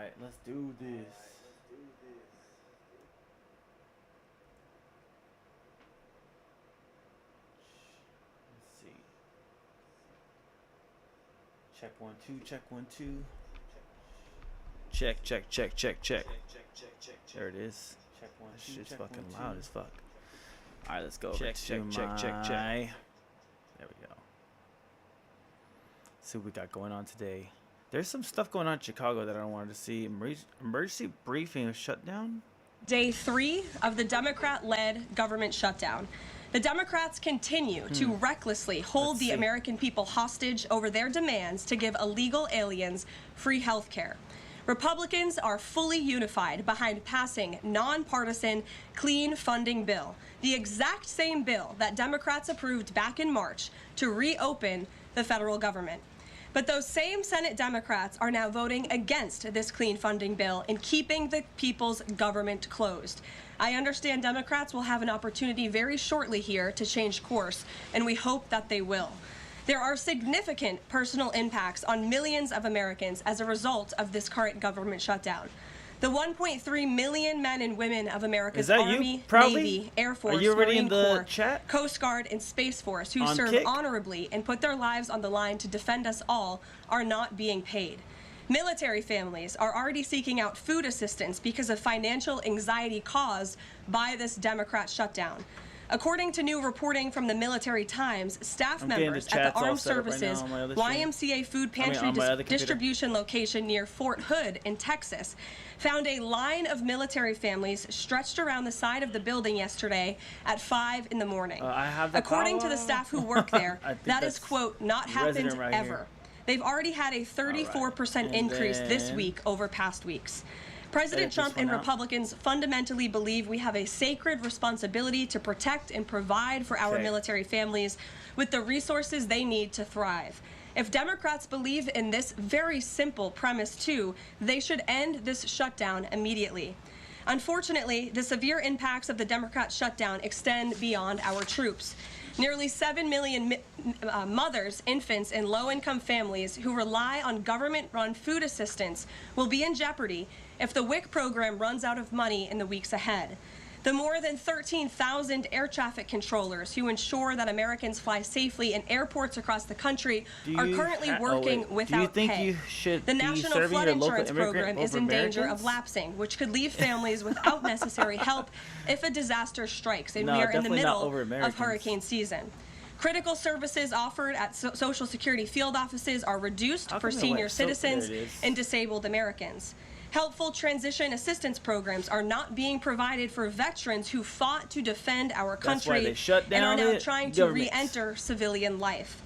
Alright, let's do this. Let's see. Check 1 2, check 1 2. Check, check, check, check, check. There it is. Check 1 2. Shit's fucking loud as fuck. Alright, let's go. Check, check, check, check, check. There we go. See what we got going on today. There's some stuff going on in Chicago that I wanted to see. Emergency briefing of shutdown. Day 3 of the Democrat-led government shutdown. The Democrats continue to recklessly hold the American people hostage over their demands to give illegal aliens free health care. Republicans are fully unified behind passing nonpartisan clean funding bill, the exact same bill that Democrats approved back in March to reopen the federal government. But those same Senate Democrats are now voting against this clean funding bill and keeping the people's government closed. I understand Democrats will have an opportunity very shortly here to change course, and we hope that they will. There are significant personal impacts on millions of Americans as a result of this current government shutdown. The 1.3 million men and women of America's Army, Navy, Air Force, Marine Corps, Coast Guard, and Space Force who serve honorably and put their lives on the line to defend us all are not being paid. Military families are already seeking out food assistance because of financial anxiety caused by this Democrat shutdown. According to new reporting from the Military Times, staff members at the Armed Services YMCA food pantry distribution location near Fort Hood in Texas found a line of military families stretched around the side of the building yesterday at 5 in the morning. According to the staff who work there, that is, quote, not happened ever. They've already had a 34% increase this week over past weeks. President Trump and Republicans fundamentally believe we have a sacred responsibility to protect and provide for our military families with the resources they need to thrive. If Democrats believe in this very simple premise too, they should end this shutdown immediately. Unfortunately, the severe impacts of the Democrat shutdown extend beyond our troops. Nearly 7 million mothers, infants, and low-income families who rely on government-run food assistance will be in jeopardy if the WIC program runs out of money in the weeks ahead. The more than 13,000 air traffic controllers who ensure that Americans fly safely in airports across the country are currently working without pay. The National Flood Insurance Program is in danger of lapsing, which could leave families without necessary help if a disaster strikes, and we are in the middle of hurricane season. Critical services offered at Social Security field offices are reduced for senior citizens and disabled Americans. Helpful transition assistance programs are not being provided for veterans who fought to defend our country and are now trying to re-enter civilian life.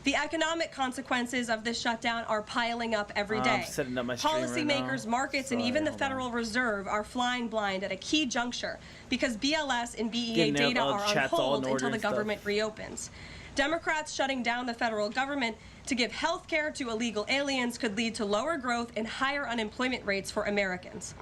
The economic consequences of this shutdown are piling up every day. Policymakers, markets, and even the Federal Reserve are flying blind at a key juncture because BLS and BEA data are on hold until the government reopens. Democrats shutting down the federal government to give health care to illegal aliens could lead to lower growth and higher unemployment rates for Americans.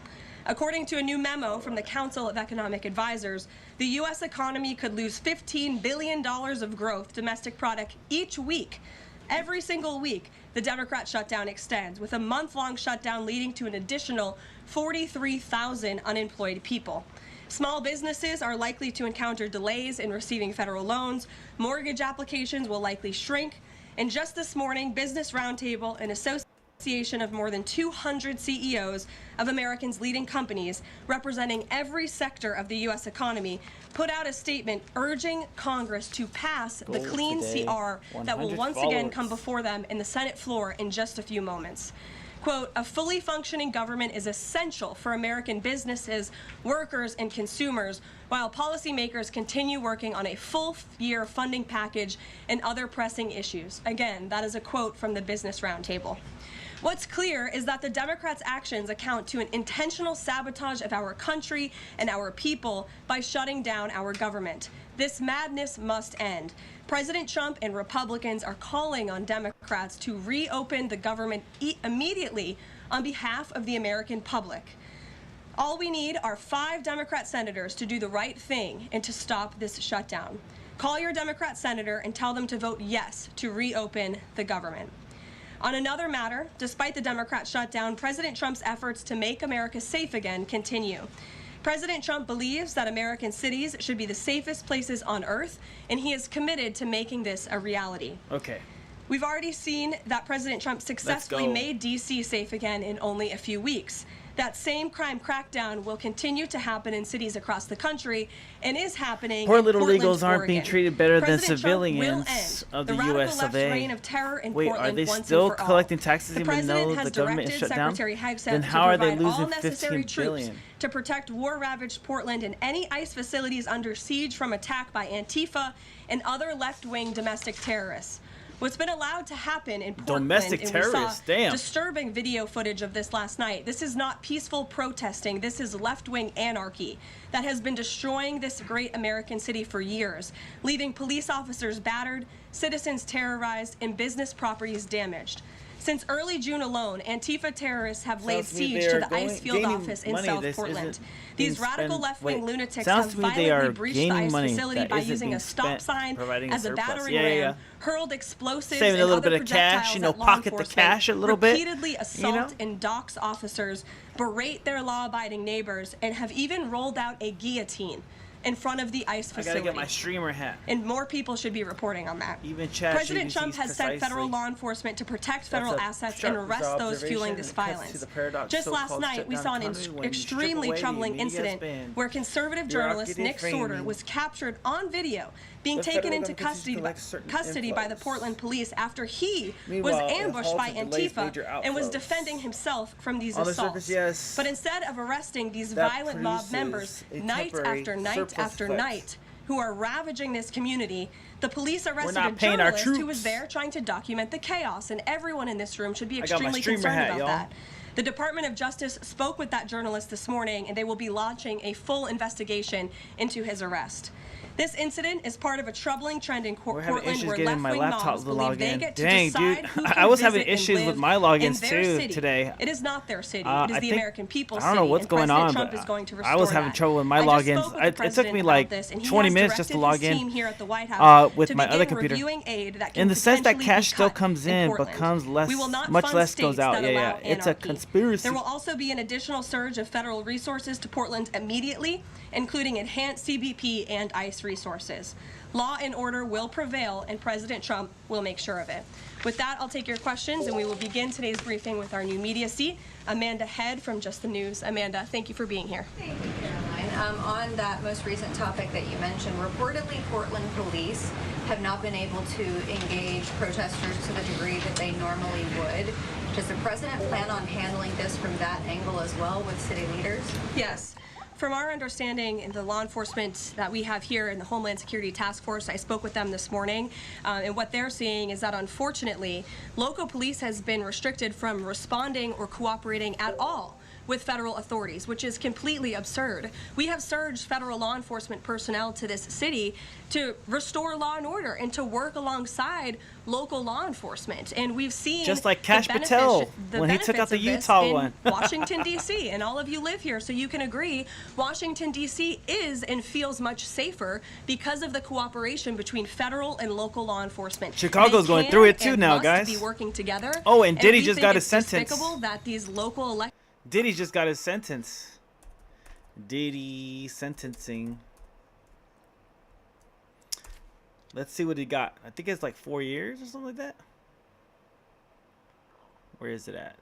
According to a new memo from the Council of Economic Advisors, the U.S. economy could lose $15 billion of growth domestic product each week. Every single week, the Democrat shutdown extends, with a month-long shutdown leading to an additional 43,000 unemployed people. Small businesses are likely to encounter delays in receiving federal loans. Mortgage applications will likely shrink. And just this morning, Business Roundtable, an association of more than 200 CEOs of Americans' leading companies representing every sector of the U.S. economy, put out a statement urging Congress to pass the clean CR that will once again come before them in the Senate floor in just a few moments. Quote, a fully functioning government is essential for American businesses, workers, and consumers, while policymakers continue working on a full-year funding package and other pressing issues. Again, that is a quote from the Business Roundtable. What's clear is that the Democrats' actions account to an intentional sabotage of our country and our people by shutting down our government. This madness must end. President Trump and Republicans are calling on Democrats to reopen the government immediately on behalf of the American public. All we need are 5 Democrat senators to do the right thing and to stop this shutdown. Call your Democrat senator and tell them to vote yes to reopen the government. On another matter, despite the Democrat shutdown, President Trump's efforts to make America safe again continue. President Trump believes that American cities should be the safest places on earth, and he is committed to making this a reality. Okay. We've already seen that President Trump successfully made D.C. safe again in only a few weeks. That same crime crackdown will continue to happen in cities across the country and is happening Poor in little Portland, illegals aren't being Oregon. treated better than President civilians of the U.S. of A. reign of terror in Wait, Portland are they once still and for all. collecting taxes The even though president has the government is directed shut down? Secretary Hegseth Then to how are they provide all losing necessary 15 troops billion? to protect war-ravaged Portland and any ICE facilities under siege from attack by Antifa and other left-wing domestic terrorists. What's been allowed to happen in Portland, Domestic and terrorists, we saw damn. disturbing video footage of this last night. This is not peaceful protesting. This is left-wing anarchy that has been destroying this great American city for years, leaving police officers battered, citizens terrorized, and business properties damaged. Since early June alone, Antifa terrorists have laid siege to the ICE field office in South Portland. These radical left-wing lunatics have violently breached the ICE facility by using a stop sign as a battering ram, hurled explosives and other projectiles at law enforcement, repeatedly assault and dox officers, berate their law-abiding neighbors, and have even rolled out a guillotine in front of the ICE facility. I gotta get my streamer hat. And more people should be reporting on that. Even President Trump has sent federal law enforcement to protect federal assets and arrest those fueling this violence. Just last night, we saw an extremely troubling incident where conservative journalist Nick Sorter was captured on video being taken into custody by the Portland police after he was ambushed by Antifa and was defending himself from these assaults. But instead of arresting these violent mob members night after night after night who are ravaging this community, the police arrested a journalist who was there trying to document the chaos, and everyone in this room should be extremely concerned about that. The Department of Justice spoke with that journalist this morning, and they will be launching a full investigation into his arrest. This incident is part of a troubling trend in Portland where left-wing mobs believe they get to decide who can I was having visit and issues live with my logins in their too city. today. It is not their city. It is the American people's city. I don't know what's going on, Trump but is going to I was having that. trouble with my I just spoke logins. with the It took president me about like this, and he 20 has minutes just to log directed his in team here at the White House with to my other begin computer. reviewing aid that can In the sense that potentially cash be still cut comes in, but Portland. comes less, We will not much fund less states goes out. that Yeah, allow it's a anarchy. conspiracy. There will also be an additional surge of federal resources to Portland immediately, including enhanced CBP and ICE resources. Law and order will prevail, and President Trump will make sure of it. With that, I'll take your questions, and we will begin today's briefing with our new media seat, Amanda Head from Just the News. Amanda, thank you for being here. Thank you, Caroline. On that most recent topic that you mentioned, reportedly Portland police have not been able to engage protesters to the degree that they normally would. Does the president plan on handling this from that angle as well with city leaders? Yes. From our understanding in the law enforcement that we have here in the Homeland Security Task Force, I spoke with them this morning, and what they're seeing is that unfortunately, local police has been restricted from responding or cooperating at all with federal authorities, which is completely absurd. We have surged federal law enforcement personnel to this city to restore law and order and to work alongside local law enforcement. And we've seen just like Kash Patel when he took out the Utah one. Washington, D.C. And all of you live here, so you can agree Washington, D.C. is and feels much safer because of the cooperation between federal and local law enforcement. Chicago's going through it too now, guys. Be working together. Oh, and Diddy just got his sentence. Despicable that these local Diddy just got his sentence. Diddy sentencing. Let's see what he got. I think it's like 4 years or something like that. Where is it at?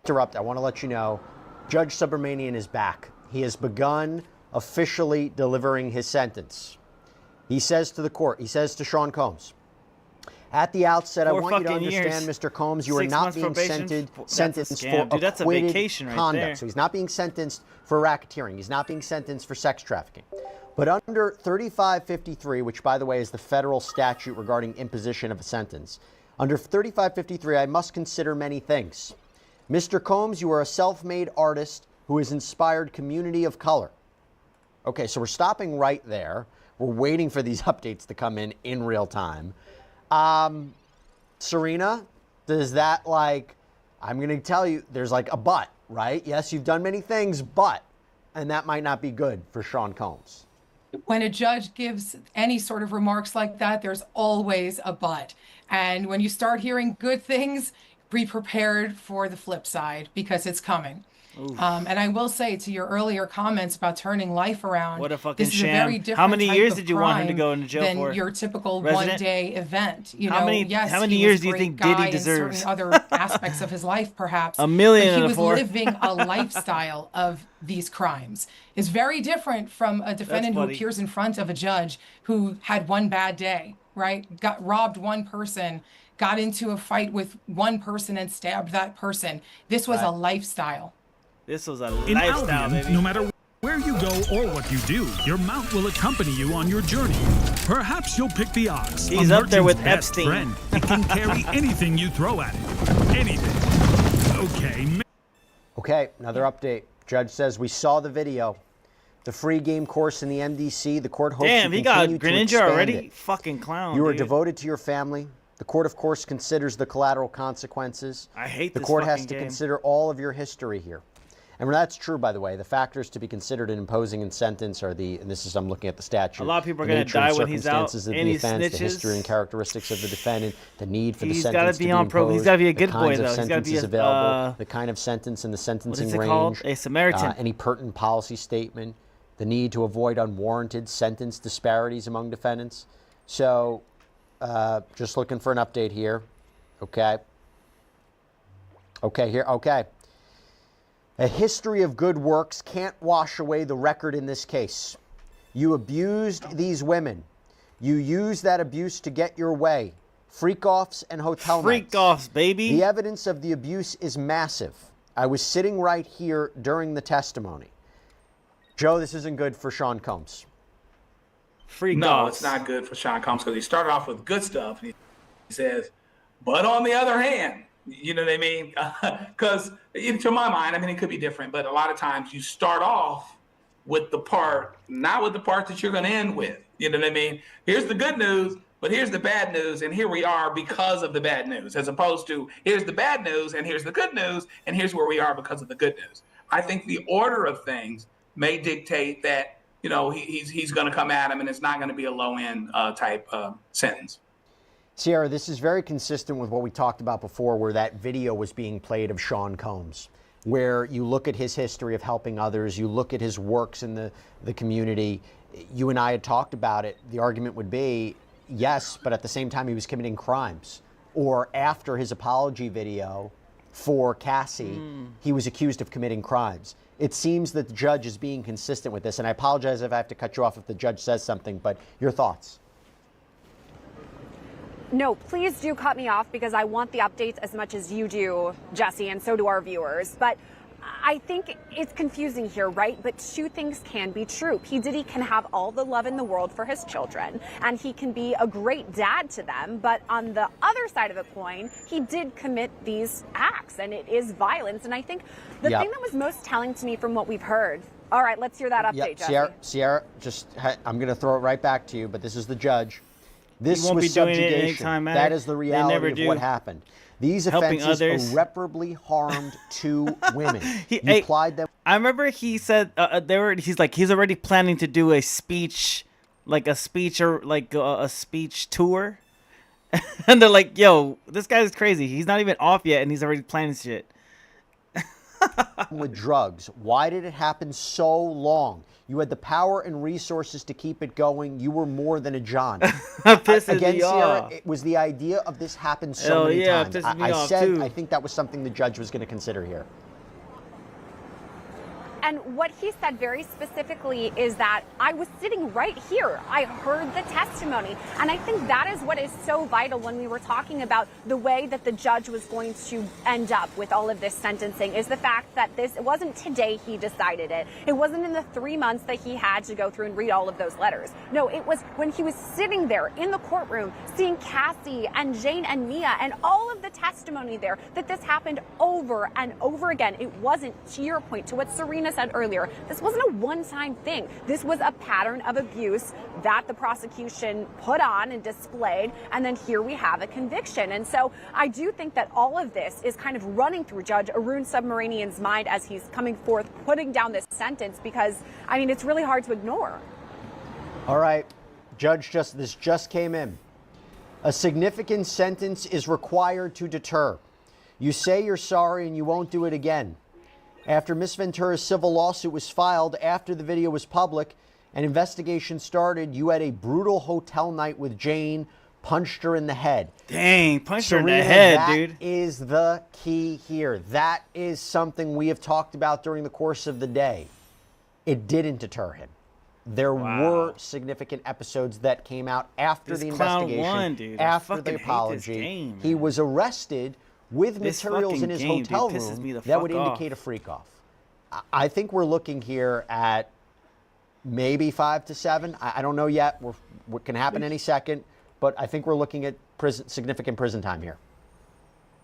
Interrupt. I want to let you know, Judge Subramanian is back. He has begun officially delivering his sentence. He says to the court, he says to Sean Combs, at the outset, I want you to understand, Mr. Combs, you are not being sentenced for acquitted conduct. So he's not being sentenced for racketeering. He's not being sentenced for sex trafficking. But under 3553, which, by the way, is the federal statute regarding imposition of a sentence, under 3553, I must consider many things. Mr. Combs, you are a self-made artist who has inspired community of color. Okay, so we're stopping right there. We're waiting for these updates to come in real time. Serena, does that I'm going to tell you, there's like a but, right? Yes, you've done many things, but, and that might not be good for Sean Combs. when a judge gives any sort of remarks like that, there's always a but. And when you start hearing good things, be prepared for the flip side because it's coming. And I will say to your earlier comments about turning life around, What a fucking this is sham. a very different How many type years of did you want him to crime go into jail than for? your typical Resident? one-day event. You How know, many- yes, how many he years was a do you great think Diddy guy in deserves? certain other aspects of his life, perhaps. $1 million But he and was four. living a lifestyle of these crimes. It's very different from a defendant who funny. appears in front of a judge who had one bad day, right? Got robbed one person, got into a fight with one person and stabbed that person. This was a lifestyle. This was a In lifestyle, Albion, baby. no matter where you go or what you do, your mount will accompany you on your journey. Perhaps you'll pick the ox. He's a up there with merchant's best Epstein. friend. It can carry anything you throw at it. Anything. Okay. Okay, another update. Judge says we saw the video. The free game course in the MDC. The court hopes Damn, you he got continue to Greninja expand already? it. Fucking clown, You are dude. devoted to your family. The court, of course, considers the collateral consequences. I hate the this court has fucking to game. consider all of your history here. And when that's true, by the way, the factors to be considered in imposing a sentence are the, and this is, I'm looking at the statute. A lot of people are the gonna nature and die when he's out, circumstances of and the he offense, the history snitches. and characteristics of the defendant, the need for the He's sentence gotta to be be on pro- imposed, he's gotta be a good the boy, kinds though. of He's gotta be sentences a, available, the kind of sentence and the sentencing What is it range, called? A Samaritan. any pertinent policy statement, the need to avoid unwarranted sentence disparities among defendants. So, just looking for an update here. Okay. Okay. A history of good works can't wash away the record in this case. You abused these women. You used that abuse to get your way. Freak-offs and hotel nights. Freak-offs, baby. The evidence of the abuse is massive. I was sitting right here during the testimony. Joe, this isn't good for Sean Combs. No, it's not good for Sean Combs because he started off with good stuff. He says, but on the other hand, you know what I mean? Because to my mind, I mean, it could be different, but a lot of times you start off with the part, not with the part that you're going to end with. You know what I mean? Here's the good news, but here's the bad news, and here we are because of the bad news, as opposed to here's the bad news, and here's the good news, and here's where we are because of the good news. I think the order of things may dictate that, you know, he's going to come at him, and it's not going to be a low-end type sentence. Sierra, this is very consistent with what we talked about before, where that video was being played of Sean Combs, where you look at his history of helping others, you look at his works in the community. You and I had talked about it. The argument would be, yes, but at the same time he was committing crimes. Or after his apology video for Cassie, he was accused of committing crimes. It seems that the judge is being consistent with this, and I apologize if I have to cut you off if the judge says something, but your thoughts? No, please do cut me off because I want the updates as much as you do, Jesse, and so do our viewers. But I think it's confusing here, right? But two things can be true. P. Diddy can have all the love in the world for his children, and he can be a great dad to them. But on the other side of the coin, he did commit these acts, and it is violence. And I think the thing that was most telling to me from what we've heard. All right, let's hear that update, Jesse. Sierra, I'm going to throw it right back to you, but this is the judge. This won't was be doing it subjugation. anytime, man. That is the They never reality of do. what happened. These Helping offenses others. irreparably harmed two women. You Hey, applied them. I remember he said he's already planning to do a speech, like a speech or like a speech tour, and they're like, "Yo, this guy's crazy. He's not even off yet, and he's already planning shit." with drugs. Why did it happen so long? You had the power and resources to keep it going. You were more than a John. Pisses Again, me Sierra, off. it was the idea of this happened so Hell many yeah, it times. pisses me I off, said too. I think that was something the judge was going to consider here. And what he said very specifically is that I was sitting right here. I heard the testimony. And I think that is what is so vital when we were talking about the way that the judge was going to end up with all of this sentencing is the fact that it wasn't today he decided it. It wasn't in the 3 months that he had to go through and read all of those letters. No, it was when he was sitting there in the courtroom seeing Cassie and Jane and Mia and all of the testimony there that this happened over and over again. It wasn't, to your point, to what Serena said earlier, this wasn't a one-time thing. This was a pattern of abuse that the prosecution put on and displayed, and then here we have a conviction. And so I do think that all of this is kind of running through Judge Arun Subramanian's mind as he's coming forth, putting down this sentence, because, I mean, it's really hard to ignore. All right, this just came in. A significant sentence is required to deter. You say you're sorry and you won't do it again. After Miss Ventura's civil lawsuit was filed, after the video was public, an investigation started. You had a brutal hotel night with Jane, punched her in the head. Dang, punched her in Serena, the head, that dude. is the key here. That is something we have talked about during the course of the day. It didn't deter him. There were significant episodes that came out after the investigation, after the apology. He was arrested with materials in his hotel room that would indicate a freak off. I think we're looking here at maybe 5 to 7. I don't know yet. What can happen any second, but I think we're looking at significant prison time here.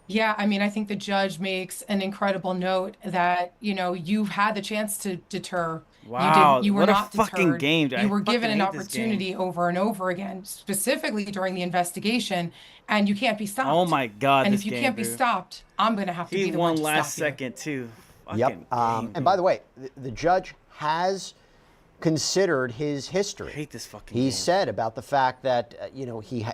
Yeah, I mean, I think the judge makes an incredible note that, you know, you've had the chance to deter. Wow, you were what a not fucking deterred. game, dude. You were I given fucking an hate this game. opportunity over and over again, specifically during the investigation, and you can't be stopped. Oh my God, And this if you game, can't be dude. stopped, I'm going to have to He be the one won to last stop you. second too. Yep. Fucking game, And by the way, the judge has considered his history. I hate this fucking He game. said about the fact that he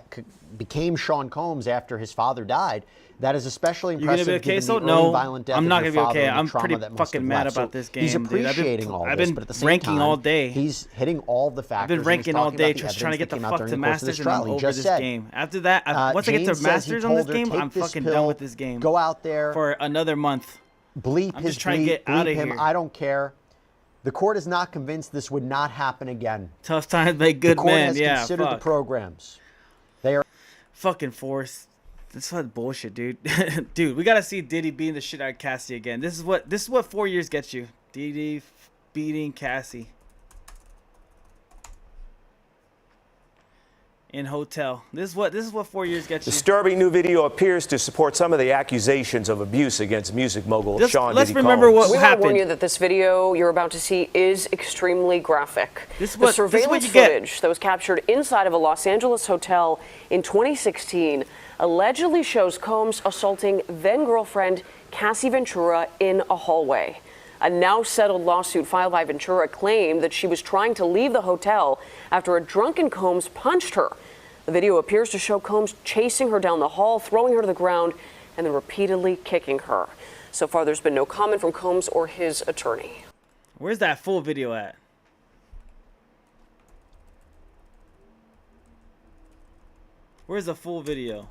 became Sean Combs after his father died. That is especially You gonna impressive be okay? given So the no, early violent death I'm of not your gonna be father okay. and the I'm trauma pretty that must fucking have mad left. about So this He's game, dude. appreciating all I've this, been but at the same ranking time, all day. he's hitting all the factors. I've been and he's ranking all talking day, about the just trying to get the evidence that fuck came to out during the course of Masters, this and trial. I'm He over just this said, game. After that, once I get Jane to says he Masters on this told her, game, "Take I'm this fucking pill, done with this game Go out there for another month. bleep I'm his just trying to bleep, get out bleep of him. here. I don't care. The court is not convinced this would not happen again. Tough times make good The court men. has Yeah, considered the fuck. programs. They are Fucking force. This is bullshit, dude. Dude, we gotta see Diddy beating the shit out of Cassie again. This is what 4 years gets you. Diddy beating Cassie in hotel. This is what 4 years gets you. Disturbing new video appears to support some of the accusations of abuse against music mogul Sean let's Diddy remember Combs. what We want to happened. warn you that this video you're about to see is extremely graphic. This is The what surveillance you get. footage that was captured inside of a Los Angeles hotel in 2016 allegedly shows Combs assaulting then-girlfriend Cassie Ventura in a hallway. A now settled lawsuit filed by Ventura claimed that she was trying to leave the hotel after a drunken Combs punched her. The video appears to show Combs chasing her down the hall, throwing her to the ground, and then repeatedly kicking her. So far, there's been no comment from Combs or his attorney. Where's that full video at? Where's the full video?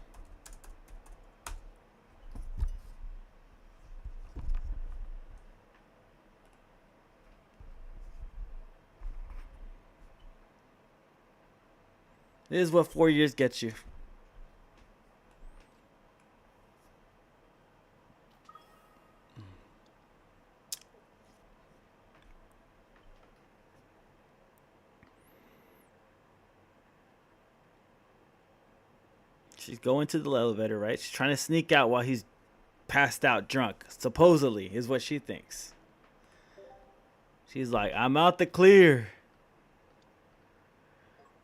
This is what 4 years gets you. She's going to the elevator, right? She's trying to sneak out while he's passed out drunk. Supposedly, is what she thinks. She's like, I'm out the clear.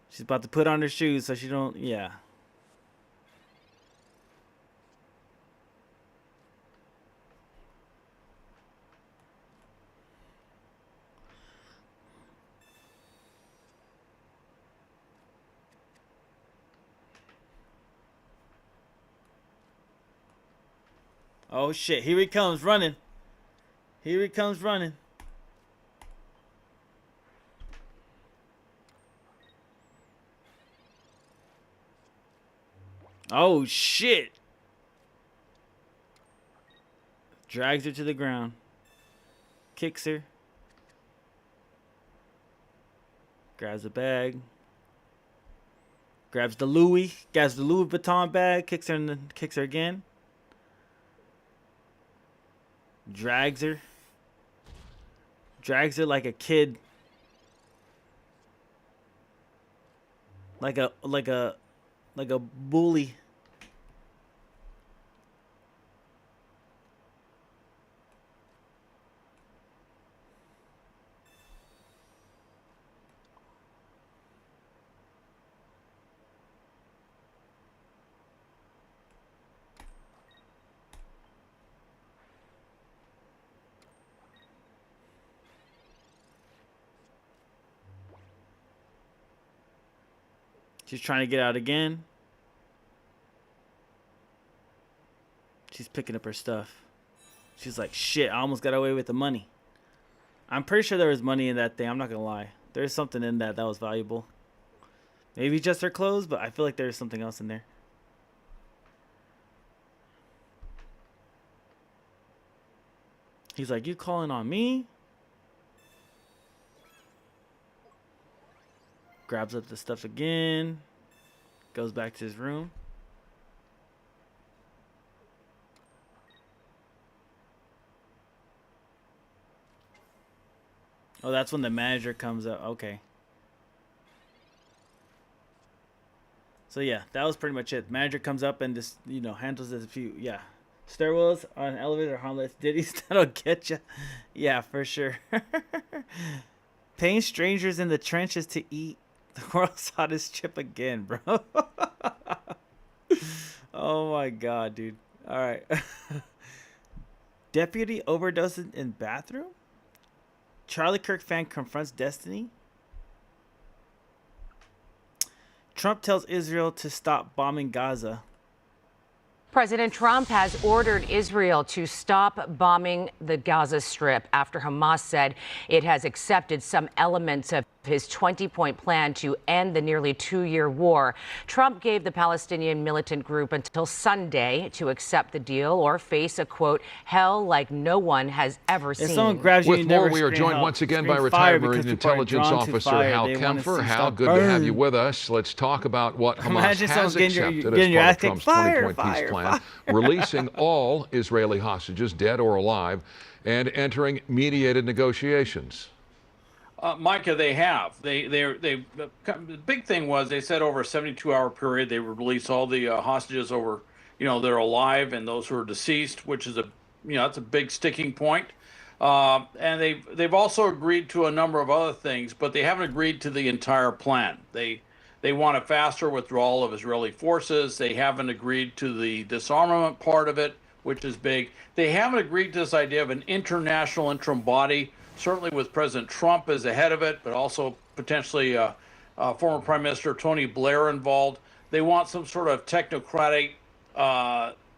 She's about to put on her shoes so she don't, yeah. Oh shit, here he comes running. Here he comes running. Oh shit. Drags her to the ground. Kicks her. Grabs a bag. Grabs the Louis Vuitton bag, kicks her again. Drags her like a kid, like a bully. She's trying to get out again. She's picking up her stuff. She's like, shit, I almost got away with the money. I'm pretty sure there was money in that thing. I'm not going to lie. There's something in that was valuable. Maybe just her clothes, but I feel like there's something else in there. He's like, you calling on me? Grabs up the stuff again. Goes back to his room. Oh, that's when the manager comes up. Okay. So yeah, that was pretty much it. Manager comes up and just, you know, handles this few, yeah. Stairwells on elevator harmless. Ditties that'll get you. Yeah, for sure. Paying strangers in the trenches to eat the world's hottest chip again, bro. Oh my god, dude. All right. Deputy overdoses in bathroom? Charlie Kirk fan confronts Destiny. Trump tells Israel to stop bombing Gaza. President Trump has ordered Israel to stop bombing the Gaza Strip after Hamas said it has accepted some elements of his 20-point plan to end the nearly 2-year war. Trump gave the Palestinian militant group until Sunday to accept the deal or face a, quote, hell like no one has ever seen. Someone grabs you, With more, we are joined once again by retired Marine Intelligence Officer Hal Kempfer. Hal, good to have you with us. Let's talk about what Hamas has accepted as part of Trump's 20-point peace plan, releasing all Israeli hostages, dead or alive, and entering mediated negotiations. Micah, they have. The big thing was they said over a 72-hour period they would release all the hostages over, you know, they're alive and those who are deceased, which is that's a big sticking point. And they've also agreed to a number of other things, but they haven't agreed to the entire plan. They want a faster withdrawal of Israeli forces. They haven't agreed to the disarmament part of it, which is big. They haven't agreed to this idea of an international interim body, certainly with President Trump as the head of it, but also potentially former Prime Minister Tony Blair involved. They want some sort of technocratic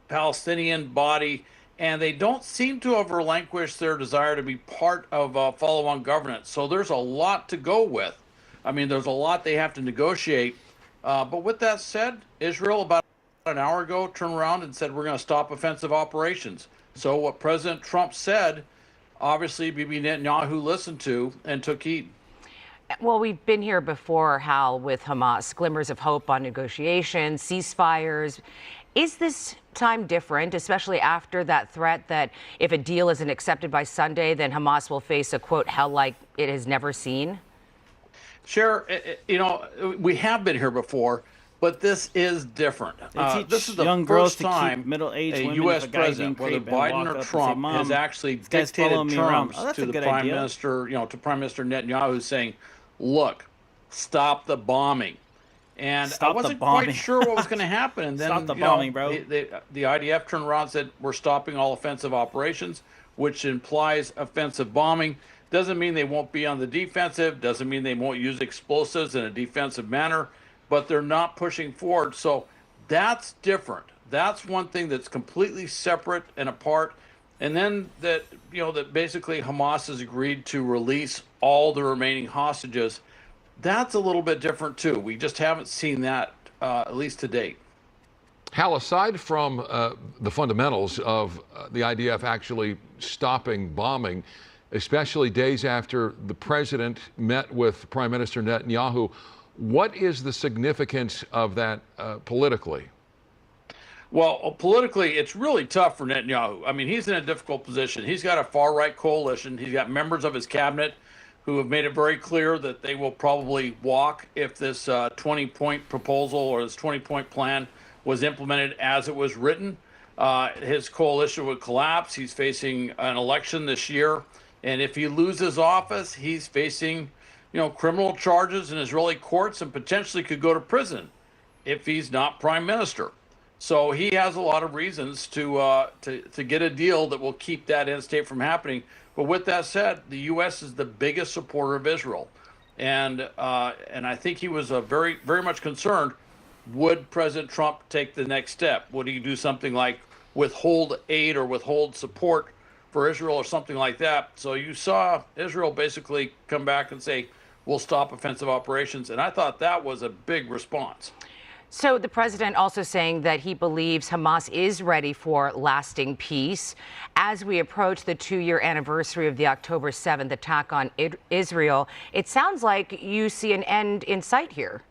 Palestinian body, and they don't seem to have relinquished their desire to be part of follow-on governance. So there's a lot to go with. I mean, there's a lot they have to negotiate. But with that said, Israel about an hour ago turned around and said, we're going to stop offensive operations. So what President Trump said, obviously Bibi Netanyahu listened to and took heed. Well, we've been here before, Hal, with Hamas. Glimmers of hope on negotiations, ceasefires. Is this time different, especially after that threat that if a deal isn't accepted by Sunday, then Hamas will face a, quote, hell like it has never seen? Sure. You know, we have been here before, but this is different. This is the first time a U.S. president, whether Biden or Trump, has actually dictated terms to the Prime Minister, to Prime Minister Netanyahu, saying, look, stop the bombing. And I wasn't quite sure what was going to happen. And then stop the bombing, bro. The IDF turned around and said, we're stopping all offensive operations, which implies offensive bombing. Doesn't mean they won't be on the defensive. Doesn't mean they won't use explosives in a defensive manner. But they're not pushing forward. So that's different. That's one thing that's completely separate and apart. And then that basically Hamas has agreed to release all the remaining hostages. That's a little bit different too. We just haven't seen that, at least to date. Hal, aside from the fundamentals of the IDF actually stopping bombing, especially days after the president met with Prime Minister Netanyahu, what is the significance of that politically? Well, politically, it's really tough for Netanyahu. I mean, he's in a difficult position. He's got a far-right coalition. He's got members of his cabinet who have made it very clear that they will probably walk if this 20-point proposal or this 20-point plan was implemented as it was written. His coalition would collapse. He's facing an election this year. And if he loses office, he's facing criminal charges in Israeli courts and potentially could go to prison if he's not prime minister. So he has a lot of reasons to get a deal that will keep that end state from happening. But with that said, the U.S. is the biggest supporter of Israel. and I think he was very much concerned. Would President Trump take the next step? Would he do something like withhold aid or withhold support for Israel or something like that? So you saw Israel basically come back and say, we'll stop offensive operations. And I thought that was a big response. So the president also saying that he believes Hamas is ready for lasting peace. As we approach the 2-year anniversary of the October 7th attack on Israel, it sounds like you see an end in sight here.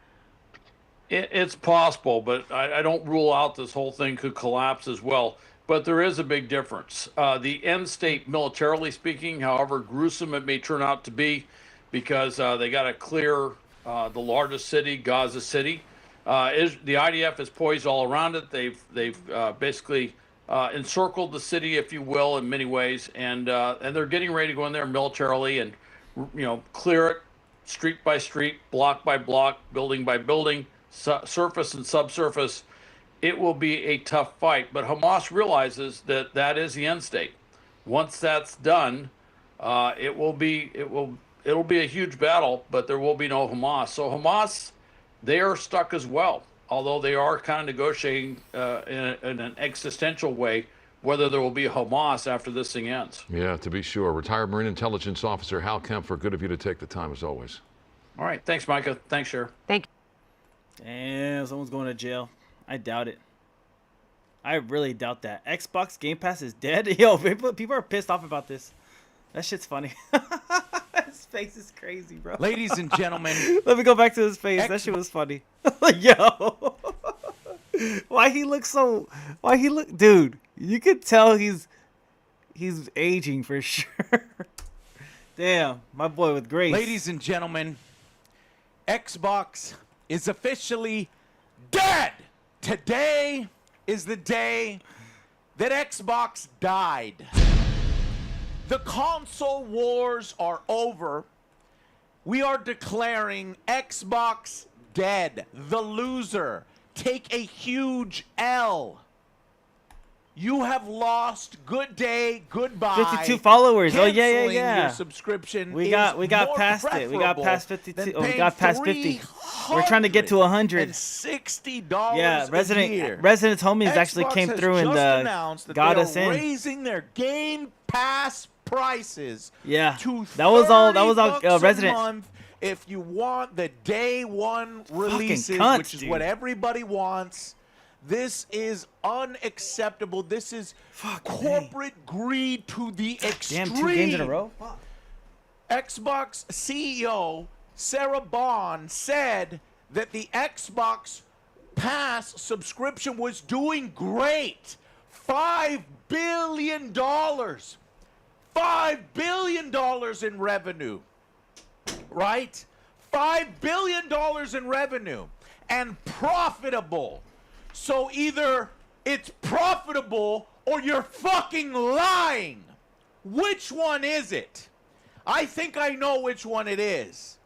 It's possible, but I don't rule out this whole thing could collapse as well. But there is a big difference. The end state, militarily speaking, however gruesome it may turn out to be, because they got to clear the largest city, Gaza City. The IDF is poised all around it. They've basically encircled the city, if you will, in many ways, and they're getting ready to go in there militarily and clear it street by street, block by block, building by building, surface and subsurface. It will be a tough fight, but Hamas realizes that that is the end state. Once that's done, it'll be a huge battle, but there will be no Hamas. So Hamas, they are stuck as well, although they are kind of negotiating in an existential way whether there will be a Hamas after this thing ends. Yeah, to be sure. Retired Marine Intelligence Officer Hal Kempfer, good of you to take the time as always. All right. Thanks, Micah. Thanks, Cher. Thank you. Damn, someone's going to jail. I doubt it. I really doubt that. Xbox Game Pass is dead? Yo, people are pissed off about this. That shit's funny. His face is crazy, bro. Ladies and gentlemen. Let me go back to his face. That shit was funny. Yo. Why he look... Dude, you could tell he's aging for sure. Damn, my boy with grace. Ladies and gentlemen, Xbox is officially dead. Today is the day that Xbox died. The console wars are over. We are declaring Xbox dead. The loser. Take a huge L. You have lost. Good day. Goodbye. 52 followers. Canceling oh yeah. Your subscription. We got past it. We got past 52. Oh, we got past 50. We're trying to get to 100. $60. Yeah, Resident's homies Xbox actually came through and got us in. Raising their Game Pass prices. Yeah. To that was all Resident. Month if you want the day one releases, cunts, which is dude. what everybody wants. This is unacceptable. This is corporate greed to the extreme. Damn, 2 games in a row? Fuck. Xbox CEO Sarah Bond said that the Xbox Pass subscription was doing great. $5 billion. $5 billion in revenue. Right? $5 billion in revenue. And profitable. So either it's profitable or you're fucking lying. Which one is it? I think I know which one it is.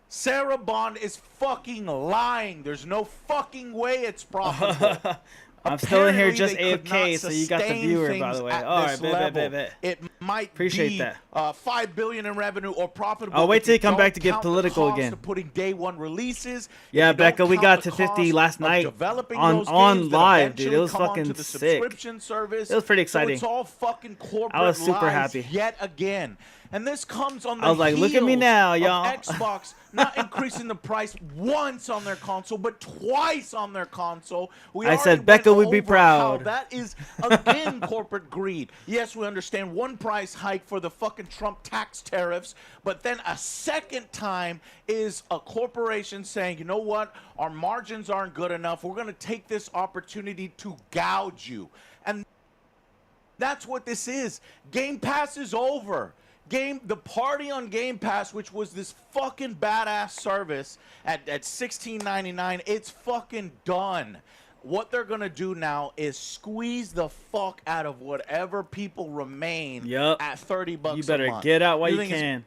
Sarah Bond is fucking lying. There's no fucking way it's profitable. I'm still in here just AFK, so you got the viewer, by the way. All right, bet. It might Appreciate be that. $5 billion in revenue or profitable. I'll wait till you come back to get get political again. Of putting day one releases. Yeah, Becca, we got to 50 last night on live, dude. It was fucking sick. It was pretty exciting. So it's all fucking corporate I was super lies happy. Yet again. And this comes on the I was like, look at me heels now, of y'all. Xbox not increasing the price once on their console, but twice on their console. I said, Becca would be proud. That is, again, corporate greed. Yes, we understand one price hike for the fucking Trump tax tariffs, but then a second time is a corporation saying, you know what, our margins aren't good enough. We're going to take this opportunity to gouge you. And that's what this is. Game Pass is over. The party on Game Pass, which was this fucking badass service at $16.99, it's fucking done. What they're gonna do now is squeeze the fuck out of whatever people remain at $30 a month. You better get out while you can.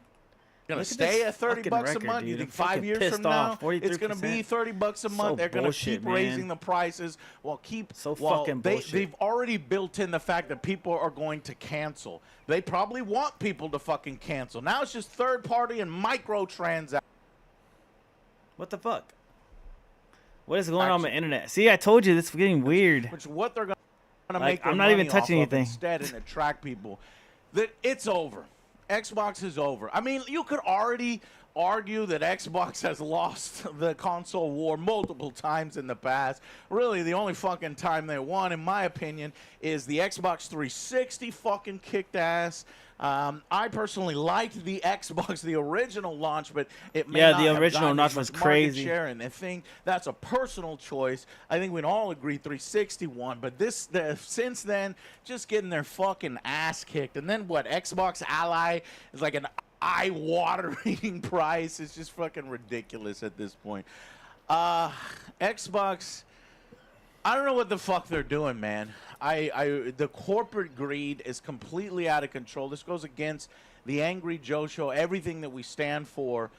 Gonna stay at $30 a month. Dude. You think 5 years from now it's gonna be $30 a month? They're gonna keep raising the prices. They've already built in the fact that people are going to cancel. They probably want people to fucking cancel. Now it's just third party and microtransactions. What the fuck? What is going on with my internet? See, I told you this is getting weird. Which what they're going to Like, make their I'm not even money touching off of anything. instead and attract people. That it's over. Xbox is over. I mean, you could already argue that Xbox has lost the console war multiple times in the past. Really, the only fucking time they won, in my opinion, is the Xbox 360 fucking kicked ass. I personally liked the Xbox, the original launch, but it may not the have original gotten launch as was much market crazy. share, and I think that's a personal choice. I think we'd all agree 360 won, but since then, just getting their fucking ass kicked. And then what? Xbox Ally is like an eye-watering price. It's just fucking ridiculous at this point. Xbox, I don't know what the fuck they're doing, man. The corporate greed is completely out of control. This goes against the Angry Joe Show, everything that we stand for.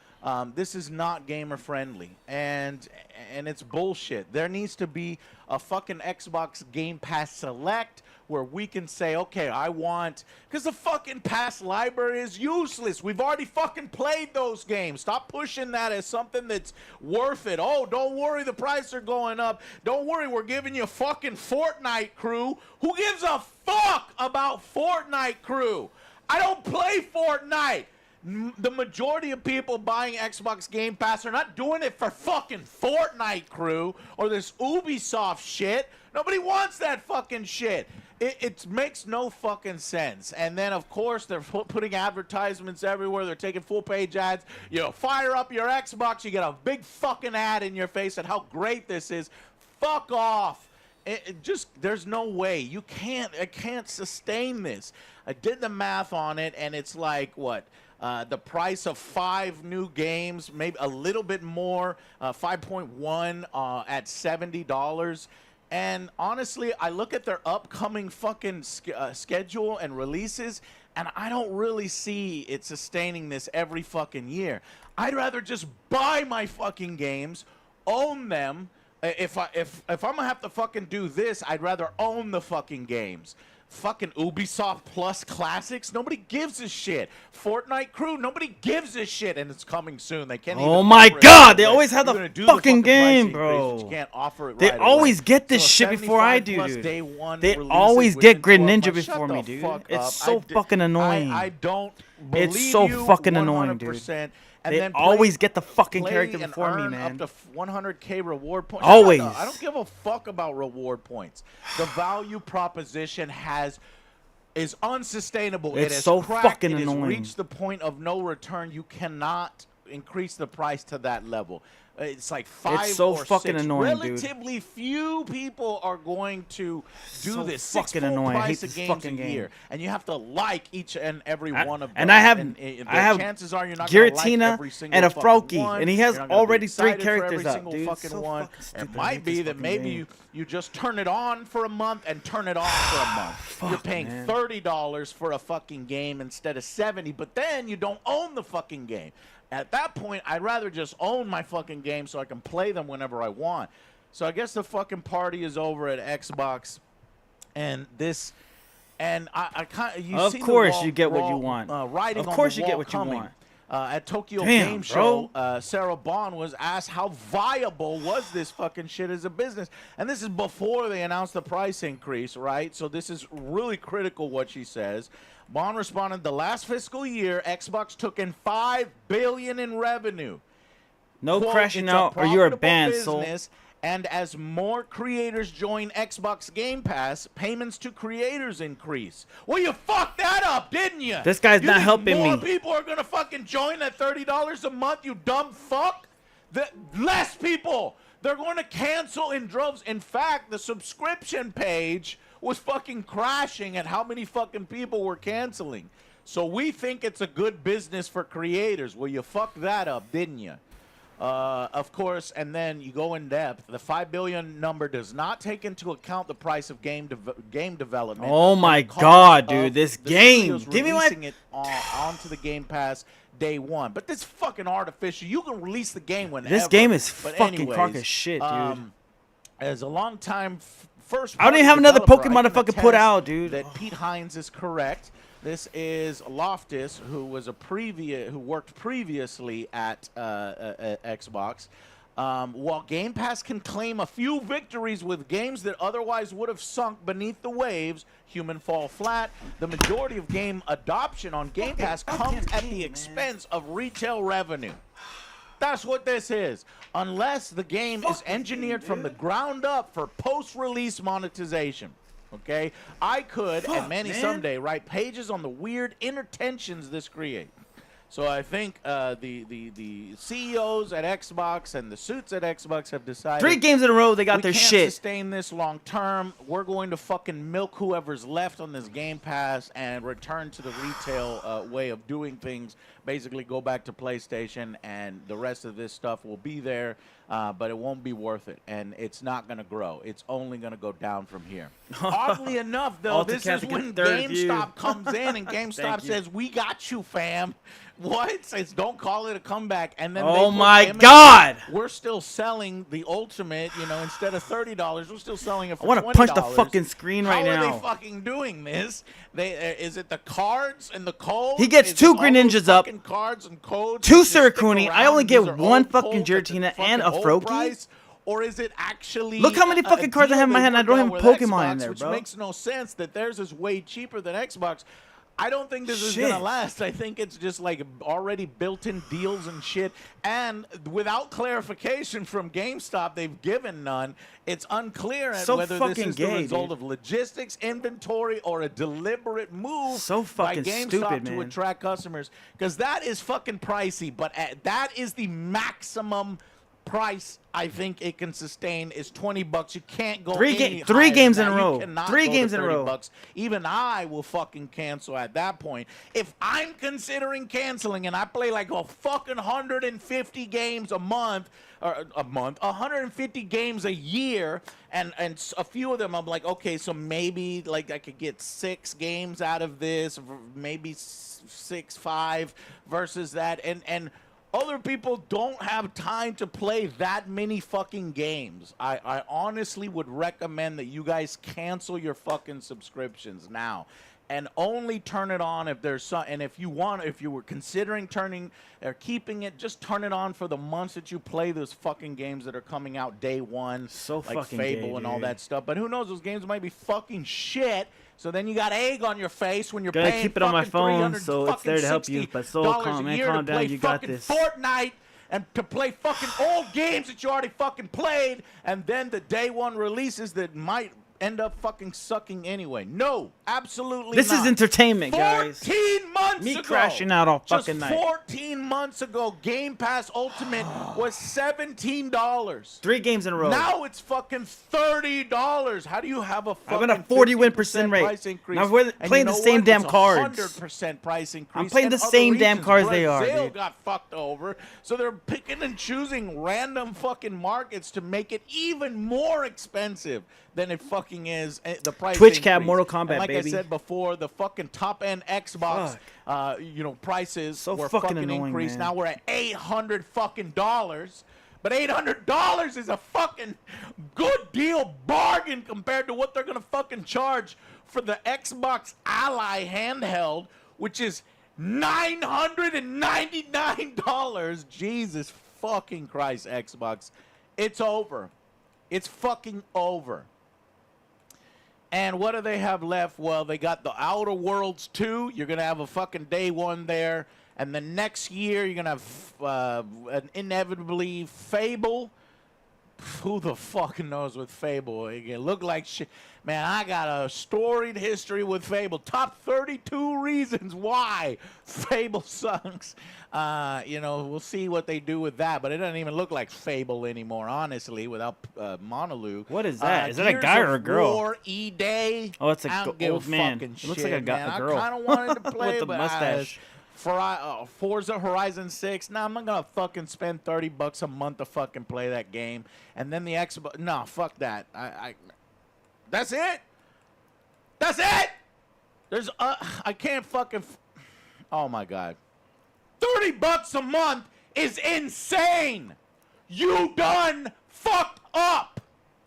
This is not gamer friendly, and it's bullshit. There needs to be a fucking Xbox Game Pass Select where we can say, okay, I want, because the fucking pass library is useless. We've already fucking played those games. Stop pushing that as something that's worth it. Oh, don't worry, the prices are going up. Don't worry, we're giving you fucking Fortnite, crew. Who gives a fuck about Fortnite, crew? I don't play Fortnite. The majority of people buying Xbox Game Pass are not doing it for fucking Fortnite, crew, or this Ubisoft shit. Nobody wants that fucking shit. It makes no fucking sense. And then, of course, they're putting advertisements everywhere. They're taking full-page ads. You know, fire up your Xbox. You get a big fucking ad in your face and how great this is. Fuck off. There's no way. I can't sustain this. I did the math on it, and it's like, what? The price of 5 new games, maybe a little bit more, 5.1 at $70. And honestly, I look at their upcoming fucking schedule and releases, and I don't really see it sustaining this every fucking year. I'd rather just buy my fucking games, own them. If I'm gonna have to fucking do this, I'd rather own the fucking games. Fucking Ubisoft Plus Classics, nobody gives a shit. Fortnite Crew, nobody gives a shit, and it's coming soon. They can't. Oh my god, they always have the fucking game, bro. You can't offer it they right always away. get this So shit before I do, 75 dude. Day one They releases always within get Grid 12 Ninja months. before Shut me, the dude. fuck It's up. so fucking annoying. I don't believe It's so you fucking annoying, dude. 100%. And They then always get the fucking play character and before me, earn man. Up to 100K reward points. Always. I don't give a fuck about reward points. The value proposition is unsustainable. It's it has so cracked. fucking it has annoying. reached the point of no return. You cannot increase the price to that level. It's like 5 It's so or fucking 6. annoying, dude. Relatively few people are going to do So this. 6 fucking full annoying. I price hate of this games fucking a game. year, and you have to like each and every one of them. And I have chances are you're not gonna like Giratina every single and a fucking Froakie, one. and he has You're not gonna be already 3 excited for every characters up, single dude. fucking So one. fucking stupid. It I might hate be this that fucking maybe game. you just turn it on for a month and turn it off for a month. You're paying man. $30 for a fucking game instead of $70, but then you don't own the fucking game. At that point, I'd rather just own my fucking game so I can play them whenever I want. So I guess the fucking party is over at Xbox, and I kind of Of course you get what you want. Writing Of on course the you get wall what you coming. want. At Tokyo Damn, Game bro. Show, Sarah Bond was asked how viable was this fucking shit as a business. And this is before they announced the price increase, right? So this is really critical what she says. Bond responded, the last fiscal year, Xbox took in $5 billion in revenue. No Quote, crashing "It's out or you're a profitable banned, soul. business, and as more creators join Xbox Game Pass, payments to creators increase." Well, you fucked that up, didn't you? This guy's You not think helping more me. people are gonna fucking join at $30 a month, you dumb fuck? Less people. They're going to cancel in droves. In fact, the subscription page was fucking crashing at how many fucking people were canceling. So we think it's a good business for creators. Well, you fucked that up, didn't you? Of course, and then you go in depth. The $5 billion number does not take into account the price of game development. Oh my and the cost god, of dude, this the game. studios Give me my releasing it onto the Game Pass day one. But this fucking artificial. You can release the game whenever. This game is But fucking anyways, crock of shit, dude. As a long time first, I don't even have another Pokemon to fucking put out, dude. That Pete Hines is correct. This is Loftus, who was who worked previously at Xbox. While Game Pass can claim a few victories with games that otherwise would have sunk beneath the waves, Human Fall Flat, the majority of game adoption on Game Pass comes at the expense of retail revenue. That's what this is. Unless the game is engineered from the ground up for post-release monetization. Okay? I could, and many someday, write pages on the weird inner tensions this creates. So I think the CEOs at Xbox and the suits at Xbox have decided 3 games in a row they got their shit. We can't sustain this long term. We're going to fucking milk whoever's left on this Game Pass and return to the retail way of doing things. Basically go back to PlayStation, and the rest of this stuff will be there, but it won't be worth it, and it's not going to grow. It's only going to go down from here. Oddly enough, though, this is when GameStop comes in and GameStop says, "We got you, fam." What? Says, don't call it a comeback. And then oh my God, we're still selling the Ultimate, you know, instead of $30, we're still selling it for $20. I want to punch the fucking screen right now. How are they fucking doing this? Is it the cards and the codes? He gets 2 Greninjas up, cards and codes, 2 Suicune. I only get 1 fucking Giratina and a Froakie. Or is it actually... Look how many fucking cards I have in my hand. I don't have Pokemon Xbox, in there, bro. Which makes no sense that theirs is way cheaper than Xbox. I don't think this is going to last. I think it's just like already built-in deals and shit. And without clarification from GameStop, they've given none. It's unclear whether this is the result of logistics, inventory, or a deliberate move by GameStop to attract customers. Because that is fucking pricey. But that is the maximum price I think it can sustain is $20. You can't go three games in a row. 3 games in a row. $30. Even I will fucking cancel at that point. If I'm considering canceling and I play like a fucking 150 games a month, 150 games a year, and a few of them I'm like, okay, so maybe like I could get 6 games out of this, maybe 5 versus that, and other people don't have time to play that many fucking games. I honestly would recommend that you guys cancel your fucking subscriptions now and only turn it on if there's some, and if you were considering turning or keeping it, just turn it on for the months that you play those fucking games that are coming out day one, like fucking Fable gay, and all dude. that stuff. But who knows, those games might be fucking shit. So then you got egg on your face when you're Gotta paying keep it on my phone, so it's there to help $360 you. But calm down, you got this. Fortnite and to play fucking old games that you already fucking played, and then the day one releases that might end up fucking sucking anyway. No, absolutely This not. is entertainment, guys. 14 months Me ago, crashing out all fucking just night. 14 months ago, Game Pass Ultimate was $17. 3 games in a row. Now it's fucking $30. How do you have a fucking I've got a 40 win percent rate. price increase? Now we're And playing you the know same what? damn It's cards. 100% price increase. I'm playing in the other same damn regions. cards they are, Brazil dude. got fucked over, so they're picking and choosing random fucking markets to make it even more expensive than it fucking is. The price Twitch Cap, increase. Mortal Kombat, and like baby. I said before, the fucking top end Xbox, prices were fucking annoying, increased. man. Now we're at $800 fucking dollars. But $800 is a fucking good deal bargain compared to what they're gonna fucking charge for the Xbox Ally handheld, which is $999. Jesus fucking Christ, Xbox. It's over. It's fucking over. And what do they have left? Well, they got the Outer Worlds 2. You're going to have a fucking day one there. And the next year, you're going to have inevitably Fable. Who the fuck knows with Fable? It look like shit. Man, I got a storied history with Fable. Top 32 reasons why Fable sucks. We'll see what they do with that. But it doesn't even look like Fable anymore, honestly, without Monolith. What is that? Is that a guy or a girl? War, E-Day. Oh, it's I a don't give old man. fucking It looks like a shit, man. girl. I kind of wanted to play with the but mustache. Forza Horizon 6. Nah, I'm not gonna fucking spend $30 a month to fucking play that game. And then the Xbox. No, fuck that. That's it. That's it. There's I can't fucking. Oh my god. $30 a month is insane. You done fucked up.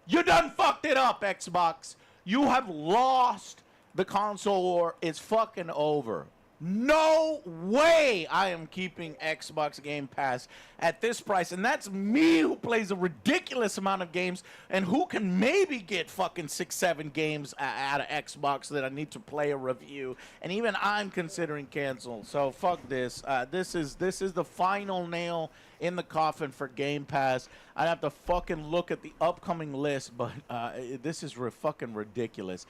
You done fucked it up, Xbox. You have lost. The console war is fucking over. No way I am keeping Xbox Game Pass at this price. And that's me who plays a ridiculous amount of games and who can maybe get fucking 6-7 games out of Xbox that I need to play a review. And even I'm considering cancel. So fuck this. This is the final nail in the coffin for Game Pass. I'd have to fucking look at the upcoming list, but this is fucking ridiculous.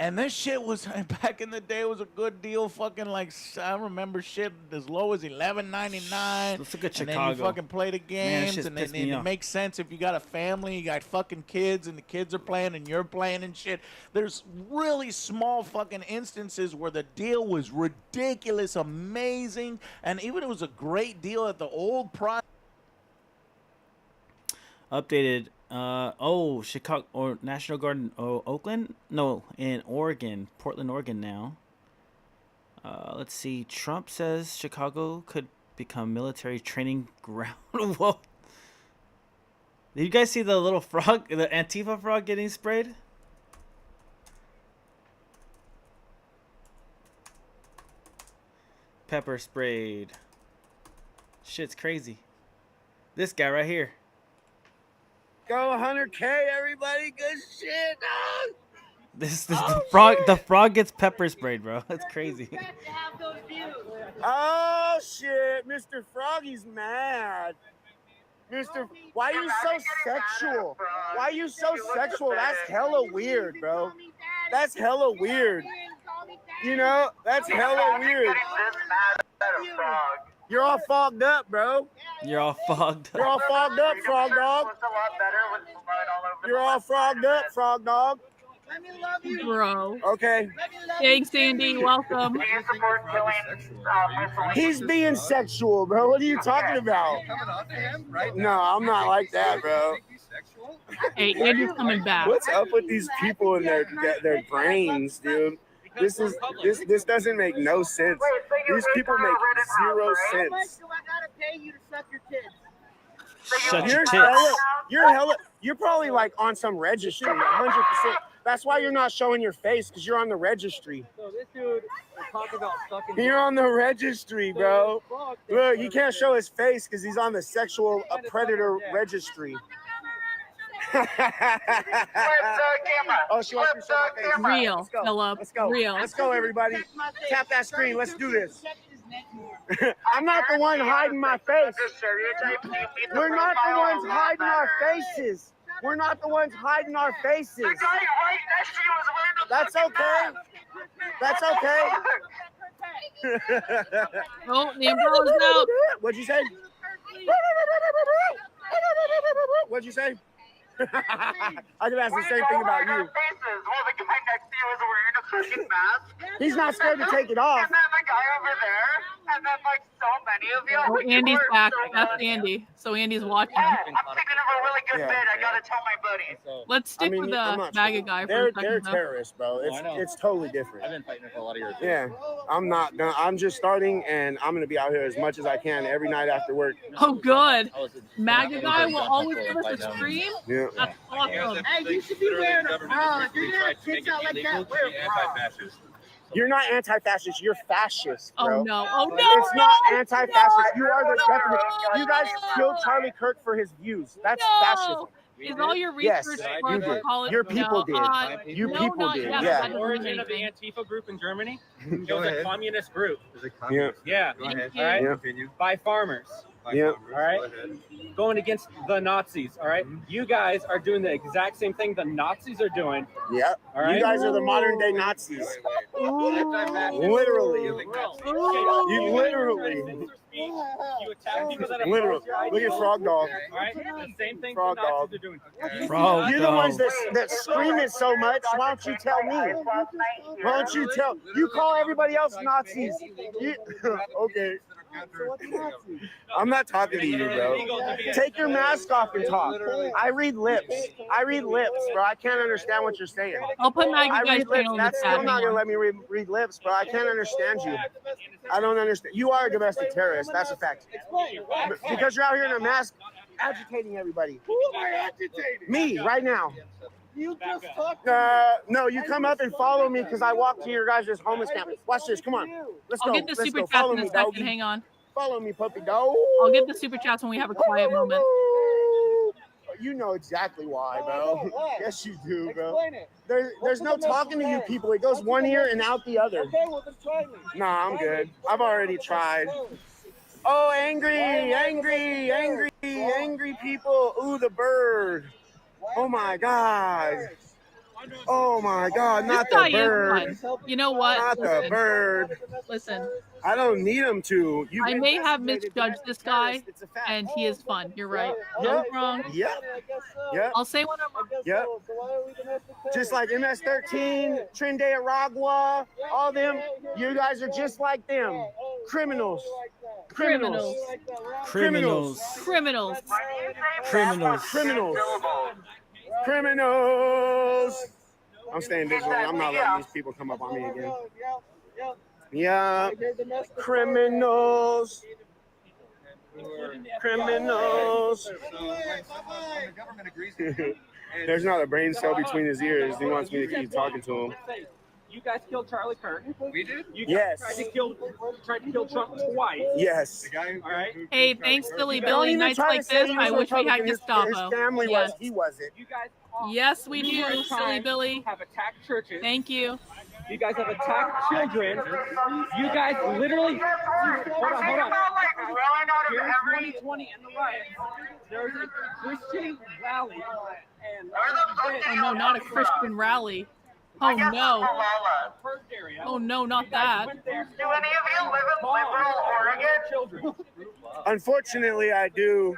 And this shit was, back in the day, was a good deal. Fucking like, I remember shit as low as $11.99. Let's look at and Chicago. then you fucking play the games, Man, and it makes sense if you got a family, you got fucking kids, and the kids are playing, and you're playing and shit. There's really small fucking instances where the deal was ridiculous, amazing, and even it was a great deal at the old price. Updated. Chicago or National Guard, Oakland? No, in Oregon, Portland, Oregon now. Let's see. Trump says Chicago could become military training ground. Whoa. Did you guys see the little frog, the Antifa frog getting sprayed? Pepper sprayed. Shit's crazy. This guy right here. Go 100K, everybody. Good shit, dog. The frog gets pepper sprayed, bro. That's crazy. Oh shit, Mr. Froggy's mad. Why are you so sexual? Why are you so sexual? That's hella weird, bro. That's hella weird. You know, that's hella weird. You're all fogged up, bro. You're all fogged up. You're all fogged up, frog dog. You're all fogged up, frog dog. Bro. Okay. Thanks, Andy. Welcome. He's being sexual, bro. What are you talking about? No, I'm not like that, bro. Hey, Andy's coming back. What's up with these people and their brains, dude? This doesn't make no sense. These people make zero sense. Shut your tits. You're probably like on some registry, 100%. That's why you're not showing your face, because you're on the registry. So this dude talk about sucking. You're on the registry, bro. Look, he can't show his face because he's on the sexual predator registry. Oh, she wants to show my face. Real, Philip. Let's go. Real. Let's go, everybody. Tap that screen. Let's do this. I'm not the one hiding my face. We're not the ones hiding our faces. We're not the ones hiding our faces. That's okay. That's okay. Oh, the umbrella's out. What'd you say? What'd you say? I could ask the same thing about you. He's not scared to take it off. And then the guy over there, and then like so many of you. Oh, Andy's back. That's Andy. So Andy's watching. I'm thinking of a really good bid. I gotta tell my buddy. Let's stick with the MAGA guy for a second. They're though. terrorists, bro. It's totally different. I've been fighting for a lot of years. Yeah, I'm not done. I'm just starting, and I'm gonna be out here as much as I can every night after work. Oh, good. MAGA guy will always give us a stream. Yeah. That's awesome. Hey, you should be wearing a bra. If you're gonna have kids out like that, wear a bra. You're not anti-fascist. You're fascist, bro. Oh no! Oh no! It's not no, anti-fascist. You are the no, definite. no, You guys no, killed Charlie Kirk for his views. That's no. fascism. Is all your Yes, research you for did. college? Your people did. You no, people not did. yet. Yeah. That The origin of the Antifa group in Germany. It was a communist group. Yeah. Yeah. Thank All you. right. Yeah. By farmers. Yeah. All right. Going against the Nazis. All right. You guys are doing the exact same thing the Nazis are doing. Yeah. All right. You guys are the modern day Nazis. Literally. You literally. You attack people that Literally. Look at Frog Dog. All right. The same thing Frog the Dog. Nazis are doing. Frog You're the ones that scream it so much. Why don't you tell me? Why don't you tell? You call everybody else Nazis. Okay. I'm not talking to you, bro. Take your mask off and talk. I read lips. Bro. I can't understand what you're saying. I'll put MAGA I guy's read lips. channel in the That's chat. still not gonna let me read lips, bro. I can't understand you. I don't understand. You are a domestic terrorist. That's a fact. Because you're out here in a mask, agitating everybody. Who am I agitating? Me, right now. No, you come up and follow me because I walked to your guys' homeless camp. Watch this. Come on. Let's go. I'll get the Let's super go. chats Follow in a me, second. doggy. Hang on. Follow me, puppy dog. I'll get the super chats when we have a quiet moment. You know exactly why, bro. Yes, you do, bro. There's no talking to you people. It goes one ear and out the other. Okay, well, then try me. Nah, I'm good. I've already tried. Oh, angry people. Ooh, the bird. Oh, my God. Oh, my God. Not This guy the bird. is fun. You know what? Not the bird. Listen. I don't need him to. I may have misjudged this guy, and he is fun. You're right. No wrong. Yeah. Yeah. I'll say what I'm wrong. Yep. Just like MS-13, Trinidad Aragua, all them. You guys are just like them. Criminals. Criminals. Criminals. Criminals. Criminals. Criminals. Criminals. I'm staying visual. I'm not letting these people come up on me again. Yeah. Criminals. Criminals. There's not a brain cell between his ears. He wants me to keep talking to him. You guys killed Charlie Kirk. We did? You guys Yes. tried to kill Trump twice. Yes. All right. Hey, thanks, Billy Don't Billy. even Nights try to like say this, he was I wish we had Republican. Gestapo. His family Yes. was. He wasn't. You guys Yes, we do, Silly Billy. have attacked churches. Thank you. You guys have attacked children. You guys literally. Hold on. Here in 2020 and the riot, there was a Christian rally. And Oh no, not a Christian rally. Oh no. Oh no, not that. Do any of you live in liberal Oregon? Children. Unfortunately, I do.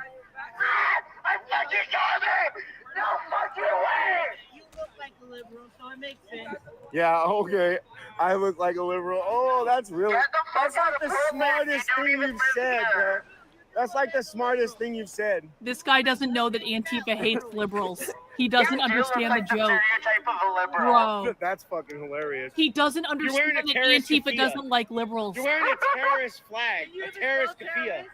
I fucking got it! No fucking way! You look like a liberal, so it makes sense. Yeah, okay. I look like a liberal. Oh, that's really. That's like the smartest thing you've said, bro. That's like the smartest thing you've said. This guy doesn't know that Antifa hates liberals. He doesn't understand the joke. Bro. That's fucking hilarious. He doesn't understand that Antifa doesn't like liberals. You're wearing a terrorist flag, a terrorist keffiyeh.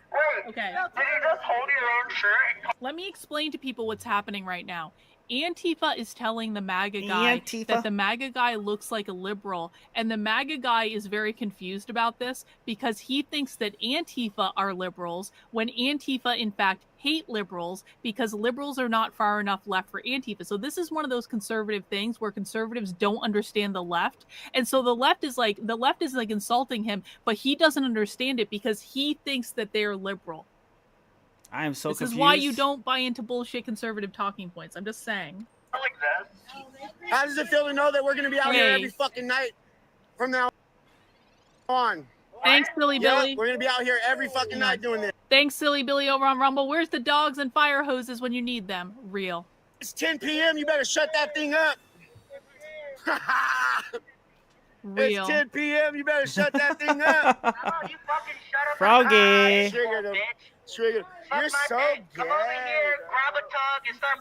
Okay. Did you just hold your own shirt? Let me explain to people what's happening right now. Antifa is telling the MAGA guy that the MAGA guy looks like a liberal, and the MAGA guy is very confused about this because he thinks that Antifa are liberals when Antifa in fact hate liberals because liberals are not far enough left for Antifa. So this is one of those conservative things where conservatives don't understand the left, and so the left is like insulting him, but he doesn't understand it because he thinks that they're liberal. I am so confused. This is why you don't buy into bullshit conservative talking points. I'm just saying. How does it feel to know that we're going to be out here every fucking night from now on? Thanks, Silly Billy. We're going to be out here every fucking night doing this. Thanks, Silly Billy over on Rumble. Where's the dogs and fire hoses when you need them? Real. It's 10 p.m. You better shut that thing up. Real. It's 10 p.m. You better shut that thing up. Froggy. Trigger. You're so gay. Come over here, grab a tug, and start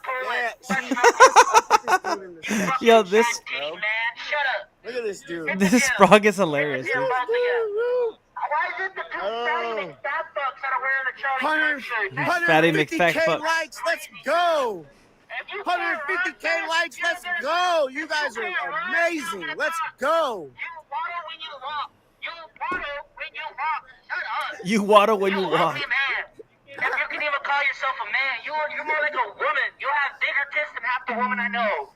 pulling. Yo, this. Man, shut up. Look at this dude. This frog is hilarious, dude. Why is it the two fatty McFat fucks that are wearing the Charlie Kirk shirt? Fatty McFat 150K fuck. likes. Let's go. 150K likes. Let's go. You guys are amazing. Let's go. You waddle when you walk. If you can even call yourself a man, you're more like a woman. You have bigger tits than half the women I know.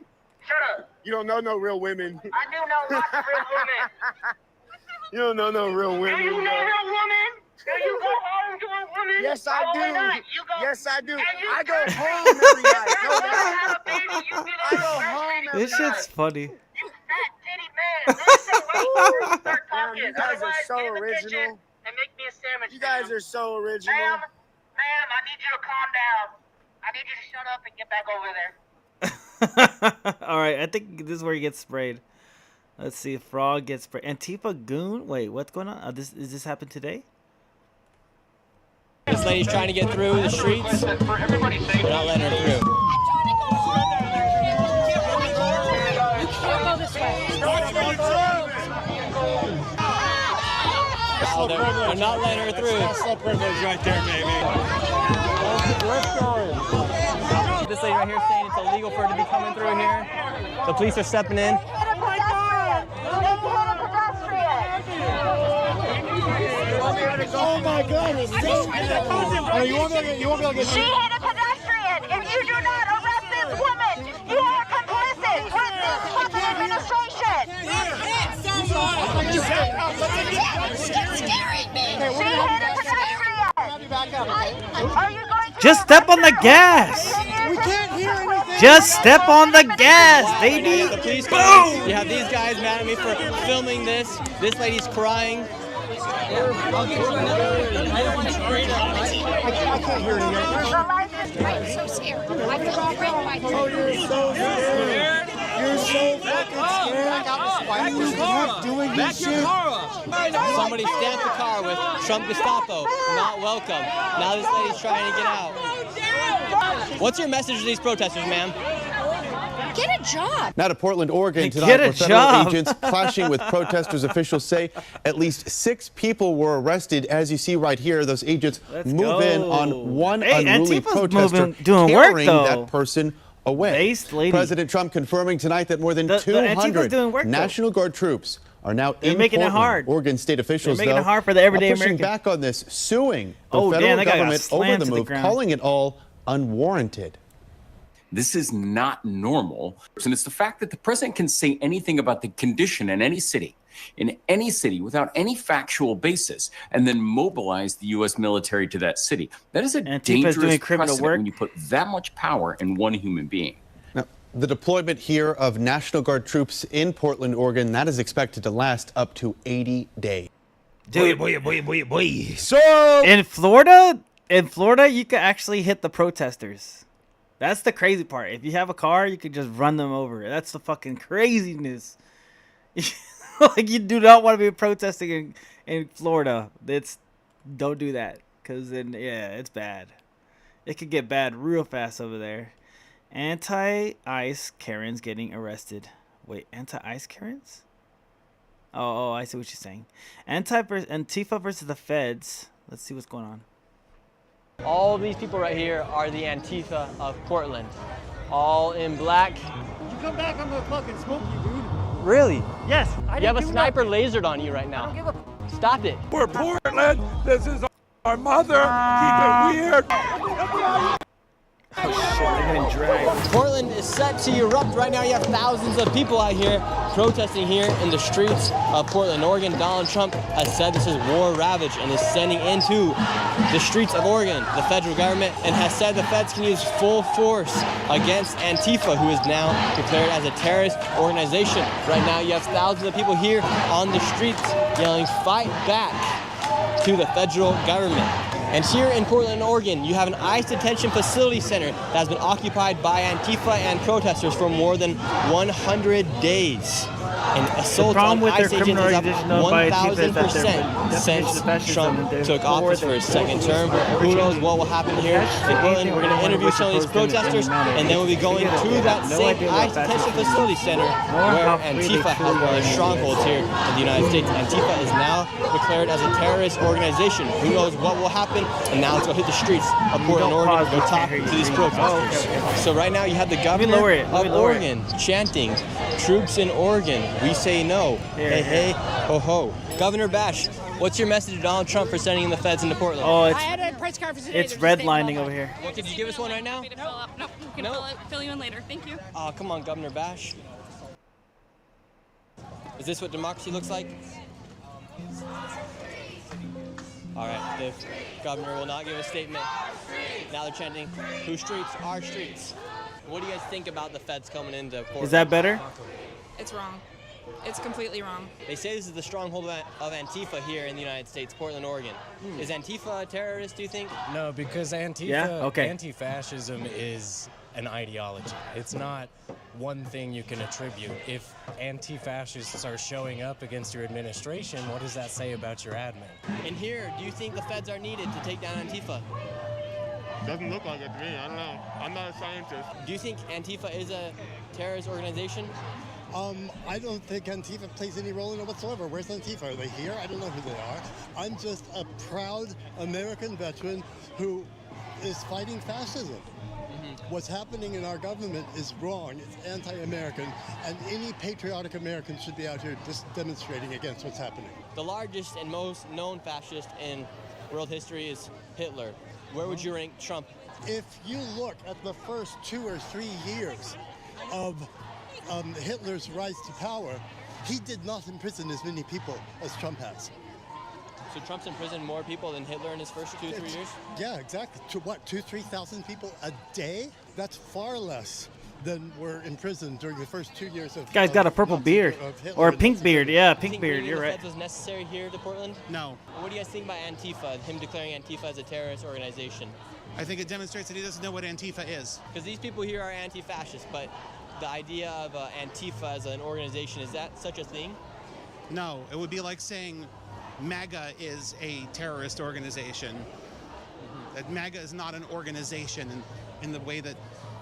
Shut up. You don't know no real women. I do know lots of real women. You don't know no real women. Do you know real women? Do you go home to a woman? Yes, I Oh, do. why not? You go, Yes, I do. and you I go could- home every night. If No you doubt. had a baby, you'd be I like, go home every This shit's funny. you fat titty man. Listen, wait before you start talking. You guys are Otherwise, so get in the original. kitchen and make me a sandwich. You guys are so original. Ma'am, I need you to calm down. I need you to shut up and get back over there. All right, I think this is where he gets sprayed. Let's see, frog gets sprayed. Antifa goon. Wait, what's going on? Is this happened today? This lady's trying to get through the streets. We're not letting her through. Oh, they're not letting her through. That's privilege right there, baby. Let's go. what this lady right here is saying. It's illegal for her to be coming through here. The police are stepping in. Oh my God! It's you won't be able to get. She hit a pedestrian. If you do not arrest this woman, you are complicit with this fucking administration. She's scaring me. She hit a pedestrian. Are you going to Just step on the gas. We can't hear anything. Just step on the gas, baby. The police Boom. You have these guys mad at me for filming this. This lady's crying. I can't hear anything. I'm so scared. I feel threatened by Oh, you're so scared. You're so fucking scared. Why are you not doing this shit? Somebody stamped the car with Trump Gestapo. Not welcome. Now this lady's trying to get out. What's your message to these protesters, ma'am? Get a job. Now to Portland, Oregon tonight, Get a where federal job. agents clashing with protesters. Officials say at least 6 people were arrested. As you see right here, those agents move in on one unruly protester, doing work, carrying though. that person away. President Trump confirming tonight that more than Antifa's 200 doing work, though. National Guard troops are now They're in making it Portland. hard. Oregon state officials, They're making though, it hard for the everyday are pushing American. back on this, suing the Oh, federal damn, that guy got government over slammed the to the move, ground. calling it all unwarranted. This is not normal. And it's the fact that the president can say anything about the condition in any city without any factual basis and then mobilize the U.S. military to that city. That is a dangerous doing criminal precedent work. when you put that much power in one human being. Now, the deployment here of National Guard troops in Portland, Oregon, that is expected to last up to 80 days. Dude, So in Florida, you could actually hit the protesters. That's the crazy part. If you have a car, you could just run them over. That's the fucking craziness. Like, you do not want to be protesting in Florida. Don't do that, because then it's bad. It could get bad real fast over there. Anti-ICE Karens getting arrested. Wait, anti-ICE Karens? Oh, I see what you're saying. Antifa versus the feds. Let's see what's going on. All these people right here are the Antifa of Portland. All in black. You come back, I'm gonna fucking smoke you, dude. Really? Yes. You have a sniper lasered on you right now. Stop it. We're Portland. This is our mother. Keep it weird. Portland is set to erupt right now. You have thousands of people out here protesting here in the streets of Portland, Oregon. Donald Trump has said this is war ravaged and is sending into the streets of Oregon the federal government, and has said the feds can use full force against Antifa, who is now declared as a terrorist organization. Right now you have thousands of people here on the streets yelling, "Fight back" to the federal government. And here in Portland, Oregon, you have an ICE detention facility center that has been occupied by Antifa and protesters for more than 100 days. And assaults on ICE agents is up 1,000% since Trump took office for his second term. Who knows what will happen here in Portland? We're going to interview some of these protesters, and then we'll be going to that same ICE detention facility center where Antifa has one of their strongholds here in the United States. Antifa is now declared as a terrorist organization. Who knows what will happen? And now let's go hit the streets of Portland, Oregon, to go talk to these protesters. So right now you have the governor of Oregon chanting, "Troops in Oregon, we say no. Hey, hey, ho, ho." Governor Bash, what's your message to Donald Trump for sending in the feds into Portland? Oh, I had a press conference today. it's redlining over here. What, could you give us one right now? No, we can fill you in later. Thank you. Oh, come on, Governor Bash. Is this what democracy looks like? All right, the governor will not give a statement. Now they're chanting, "Whose streets? Our streets." What do you guys think about the feds coming into Portland? Is that better? It's wrong. It's completely wrong. They say this is the stronghold of Antifa here in the United States, Portland, Oregon. Is Antifa a terrorist, do you think? No, because anti-fascism is an ideology. It's not one thing you can attribute. If anti-fascists are showing up against your administration, what does that say about your admin? And here, do you think the feds are needed to take down Antifa? Doesn't look like it to me. I don't know. I'm not a scientist. Do you think Antifa is a terrorist organization? I don't think Antifa plays any role in it whatsoever. Where's Antifa? Are they here? I don't know who they are. I'm just a proud American veteran who is fighting fascism. What's happening in our government is wrong. It's anti-American, and any patriotic American should be out here just demonstrating against what's happening. The largest and most known fascist in world history is Hitler. Where would you rank Trump? If you look at the first 2 or 3 years of Hitler's rise to power, he did not imprison as many people as Trump has. So Trump's imprisoned more people than Hitler in his first 2 or 3 years? Yeah, exactly. To what, 2,000-3,000 people a day? That's far less than were imprisoned during the first 2 years of. Guy's got a purple beard or a pink beard. Yeah, pink beard. You're right. Was necessary here to Portland? No. What do you guys think about Antifa? Him declaring Antifa as a terrorist organization? I think it demonstrates that he doesn't know what Antifa is. Because these people here are anti-fascist, but the idea of Antifa as an organization, is that such a thing? No, it would be like saying MAGA is a terrorist organization. That MAGA is not an organization in the way that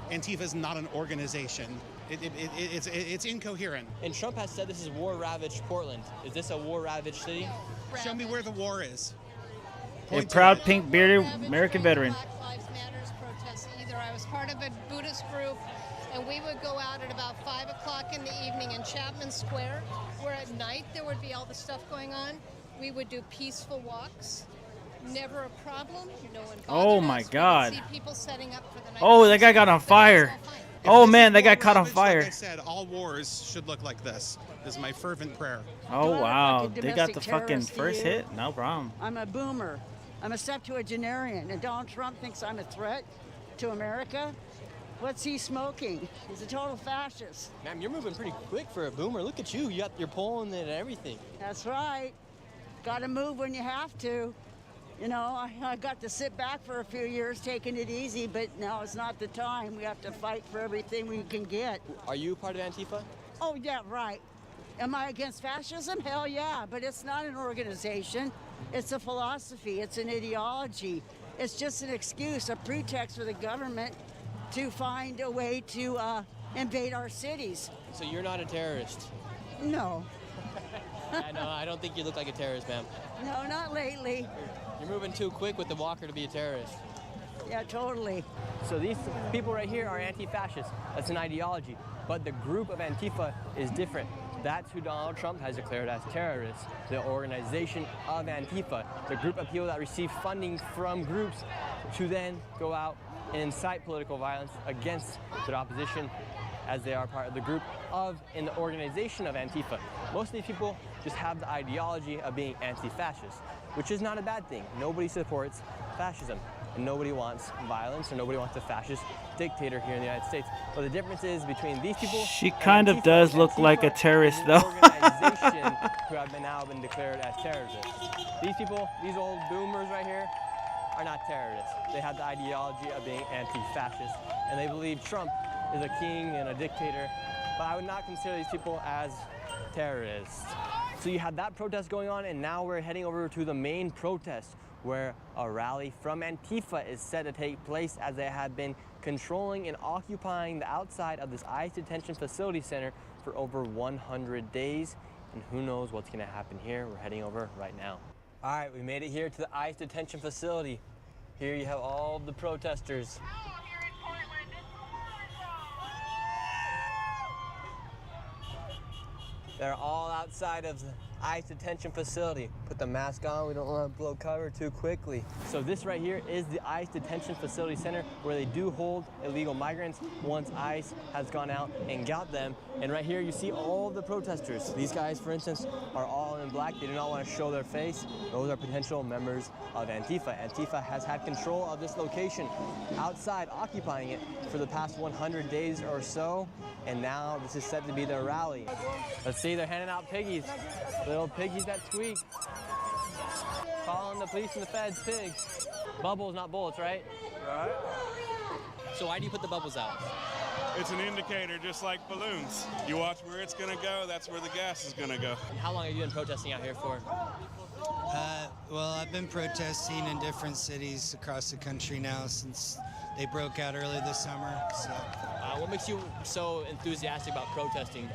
Antifa is not an organization. It's incoherent. And Trump has said this is war-ravaged Portland. Is this a war-ravaged city? Show me where the war is. A proud pink-bearded American veteran. Black Lives Matters protests either. I was part of a Buddhist group, and we would go out at about 5 o'clock in the evening in Chapman Square, where at night there would be all the stuff going on. We would do peaceful walks. Never a problem. No one bothered Oh my us. God. We would see people setting up for the night. Oh, that guy got on fire. Oh man, that guy caught on fire. Like I said, all wars should look like this. This is my fervent prayer. Oh wow, they got the domestic fucking terrorist to first you. hit. No problem. I'm a boomer. I'm a septuagenarian, and Donald Trump thinks I'm a threat to America. What's he smoking? He's a total fascist. Ma'am, you're moving pretty quick for a boomer. Look at you. You're pulling it and everything. That's right. Got to move when you have to. You know, I got to sit back for a few years taking it easy, but now it's not the time. We have to fight for everything we can get. Are you part of Antifa? Oh, yeah, right. Am I against fascism? Hell yeah, but it's not an organization. It's a philosophy. It's an ideology. It's just an excuse, a pretext for the government to find a way to invade our cities. So you're not a terrorist? No. I don't think you look like a terrorist, ma'am. No, not lately. You're moving too quick with the walker to be a terrorist. Yeah, totally. So these people right here are anti-fascist. That's an ideology. But the group of Antifa is different. That's who Donald Trump has declared as terrorists. The organization of Antifa, the group of people that receive funding from groups to then go out and incite political violence against their opposition, as they are part of the group of and the organization of Antifa. Most of these people just have the ideology of being anti-fascist, which is not a bad thing. Nobody supports fascism, and nobody wants violence, or nobody wants a fascist dictator here in the United States. But the difference is between these people. She kind of does look like a terrorist, though. Organization who have now been declared as terrorists. These people, these old boomers right here, are not terrorists. They have the ideology of being anti-fascist, and they believe Trump is a king and a dictator. But I would not consider these people as terrorists. So you had that protest going on, and now we're heading over to the main protest, where a rally from Antifa is set to take place, as they have been controlling and occupying the outside of this ICE detention facility center for over 100 days. And who knows what's going to happen here. We're heading over right now. All right, we made it here to the ICE detention facility. Here you have all of the protesters. They're all outside of the ICE detention facility. Put the mask on, we don't want to blow cover too quickly. So this right here is the ICE detention facility center, where they do hold illegal migrants once ICE has gone out and got them. And right here you see all of the protesters. These guys, for instance, are all in black. They do not want to show their face. Those are potential members of Antifa. Antifa has had control of this location outside, occupying it for the past 100 days or so. And now this is set to be their rally. Let's see, they're handing out piggies. Little piggies that squeak. Calling the police and the feds pigs. Bubbles, not bullets, right? Right. So why do you put the bubbles out? It's an indicator, just like balloons. You watch where it's gonna go, that's where the gas is gonna go. And how long have you been protesting out here for? Well, I've been protesting in different cities across the country now since they broke out early this summer. So, what makes you so enthusiastic about protesting?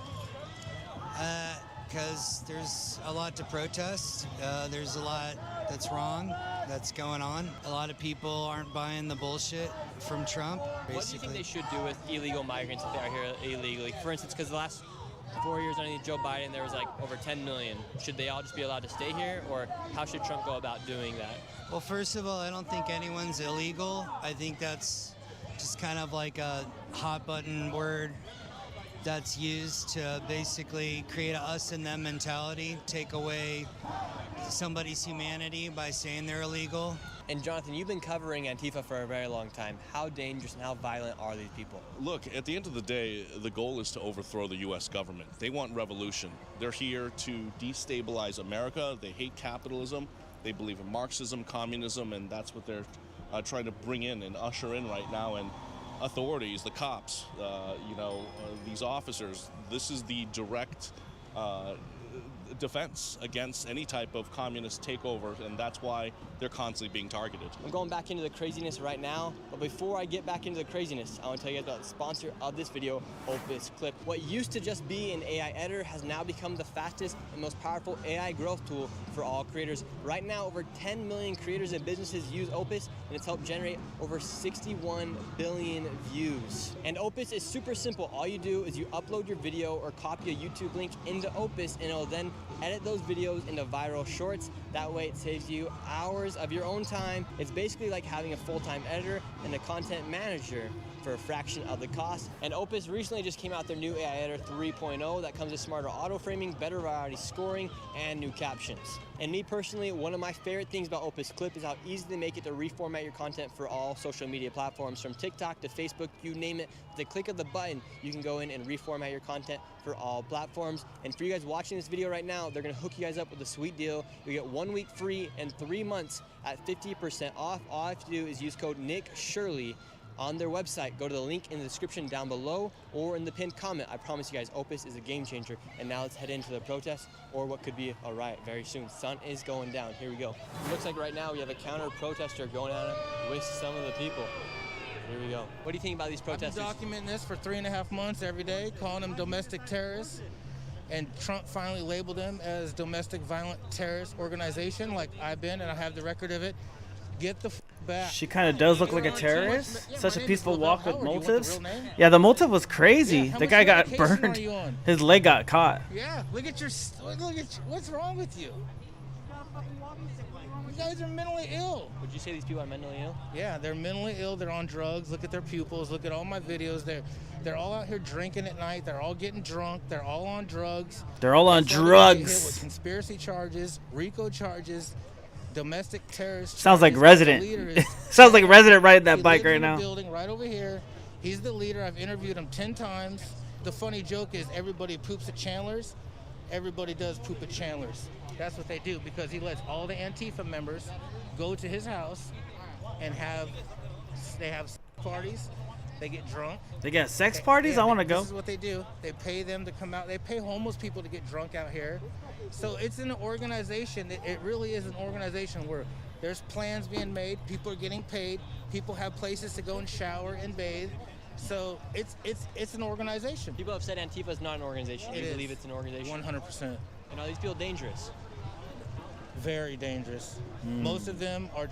because there's a lot to protest. There's a lot that's wrong that's going on. A lot of people aren't buying the bullshit from Trump. Basically. What do you think they should do with illegal migrants if they are here illegally? For instance, because the last 4 years underneath Joe Biden, there was like over 10 million. Should they all just be allowed to stay here, or how should Trump go about doing that? Well, first of all, I don't think anyone's illegal. I think that's just kind of like a hot button word that's used to basically create a us and them mentality, take away somebody's humanity by saying they're illegal. And Jonathan, you've been covering Antifa for a very long time. How dangerous and how violent are these people? Look, at the end of the day, the goal is to overthrow the U.S. government. They want revolution. They're here to destabilize America. They hate capitalism. They believe in Marxism, communism, and that's what they're trying to bring in and usher in right now. And authorities, the cops, these officers, this is the direct defense against any type of communist takeover, and that's why they're constantly being targeted. I'm going back into the craziness right now, but before I get back into the craziness, I want to tell you guys about the sponsor of this video, Opus Clip. What used to just be an AI editor has now become the fastest and most powerful AI growth tool for all creators. Right now, over 10 million creators and businesses use Opus, and it's helped generate over 61 billion views. And Opus is super simple. All you do is you upload your video or copy a YouTube link into Opus, and it'll then edit those videos into viral shorts. That way it saves you hours of your own time. It's basically like having a full-time editor and a content manager for a fraction of the cost. And Opus recently just came out their new AI Editor 3.0 that comes with smarter auto framing, better variety scoring, and new captions. And me personally, one of my favorite things about Opus Clip is how easy they make it to reformat your content for all social media platforms, from TikTok to Facebook, you name it. With the click of the button, you can go in and reformat your content for all platforms. And for you guys watching this video right now, they're gonna hook you guys up with a sweet deal. You get 1 week free and 3 months at 50% off. All I have to do is use code Nick Shirley on their website. Go to the link in the description down below or in the pinned comment. I promise you guys, Opus is a game changer. And now let's head into the protest, or what could be a riot very soon. Sun is going down. Here we go. It looks like right now we have a counter protester going at it with some of the people. Here we go. What do you think about these protesters? I've been documenting this for 3.5 months every day, calling them domestic terrorists. And Trump finally labeled them as domestic violent terrorist organization, like I've been, and I have the record of it. Get the back. She kind of does look like a terrorist. Such a peaceful walk with motives. Yeah, the motive was crazy. The guy got burned. His leg got caught. Yeah, look at what's wrong with you? You guys are mentally ill. Would you say these people are mentally ill? Yeah, they're mentally ill. They're on drugs. Look at their pupils. Look at all my videos. They're all out here drinking at night. They're all getting drunk. They're all on drugs. They're all on drugs. With conspiracy charges, RICO charges, domestic terrorist. Sounds like Resident. Sounds like Resident riding that bike right now. Building right over here. He's the leader. I've interviewed him 10 times. The funny joke is everybody poops at Chandler's. Everybody does poop at Chandler's. That's what they do, because he lets all the Antifa members go to his house and they have parties. They get drunk. They get sex parties? I want to go. This is what they do. They pay them to come out. They pay homeless people to get drunk out here. So it's an organization. It really is an organization where there's plans being made. People are getting paid. People have places to go and shower and bathe. So it's an organization. People have said Antifa is not an organization. Do you believe it's an organization? 100%. And are these people dangerous? Very dangerous. Most of them are.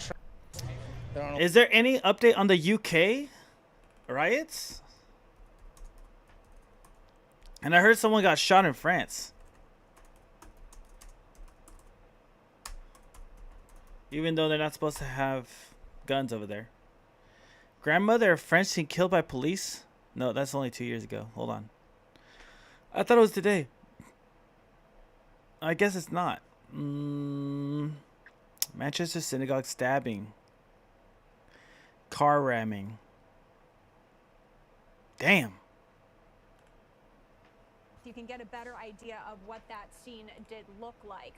Is there any update on the UK riots? And I heard someone got shot in France. Even though they're not supposed to have guns over there. Grandmother of French teen killed by police? No, that's only 2 years ago. Hold on. I thought it was today. I guess it's not. Manchester synagogue stabbing. Car ramming. Damn. You can get a better idea of what that scene did look like.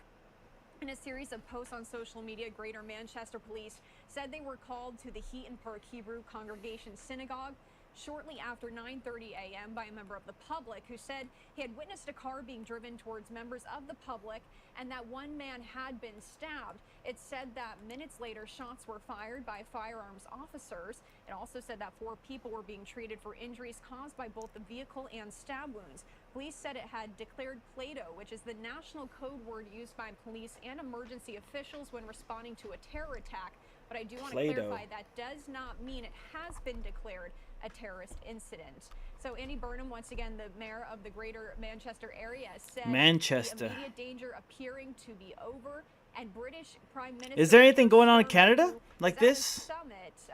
In a series of posts on social media, Greater Manchester Police said they were called to the Heaton Park Hebrew Congregation Synagogue shortly after 9:30 a.m. by a member of the public who said he had witnessed a car being driven towards members of the public and that one man had been stabbed. It said that minutes later, shots were fired by firearms officers. It also said that 4 people were being treated for injuries caused by both the vehicle and stab wounds. Police said it had declared Play-Doh, which is the national code word used by police and emergency officials when responding to a terror attack. But I do want to clarify that does not mean it has been declared a terrorist incident. So Andy Burnham, once again, the mayor of the Greater Manchester area, said the immediate danger appearing to be over. And British Prime Minister, is there anything going on in Canada like this?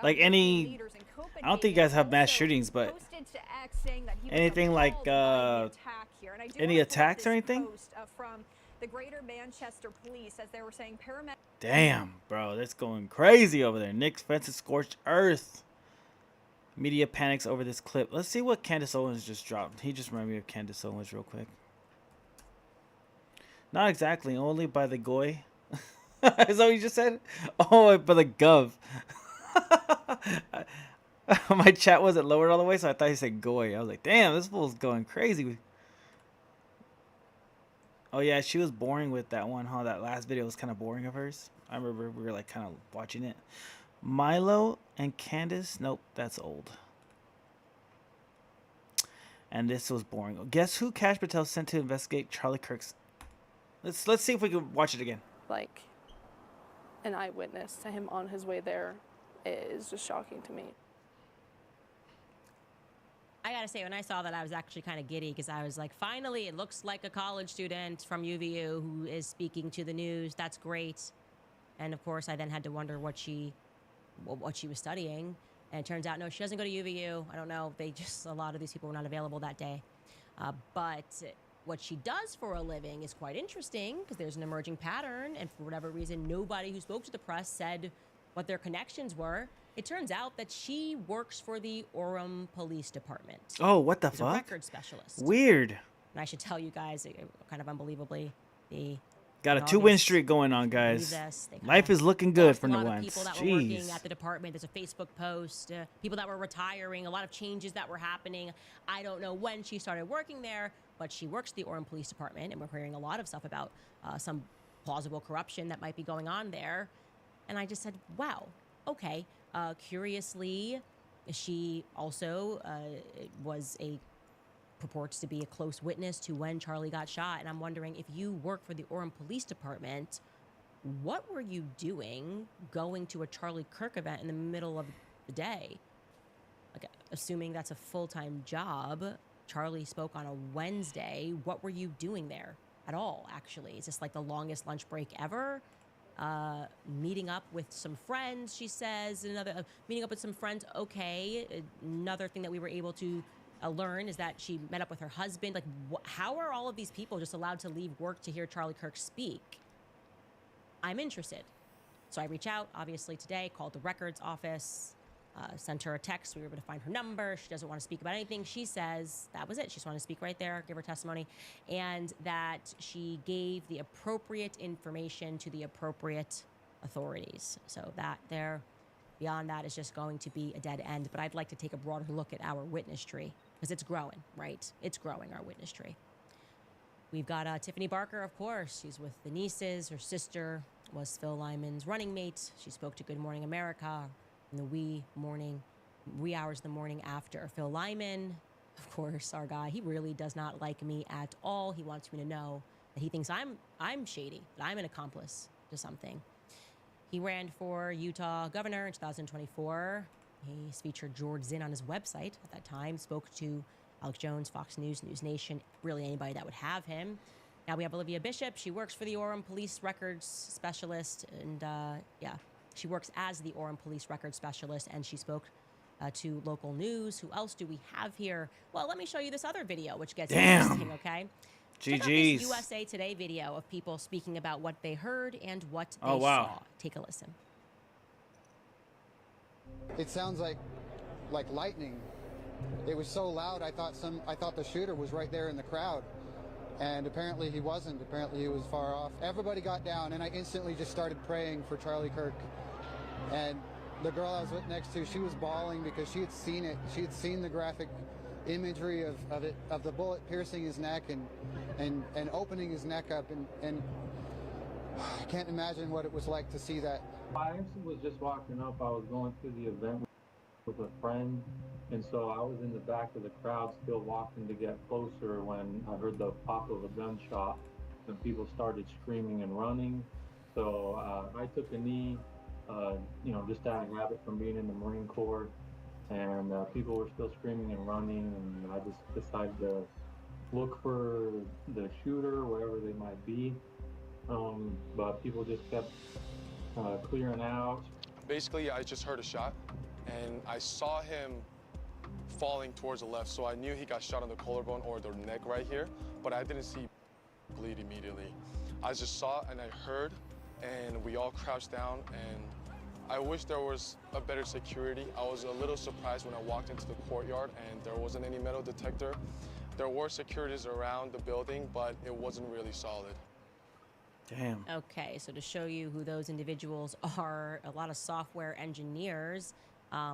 Like any, I don't think you guys have mass shootings, but anything like any attacks or anything? From the Greater Manchester Police, as they were saying, paramedics. Damn, bro, that's going crazy over there. Nick Spencer scorched earth. Media panics over this clip. Let's see what Candace Owens just dropped. He just reminded me of Candace Owens real quick. Not exactly, only by the goy. Is that what you just said? Oh, by the gov. My chat wasn't lowered all the way, so I thought he said goy. I was like, damn, this fool's going crazy. Oh yeah, she was boring with that one, huh? That last video was kind of boring of hers. I remember we were like kind of watching it. Milo and Candace. Nope, that's old. And this was boring. Guess who Kash Patel sent to investigate Charlie Kirk's? Let's see if we can watch it again. Like an eyewitness to him on his way there is just shocking to me. I gotta say, when I saw that, I was actually kind of giddy because I was like, finally, it looks like a college student from UVU who is speaking to the news. That's great. And of course, I then had to wonder what she was studying. And it turns out, no, she doesn't go to UVU. I don't know. A lot of these people were not available that day. But what she does for a living is quite interesting because there's an emerging pattern. And for whatever reason, nobody who spoke to the press said what their connections were. It turns out that she works for the Orem Police Department. Oh, what the She's fuck? A record specialist. Weird. And I should tell you guys, kind of unbelievably, got a 2-win streak going on, guys. Life is looking good for Nuance. Nuance. A lot of people that were working at the department. There's a Facebook post. People that were retiring. A lot of changes that were happening. I don't know when she started working there, but she works the Orem Police Department, and we're hearing a lot of stuff about some plausible corruption that might be going on there. And I just said, wow, okay. Curiously, she also purports to be a close witness to when Charlie got shot. And I'm wondering, if you work for the Orem Police Department, what were you doing going to a Charlie Kirk event in the middle of the day? Like, assuming that's a full-time job, Charlie spoke on a Wednesday. What were you doing there at all, actually? Is this like the longest lunch break ever? Meeting up with some friends, she says. Meeting up with some friends, okay. Another thing that we were able to learn is that she met up with her husband. Like, how are all of these people just allowed to leave work to hear Charlie Kirk speak? I'm interested. So I reach out, obviously, today, called the records office, sent her a text. We were able to find her number. She doesn't want to speak about anything. She says that was it. She just wanted to speak right there, give her testimony, and that she gave the appropriate information to the appropriate authorities. So that there, beyond that, is just going to be a dead end. But I'd like to take a broader look at our witness tree because it's growing, right? It's growing, our witness tree. We've got Tiffany Barker, of course. She's with the nieces. Her sister was Phil Lyman's running mate. She spoke to Good Morning America in the wee hours of the morning after. Phil Lyman, of course, our guy, he really does not like me at all. He wants me to know that he thinks I'm shady, that I'm an accomplice to something. He ran for Utah governor in 2024. He's featured George Zinn on his website at that time, spoke to Alex Jones, Fox News, News Nation, really anybody that would have him. Now we have Olivia Bishop. She works for the Orem Police Records Specialist, and she works as the Orem Police Records Specialist, and she spoke to local news. Who else do we have here? Well, let me show you this other video, which gets interesting, okay? Check out this USA Today video of people speaking about what they heard and what they saw. Take a listen. It sounds like lightning. It was so loud, I thought the shooter was right there in the crowd. And apparently he wasn't. Apparently he was far off. Everybody got down, and I instantly just started praying for Charlie Kirk. And the girl I was with next to, she was bawling because she had seen it. She had seen the graphic imagery of the bullet piercing his neck and opening his neck up. And I can't imagine what it was like to see that. I actually was just walking up. I was going to the event with a friend, And so I was in the back of the crowd, still walking to get closer when I heard the pop of a gunshot and people started screaming and running. So I took a knee, just out of habit from being in the Marine Corps. And people were still screaming and running, and I just decided to look for the shooter, wherever they might be. But people just kept clearing out. Basically, I just heard a shot, and I saw him falling towards the left, so I knew he got shot on the collarbone or the neck right here, but I didn't see bleed immediately. I just saw and I heard, and we all crouched down, and I wish there was a better security. I was a little surprised when I walked into the courtyard and there wasn't any metal detector. There were securities around the building, but it wasn't really solid. Damn. Okay, so to show you who those individuals are, a lot of software engineers,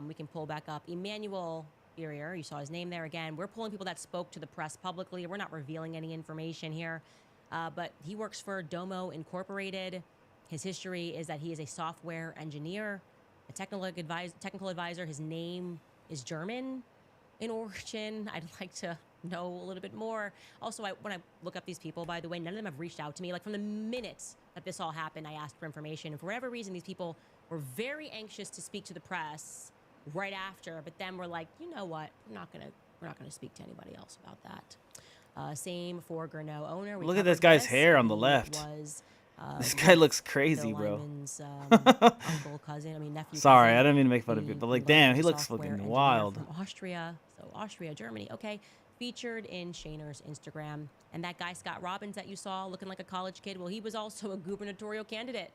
we can pull back up Emmanuel Urier. You saw his name there again. We're pulling people that spoke to the press publicly. We're not revealing any information here, but he works for Domo Incorporated. His history is that he is a software engineer, a technical advisor. His name is German in origin. I'd like to know a little bit more. Also, when I look up these people, by the way, none of them have reached out to me. Like from the minute that this all happened, I asked for information. And for whatever reason, these people were very anxious to speak to the press right after. But then we're like, you know what? We're not gonna speak to anybody else about that. Same for Gurno owner. Look at this guy's hair on the left. This guy looks crazy, bro. Uncle, cousin, nephew. Sorry, cousin, I didn't mean to make fun of you, but like, damn, he looks software fucking engineer wild. From Austria, so Austria, Germany. Okay, featured in Shayner's Instagram, and that guy Scott Robbins that you saw looking like a college kid. Well, he was also a gubernatorial candidate.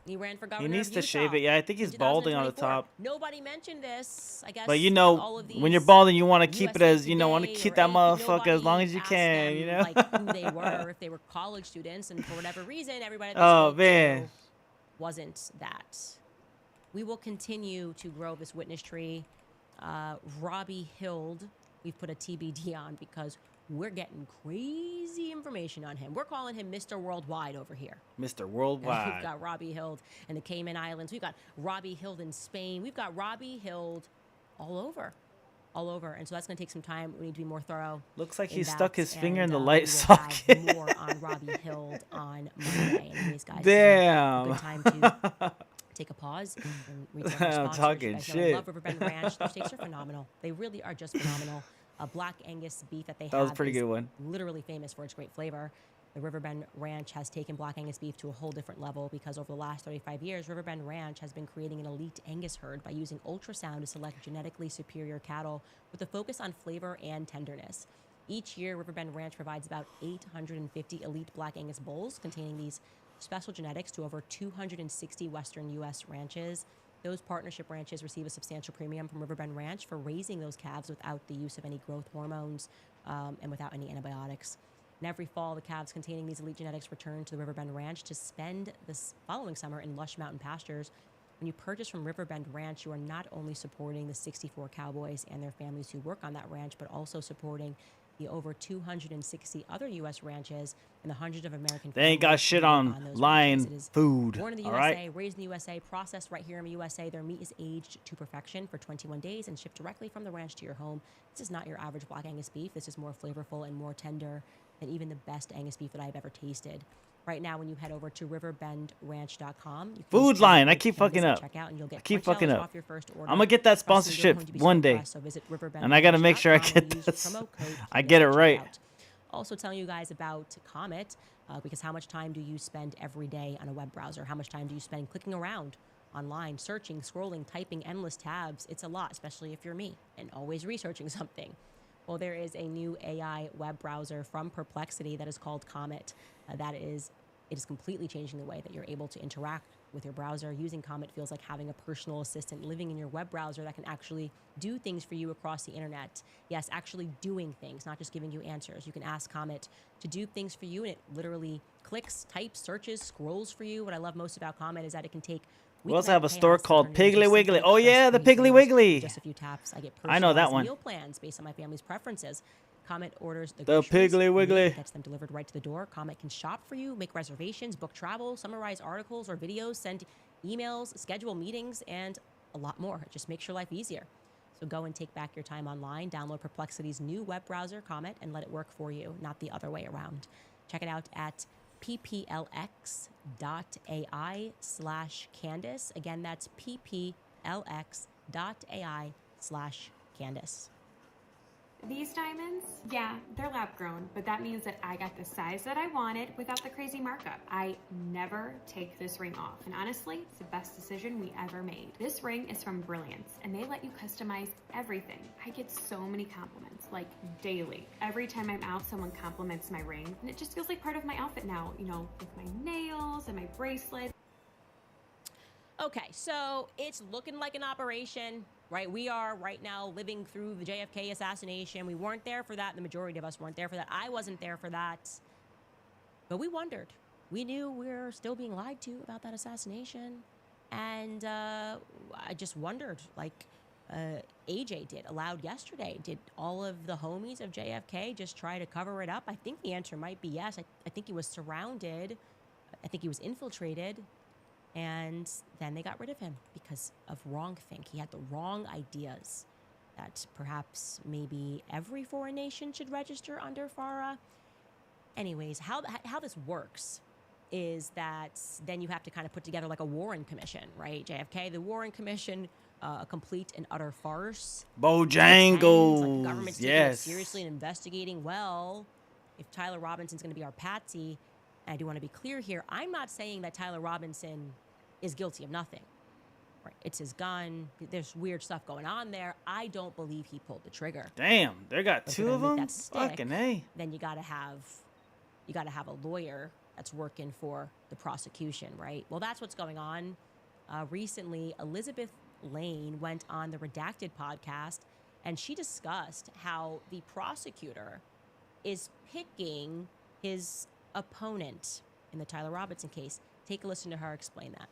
He ran for governor. He needs of to Utah shave it. Yeah, I think he's in balding on the 2024. top. Nobody mentioned this, I guess. But all of when you're these balding, you want to keep it USA as, want to Today keep or that AP, motherfucker as long nobody as you asked can, them, like who they were, if they were college students, and for whatever reason, everybody. At the Oh, state man. show wasn't that. We will continue to grow this witness tree. Robbie Hild, we've put a TBD on because we're getting crazy information on him. We're calling him Mr. Worldwide over here. Mr. We've Worldwide. got Robbie Hild in the Cayman Islands. We've got Robbie Hild in Spain. We've got Robbie Hild all over. And so that's going to take some time. We need to be more thorough. Looks like in he that, stuck his finger in the and, light we will socket. have more on Robbie Hild on Monday. Anyways, guys, Damn. This is a good time to take a pause and read some of our I'm sponsors. talking You guys know I shit. love Riverbend Ranch. Their steaks are phenomenal. They really are just phenomenal. A Black Angus beef that they That have was a pretty is good one. literally famous for its great flavor. The Riverbend Ranch has taken Black Angus beef to a whole different level because over the last 35 years, Riverbend Ranch has been creating an elite Angus herd by using ultrasound to select genetically superior cattle with a focus on flavor and tenderness. Each year, Riverbend Ranch provides about 850 elite Black Angus bulls containing these special genetics to over 260 Western U.S. ranches. Those partnership ranches receive a substantial premium from Riverbend Ranch for raising those calves without the use of any growth hormones and without any antibiotics. And every fall, the calves containing these elite genetics return to the Riverbend Ranch to spend this following summer in lush mountain pastures. When you purchase from Riverbend Ranch, you are not only supporting the 64 cowboys and their families who work on that ranch, but also supporting the over 260 other U.S. ranches and the hundreds of American They ain't got families shit who work on those lion ranches. It is food, born in the all USA, right? raised in the USA, processed right here in the USA. Their meat is aged to perfection for 21 days and shipped directly from the ranch to your home. This is not your average Black Angus beef. This is more flavorful and more tender than even the best Angus beef that I've ever tasted. Right now, when you head over to riverbendranch.com, you can Food use Lion, I code keep Candace fucking at up. checkout and you'll get I keep $20 fucking up. off your first order. I'm gonna get that Plus, you're sponsorship going to be one so day. impressed, so visit And I gotta make sure I riverbendranch.com get and use this. promo code I Candace get it at right. checkout. Also telling you guys about Comet, because how much time do you spend every day on a web browser? How much time do you spend clicking around online, searching, scrolling, typing endless tabs? It's a lot, especially if you're me and always researching something. Well, there is a new AI web browser from Perplexity that is called Comet. It is completely changing the way that you're able to interact with your browser. Using Comet feels like having a personal assistant living in your web browser that can actually do things for you across the internet. Yes, actually doing things, not just giving you answers. You can ask Comet to do things for you, and it literally clicks, types, searches, scrolls for you. What I love most about Comet is that it can take We also have a store chaos and called turn it into Piggly Wiggly. simple, Oh yeah, the stress-free Piggly things. Wiggly. Just a few taps, I get I know that personalized one. meal plans based on my family's preferences. Comet orders the The groceries, Piggly Wiggly. gets them delivered right to the door. Comet can shop for you, make reservations, book travel, summarize articles or videos, send emails, schedule meetings, and a lot more. It just makes your life easier. So go and take back your time online. Download Perplexity's new web browser, Comet, and let it work for you, not the other way around. Check it out at pplx.ai/Candace. Again, that's pplx.ai/Candace. These diamonds, yeah, they're lab grown, but that means that I got the size that I wanted without the crazy markup. I never take this ring off, and honestly, it's the best decision we ever made. This ring is from Brilliance, and they let you customize everything. I get so many compliments, like daily. Every time I'm out, someone compliments my ring, and it just feels like part of my outfit now, you know, with my nails and my bracelet. Okay, so it's looking like an operation, right? We are right now living through the JFK assassination. We weren't there for that. The majority of us weren't there for that. I wasn't there for that. But we wondered. We knew we were still being lied to about that assassination. And I just wondered, like AJ did, Allowed yesterday, did all of the homies of JFK just try to cover it up? I think the answer might be yes. I think he was surrounded. I think he was infiltrated. And then they got rid of him because of wrongthink. He had the wrong ideas that perhaps maybe every foreign nation should register under FARA. Anyways, how this works is that then you have to kind of put together like a Warren Commission, right? JFK, the Warren Commission, a complete and utter farce. Bojangles, Like the government's taking it yes. seriously and investigating. Well, if Tyler Robinson's going to be our patsy, and I do want to be clear here, I'm not saying that Tyler Robinson is guilty of nothing. Right? It's his gun. There's weird stuff going on there. I don't believe he pulled the trigger. Damn, they got If two you're of gonna them. make that stick, Fucking A. then you gotta have a lawyer that's working for the prosecution, right? Well, that's what's going on. Recently, Elizabeth Lane went on the Redacted podcast, and she discussed how the prosecutor is picking his opponent in the Tyler Robinson case. Take a listen to her explain that.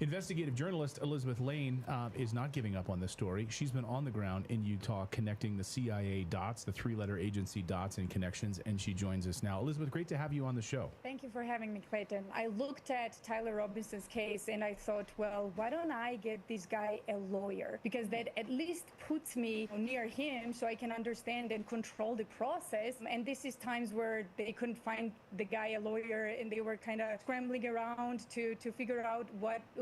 Investigative journalist Elizabeth Lane is not giving up on this story. She's been on the ground in Utah connecting the CIA dots, the three-letter agency dots and connections, and she joins us now. Elizabeth, great to have you on the show. Thank you for having me, Clayton. I looked at Tyler Robinson's case and I thought, well, why don't I get this guy a lawyer? Because that at least puts me near him so I can understand and control the process. And this is times where they couldn't find the guy a lawyer and they were kind of scrambling around to figure out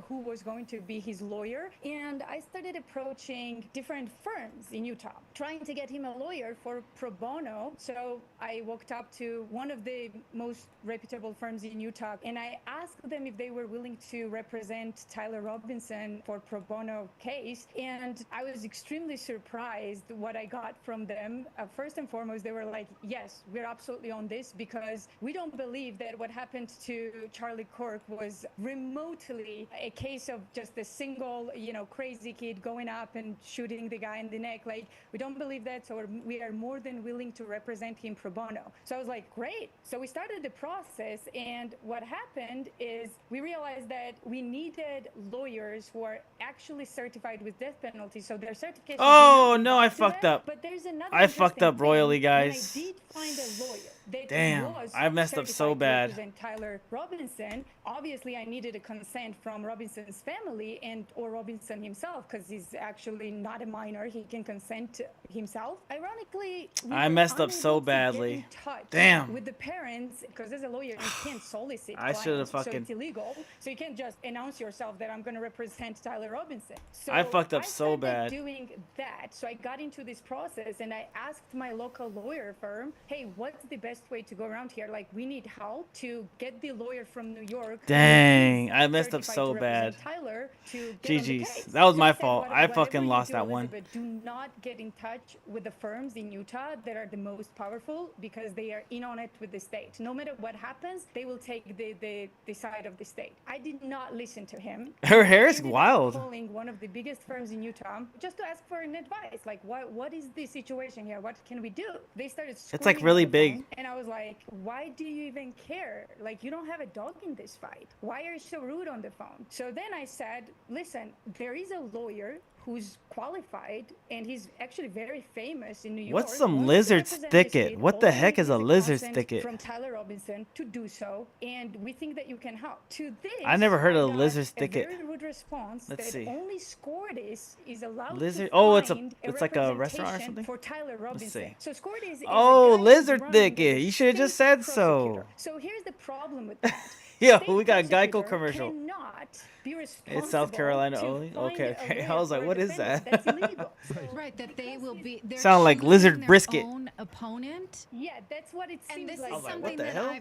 who was going to be his lawyer. And I started approaching different firms in Utah, trying to get him a lawyer for pro bono. So I walked up to one of the most reputable firms in Utah and I asked them if they were willing to represent Tyler Robinson for pro bono case. And I was extremely surprised what I got from them. First and foremost, they were like, yes, we're absolutely on this because we don't believe that what happened to Charlie Kirk was remotely a case of just a single, crazy kid going up and shooting the guy in the neck. Like, we don't believe that, so we are more than willing to represent him pro bono. So I was like, great. So we started the process, and what happened is we realized that we needed lawyers who are actually certified with death penalty, so their certification. Oh no, I fucked up. But there's another I fucked up interesting royally, thing. When guys. I did find a lawyer that Damn, was I messed up so certified to bad. represent Tyler Robinson. Obviously, I needed a consent from Robinson's family or Robinson himself, because he's actually not a minor. He can consent himself. Ironically, I messed up so badly. Damn. With the parents, because as a lawyer, you can't solicit. I should've clients, so fucking- it's illegal. So you can't just announce yourself that I'm going to represent Tyler Robinson. So I fucked up so started bad. doing that. So I got into this process and I asked my local lawyer firm, hey, what's the best way to go around here? Like, we need help to get the lawyer from New York. Dang, I messed up certified so to bad. represent Tyler to get on the GG's. case. That was So my I said, fault. I whatever fucking you lost do, that one. Elizabeth, do not get in touch with the firms in Utah that are the most powerful because they are in on it with the state. No matter what happens, they will take the side of the state. I did not listen to him. Her hair is I ended up wild. calling one of the biggest firms in Utah just to ask for an advice. Like, what is the situation here? What can we do? They started It's like screaming really on the phone, big. and I was like, why do you even care? Like, you don't have a dog in this fight. Why are you so rude on the phone? So then I said, listen, there is a lawyer who's qualified, and he's actually very famous in New York. What's some wants to lizard's represent thicket? state, What the all heck is a music lizard's content thicket? From Tyler Robinson to do so, and we think that you can help. To this, I never heard of got lizard's a thicket. very rude response Let's that see. only Scordis is allowed Lizard. to Oh, it's find like a restaurant or representation something. for Tyler Robinson. see. So Scordis is a Oh, guy lizard who's running thicket. as a You should have just state said so. prosecutor. So here's the problem with that. Yo, State we got a Geico prosecutor commercial. cannot be It's South responsible Carolina to only. find Okay, a okay. I lawyer was like, for a what is defendant. that? That's illegal. Right, that they will be. They're Sound like choosing lizard their brisket. own opponent. Yeah, that's what it seems And this like. is something the that hell?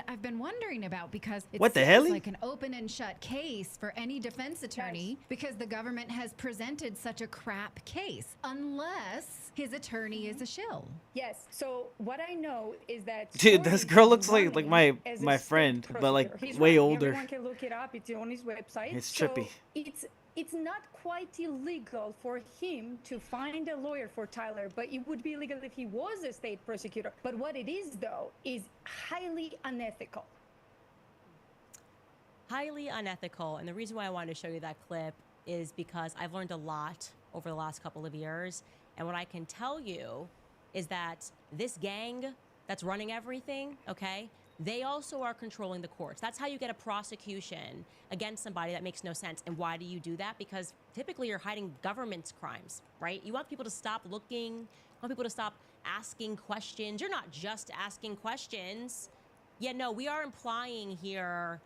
I've been wondering about, because it What the seems hell? like an open and shut case for any defense attorney, because the government has presented such a crap case, unless his attorney is a shill. Yes. So what I know is that Dude, this Scordis girl is looks like running my as a my state friend, but like prosecutor. He's way running. older. Everyone can look it up. It's on his website. It's So trippy. it's not quite illegal for him to find a lawyer for Tyler, but it would be illegal if he was a state prosecutor. But what it is, though, is highly unethical. Highly unethical. And the reason why I wanted to show you that clip is because I've learned a lot over the last couple of years. And what I can tell you is that this gang that's running everything, okay, they also are controlling the courts. That's how you get a prosecution against somebody that makes no sense. And why do you do that? Because typically you're hiding government's crimes, right? You want people to stop looking, you want people to stop asking questions. You're not just asking questions. Yeah, no, we are implying here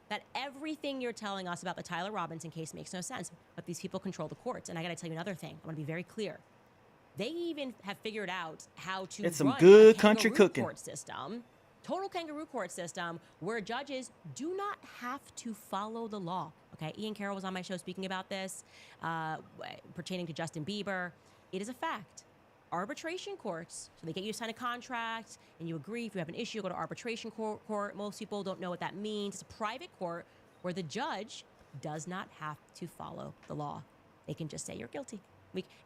that everything you're telling us about the Tyler Robinson case makes no sense, but these people control the courts. And I gotta tell you another thing. I wanna be very clear. They even have figured out how to It's some run good a country kangaroo cooking. court system, total kangaroo court system, where judges do not have to follow the law. Okay, Ian Carroll was on my show speaking about this, pertaining to Justin Bieber. It is a fact. Arbitration courts, so they get you to sign a contract and you agree. If you have an issue, go to arbitration court. Most people don't know what that means. It's a private court where the judge does not have to follow the law. They can just say you're guilty.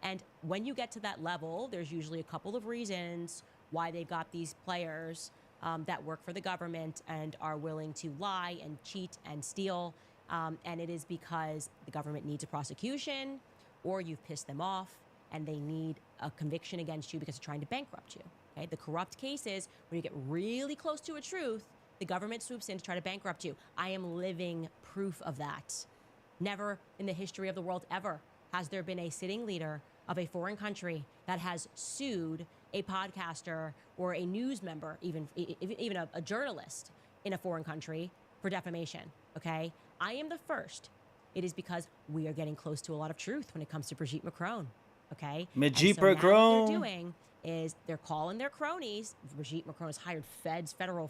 And when you get to that level, there's usually a couple of reasons why they've got these players that work for the government and are willing to lie and cheat and steal. And it is because the government needs a prosecution, or you've pissed them off and they need a conviction against you because they're trying to bankrupt you. Okay? The corrupt cases, when you get really close to a truth, the government swoops in to try to bankrupt you. I am living proof of that. Never in the history of the world ever has there been a sitting leader of a foreign country that has sued a podcaster or a news member, even a journalist in a foreign country for defamation, okay? I am the first. It is because we are getting close to a lot of truth when it comes to Brigitte Macron, okay? Brigitte What Macron. they're doing is they're calling their cronies. Brigitte Macron has hired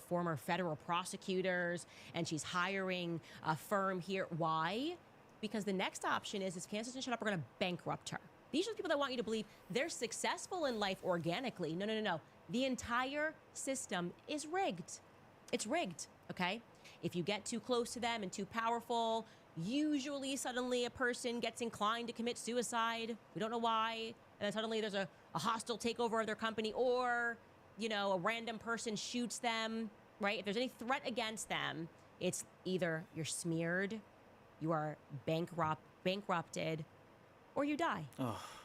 former federal prosecutors, and she's hiring a firm here. Why? Because the next option is if Candace doesn't shut up, we're going to bankrupt her. These are the people that want you to believe they're successful in life organically. No, no, no, no. The entire system is rigged. It's rigged, okay? If you get too close to them and too powerful, usually suddenly a person gets inclined to commit suicide. We don't know why. And then suddenly there's a hostile takeover of their company, or, you know, a random person shoots them, right? If there's any threat against them, it's either you're smeared, you are bankrupted, or you die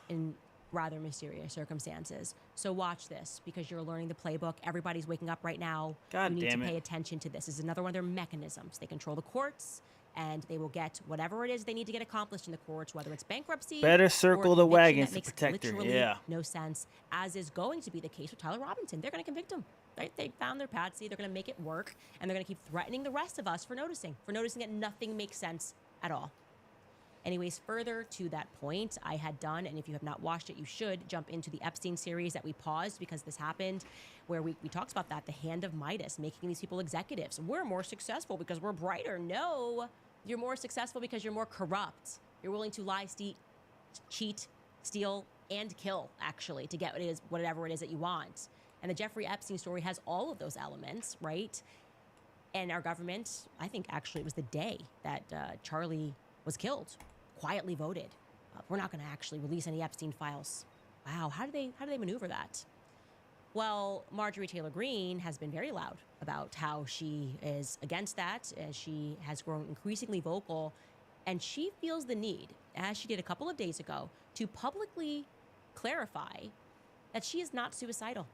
in rather mysterious circumstances. So watch this, because you're learning the playbook. Everybody's waking up right now. God you need damn to it. pay attention to this. This is another one of their mechanisms. They control the courts, and they will get whatever it is they need to get accomplished in the courts, whether it's bankruptcy. Better circle or the eviction wagons that to makes protect her, literally yeah. no sense, as is going to be the case with Tyler Robinson. They're going to convict him. Right? They found their patsy. They're going to make it work, and they're going to keep threatening the rest of us for noticing that nothing makes sense at all. Anyways, further to that point, I had done, and if you have not watched it, you should jump into the Epstein series that we paused because this happened, where we talked about that, the hand of Midas, making these people executives. We're more successful because we're brighter. No, you're more successful because you're more corrupt. You're willing to lie, cheat, steal, and kill, actually, to get whatever it is that you want. And the Jeffrey Epstein story has all of those elements, right? And our government, I think actually it was the day that Charlie was killed, quietly voted. We're not going to actually release any Epstein files. Wow, how do they maneuver that? Well, Marjorie Taylor Greene has been very loud about how she is against that, as she has grown increasingly vocal And she feels the need, as she did a couple of days ago, to publicly clarify that she is not suicidal.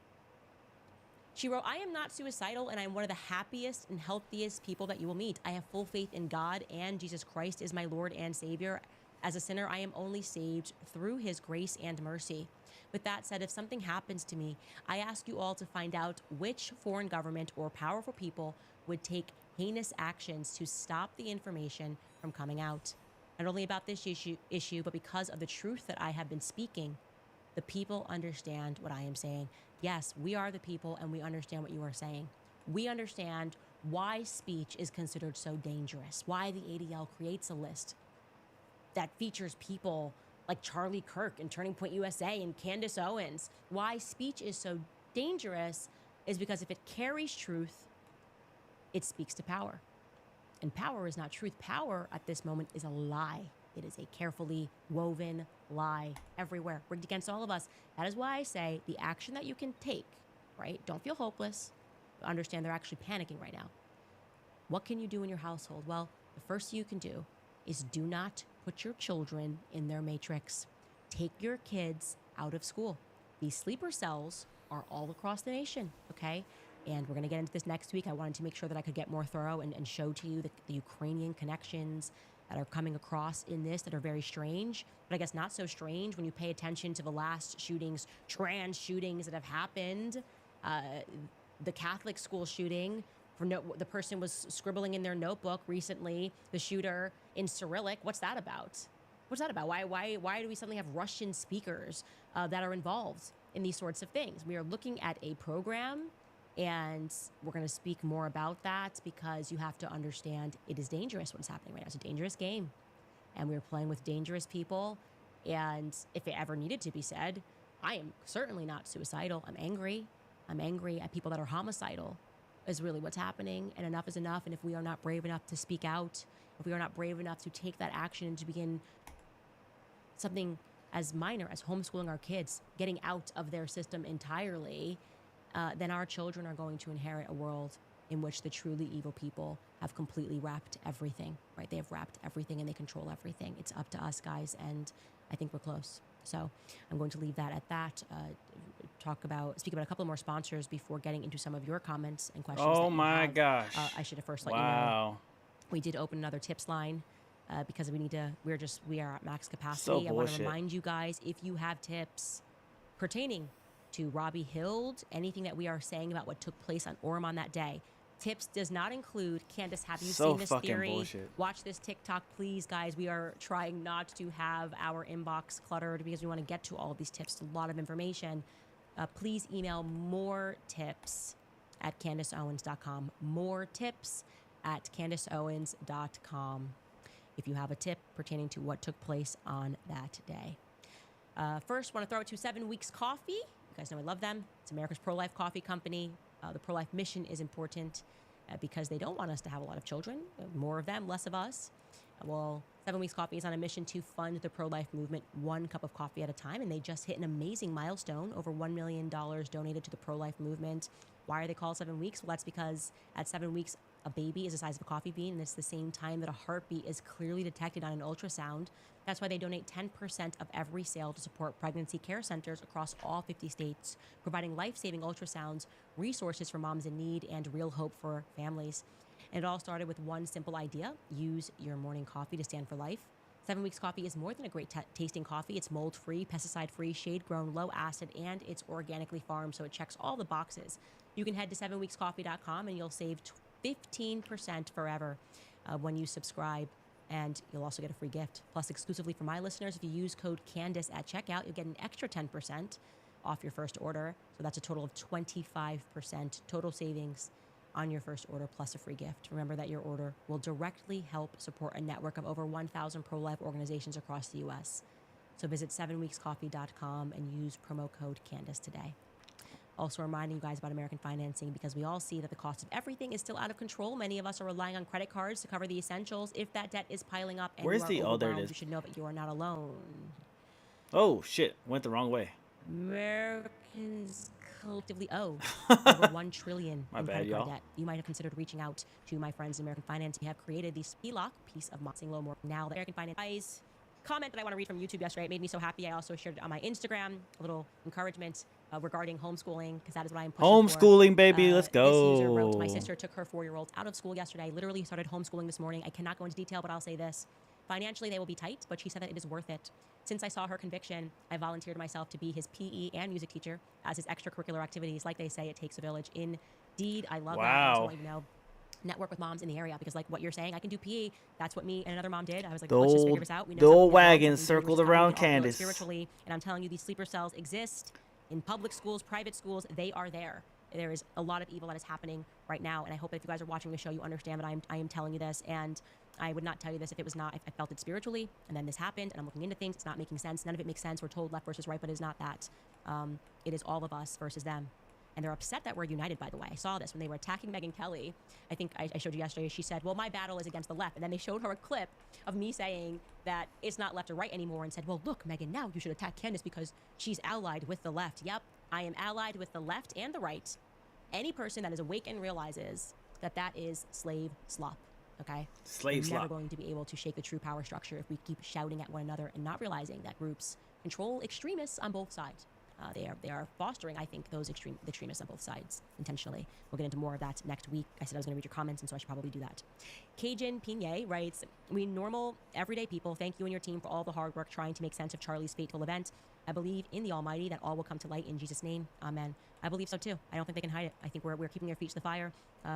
She wrote, I am not suicidal, and I'm one of the happiest and healthiest people that you will meet. I have full faith in God, and Jesus Christ is my Lord and Savior. As a sinner, I am only saved through his grace and mercy. With that said, if something happens to me, I ask you all to find out which foreign government or powerful people would take heinous actions to stop the information from coming out. Not only about this issue, but because of the truth that I have been speaking, the people understand what I am saying. Yes, we are the people, and we understand what you are saying. We understand why speech is considered so dangerous, why the ADL creates a list that features people like Charlie Kirk and Turning Point USA and Candace Owens. Why speech is so dangerous is because if it carries truth, it speaks to power. And power is not truth. Power at this moment is a lie. It is a carefully woven lie everywhere, rigged against all of us. That is why I say the action that you can take, right? Don't feel hopeless. Understand they're actually panicking right now. What can you do in your household? Well, the first thing you can do is do not put your children in their matrix. Take your kids out of school. These sleeper cells are all across the nation, okay? And we're going to get into this next week. I wanted to make sure that I could get more thorough and show to you the Ukrainian connections that are coming across in this that are very strange, but I guess not so strange when you pay attention to the last shootings, trans shootings that have happened. The Catholic school shooting, the person was scribbling in their notebook recently, the shooter in Cyrillic. What's that about? What's that about? Why do we suddenly have Russian speakers that are involved in these sorts of things? We are looking at a program, and we're going to speak more about that because you have to understand it is dangerous what's happening right now. It's a dangerous game, and we're playing with dangerous people. And if it ever needed to be said, I am certainly not suicidal. I'm angry. I'm angry at people that are homicidal is really what's happening, and enough is enough. And if we are not brave enough to speak out, if we are not brave enough to take that action and to begin something as minor as homeschooling our kids, getting out of their system entirely, then our children are going to inherit a world in which the truly evil people have completely wrapped everything, right? They have wrapped everything and they control everything. It's up to us, guys, and I think we're close. So I'm going to leave that at that. Speak about a couple more sponsors before getting into some of your comments and questions. Oh my gosh! I should have first let you know. We did open another tips line because we are at max capacity. So I want to remind you guys, if you have tips pertaining to Robbie Hild, anything that we are saying about what took place on Orem on that day. Tips does not include, Candace, have you seen this theory? Bullshit. Watch this TikTok, please, guys. We are trying not to have our inbox cluttered because we want to get to all of these tips. A lot of information. Please email more tips at CandaceOwens.com. More tips at CandaceOwens.com if you have a tip pertaining to what took place on that day. First, want to throw it to 7 Weeks Coffee. You guys know I love them. It's America's pro-life coffee company. The pro-life mission is important because they don't want us to have a lot of children. More of them, less of us. Well, 7 Weeks Coffee is on a mission to fund the pro-life movement one cup of coffee at a time, and they just hit an amazing milestone, over $1 million donated to the pro-life movement. Why are they called 7 weeks? Well, that's because at 7 weeks, a baby is the size of a coffee bean, and it's the same time that a heartbeat is clearly detected on an ultrasound. That's why they donate 10% of every sale to support pregnancy care centers across all 50 states, providing life-saving ultrasounds, resources for moms in need, and real hope for families. And it all started with one simple idea: use your morning coffee to stand for life. 7 Weeks Coffee is more than a great tasting coffee. It's mold-free, pesticide-free, shade-grown, low-acid, and it's organically farmed, so it checks all the boxes. You can head to 7weekscoffee.com and you'll save 15% forever when you subscribe, and you'll also get a free gift. Plus, exclusively for my listeners, if you use code Candace at checkout, you'll get an extra 10% off your first order. So that's a total of 25% total savings on your first order, plus a free gift. Remember that your order will directly help support a network of over 1,000 pro-life organizations across the U.S. So visit 7weekscoffee.com and use promo code Candace today. Also reminding you guys about American financing, because we all see that the cost of everything is still out of control. Many of us are relying on credit cards to cover the essentials. If that debt is piling up and Where's you are the there it overwhelmed, is. you should know that you are not alone. Oh shit! Went the wrong way. Americans collectively owe over $1 trillion My in bad, credit card y'all. debt. You might have considered reaching out to my friends in American Finance. We have created the HELOC piece of Moxing Low more. Now the American Finance guys comment that I want to read from YouTube yesterday. It made me so happy. I also shared it on my Instagram. A little encouragement regarding homeschooling, because that is what I'm pushing Homeschooling, for. baby. Let's This user wrote, my go. sister took her 4-year-old out of school yesterday. Literally started homeschooling this morning. I cannot go into detail, but I'll say this. Financially, they will be tight, but she said that it is worth it. Since I saw her conviction, I volunteered myself to be his PE and music teacher as his extracurricular activities. Like they say, it takes a village. Indeed, I love that. I just Wow. want you to know, network with moms in the area, because like what you're saying, I can do PE. That's what me and another mom did. I was like, The let's just old- figure this out. We know the something old that works, wagon something we circled just around we all feel it Candace. spiritually, and I'm telling you, these sleeper cells exist in public schools, private schools. They are there. There is a lot of evil that is happening right now, and I hope that if you guys are watching the show, you understand that I am telling you this, and I would not tell you this if it was not. I felt it spiritually, and then this happened, and I'm looking into things. It's not making sense. None of it makes sense. We're told left versus right, but it is not that. It is all of us versus them. And they're upset that we're united, by the way. I saw this when they were attacking Megyn Kelly. I think I showed you yesterday. She said, well, my battle is against the left. And then they showed her a clip of me saying that it's not left or right anymore, and said, well, look, Megyn, now you should attack Candace because she's allied with the left. Yep, I am allied with the left and the right. Any person that is awake and realizes that that is slave slop, okay? Slave We're slop. never going to be able to shake the true power structure if we keep shouting at one another and not realizing that groups control extremists on both sides. They are fostering, I think, those extremists on both sides intentionally. We'll get into more of that next week. I said I was going to read your comments, and so I should probably do that. Cajun Pigne writes, we normal, everyday people, thank you and your team for all the hard work trying to make sense of Charlie's fateful event. I believe in the Almighty that all will come to light in Jesus' name. Amen. I believe so too. I don't think they can hide it. I think we're keeping their feet to the fire.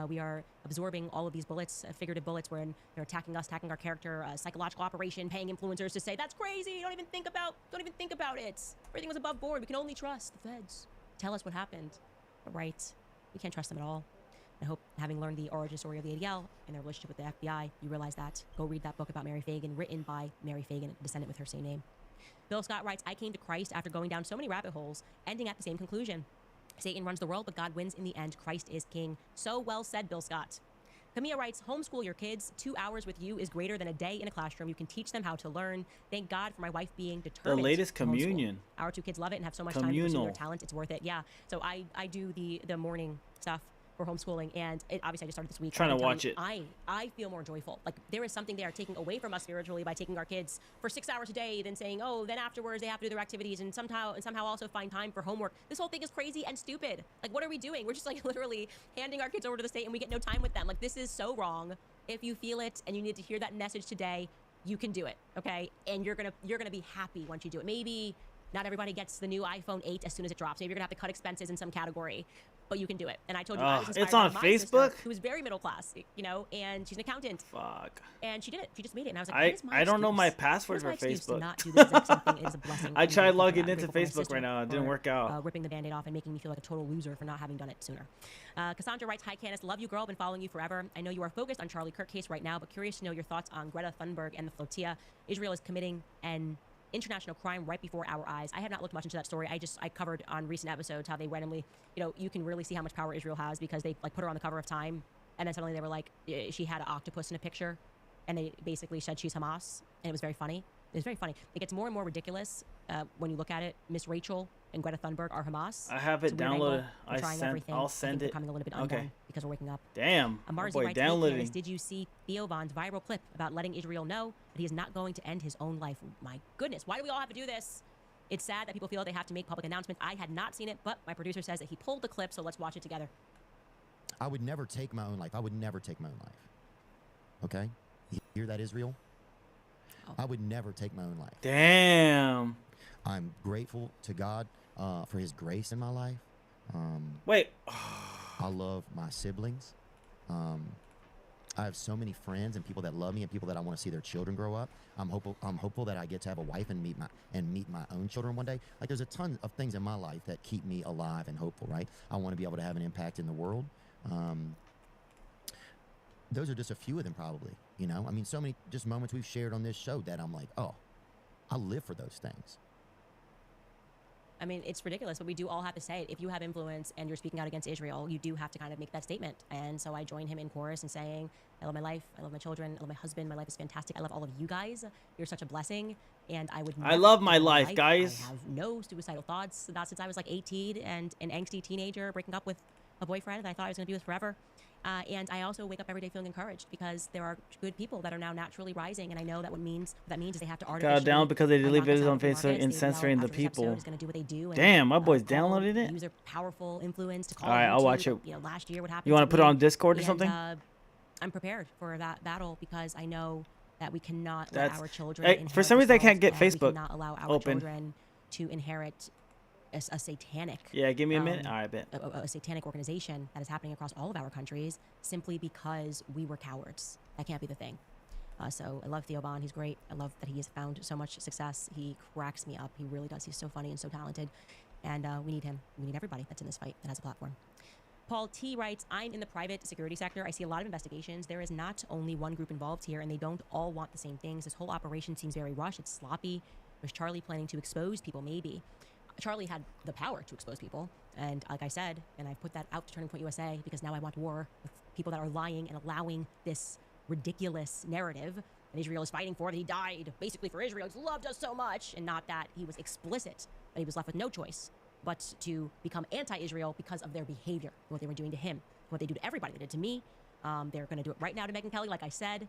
We are absorbing all of these bullets, figurative bullets, wherein they're attacking us, attacking our character, psychological operation, paying influencers to say that's crazy. Don't even think about it. Everything was above board. We can only trust the feds. Tell us what happened. But right, we can't trust them at all. I hope, having learned the origin story of the ADL and their relationship with the FBI, you realize that. Go read that book about Mary Fagan, written by Mary Fagan, a descendant with her same name. Bill Scott writes, I came to Christ after going down so many rabbit holes, ending at the same conclusion. Satan runs the world, but God wins in the end. Christ is king. So well said, Bill Scott. Camilla writes, homeschool your kids. 2 hours with you is greater than a day in a classroom. You can teach them how to learn. Thank God for my wife being determined. The latest to homeschool. communion. Our 2 kids love it and have so much time to pursue Communal. their talent. It's worth it. Yeah. So I do the morning stuff for homeschooling, and obviously I just started this week. Trying I to can tell watch you, it. I feel more joyful. Like there is something they are taking away from us spiritually by taking our kids for 6 hours a day, then saying, oh, then afterwards they have to do their activities and somehow also find time for homework. This whole thing is crazy and stupid. Like, what are we doing? We're just like literally handing our kids over to the state and we get no time with them. Like, this is so wrong. If you feel it and you need to hear that message today, you can do it, okay? And you're gonna be happy once you do it. Maybe not everybody gets the new iPhone 8 as soon as it drops. Maybe you're gonna have to cut expenses in some category, but you can do it. And I told you I was inspired it's on by my sister, Facebook? who was very middle class, you know, and she's an accountant. Fuck. And she did it. She just made it. And I was like, what is my I don't know my excuse? password What is for my excuse to Facebook. not do the exact same thing? It is a blessing. I I'm tried grateful for logging that. I'm into grateful for my Facebook right now. It sister didn't for, work out. ripping the Band-Aid off and making me feel like a total loser for not having done it sooner. Cassandra writes, hi, Candace. Love you, girl. Been following you forever. I know you are focused on Charlie Kirk case right now, but curious to know your thoughts on Greta Thunberg and the flotilla. Israel is committing an international crime right before our eyes. I have not looked much into that story. I covered on recent episodes how they randomly, you can really see how much power Israel has because they like put her on the cover of Time, and then suddenly they were like, she had an octopus in a picture, and they basically said she's Hamas, and it was very funny. It was very funny. It gets more and more ridiculous when you look at it. Miss Rachel and Greta Thunberg are Hamas. I have It's it a weird angle. downloaded. We're trying everything. I'll I think send we're it. becoming a little bit Okay. undone because we're waking up. Damn. Marzi My boy writes, "Hey, downloading. Candace, did you see Theo Von's viral clip about letting Israel know that he is not going to end his own life? My goodness, why do we all have to do this? It's sad that people feel they have to make public announcements. I had not seen it, but my producer says that he pulled the clip, so let's watch it together. I would never take my own life. I would never take my own life. Okay? You hear that, Israel? I would never take my own life. Damn. I'm grateful to God for his grace in my life. Wait. I love my siblings. I have so many friends and people that love me and people that I want to see their children grow up. I'm hopeful that I get to have a wife and meet my own children one day. Like, there's a ton of things in my life that keep me alive and hopeful, right? I want to be able to have an impact in the world. Those are just a few of them, probably. You know, I mean, so many just moments we've shared on this show that I'm like, oh, I live for those things. I mean, it's ridiculous, but we do all have to say it. If you have influence and you're speaking out against Israel, you do have to kind of make that statement. And so I join him in chorus in saying, I love my life, I love my children, I love my husband, my life is fantastic. I love all of you guys. You're such a blessing. And I would I love my life, I guys. have no suicidal thoughts. Not since I was like 18 and an angsty teenager breaking up with a boyfriend that I thought I was going to be with forever. And I also wake up every day feeling encouraged because there are good people that are now naturally rising, and I know that what that means is they have to artificially. Got down because they delete knock us videos out on of the Facebook markets. and They censoring the after this episode people. is gonna do what they do and, Damn, my boy's call, downloaded it. Use their powerful influence to call. All right, I'll YouTube. watch it. You know, last year what happened. You want to put it on Discord or and, something? I'm prepared for that battle because I know that we cannot let That's our children. for inherit some reason I this can't get world, and Facebook we cannot allow our open. children to inherit a satanic. Yeah, give me a minute. All right, bet. A satanic organization that is happening across all of our countries simply because we were cowards. That can't be the thing. So I love Theo Von. He's great. I love that he has found so much success. He cracks me up. He really does. He's so funny and so talented. And we need him. We need everybody that's in this fight that has a platform. Paul T writes, I'm in the private security sector. I see a lot of investigations. There is not only one group involved here, and they don't all want the same things. This whole operation seems very rushed. It's sloppy. Was Charlie planning to expose people? Maybe. Charlie had the power to expose people. And like I said, and I put that out to Turning Point USA because now I want war with people that are lying and allowing this ridiculous narrative that Israel is fighting for, that he died basically for Israel. He's loved us so much, and not that he was explicit, that he was left with no choice but to become anti-Israel because of their behavior, what they were doing to him, what they do to everybody. They did to me. They're going to do it right now to Megyn Kelly, like I said.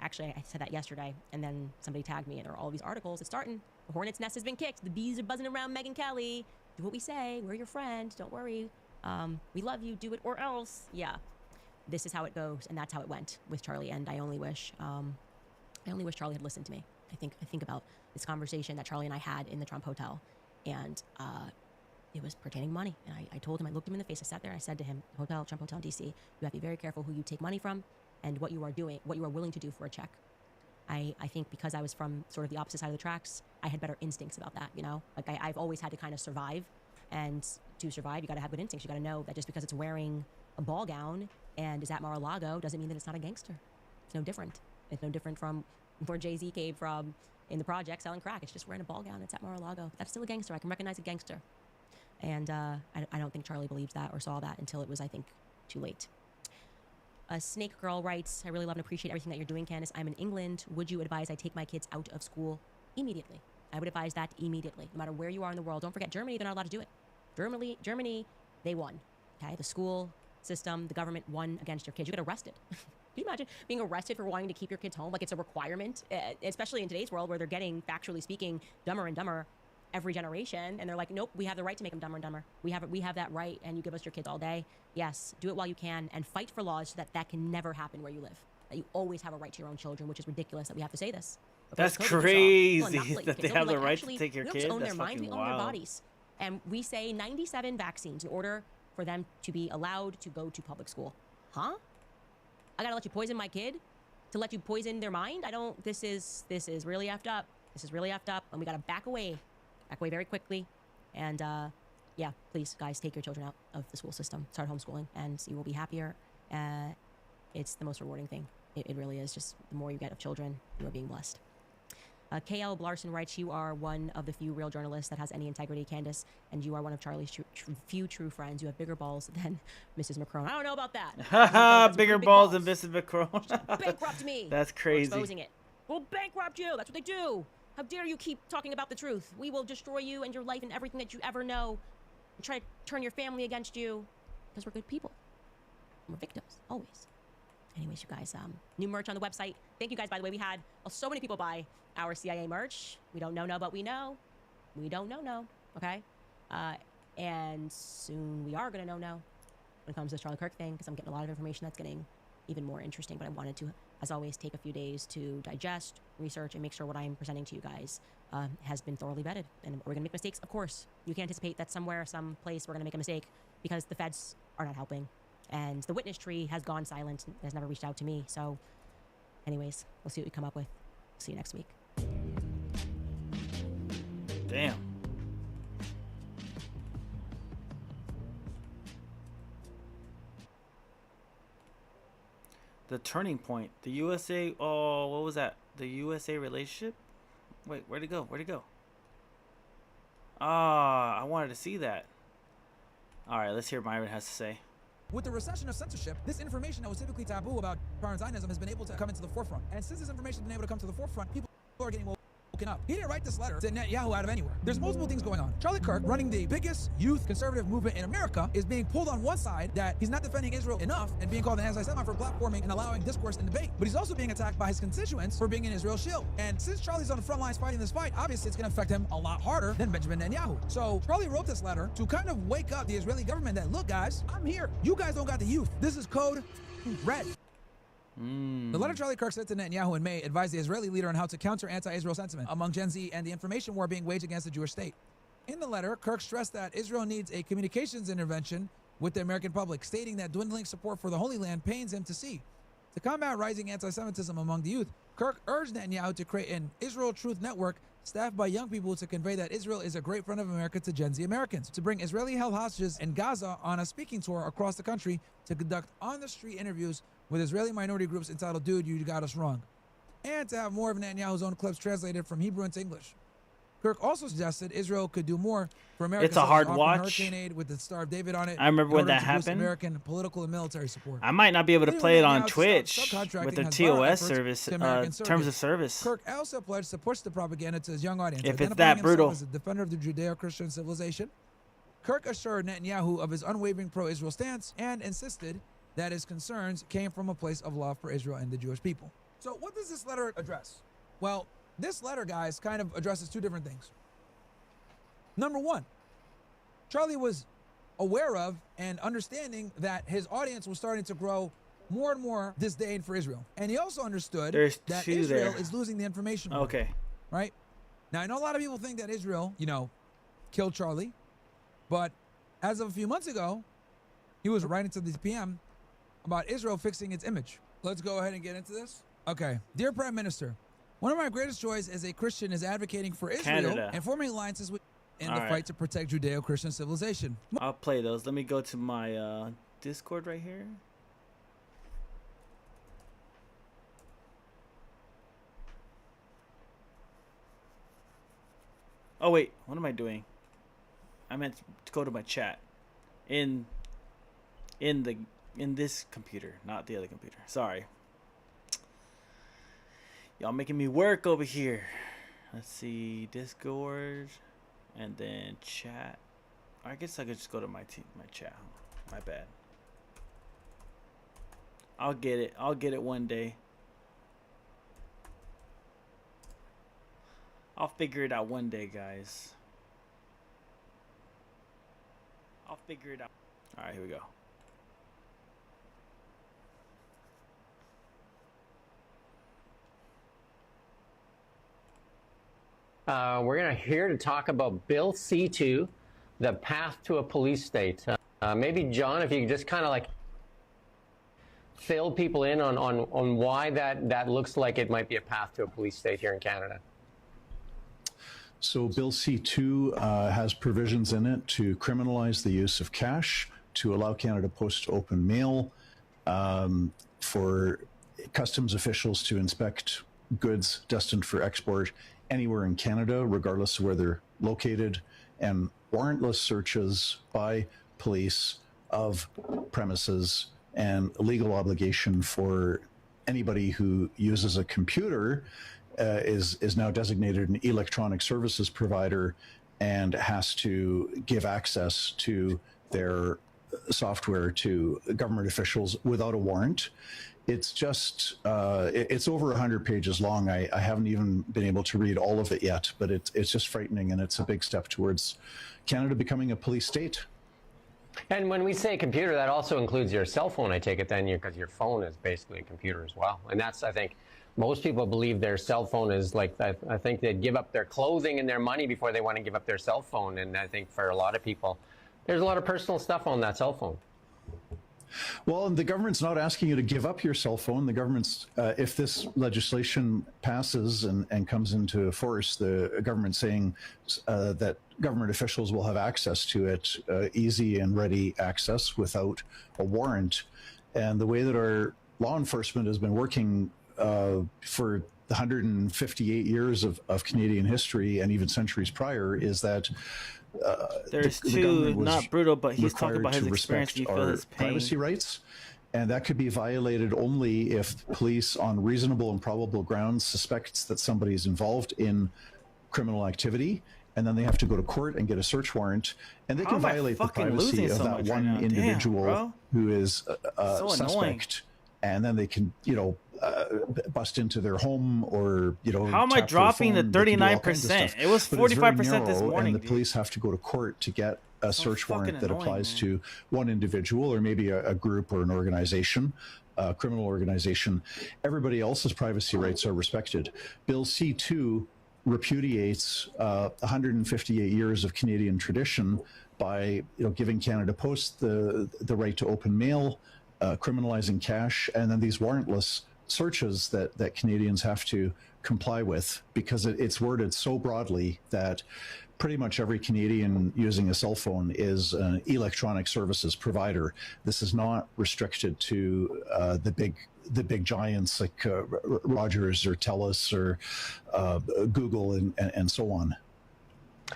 Actually, I said that yesterday, and then somebody tagged me, and there are all these articles. It's starting. The hornet's nest has been kicked. The bees are buzzing around Megyn Kelly. Do what we say. We're your friend. Don't worry. We love you. Do it or else. Yeah. This is how it goes, and that's how it went with Charlie. And I only wish Charlie had listened to me. I think about this conversation that Charlie and I had in the Trump Hotel, and it was pertaining money. And I told him, I looked him in the face. I sat there and I said to him, Trump Hotel in DC, you have to be very careful who you take money from and what you are doing, what you are willing to do for a check. I think because I was from sort of the opposite side of the tracks, I had better instincts about that, you know? Like I've always had to kind of survive, and to survive, you gotta have good instincts. You gotta know that just because it's wearing a ball gown and is at Mar-a-Lago doesn't mean that it's not a gangster. It's no different. It's no different from where Jay-Z came from in the project selling crack. It's just wearing a ball gown. It's at Mar-a-Lago. That's still a gangster. I can recognize a gangster. And I don't think Charlie believes that or saw that until it was, I think, too late. Snake Girl writes, I really love and appreciate everything that you're doing, Candace. I'm in England. Would you advise I take my kids out of school immediately? I would advise that immediately, no matter where you are in the world. Don't forget, Germany, they're not allowed to do it. Germany, they won. Okay, the school system, the government won against your kids. You get arrested. Can you imagine being arrested for wanting to keep your kids home? Like it's a requirement, especially in today's world where they're getting, factually speaking, dumber and dumber every generation, and they're like, nope, we have the right to make them dumber and dumber. We have that right, and you give us your kids all day. Yes, do it while you can, and fight for laws so that can never happen where you live. That you always have a right to your own children, which is ridiculous that we have to say this. That's crazy that they have the right to take your kids. We own That's their minds, we fucking own their wild. bodies. And we say 97 vaccines in order for them to be allowed to go to public school. Huh? I gotta let you poison my kid to let you poison their mind? This is really effed up. This is really effed up, and we gotta back away very quickly. And yeah, please, guys, take your children out of the school system. Start homeschooling, and you will be happier. It's the most rewarding thing. It really is. Just the more you get of children, you are being blessed. KL Blarson writes, you are one of the few real journalists that has any integrity, Candace, and you are one of Charlie's few true friends. You have bigger balls than Mrs. Macron. I don't know about that. Haha, bigger balls than Mrs. Macron. Bankrupt me. That's For crazy. exposing it. We'll bankrupt you. That's what they do. How dare you keep talking about the truth? We will destroy you and your life and everything that you ever know, and try to turn your family against you, because we're good people. We're victims, always. Anyways, you guys, new merch on the website. Thank you guys, by the way. We had so many people buy our CIA merch. We don't know, but we know. We don't know, okay? And soon we are going to know when it comes to this Charlie Kirk thing, because I'm getting a lot of information that's getting even more interesting, but I wanted to, as always, take a few days to digest, research, and make sure what I'm presenting to you guys has been thoroughly vetted. And we're going to make mistakes, of course. You can anticipate that somewhere, some place, we're going to make a mistake because the feds are not helping. And the witness tree has gone silent, has never reached out to me. So anyways, we'll see what we come up with. See you next week. Damn. The turning point. The USA. Oh, what was that? The USA relationship? Wait, where'd it go? I wanted to see that. All right, let's hear what Myron has to say. With the recession of censorship, this information that was typically taboo about foreign Zionism has been able to come into the forefront. And since this information has been able to come to the forefront, people are getting woken up. He didn't write this letter to Netanyahu out of anywhere. There's multiple things going on. Charlie Kirk, running the biggest youth conservative movement in America, is being pulled on one side that he's not defending Israel enough and being called an anti-Semite for platforming and allowing discourse and debate. But he's also being attacked by his constituents for being an Israel shield. And since Charlie's on the front lines fighting this fight, obviously it's going to affect him a lot harder than Benjamin Netanyahu. So Charlie wrote this letter to kind of wake up the Israeli government that, look guys, I'm here. You guys don't got the youth. This is code red. The letter Charlie Kirk sent to Netanyahu in May advised the Israeli leader on how to counter anti-Israel sentiment among Gen Z and the information war being waged against the Jewish state. In the letter, Kirk stressed that Israel needs a communications intervention with the American public, stating that dwindling support for the Holy Land pains him to see. To combat rising anti-Semitism among the youth, Kirk urged Netanyahu to create an Israel Truth Network staffed by young people to convey that Israel is a great friend of America to Gen Z Americans, to bring Israeli-held hostages in Gaza on a speaking tour across the country, to conduct on-the-street interviews with Israeli minority groups entitled Dude, You Got Us Wrong, and to have more of Netanyahu's own clips translated from Hebrew into English. Kirk also suggested Israel could do more for America. It's a hard watch. Hurricane aid with the Star of David on it. I remember when that happened. American political and military support. I might not be able to play it on Twitch with the TOS service, terms of service. Kirk also pledged to push the propaganda to his young audience. If it's that brutal. As a defender of the Judeo-Christian civilization, Kirk assured Netanyahu of his unwavering pro-Israel stance and insisted that his concerns came from a place of love for Israel and the Jewish people. So what does this letter address? Well, this letter, guys, kind of addresses two different things. Number one, Charlie was aware of and understanding that his audience was starting to grow more and more disdain for Israel. And he also understood that Israel is losing the information war. Okay. Right? Now, I know a lot of people think that Israel, killed Charlie. But as of a few months ago, he was writing to the PM about Israel fixing its image. Let's go ahead and get into this. Okay. Dear Prime Minister, one of my greatest joys as a Christian is advocating for Israel and forming alliances with in the fight to protect Judeo-Christian civilization. I'll play those. Let me go to my Discord right here. Oh wait, what am I doing? I meant to go to my chat in this computer, not the other computer. Sorry. Y'all making me work over here. Let's see, Discord, and then chat. I guess I could just go to my chat. My bad. I'll get it. I'll get it one day. I'll figure it out one day, guys. I'll figure it out. All right, here we go. We're here to talk about Bill C-2, the path to a police state. Maybe, John, if you could just kind of fill people in on why that looks like it might be a path to a police state here in Canada. So Bill C-2 has provisions in it to criminalize the use of cash, to allow Canada Post to open mail, for customs officials to inspect goods destined for export anywhere in Canada, regardless of where they're located, and warrantless searches by police of premises, and a legal obligation for anybody who uses a computer is now designated an electronic services provider and has to give access to their software to government officials without a warrant. It's just, it's over 100 pages long. I haven't even been able to read all of it yet, but it's just frightening, and it's a big step towards Canada becoming a police state. And when we say computer, that also includes your cell phone, I take it then, because your phone is basically a computer as well. And that's, I think, most people believe their cell phone is like, I think they'd give up their clothing and their money before they want to give up their cell phone. And I think for a lot of people, there's a lot of personal stuff on that cell phone. Well, and the government's not asking you to give up your cell phone. The government's, if this legislation passes and comes into force, the government's saying that government officials will have access to it, easy and ready access without a warrant. And the way that our law enforcement has been working for the 158 years of Canadian history and even centuries prior is that There's the two, government was not brutal, but he's talking required about his to experience. respect You feel our his pain. privacy rights, and that could be violated only if police, on reasonable and probable grounds, suspects that somebody is involved in criminal activity, and then they have to go to court and get a search warrant, and they How can am I violate the fucking privacy losing of so that much right one now? Damn, individual bro. who is a So annoying. suspect, and then they can, bust into their home or, How am I tap their dropping phone. to They can do all kinds of 39%? stuff. It was But it's very 45% this narrow, morning, and the dude. police have to go to court to get a search fucking warrant that annoying, applies man. to one individual or maybe a group or an organization, a criminal organization. Everybody else's privacy rights are respected. Bill C-2 repudiates 158 years of Canadian tradition by giving Canada Post the right to open mail, criminalizing cash, and then these warrantless searches that Canadians have to comply with, because it's worded so broadly that pretty much every Canadian using a cell phone is an electronic services provider. This is not restricted to the big giants like Rogers or TELUS or Google and so on.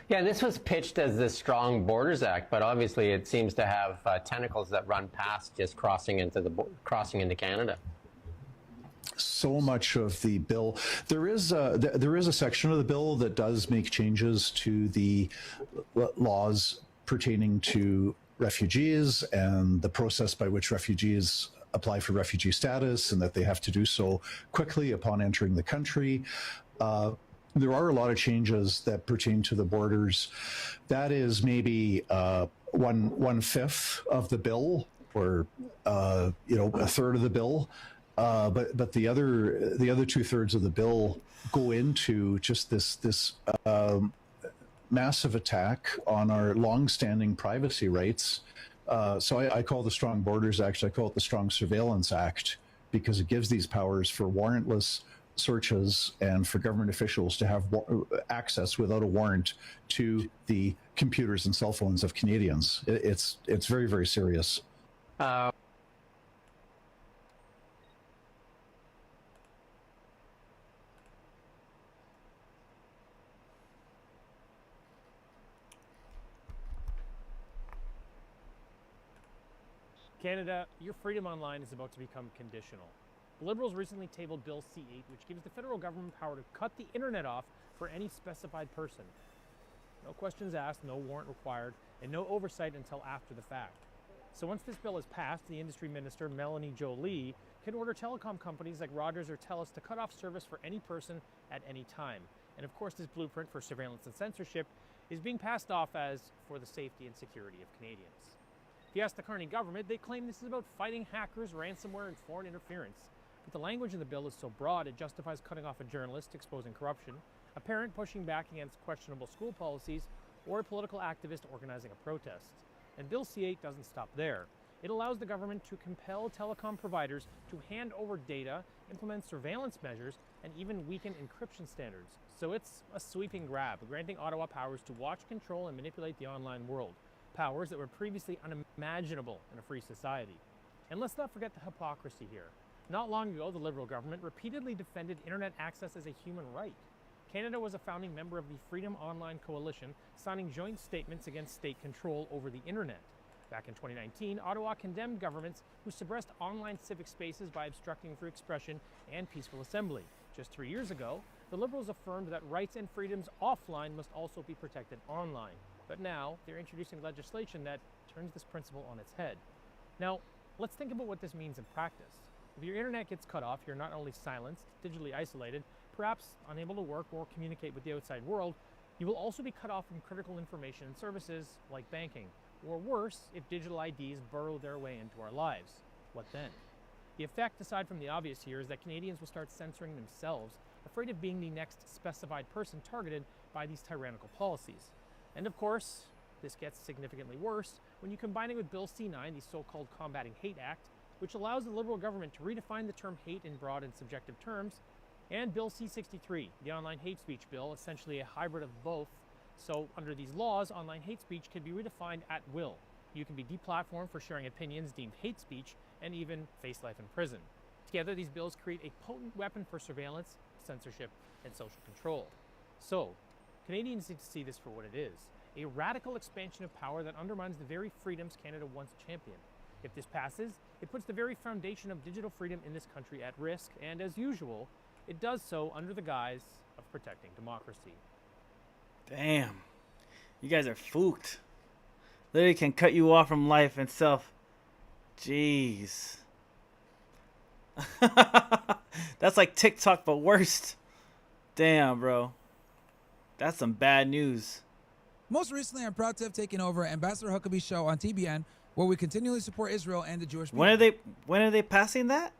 Yeah, this was pitched as the Strong Borders Act, but obviously it seems to have tentacles that run past just crossing into Canada. So much of the bill, there is a section of the bill that does make changes to the laws pertaining to refugees and the process by which refugees apply for refugee status, and that they have to do so quickly upon entering the country. There are a lot of changes that pertain to the borders. That is maybe 1/5 of the bill, or a third of the bill. But the other 2/3 of the bill go into just this massive attack on our longstanding privacy rights. So I call the Strong Borders Act, I call it the Strong Surveillance Act, because it gives these powers for warrantless searches and for government officials to have access without a warrant to the computers and cell phones of Canadians. It's very, very serious. Canada, your freedom online is about to become conditional. The Liberals recently tabled Bill C-8, which gives the federal government power to cut the internet off for any specified person. No questions asked, no warrant required, and no oversight until after the fact. So once this bill is passed, the industry minister, Melanie Joly, can order telecom companies like Rogers or TELUS to cut off service for any person at any time. And of course, this blueprint for surveillance and censorship is being passed off as for the safety and security of Canadians. If you ask the Carney government, they claim this is about fighting hackers, ransomware, and foreign interference. But the language in the bill is so broad, it justifies cutting off a journalist, exposing corruption, a parent pushing back against questionable school policies, or a political activist organizing a protest. And Bill C-8 doesn't stop there. It allows the government to compel telecom providers to hand over data, implement surveillance measures, and even weaken encryption standards. So it's a sweeping grab, granting Ottawa powers to watch, control, and manipulate the online world. Powers that were previously unimaginable in a free society. And let's not forget the hypocrisy here. Not long ago, the Liberal government repeatedly defended internet access as a human right. Canada was a founding member of the Freedom Online Coalition, signing joint statements against state control over the internet. Back in 2019, Ottawa condemned governments who suppressed online civic spaces by obstructing free expression and peaceful assembly. Just 3 years ago, the Liberals affirmed that rights and freedoms offline must also be protected online. But now, they're introducing legislation that turns this principle on its head. Now, let's think about what this means in practice. If your internet gets cut off, you're not only silenced, digitally isolated, perhaps unable to work or communicate with the outside world, you will also be cut off from critical information and services like banking, or worse, if digital IDs burrow their way into our lives. What then? The effect, aside from the obvious here, is that Canadians will start censoring themselves, afraid of being the next specified person targeted by these tyrannical policies. And of course, this gets significantly worse when you combine it with Bill C-9, the so-called Combating Hate Act, which allows the Liberal government to redefine the term hate in broad and subjective terms, and Bill C-63, the online hate speech bill, essentially a hybrid of both. So under these laws, online hate speech can be redefined at will. You can be deplatformed for sharing opinions deemed hate speech and even face life in prison. Together, these bills create a potent weapon for surveillance, self-censorship and social control. So, Canadians need to see this for what it is, a radical expansion of power that undermines the very freedoms Canada once championed. If this passes, it puts the very foundation of digital freedom in this country at risk, and as usual, it does so under the guise of protecting democracy. Damn. You guys are fooked. Literally can cut you off from life itself. Jeez. That's like TikTok, but worst. Damn, bro. That's some bad news. Most recently, I'm proud to have taken over Ambassador Huckabee's show on TBN, where we continually support Israel and the Jewish people. When are they passing that?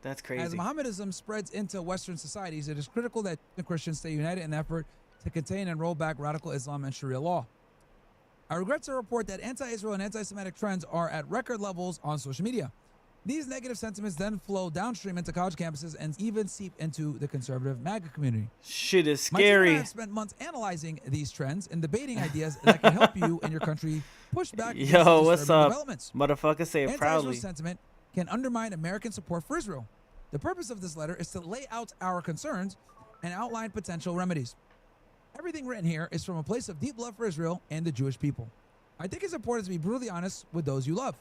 That's crazy. As Mohammedism spreads into Western societies, it is critical that Christians stay united in the effort to contain and roll back radical Islam and Sharia law. I regret to report that anti-Israel and anti-Semitic trends are at record levels on social media. These negative sentiments then flow downstream into college campuses and even seep into the conservative MAGA community. Shit is My team and I scary. have spent months analyzing these trends and debating ideas that can help you and your country push back against Yo, these what's disturbing up? developments. Motherfucker, say it Anti-Israel proudly. sentiment can undermine American support for Israel. The purpose of this letter is to lay out our concerns and outline potential remedies. Everything written here is from a place of deep love for Israel and the Jewish people. I think it's important to be brutally honest with those you love.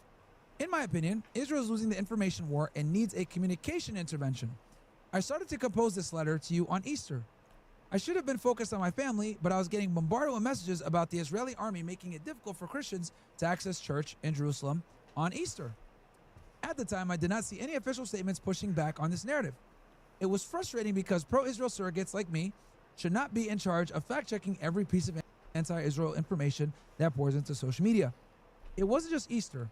In my opinion, Israel is losing the information war and needs a communication intervention. I started to compose this letter to you on Easter. I should have been focused on my family, but I was getting bombarded with messages about the Israeli army making it difficult for Christians to access church in Jerusalem on Easter. At the time, I did not see any official statements pushing back on this narrative. It was frustrating because pro-Israel surrogates like me should not be in charge of fact-checking every piece of anti-Israel information that pours into social media. It wasn't just Easter.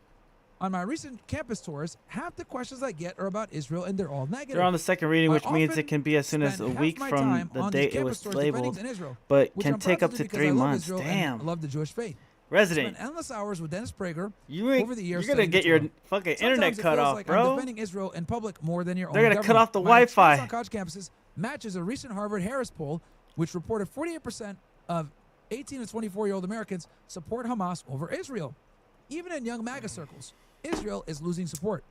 On my recent campus tours, half the questions I get are about Israel, and they're all negative. They're on the second reading, I which means often it can be as soon as a spend half week my from time the on date these it campus was tours defending labeled, in Israel, but which can I'm take proud up do to because 3 I love months. Israel and Damn. love the Jewish faith. Resident, Spent endless hours with Dennis Prager you ain't, over the years. you're gonna studying get the your Torah. fucking Sometimes internet it cut feels off, like bro. I'm defending Israel in public more than your They're own gonna cut government. off the My experience Wi-Fi. on college campuses matches a recent Harvard-Harris poll, which reported 48% of 18 to 24-year-old Americans support Hamas over Israel. Even in young MAGA circles, Israel is losing support.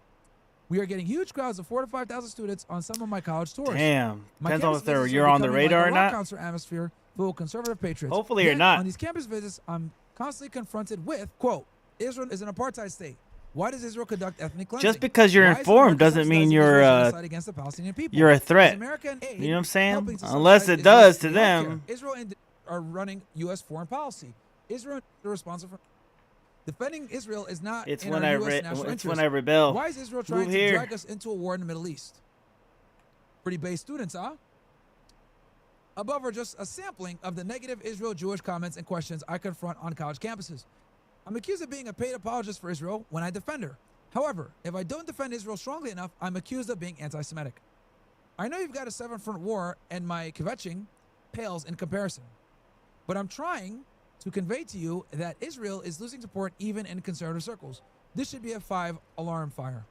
We are getting huge crowds of 4,000 to 5,000 students on some of my college tours. Damn. My Depends on campus if they're visits you're are on the becoming radar like or a rock not. concert atmosphere full of conservative patriots. Hopefully you're Yet, not. On these campus visits, I'm constantly confronted with, quote, Israel is an apartheid state. Why does Israel conduct ethnic cleansing? Just because you're Why is informed America doesn't mean subsidizing you're Israel's genocide against the Palestinian people? you're a Is threat. American aid You know what I'm saying? helping to Unless subsidize it does Israel's to healthcare? them. Israel are running U.S. foreign policy. Israel is responsible for defending Israel is not It's in when our I U.S. re- national it's interest. when I rebel. Why is Israel Move trying to here. drag us into a war in the Middle East? Pretty base students, huh? Above are just a sampling of the negative Israel-Jewish comments and questions I confront on college campuses. I'm accused of being a paid apologist for Israel when I defend her. However, if I don't defend Israel strongly enough, I'm accused of being anti-Semitic. I know you've got a seven-front war, and my kvetching pales in comparison. But I'm trying to convey to you that Israel is losing support even in conservative circles. This should be a 5-alarm fire.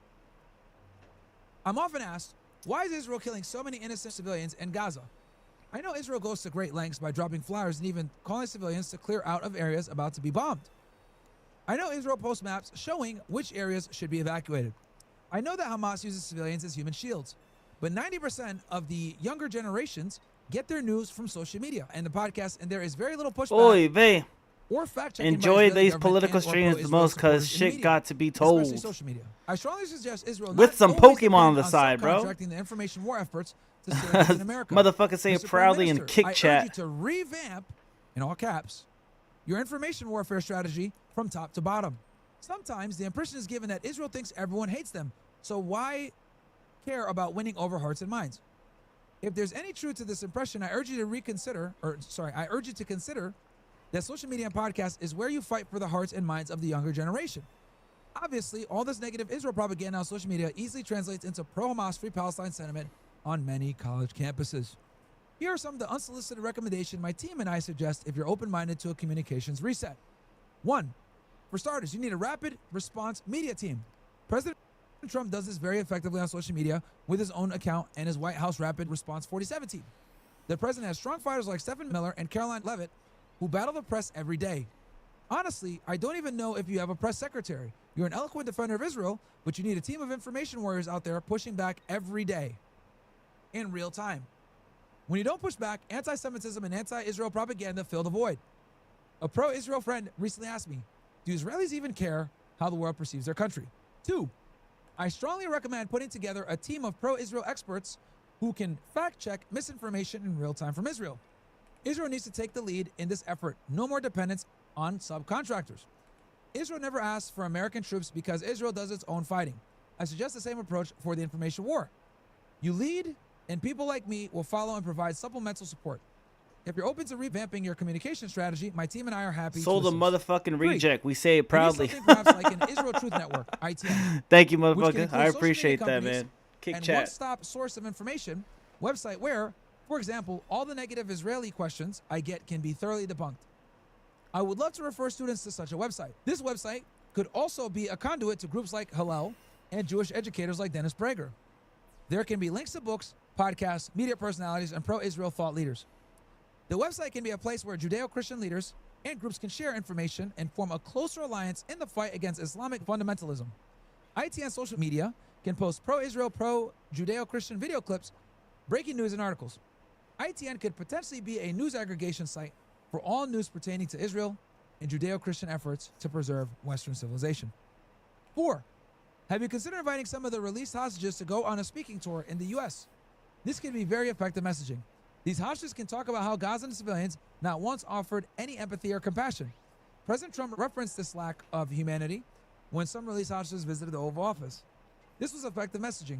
I'm often asked, why is Israel killing so many innocent civilians in Gaza? I know Israel goes to great lengths by dropping flyers and even calling civilians to clear out of areas about to be bombed. I know Israel posts maps showing which areas should be evacuated. I know that Hamas uses civilians as human shields, but 90% of the younger generations get their news from social media and the podcast, and there is very little pushback Oy vey. or fact-checking by Enjoy Israeli these government political and or streams the pro-Israel most because supporters in the shit media, got to be especially told. social media. I strongly suggest Israel With not some always Pokemon on the depend side, bro. subcontracting the information war efforts to citizens in America. Motherfucker say it Mr. Prime proudly in Minister, kick I urge chat. you to revamp, in all caps, your information warfare strategy from top to bottom. Sometimes the impression is given that Israel thinks everyone hates them, so why care about winning over hearts and minds? If there's any truth to this impression, I urge you to consider that social media and podcasts is where you fight for the hearts and minds of the younger generation. Obviously, all this negative Israel propaganda on social media easily translates into pro-Hamas, free Palestine sentiment on many college campuses. Here are some of the unsolicited recommendations my team and I suggest if you're open-minded to a communications reset. 1. For starters, you need a rapid response media team. President Trump does this very effectively on social media with his own account and his White House Rapid Response 47 team. The president has strong fighters like Stephen Miller and Caroline Levitt who battle the press every day. Honestly, I don't even know if you have a press secretary. You're an eloquent defender of Israel, but you need a team of information warriors out there pushing back every day. in real time. When you don't push back, anti-Semitism and anti-Israel propaganda fill the void. A pro-Israel friend recently asked me, do Israelis even care how the world perceives their country? 2, I strongly recommend putting together a team of pro-Israel experts who can fact-check misinformation in real time from Israel. Israel needs to take the lead in this effort. No more dependence on subcontractors. Israel never asks for American troops because Israel does its own fighting. I suggest the same approach for the information war. You lead, and people like me will follow and provide supplemental support. If you're open to revamping your communication strategy, my team and I are happy Sold to a assist. motherfucking 3, reject. We say it we need proudly. something perhaps like an Israel Truth Network, ITN. Thank you, which can motherfucker. include I social appreciate media that, companies man. Kick and chat. one-stop source of information website where, for example, all the negative Israeli questions I get can be thoroughly debunked. I would love to refer students to such a website. This website could also be a conduit to groups like Hillel and Jewish educators like Dennis Prager. There can be links to books, podcasts, media personalities, and pro-Israel thought leaders. The website can be a place where Judeo-Christian leaders and groups can share information and form a closer alliance in the fight against Islamic fundamentalism. ITN social media can post pro-Israel, pro-Judeo-Christian video clips, breaking news, and articles. ITN could potentially be a news aggregation site for all news pertaining to Israel and Judeo-Christian efforts to preserve Western civilization. 4, have you considered inviting some of the released hostages to go on a speaking tour in the U.S.? This can be very effective messaging. These hostages can talk about how Gazan civilians not once offered any empathy or compassion. President Trump referenced this lack of humanity when some released hostages visited the Oval Office. This was effective messaging.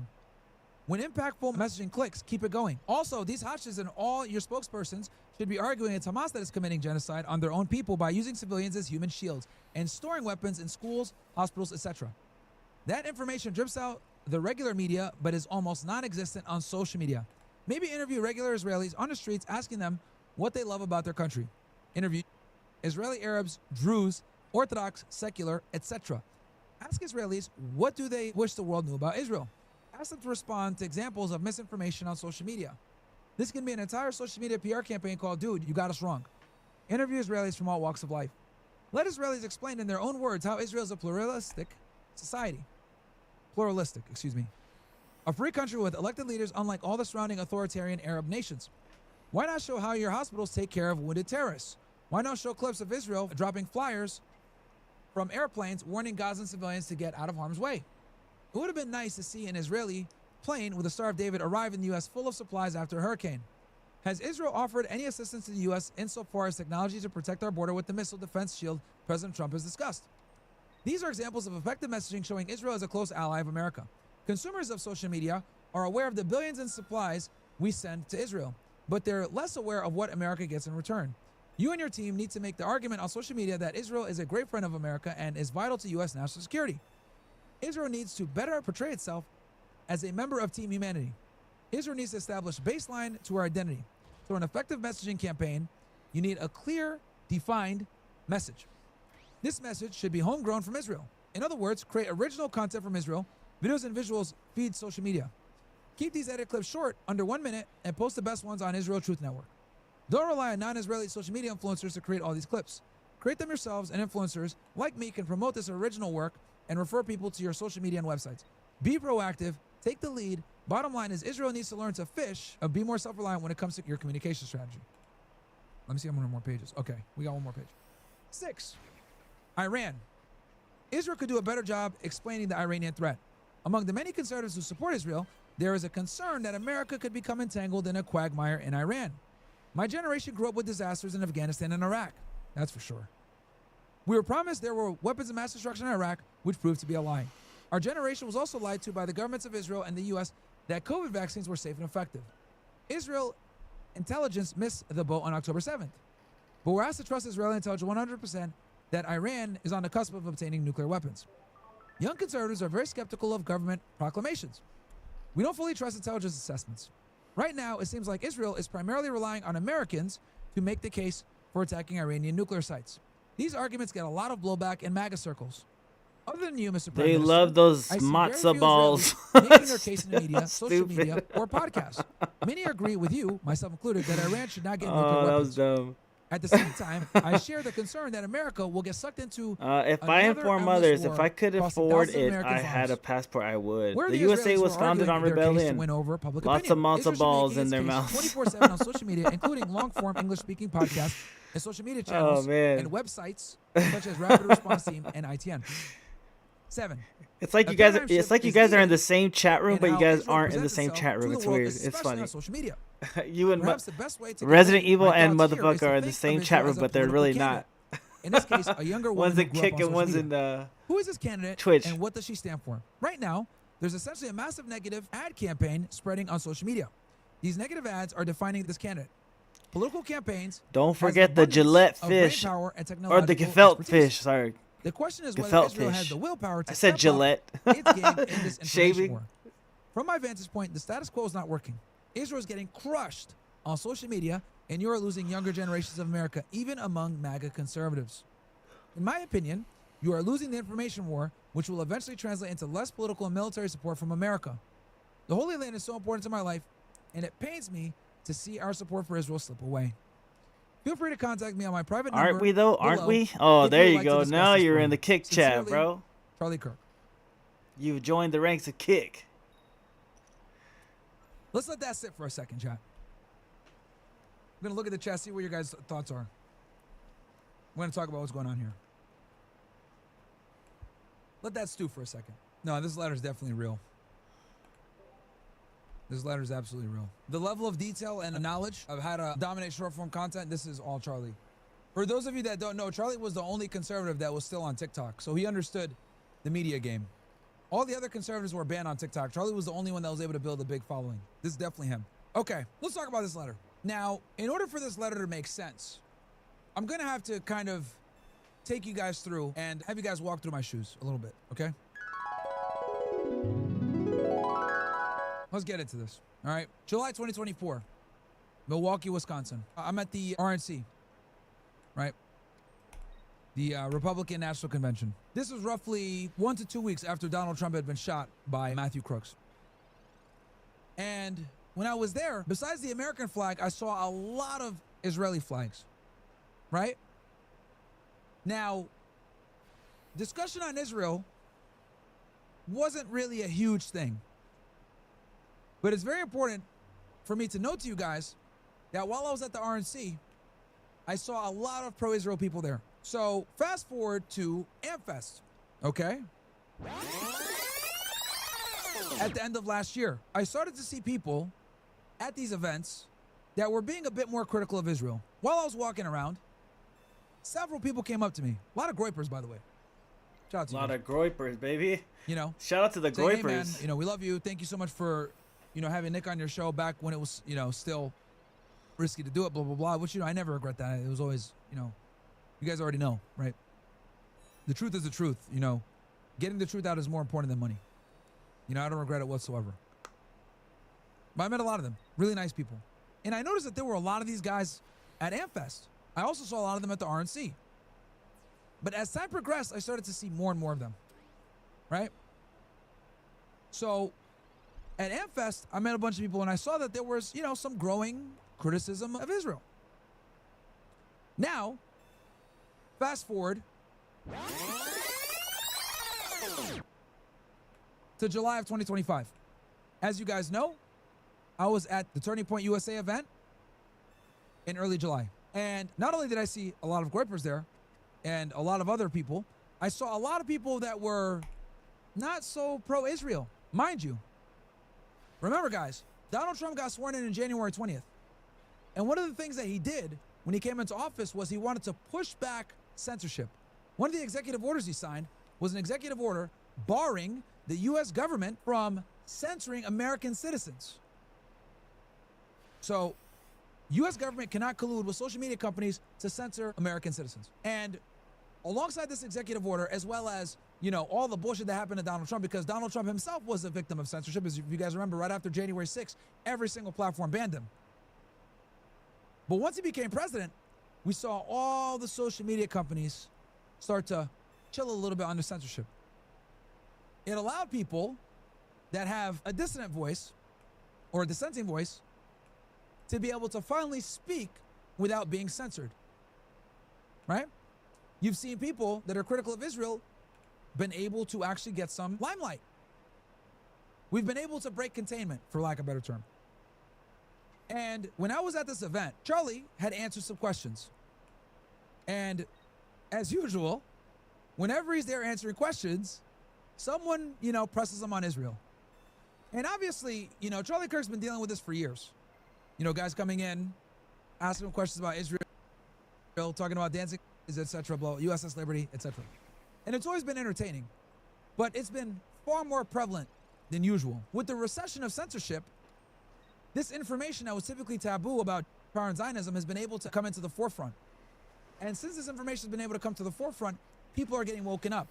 When impactful messaging clicks, keep it going. Also, these hostages and all your spokespersons should be arguing it's Hamas that is committing genocide on their own people by using civilians as human shields and storing weapons in schools, hospitals, etc. That information drips out the regular media but is almost non-existent on social media. Maybe interview regular Israelis on the streets asking them what they love about their country. Interview Israeli Arabs, Druze, Orthodox, secular, etc. Ask Israelis what do they wish the world knew about Israel. Ask them to respond to examples of misinformation on social media. This can be an entire social media PR campaign called Dude, You Got Us Wrong. Interview Israelis from all walks of life. Let Israelis explain in their own words how Israel is a pluralistic society. A free country with elected leaders unlike all the surrounding authoritarian Arab nations. Why not show how your hospitals take care of wounded terrorists? Why not show clips of Israel dropping flyers from airplanes warning Gazan civilians to get out of harm's way? It would have been nice to see an Israeli plane with the Star of David arrive in the U.S. full of supplies after a hurricane. Has Israel offered any assistance to the U.S. insofar as technology to protect our border with the missile defense shield President Trump has discussed? These are examples of effective messaging showing Israel as a close ally of America. Consumers of social media are aware of the billions in supplies we send to Israel, but they're less aware of what America gets in return. You and your team need to make the argument on social media that Israel is a great friend of America and is vital to U.S. national security. Israel needs to better portray itself as a member of Team Humanity. Israel needs to establish a baseline to our identity. Through an effective messaging campaign, you need a clear, defined message. This message should be homegrown from Israel. In other words, create original content from Israel. Videos and visuals feed social media. Keep these edit clips short, under 1 minute, and post the best ones on Israel Truth Network. Don't rely on non-Israeli social media influencers to create all these clips. Create them yourselves, and influencers like me can promote this original work and refer people to your social media and websites. Be proactive, take the lead. Bottom line is Israel needs to learn to fish and be more self-reliant when it comes to your communication strategy. Let me see how many more pages. Okay, we got one more page. 6. Iran. Israel could do a better job explaining the Iranian threat. Among the many conservatives who support Israel, there is a concern that America could become entangled in a quagmire in Iran. My generation grew up with disasters in Afghanistan and Iraq. That's for sure. We were promised there were weapons of mass destruction in Iraq, which proved to be a lie. Our generation was also lied to by the governments of Israel and the U.S. that COVID vaccines were safe and effective. Israel intelligence missed the boat on October 7th. But we're asked to trust Israeli intelligence 100% that Iran is on the cusp of obtaining nuclear weapons. Young conservatives are very skeptical of government proclamations. We don't fully trust intelligence assessments. Right now, it seems like Israel is primarily relying on Americans to make the case for attacking Iranian nuclear sites. These arguments get a lot of blowback in MAGA circles. Other than you, Mr. Prime They Minister, love those I see very matzo few balls. Israelis making their case in the media, social Stupid. media, or podcasts. Many agree with you, myself included, that Iran should not get nuclear Oh, that weapons. was dumb. At the same time, I share the concern that America will get sucked into If I another inform endless others, if war I could costing afford thousands of it, American I had a farms. passport, I would. Where The the USA Israelis was were founded on arguing their case to rebellion. win over public Lots opinion. of matzo Israel should be balls making in their its case mouths. 24/7 on social media, including long-form English-speaking podcasts and social media channels man. and websites such as Rapid Response Team and ITN. 7. It's like A you guys. paradigm It's shift like you is guys are in needed the same chat room, in but you how guys Israel aren't in the presents same itself chat to room. the It's world, weird. It's especially funny. on social media. You and Perhaps the best way to Resident convey Evil my and thoughts here is motherfucker to are in the think same of chat Israel room, as a but they're political really candidate. not. In this case, a younger woman One's in who grew up Kick on and social one's media. in Who is this candidate Twitch. and what does she stand for? Right now, there's essentially a massive negative ad campaign spreading on social media. These negative ads are defining this candidate. Political campaigns Don't has an forget the abundance Gillette of brain fish, power and or the technological gefilte expertise. fish. Sorry. The question is whether Gefilte Israel has fish. the willpower to I said step Gillette. up its game in this information Shaving. war. From my vantage point, the status quo is not working. Israel is getting crushed on social media, and you are losing younger generations of America, even among MAGA conservatives. In my opinion, you are losing the information war, which will eventually translate into less political and military support from America. The Holy Land is so important to my life, and it pains me to see our support for Israel slip away. Feel free to contact me on my private number. Aren't we though? Aren't below we? Oh, if there would you like to go. discuss Now this you're in further. the Kick chat, Sincerely, bro. Charlie Kirk. You've joined the ranks of Kick. Let's let that sit for a second, chat. I'm going to look at the chat, see what your guys' thoughts are. We're going to talk about what's going on here. Let that stew for a second. No, this letter is definitely real. This letter is absolutely real. The level of detail and knowledge of how to dominate short-form content, this is all Charlie. For those of you that don't know, Charlie was the only conservative that was still on TikTok, so he understood the media game. All the other conservatives were banned on TikTok. Charlie was the only one that was able to build a big following. This is definitely him. Okay, let's talk about this letter. Now, in order for this letter to make sense, I'm going to have to kind of take you guys through and have you guys walk through my shoes a little bit, okay? Let's get into this, all right? July 2024, Milwaukee, Wisconsin. I'm at the RNC, right? The Republican National Convention. This was roughly 1 to 2 weeks after Donald Trump had been shot by Matthew Crooks. And when I was there, besides the American flag, I saw a lot of Israeli flags, right? Now, discussion on Israel wasn't really a huge thing. But it's very important for me to note to you guys that while I was at the RNC, I saw a lot of pro-Israel people there. So fast forward to AmFest, okay? At the end of last year, I started to see people at these events that were being a bit more critical of Israel. While I was walking around, several people came up to me. A lot of groypers, by the way. Shout out to A you lot guys. of groypers, baby. You know, Shout out to the saying, "Hey, man, groypers. you know, we love you. Thank you so much for, you know, having Nick on your show back when it was, you know, still risky to do it, blah, blah, blah. Which, you know, I never regret that. It was always, you know, you guys already know, right? The truth is the truth, you know. Getting the truth out is more important than money. You know, I don't regret it whatsoever. But I met a lot of them. Really nice people. And I noticed that there were a lot of these guys at AmFest. I also saw a lot of them at the RNC. But as time progressed, I started to see more and more of them. Right? So at AmFest, I met a bunch of people and I saw that there was, you know, some growing criticism of Israel. Now, fast forward to July of 2025. As you guys know, I was at the Turning Point USA event in early July. And not only did I see a lot of groypers there and a lot of other people, I saw a lot of people that were not so pro-Israel. Mind you, remember guys, Donald Trump got sworn in January 20th. And one of the things that he did when he came into office was he wanted to push back censorship. One of the executive orders he signed was an executive order barring the U.S. government from censoring American citizens. So, U.S. government cannot collude with social media companies to censor American citizens. And alongside this executive order, as well as, you know, all the bullshit that happened to Donald Trump, because Donald Trump himself was a victim of censorship. As you guys remember, right after January 6th, every single platform banned him. But once he became president, we saw all the social media companies start to chill a little bit under censorship. It allowed people that have a dissonant voice or a dissenting voice to be able to finally speak without being censored. right? You've seen people that are critical of Israel been able to actually get some limelight. We've been able to break containment, for lack of a better term. And when I was at this event, Charlie had answered some questions. And as usual, whenever he's there answering questions, someone, presses him on Israel. And obviously, Charlie Kirk's been dealing with this for years. Guys coming in, asking him questions about Israel, talking about dancing, etc., USS Liberty, etc. And it's always been entertaining, but it's been far more prevalent than usual. With the recession of censorship, this information that was typically taboo about power and Zionism has been able to come into the forefront. And since this information has been able to come to the forefront, people are getting woken up.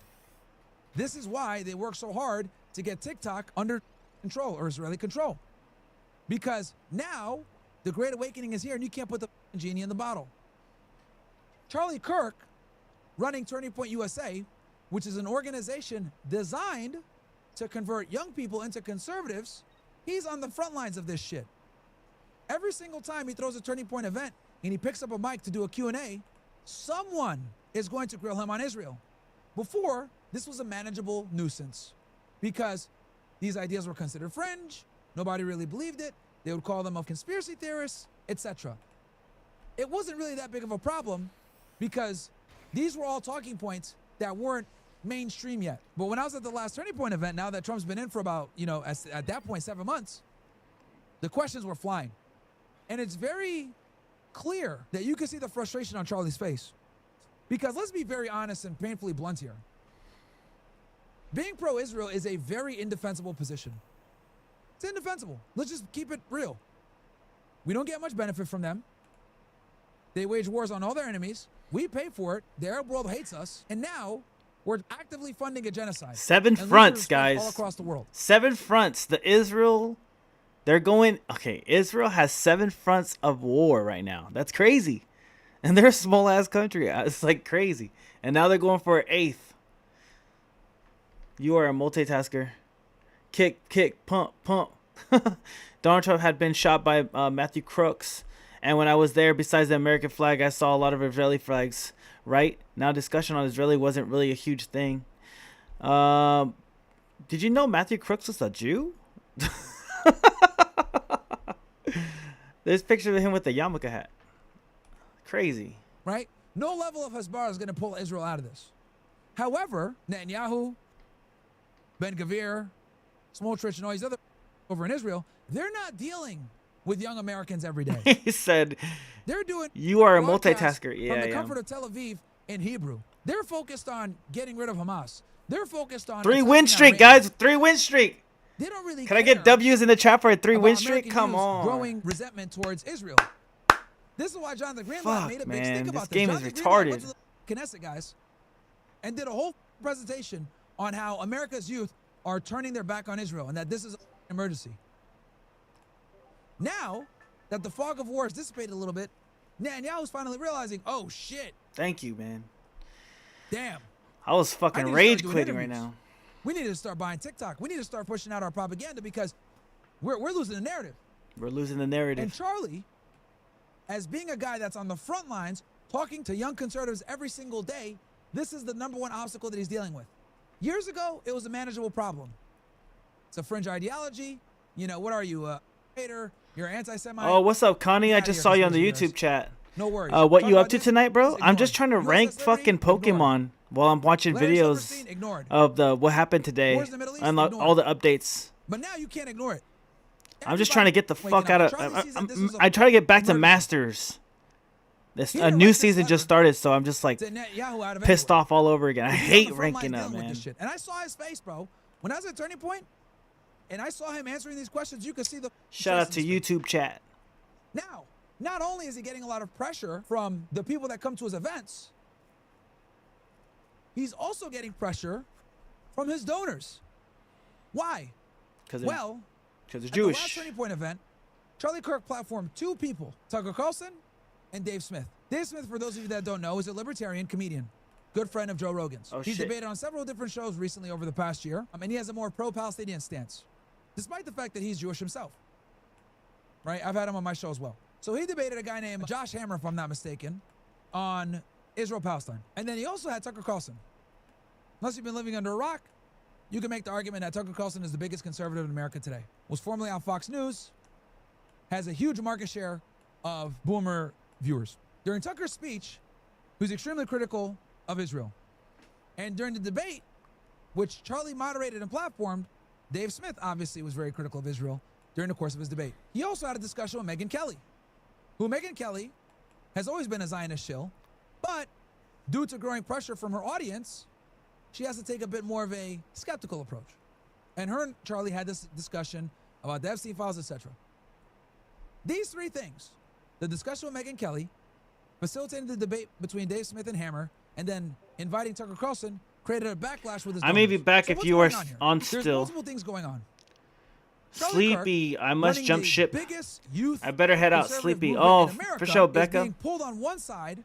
This is why they work so hard to get TikTok under control, or Israeli control. Because now the Great Awakening is here and you can't put the genie in the bottle. Charlie Kirk, running Turning Point USA, which is an organization designed to convert young people into conservatives, he's on the front lines of this shit. Every single time he throws a Turning Point event and he picks up a mic to do a Q&A, someone is going to grill him on Israel. Before, this was a manageable nuisance because these ideas were considered fringe, nobody really believed it, they would call them conspiracy theorists, etc. It wasn't really that big of a problem because these were all talking points that weren't mainstream yet. But when I was at the last Turning Point event, now that Trump's been in for about, at that point, 7 months, the questions were flying. And it's very clear that you can see the frustration on Charlie's face. Because let's be very honest and painfully blunt here. Being pro-Israel is a very indefensible position. It's indefensible. Let's just keep it real. We don't get much benefit from them. They wage wars on all their enemies. We pay for it. The Arab world hates us. And now we're actively funding a genocide. 7 fronts, guys. All across the world. 7 fronts. Israel has 7 fronts of war right now. That's crazy. And they're a small ass country. It's like crazy. And now they're going for an 8th. You are a multitasker. Kick, pump. Donald Trump had been shot by Matthew Crooks. And when I was there, besides the American flag, I saw a lot of Israeli flags. Right? Now discussion on Israeli wasn't really a huge thing. Did you know Matthew Crooks was a Jew? There's pictures of him with the yarmulke hat. Crazy. Right? No level of Hezbollah is going to pull Israel out of this. However, Netanyahu, Ben-Gvir, Smotrich, and all these other over in Israel, they're not dealing with young Americans every day. He said, they're doing you are a multitasker. Yeah, from the comfort of Tel Aviv in Hebrew. They're focused on getting rid of Hamas. They're focused on 3-win streak, guys. 3-win streak. They don't really Can I get W's in the chat for a 3-win streak? Come on. Growing resentment towards Israel. This is why Jonathan Greenblatt made a big stink about this. Game is retarded. Went to the Knesset guys and did a whole presentation on how America's youth are turning their back on Israel and that this is an emergency. Now that the fog of war has dissipated a little bit, Netanyahu's finally realizing, oh shit. Thank you, man. Damn. I was fucking rage quitting right now. We need to start buying TikTok. We need to start pushing out our propaganda because we're losing the narrative. We're losing the narrative. And Charlie, as being a guy that's on the front lines, talking to young conservatives every single day, this is the #1 obstacle that he's dealing with. Years ago, it was a manageable problem. It's a fringe ideology. What are you, a hater? You're anti-Semite. Oh, what's up, Connie? I just saw you on the YouTube chat. No worries. What you up to tonight, bro? I'm just trying to rank fucking Pokemon while I'm watching videos of what happened today and all the updates. But now you can't ignore it. I'm just trying to get the fuck out of. I try to get back to Masters. A new season just started, so I'm just like pissed off all over again. I hate ranking up, man. And I saw his face, bro. When I was at Turning Point, and I saw him answering these questions, you could see the. Shout out to YouTube chat. Now, not only is he getting a lot of pressure from the people that come to his events, he's also getting pressure from his donors. Why? Because they're Jewish. At the last Turning Point event, Charlie Kirk platformed 2 people, Tucker Carlson and Dave Smith. Dave Smith, for those of you that don't know, is a libertarian comedian, good friend of Joe Rogan's. He's debated on several different shows recently over the past year, and he has a more pro-Palestinian stance, despite the fact that he's Jewish himself. Right? I've had him on my show as well. So he debated a guy named Josh Hammer, if I'm not mistaken, on Israel-Palestine. And then he also had Tucker Carlson. Unless you've been living under a rock, you can make the argument that Tucker Carlson is the biggest conservative in America today. Was formerly on Fox News, has a huge market share of boomer viewers. During Tucker's speech, he was extremely critical of Israel. And during the debate, which Charlie moderated and platformed, Dave Smith obviously was very critical of Israel during the course of his debate. He also had a discussion with Megyn Kelly, who Megyn Kelly has always been a Zionist shill, but due to growing pressure from her audience, she has to take a bit more of a skeptical approach. And her and Charlie had this discussion about the Epstein files, etc. These three things, the discussion with Megyn Kelly, facilitating the debate between Dave Smith and Hammer, and then inviting Tucker Carlson, created a backlash with his I may be donors. back So if what's you are going here? on There's still. multiple things going on. Charlie Sleepy, Kirk, I must running jump the ship. biggest youth I better head out. conservative Sleepy. movement Oh, in America, for sure, is Becca. being pulled on one side.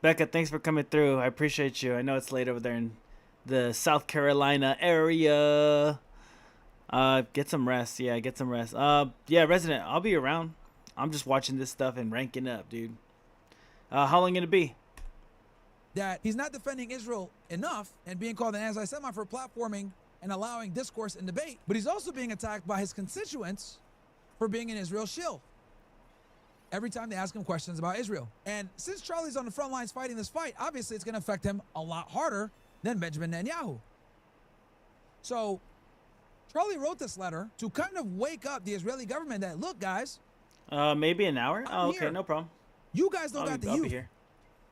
Becca, thanks for coming through. I appreciate you. I know it's late over there in the South Carolina area. Get some rest. Yeah, get some rest. Yeah, Resident, I'll be around. I'm just watching this stuff and ranking up, dude. How long gonna be? That he's not defending Israel enough and being called an anti-Semite for platforming and allowing discourse and debate, but he's also being attacked by his constituents for being an Israel shill every time they ask him questions about Israel. And since Charlie's on the front lines fighting this fight, obviously it's going to affect him a lot harder than Benjamin Netanyahu. So Charlie wrote this letter to kind of wake up the Israeli government that, look, guys, Maybe an hour? I'm Oh, okay, here. no problem. you guys don't I'll got be- the I'll be youth. here.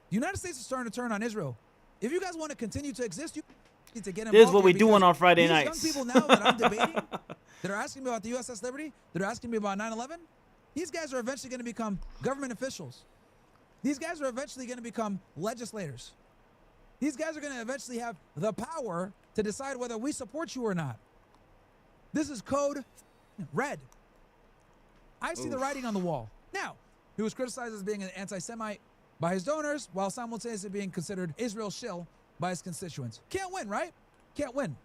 The United States is starting to turn on Israel. If you guys want to continue to exist, you need to get involved. This is what we here doing because on Friday these nights. young people now that I'm debating, that are asking me about the USS Liberty, that are asking me about 9/11, these guys are eventually going to become government officials. These guys are eventually going to become legislators. These guys are going to eventually have the power to decide whether we support you or not. This is code red. I see the Oof. writing on the wall. Now, he was criticized as being an anti-Semite by his donors, while simultaneously being considered Israel shill by his constituents. Can't win, right? Can't win.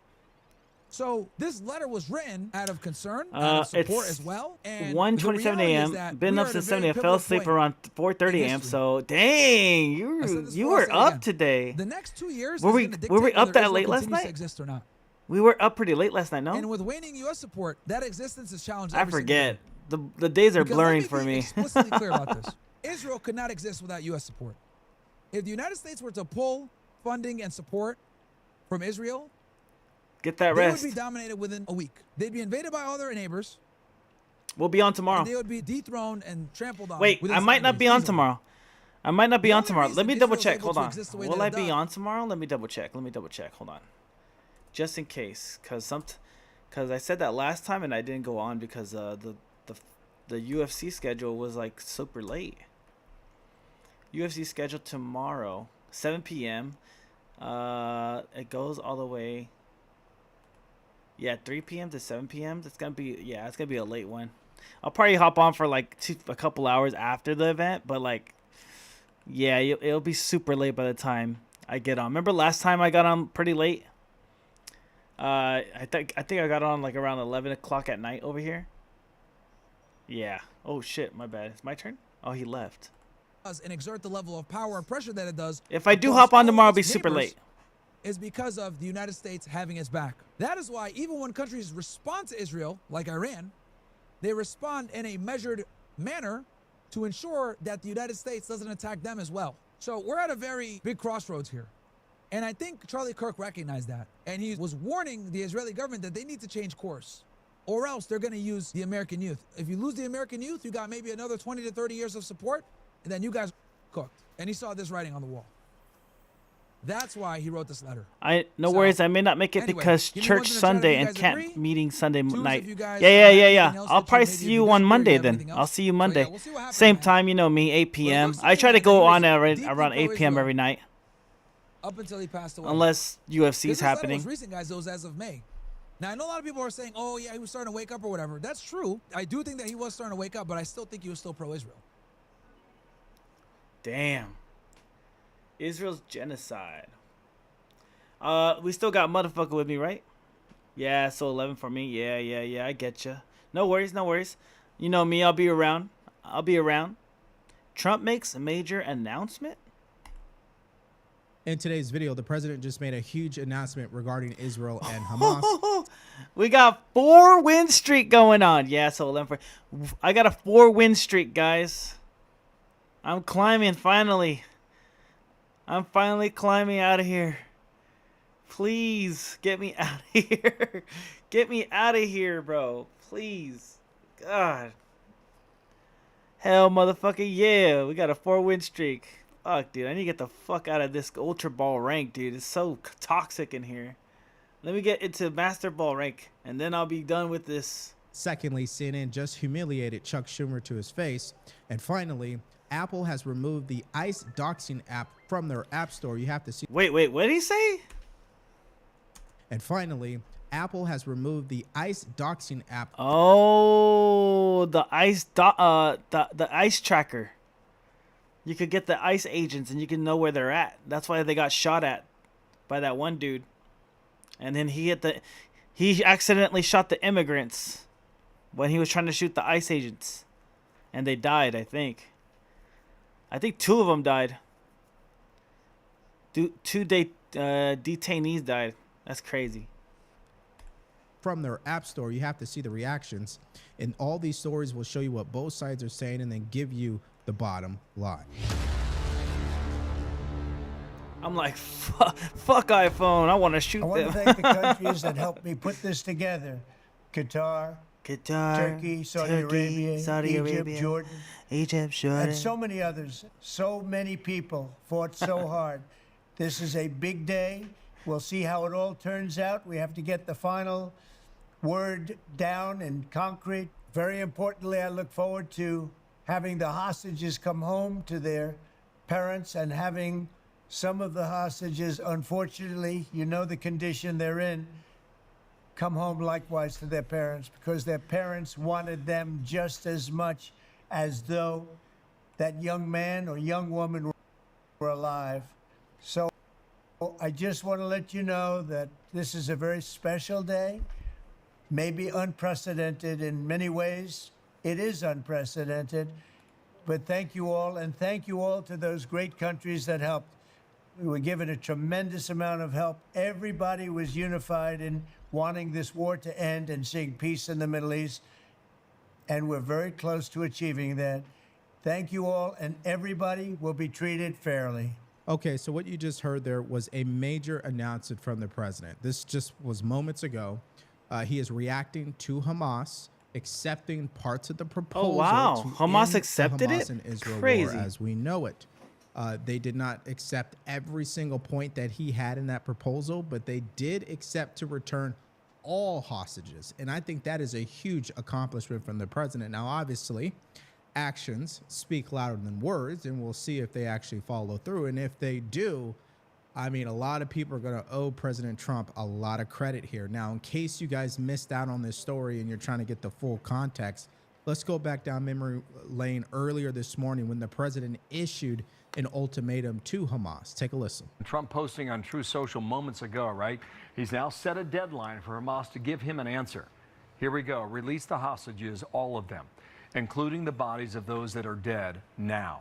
So this letter was written out of concern, out of support It's as well. And 1:27 the reality is a.m. that Been we up are at since a 70. I very fell pivotal asleep point around 4:30 in a.m. history. So dang, I said this you before, I'll were say it up again. today. The next 2 years Were is we gonna dictate were we up whether that Israel late last continues to night? exist or not. We were up pretty late last night, no? And with waning U.S. support, that existence is challenged. I every single forget. day. The days are Because blurring let for be me. explicitly clear about this. Israel could not exist without U.S. support. If the United States were to pull funding and support from Israel, Get that they rest. would be dominated within a week. They'd be invaded by all their neighbors. We'll be on tomorrow. And they would be dethroned and trampled on. Wait, within I might 7 not days, be on easily. tomorrow. I might not be on only tomorrow. Let reason me double Israel's check. able Hold to on. exist the way Will that I it be does- on tomorrow? Let me double check. Hold on. Just in case, cause I said that last time and I didn't go on because the UFC schedule was like super late. UFC schedule tomorrow, 7 p.m. It goes all the way. Yeah, 3 p.m. to 7 p.m. It's gonna be a late one. I'll probably hop on for like a couple hours after the event, but like, yeah, it'll be super late by the time I get on. Remember last time I got on pretty late? I think I got on like around 11 o'clock at night over here. Yeah. Oh shit, my bad. It's my turn. Oh, he left. And exert the level of power and pressure that it does. If I do across hop on all tomorrow, of I'll be its super neighbors, late. is because of the United States having its back. That is why even when countries respond to Israel, like Iran, they respond in a measured manner to ensure that the United States doesn't attack them as well. So we're at a very big crossroads here. And I think Charlie Kirk recognized that. And he was warning the Israeli government that they need to change course, or else they're going to use the American youth. If you lose the American youth, you got maybe another 20 to 30 years of support, and then you guys cooked. And he saw this writing on the wall. That's why he wrote this letter. No So, worries. I may not make it anyway, because give me church ones in the chat if Sunday you and guys camp agree. meeting Sunday Twos if night. you guys Yeah. have anything else I'll that you probably maybe see you disagree on or Monday you have then. anything I'll else. see you But yeah, Monday. we'll see what happens, Same man. time, you know me, 8 p.m. looks to I me try to like go he on was around deeply 8 p.m. every night, Up until he passed away. unless UFC is This letter happening. was recent, guys. It was as of May. Now, I know a lot of people are saying, oh, yeah, he was starting to wake up or whatever. That's true. I do think that he was starting to wake up, but I still think he was still pro-Israel. Damn. Israel's genocide. We still got motherfucker with me, right? Yeah, so 11 for me. Yeah, I get you. No worries. You know me, I'll be around. Trump makes a major announcement? In today's video, the president just made a huge announcement regarding Israel and Hamas. We got 4-win streak going on. Yeah, so I got a 4-win streak, guys. I'm climbing finally. I'm finally climbing out of here. Please get me out of here. Get me out of here, bro. Please. God. Hell, motherfucker, yeah. We got a 4-win streak. Fuck, dude. I need to get the fuck out of this Ultra Ball rank, dude. It's so toxic in here. Let me get into Master Ball rank, and then I'll be done with this. Secondly, CNN just humiliated Chuck Schumer to his face. And finally, Apple has removed the ICE doxing app from their app store. You have to see. Wait, what did he say? And finally, Apple has removed the ICE doxing app. Oh, the ICE the ICE tracker. You could get the ICE agents and you can know where they're at. That's why they got shot at by that one dude. And then he accidentally shot the immigrants when he was trying to shoot the ICE agents. And they died, I think. I think 2 of them died. 2 detainees died. That's crazy. From their app store, you have to see the reactions. And all these stories will show you what both sides are saying and then give you the bottom line. I'm like, fuck iPhone. I want to shoot them. I want to thank the countries that helped me put this together. Qatar, Turkey, Saudi Arabia, Egypt, and so many others. So many people fought so hard. This is a big day. We'll see how it all turns out. We have to get the final word down in concrete. Very importantly, I look forward to having the hostages come home to their parents and having some of the hostages, unfortunately, you know the condition they're in, come home likewise to their parents, because their parents wanted them just as much as though that young man or young woman were alive. So I just want to let you know that this is a very special day, maybe unprecedented in many ways. It is unprecedented, but thank you all, and thank you all to those great countries that helped. We were given a tremendous amount of help. Everybody was unified in wanting this war to end and seeing peace in the Middle East, and we're very close to achieving that. Thank you all, and everybody will be treated fairly. Okay, so what you just heard there was a major announcement from the president. This just was moments ago. He is reacting to Hamas accepting parts of the proposal. Oh, wow. To Hamas end accepted the Hamas it? and Israel Crazy. war as we know it. They did not accept every single point that he had in that proposal, but they did accept to return all hostages. And I think that is a huge accomplishment from the president. Now, obviously, actions speak louder than words, and we'll see if they actually follow through. And if they do, I mean, a lot of people are going to owe President Trump a lot of credit here. Now, in case you guys missed out on this story and you're trying to get the full context, let's go back down memory lane earlier this morning when the president issued an ultimatum to Hamas. Take a listen. Trump posting on Truth Social moments ago, right? He's now set a deadline for Hamas to give him an answer. Here we go. Release the hostages, all of them, including the bodies of those that are dead now.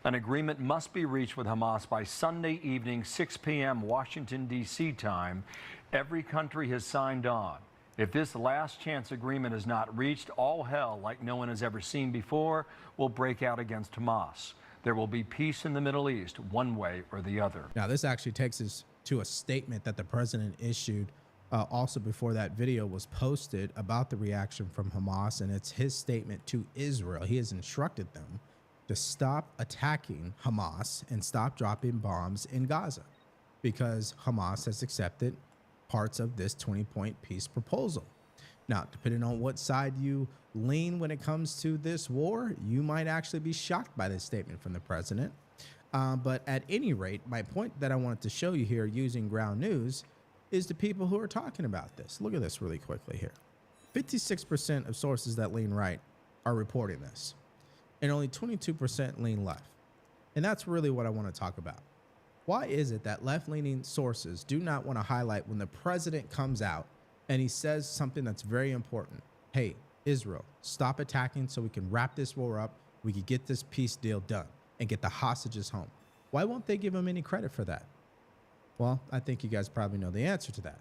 An agreement must be reached with Hamas by Sunday evening, 6 p.m. Washington, D.C. time. Every country has signed on. If this last chance agreement is not reached, all hell, like no one has ever seen before, will break out against Hamas. There will be peace in the Middle East, one way or the other. Now, this actually takes us to a statement that the president issued also before that video was posted about the reaction from Hamas, and it's his statement to Israel. He has instructed them to stop attacking Hamas and stop dropping bombs in Gaza because Hamas has accepted parts of this 20-point peace proposal. Now, depending on what side you lean when it comes to this war, you might actually be shocked by this statement from the president. But at any rate, my point that I wanted to show you here using Ground News is the people who are talking about this. Look at this really quickly here. 56% of sources that lean right are reporting this, and only 22% lean left. And that's really what I want to talk about. Why is it that left-leaning sources do not want to highlight when the president comes out and he says something that's very important? Hey, Israel, stop attacking so we can wrap this war up, we can get this peace deal done and get the hostages home. Why won't they give him any credit for that? Well, I think you guys probably know the answer to that.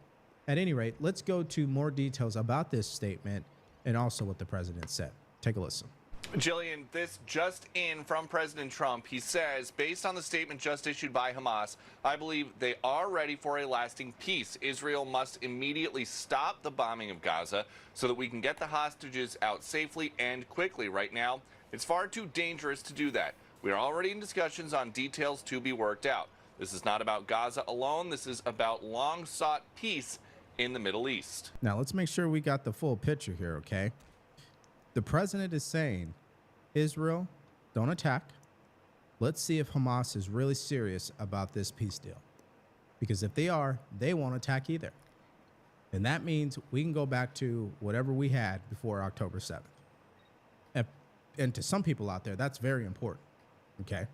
At any rate, let's go to more details about this statement and also what the president said. Take a listen. Jillian, this just in from President Trump. He says, based on the statement just issued by Hamas, I believe they are ready for a lasting peace. Israel must immediately stop the bombing of Gaza so that we can get the hostages out safely and quickly. Right now, it's far too dangerous to do that. We are already in discussions on details to be worked out. This is not about Gaza alone. This is about long-sought peace in the Middle East. Now, let's make sure we got the full picture here, okay? The president is saying, Israel, don't attack. Let's see if Hamas is really serious about this peace deal. Because if they are, they won't attack either. And that means we can go back to whatever we had before October 7th. And to some people out there, that's very important, okay?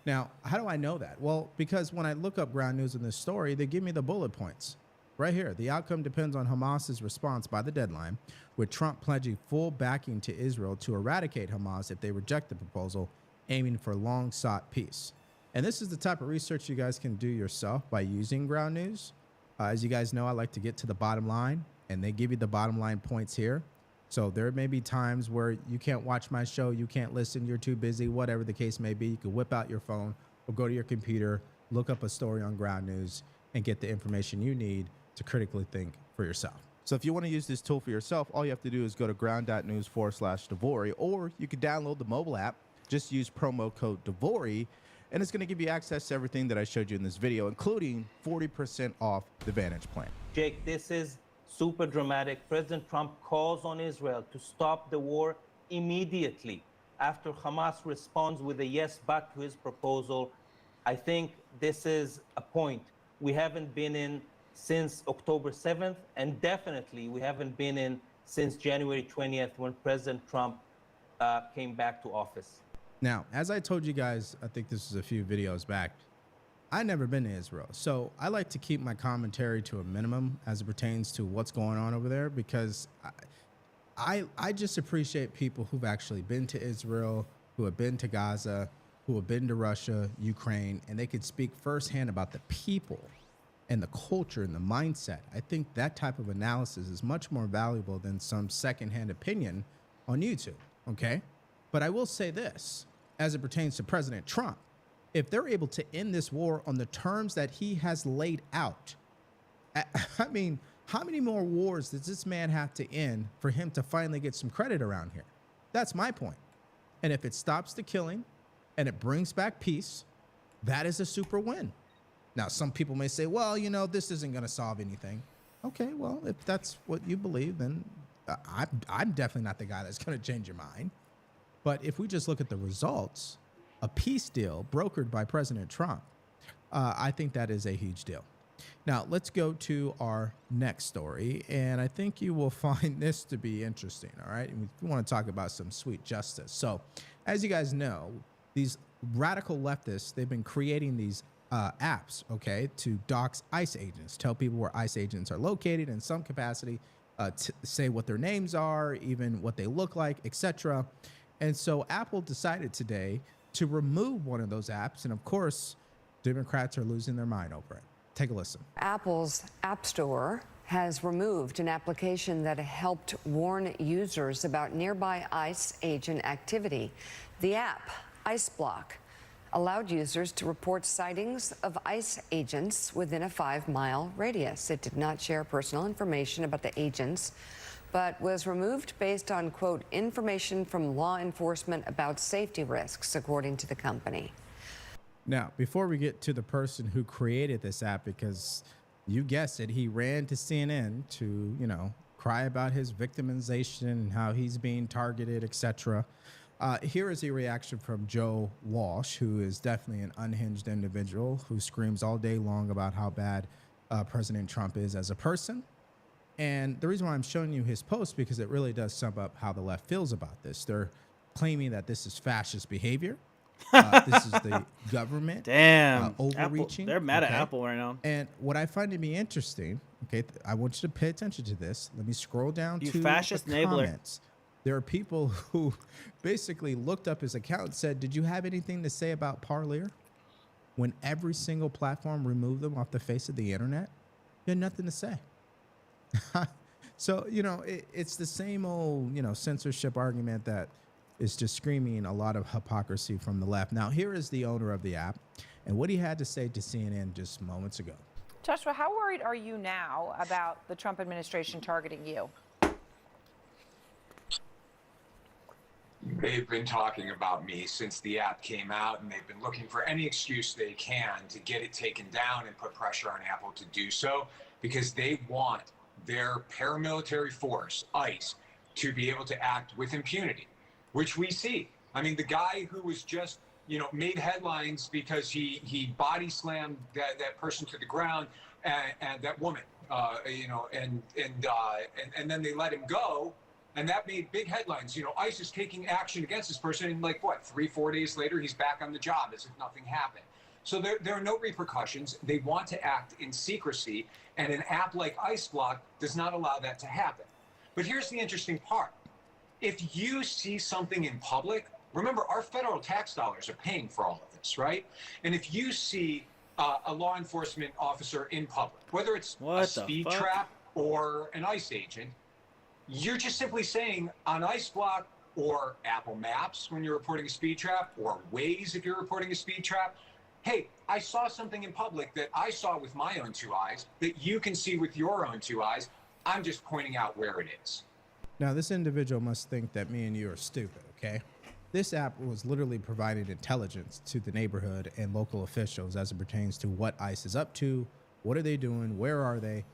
Now, how do I know that? Well, because when I look up ground news in this story, they give me the bullet points. Right here, the outcome depends on Hamas's response by the deadline, with Trump pledging full backing to Israel to eradicate Hamas if they reject the proposal, aiming for long-sought peace. And this is the type of research you guys can do yourself by using ground news. As you guys know, I like to get to the bottom line, and they give you the bottom line points here. So there may be times where you can't watch my show, you can't listen, you're too busy, whatever the case may be. You can whip out your phone or go to your computer, look up a story on ground news, and get the information you need to critically think for yourself. So if you want to use this tool for yourself, all you have to do is go to ground.news/Devori, or you can download the mobile app. Just use promo code Devori, and it's going to give you access to everything that I showed you in this video, including 40% off the Vantage plan. Jake, this is super dramatic. President Trump calls on Israel to stop the war immediately after Hamas responds with a yes but to his proposal. I think this is a point we haven't been in since October 7th, and definitely we haven't been in since January 20th when President Trump came back to office. Now, as I told you guys, I think this is a few videos back, I've never been to Israel, so I like to keep my commentary to a minimum as it pertains to what's going on over there, because I just appreciate people who've actually been to Israel, who have been to Gaza, who have been to Russia, Ukraine, and they could speak firsthand about the people and the culture and the mindset. I think that type of analysis is much more valuable than some secondhand opinion on YouTube, okay? But I will say this, as it pertains to President Trump, if they're able to end this war on the terms that he has laid out, I mean, how many more wars does this man have to end for him to finally get some credit around here? That's my point. And if it stops the killing and it brings back peace, that is a super win. Now, some people may say, well, you know, this isn't going to solve anything. Okay, well, if that's what you believe, then I'm definitely not the guy that's going to change your mind. But if we just look at the results, a peace deal brokered by President Trump, I think that is a huge deal. Now, let's go to our next story, and I think you will find this to be interesting, all right? And we want to talk about some sweet justice. So, as you guys know, these radical leftists, they've been creating these apps, okay, to dox ICE agents, tell people where ICE agents are located in some capacity, say what their names are, even what they look like, etc. And so Apple decided today to remove one of those apps, and of course, Democrats are losing their mind over it. Take a listen. Apple's App Store has removed an application that helped warn users about nearby ICE agent activity. The app, ICE Block, allowed users to report sightings of ICE agents within a 5-mile radius. It did not share personal information about the agents, but was removed based on, quote, information from law enforcement about safety risks, according to the company. Now, before we get to the person who created this app, because you guessed it, he ran to CNN to, you know, cry about his victimization and how he's being targeted, etc. Here is a reaction from Joe Walsh, who is definitely an unhinged individual who screams all day long about how bad President Trump is as a person. And the reason why I'm showing you his post, because it really does sum up how the left feels about this. They're claiming that this is fascist behavior. This is the government overreaching. Apple, they're mad at Apple right now. And what I find to be interesting, okay, I want you to pay attention to this. Let me scroll down You to fascist the enabler. comments. There are people who basically looked up his account and said, did you have anything to say about Parler? when every single platform removed them off the face of the internet, you had nothing to say. So, you know, it's the same old, you know, censorship argument that is just screaming a lot of hypocrisy from the left. Now, here is the owner of the app and what he had to say to CNN just moments ago. Joshua, how worried are you now about the Trump administration targeting you? They've been talking about me since the app came out, and they've been looking for any excuse they can to get it taken down and put pressure on Apple to do so, because they want their paramilitary force, ICE, to be able to act with impunity, which we see. I mean, the guy who was just, you know, made headlines because he body slammed that person to the ground, and that woman, you know, and then they let him go. And that made big headlines. You know, ICE is taking action against this person, and like what, 3-4 days later, he's back on the job as if nothing happened. So there are no repercussions. They want to act in secrecy, and an app like IceBlock does not allow that to happen. But here's the interesting part. If you see something in public, remember, our federal tax dollars are paying for all of this, right? And if you see a law enforcement officer in public, whether it's a speed trap or an ICE agent, you're just simply saying on IceBlock or Apple Maps when you're reporting a speed trap, or Waze if you're reporting a speed trap, hey, I saw something in public that I saw with my own 2 eyes that you can see with your own 2 eyes. I'm just pointing out where it is. Now, this individual must think that me and you are stupid, okay? This app was literally providing intelligence to the neighborhood and local officials as it pertains to what ICE is up to, what are they doing, where are they?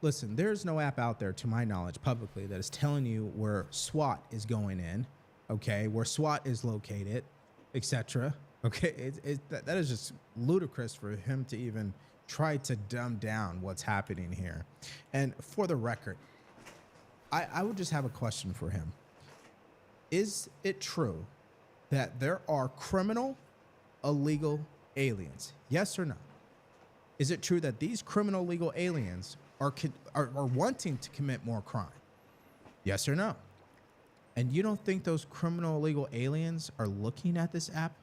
Listen, there's no app out there, to my knowledge, publicly that is telling you where SWAT is going in, okay, where SWAT is located, etc. Okay, that is just ludicrous for him to even try to dumb down what's happening here. And for the record, I would just have a question for him. Is it true that there are criminal, illegal aliens? Yes or no? Is it true that these criminal, illegal aliens are wanting to commit more crime? Yes or no? And you don't think those criminal, illegal aliens are looking at this app?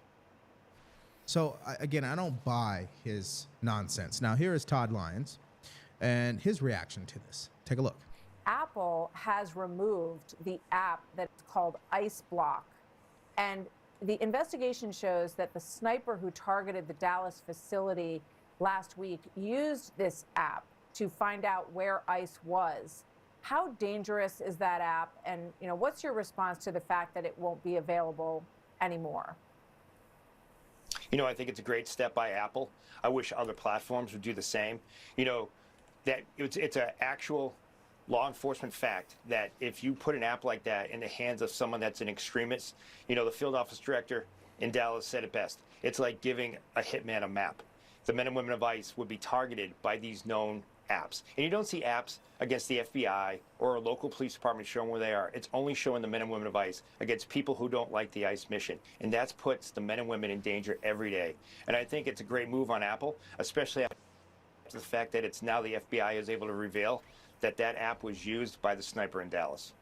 So again, I don't buy his nonsense. Now, here is Todd Lyons and his reaction to this. Take a look. Apple has removed the app that's called IceBlock. And the investigation shows that the sniper who targeted the Dallas facility last week used this app to find out where ICE was. How dangerous is that app? And, you know, what's your response to the fact that it won't be available anymore? You know, I think it's a great step by Apple. I wish other platforms would do the same. You know, that it's an actual law enforcement fact that if you put an app like that in the hands of someone that's an extremist, you know, the field office director in Dallas said it best. It's like giving a hitman a map. The men and women of ICE would be targeted by these known apps. And you don't see apps against the FBI or a local police department showing where they are. It's only showing the men and women of ICE against people who don't like the ICE mission. And that puts the men and women in danger every day. And I think it's a great move on Apple, especially after the fact that it's now the FBI is able to reveal that that app was used by the sniper in Dallas.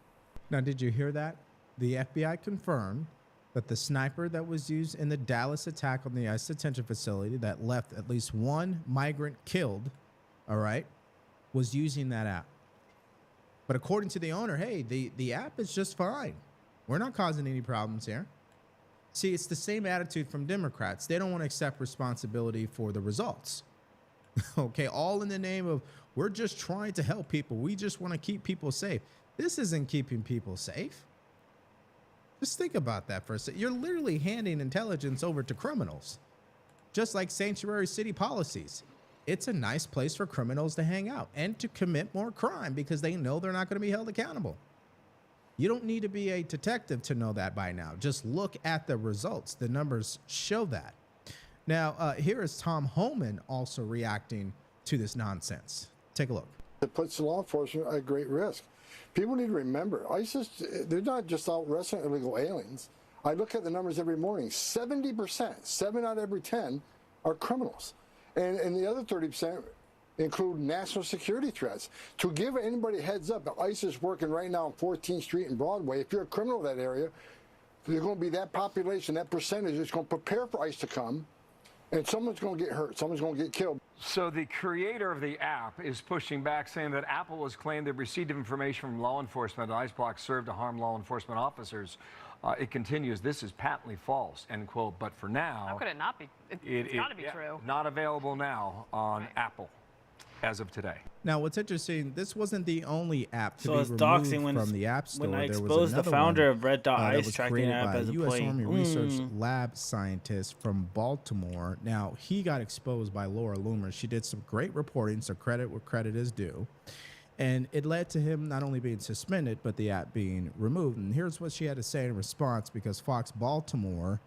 Now, did you hear that? The FBI confirmed that the sniper that was used in the Dallas attack on the ICE detention facility that left at least one migrant killed, all right, was using that app. But according to the owner, hey, the app is just fine. We're not causing any problems here. See, it's the same attitude from Democrats. They don't want to accept responsibility for the results. Okay, all in the name of, we're just trying to help people. We just want to keep people safe. This isn't keeping people safe. Just think about that for a second. You're literally handing intelligence over to criminals, just like sanctuary city policies. It's a nice place for criminals to hang out and to commit more crime because they know they're not going to be held accountable. You don't need to be a detective to know that by now. Just look at the results. The numbers show that. Now, here is Tom Homan also reacting to this nonsense. Take a look. It puts law enforcement at great risk. People need to remember, ISIS, they're not just out arresting illegal aliens. I look at the numbers every morning. 70%, 7 out of every 10, are criminals. And the other 30% include national security threats. To give anybody a heads up, ISIS is working right now on 14th Street and Broadway. If you're a criminal in that area, there's going to be that population, that percentage is going to prepare for ICE to come. And someone's going to get hurt. Someone's going to get killed. So the creator of the app is pushing back, saying that Apple has claimed they received information from law enforcement that IceBlock served to harm law enforcement officers. It continues, this is patently false, end quote. But for now... How could it not be? It's got to be true. Not available now on Apple as of today. Now, what's interesting, this wasn't the only app to So be it's removed doxing from the App Store. when I There was exposed the another founder one, of Red Dot that Ice was tracking created app by as a U.S. play. Army Research Lab scientist from Baltimore. Now, he got exposed by Laura Loomer. She did some great reporting, so credit where credit is due. And it led to him not only being suspended, but the app being removed. And here's what she had to say in response, because Fox Baltimore,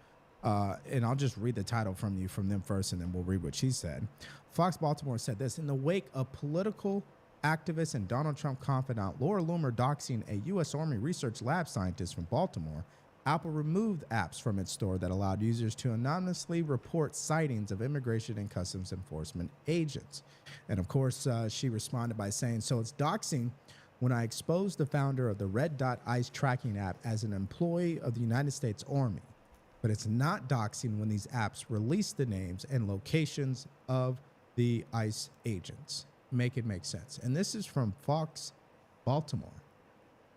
and I'll just read the title from them first, and then we'll read what she said. Fox Baltimore said this: in the wake of political activist and Donald Trump confidant Laura Loomer doxing a U.S. Army Research Lab scientist from Baltimore, Apple removed apps from its store that allowed users to anonymously report sightings of immigration and customs enforcement agents. And of course, she responded by saying, so it's doxing when I exposed the founder of the Red Dot Ice tracking app as an employee of the United States Army. But it's not doxing when these apps release the names and locations of the ICE agents. Make it make sense. And this is from Fox Baltimore.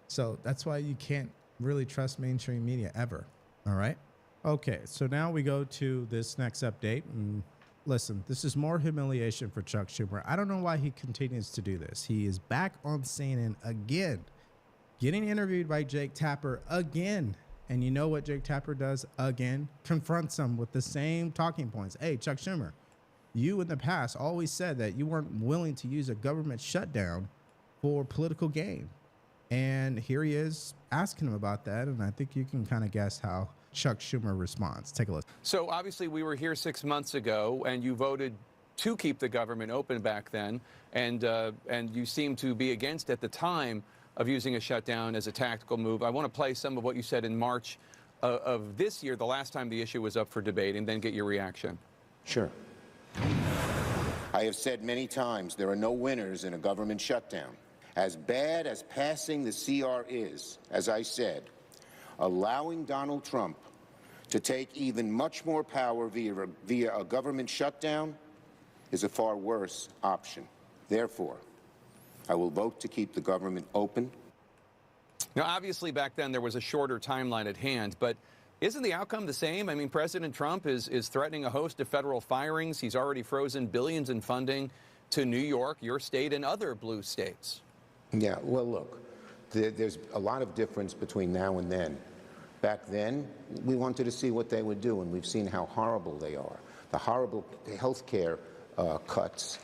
So that's why you can't really trust mainstream media ever. All right. Okay. So now we go to this next update. And listen, this is more humiliation for Chuck Schumer. I don't know why he continues to do this. He is back on CNN again, getting interviewed by Jake Tapper again. And you know what Jake Tapper does again? Confronts him with the same talking points. Hey, Chuck Schumer, you in the past always said that you weren't willing to use a government shutdown for political gain. And here he is asking him about that. And I think you can kind of guess how Chuck Schumer responds. Take a look. So obviously we were here 6 months ago and you voted to keep the government open back then. And you seemed to be against at the time of using a shutdown as a tactical move. I want to play some of what you said in March of this year, the last time the issue was up for debate, and then get your reaction. Sure. I have said many times there are no winners in a government shutdown. As bad as passing the CR is, as I said, allowing Donald Trump to take even much more power via a government shutdown is a far worse option. Therefore, I will vote to keep the government open. Now, obviously, back then there was a shorter timeline at hand, but isn't the outcome the same? I mean, President Trump is threatening a host of federal firings. He's already frozen billions in funding to New York, your state, and other blue states. Yeah, well, look, there's a lot of difference between now and then. Back then, we wanted to see what they would do, and we've seen how horrible they are. The horrible health care cuts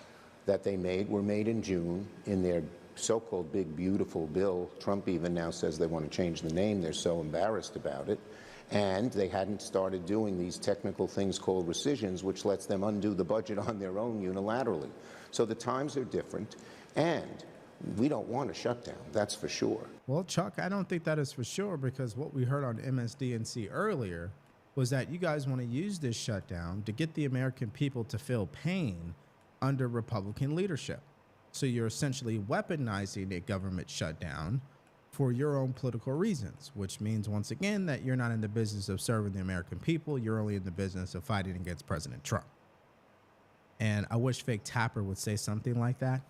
that they made were made in June in their so-called big, beautiful bill. Trump even now says they want to change the name. They're so embarrassed about it. And they hadn't started doing these technical things called rescissions, which lets them undo the budget on their own unilaterally. So the times are different, and we don't want a shutdown, that's for sure. Well, Chuck, I don't think that is for sure, because what we heard on MSDNC earlier was that you guys want to use this shutdown to get the American people to feel pain under Republican leadership. So you're essentially weaponizing a government shutdown for your own political reasons, which means, once again, that you're not in the business of serving the American people. You're only in the business of fighting against President Trump. And I wish fake Tapper would say something like that,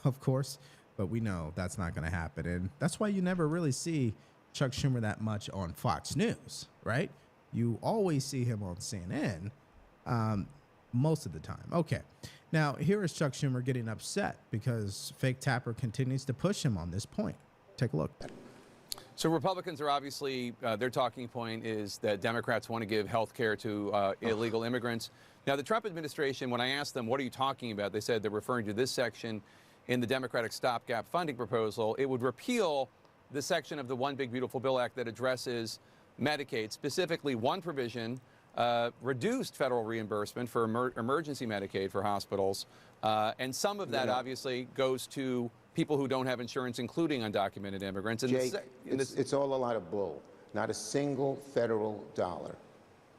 of course, but we know that's not going to happen. And that's why you never really see Chuck Schumer that much on Fox News, right? You always see him on CNN most of the time. Okay. Now, here is Chuck Schumer getting upset because fake Tapper continues to push him on this point. Take a look. So Republicans are obviously, their talking point is that Democrats want to give health care to illegal immigrants. Now, the Trump administration, when I asked them, what are you talking about? They said they're referring to this section in the Democratic stopgap funding proposal. It would repeal the section of the One Big Beautiful Bill Act that addresses Medicaid, specifically one provision, reduced federal reimbursement for emergency Medicaid for hospitals. And some of that obviously goes to people who don't have insurance, including undocumented immigrants. And Jake, it's all a lot of bull. Not a single federal dollar.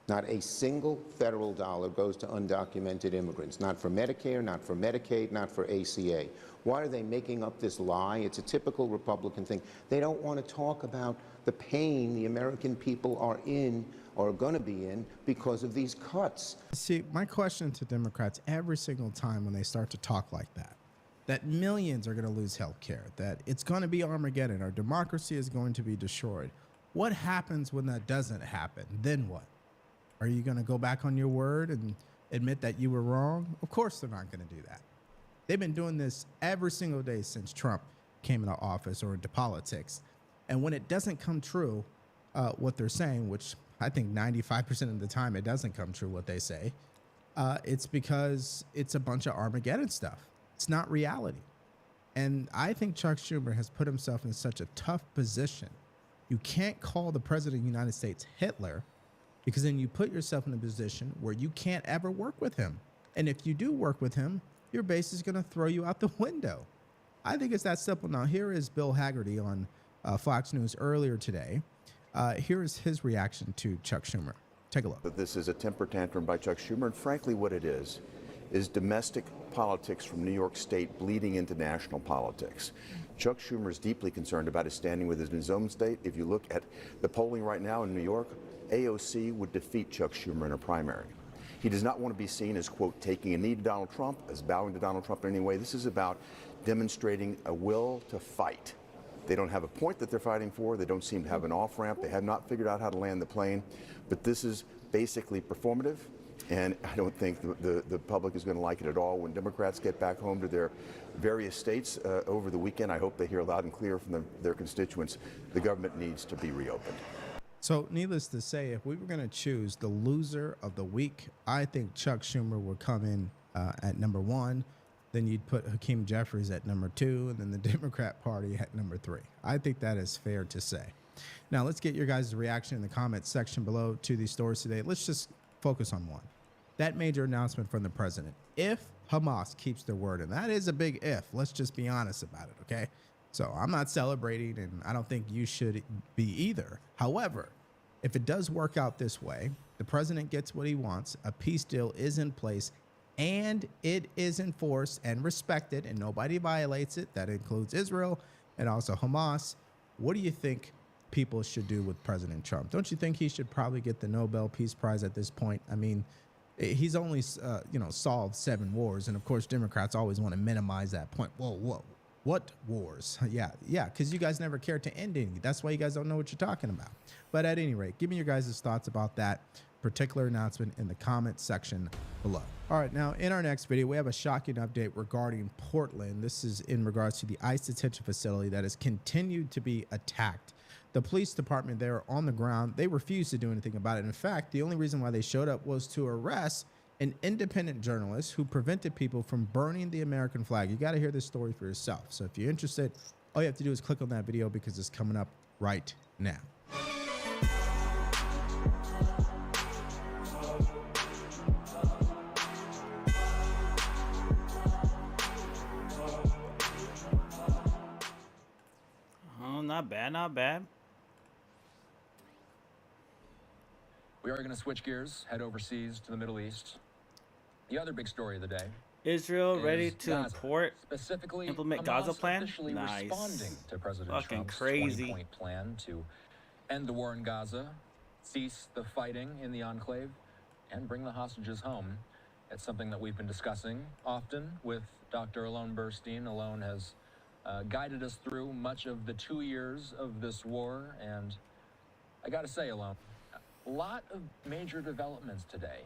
Not a single federal dollar goes to undocumented immigrants. Not for Medicare, not for Medicaid, not for ACA. Why are they making up this lie? It's a typical Republican thing. They don't want to talk about the pain the American people are in are going to be in because of these cuts. See, my question to Democrats every single time when they start to talk like that millions are going to lose health care, that it's going to be Armageddon, our democracy is going to be destroyed. What happens when that doesn't happen? Then what? Are you going to go back on your word and admit that you were wrong? Of course they're not going to do that. They've been doing this every single day since Trump came into office or into politics. And when it doesn't come true, what they're saying, which I think 95% of the time it doesn't come true what they say, it's because it's a bunch of Armageddon stuff. It's not reality. And I think Chuck Schumer has put himself in such a tough position. You can't call the president of the United States Hitler, because then you put yourself in a position where you can't ever work with him. And if you do work with him, your base is going to throw you out the window. I think it's that simple. Now, here is Bill Hagerty on Fox News earlier today. Here is his reaction to Chuck Schumer. Take a look. That this is a temper tantrum by Chuck Schumer, and frankly what it is domestic politics from New York State bleeding into national politics. Chuck Schumer is deeply concerned about his standing within his own state. If you look at the polling right now in New York, AOC would defeat Chuck Schumer in a primary. He does not want to be seen as, quote, taking a knee to Donald Trump, as bowing to Donald Trump in any way. This is about demonstrating a will to fight. They don't have a point that they're fighting for. They don't seem to have an off-ramp. They have not figured out how to land the plane. But this is basically performative, and I don't think the public is going to like it at all. When Democrats get back home to their various states over the weekend, I hope they hear loud and clear from their constituents, the government needs to be reopened. So needless to say, if we were going to choose the loser of the week, I think Chuck Schumer would come in at number 1. Then you'd put Hakeem Jeffries at number 2, and then the Democrat Party at number 3. I think that is fair to say. Now, let's get your guys' reaction in the comments section below to these stories today. Let's just focus on one. That major announcement from the president. If Hamas keeps their word, and that is a big if, let's just be honest about it, okay? So I'm not celebrating, and I don't think you should be either. However, if it does work out this way, the president gets what he wants, a peace deal is in place, and it is enforced and respected, and nobody violates it. That includes Israel and also Hamas. What do you think people should do with President Trump? Don't you think he should probably get the Nobel Peace Prize at this point? I mean, he's only, solved 7 wars, and of course, Democrats always want to minimize that point. Whoa. What wars? Yeah, because you guys never cared to end any. That's why you guys don't know what you're talking about. But at any rate, give me your guys' thoughts about that particular announcement in the comment section below. All right, now in our next video, we have a shocking update regarding Portland. This is in regards to the ICE detention facility that has continued to be attacked. The police department there on the ground, they refused to do anything about it. In fact, the only reason why they showed up was to arrest an independent journalist who prevented people from burning the American flag. You got to hear this story for yourself. So if you're interested, all you have to do is click on that video because it's coming up right now. Oh, not bad, not bad. We are going to switch gears, head overseas to the Middle East. The other big story of the day. Israel ready to Gaza. specifically implement Gaza plan? Nice. Responding to President Fucking Trump's crazy 20-point plan to end the war in Gaza, cease the fighting in the enclave, and bring the hostages home. It's something that we've been discussing often with Dr. Alon Burstein. Alon has guided us through much of the 2 years of this war, and I gotta say, Alon, a lot of major developments today.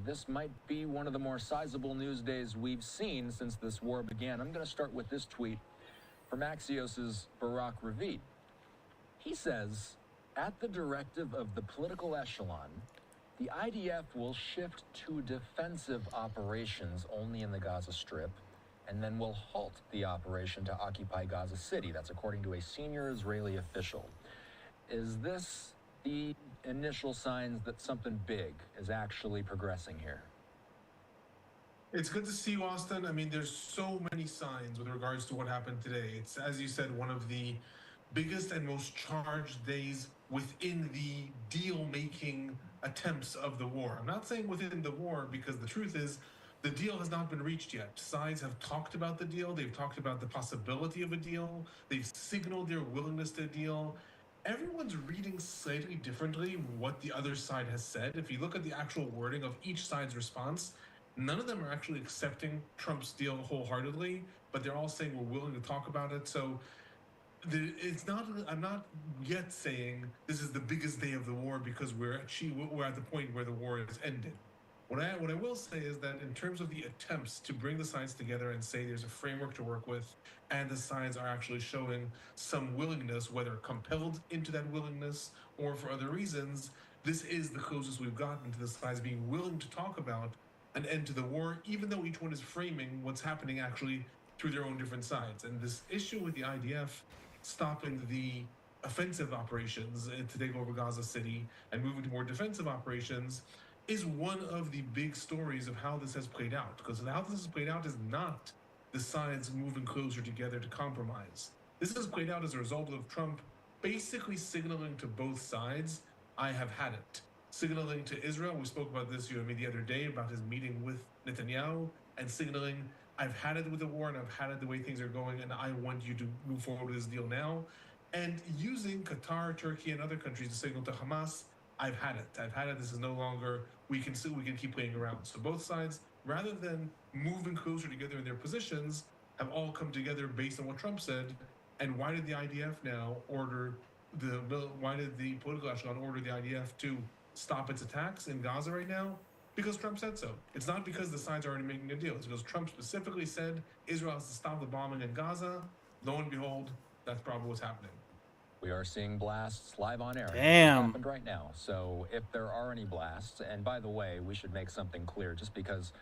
This might be one of the more sizable news days we've seen since this war began. I'm going to start with this tweet from Axios's Barak Ravid. He says, at the directive of the political echelon, the IDF will shift to defensive operations only in the Gaza Strip, and then will halt the operation to occupy Gaza City. That's according to a senior Israeli official. Is this the initial signs that something big is actually progressing here? It's good to see you, Austin. I mean, there's so many signs with regards to what happened today. It's, as you said, one of the biggest and most charged days within the deal-making attempts of the war. I'm not saying within the war, because the truth is the deal has not been reached yet. Sides have talked about the deal. They've talked about the possibility of a deal. They've signaled their willingness to deal. everyone's reading slightly differently what the other side has said. If you look at the actual wording of each side's response, none of them are actually accepting Trump's deal wholeheartedly, but they're all saying we're willing to talk about it. So it's not. I'm not yet saying this is the biggest day of the war because we're at the point where the war is ended. What I will say is that in terms of the attempts to bring the sides together and say there's a framework to work with, and the sides are actually showing some willingness, whether compelled into that willingness or for other reasons, this is the closest we've gotten to the sides being willing to talk about an end to the war, even though each one is framing what's happening actually through their own different sides. And this issue with the IDF stopping the offensive operations to take over Gaza City and moving to more defensive operations is one of the big stories of how this has played out. Because how this has played out is not the sides moving closer together to compromise. This has played out as a result of Trump basically signaling to both sides, I have had it. Signaling to Israel, we spoke about this, you and me, the other day, about his meeting with Netanyahu, and signaling, I've had it with the war and I've had it the way things are going, and I want you to move forward with this deal now. And using Qatar, Turkey, and other countries to signal to Hamas, I've had it. I've had it. This is no longer, we can keep playing around. So both sides, rather than moving closer together in their positions, have all come together based on what Trump said. And why did the IDF now why did the political echelon order the IDF to stop its attacks in Gaza right now? Because Trump said so. It's not because the sides are already making a deal. It's because Trump specifically said Israel has to stop the bombing in Gaza. Lo and behold, that's probably what's happening. We are seeing blasts live on air. Damn. It happened right now. So if there are any blasts, and by the way, we should make something clear, just because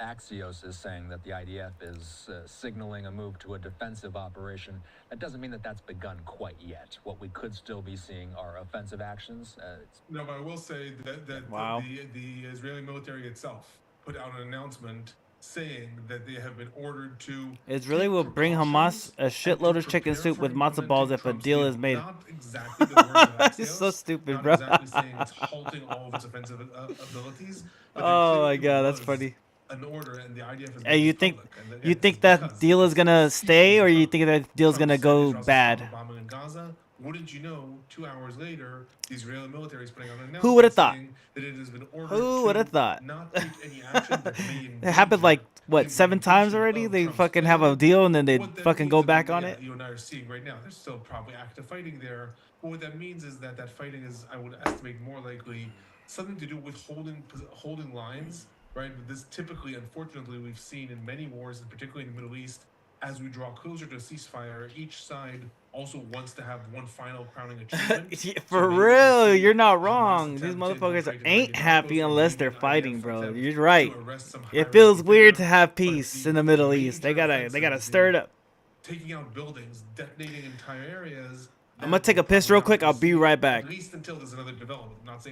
Axios is saying that the IDF is signaling a move to a defensive operation, that doesn't mean that that's begun quite yet. What we could still be seeing are offensive actions. No, but I will say that Wow. the Israeli military itself put out an announcement saying that they have been ordered to. Israeli will bring Hamas a shitload of chicken soup with matzo balls if a deal is made. Not exactly the words of Axios, It's so stupid, not bro. exactly saying it's halting all of its offensive abilities. But there Oh my clearly god, that's was funny. An order, and the IDF has Hey, made you this think public, and you again, think it's that because deal is gonna stay, or you think that deal's gonna Trump said go Israel's to stop bad? the bombing in Gaza. Wouldn't you know, 2 hours later, the Israeli military is putting out an announcement Who would have thought? saying that it has been ordered Who would have to thought? not take any action that may It happened like what 7 times already? They fucking have a deal and then they What that fucking means, go I mean, back on yeah, it. You and I are seeing right now. There's still probably active fighting there. But what that means is that fighting is, I would estimate, more likely something to do with holding lines, right? This typically, unfortunately, we've seen in many wars, and particularly in the Middle East, as we draw closer to a ceasefire, each side also wants to have one final crowning achievement. Yeah, So for maybe real, we see you're not Hamas wrong. These attempt to motherfuckers infiltrate an ain't IDF happy outpost, or unless maybe they're an IDF fighting, bro. attempt You're to right. arrest some It high-ranking feels weird to figure. have But peace the in the Middle East. They major gotta offensive, stir it up. taking out buildings, detonating entire areas. I'm gonna take a piss real quick. I'll be right back. At least until there's another development. I'm not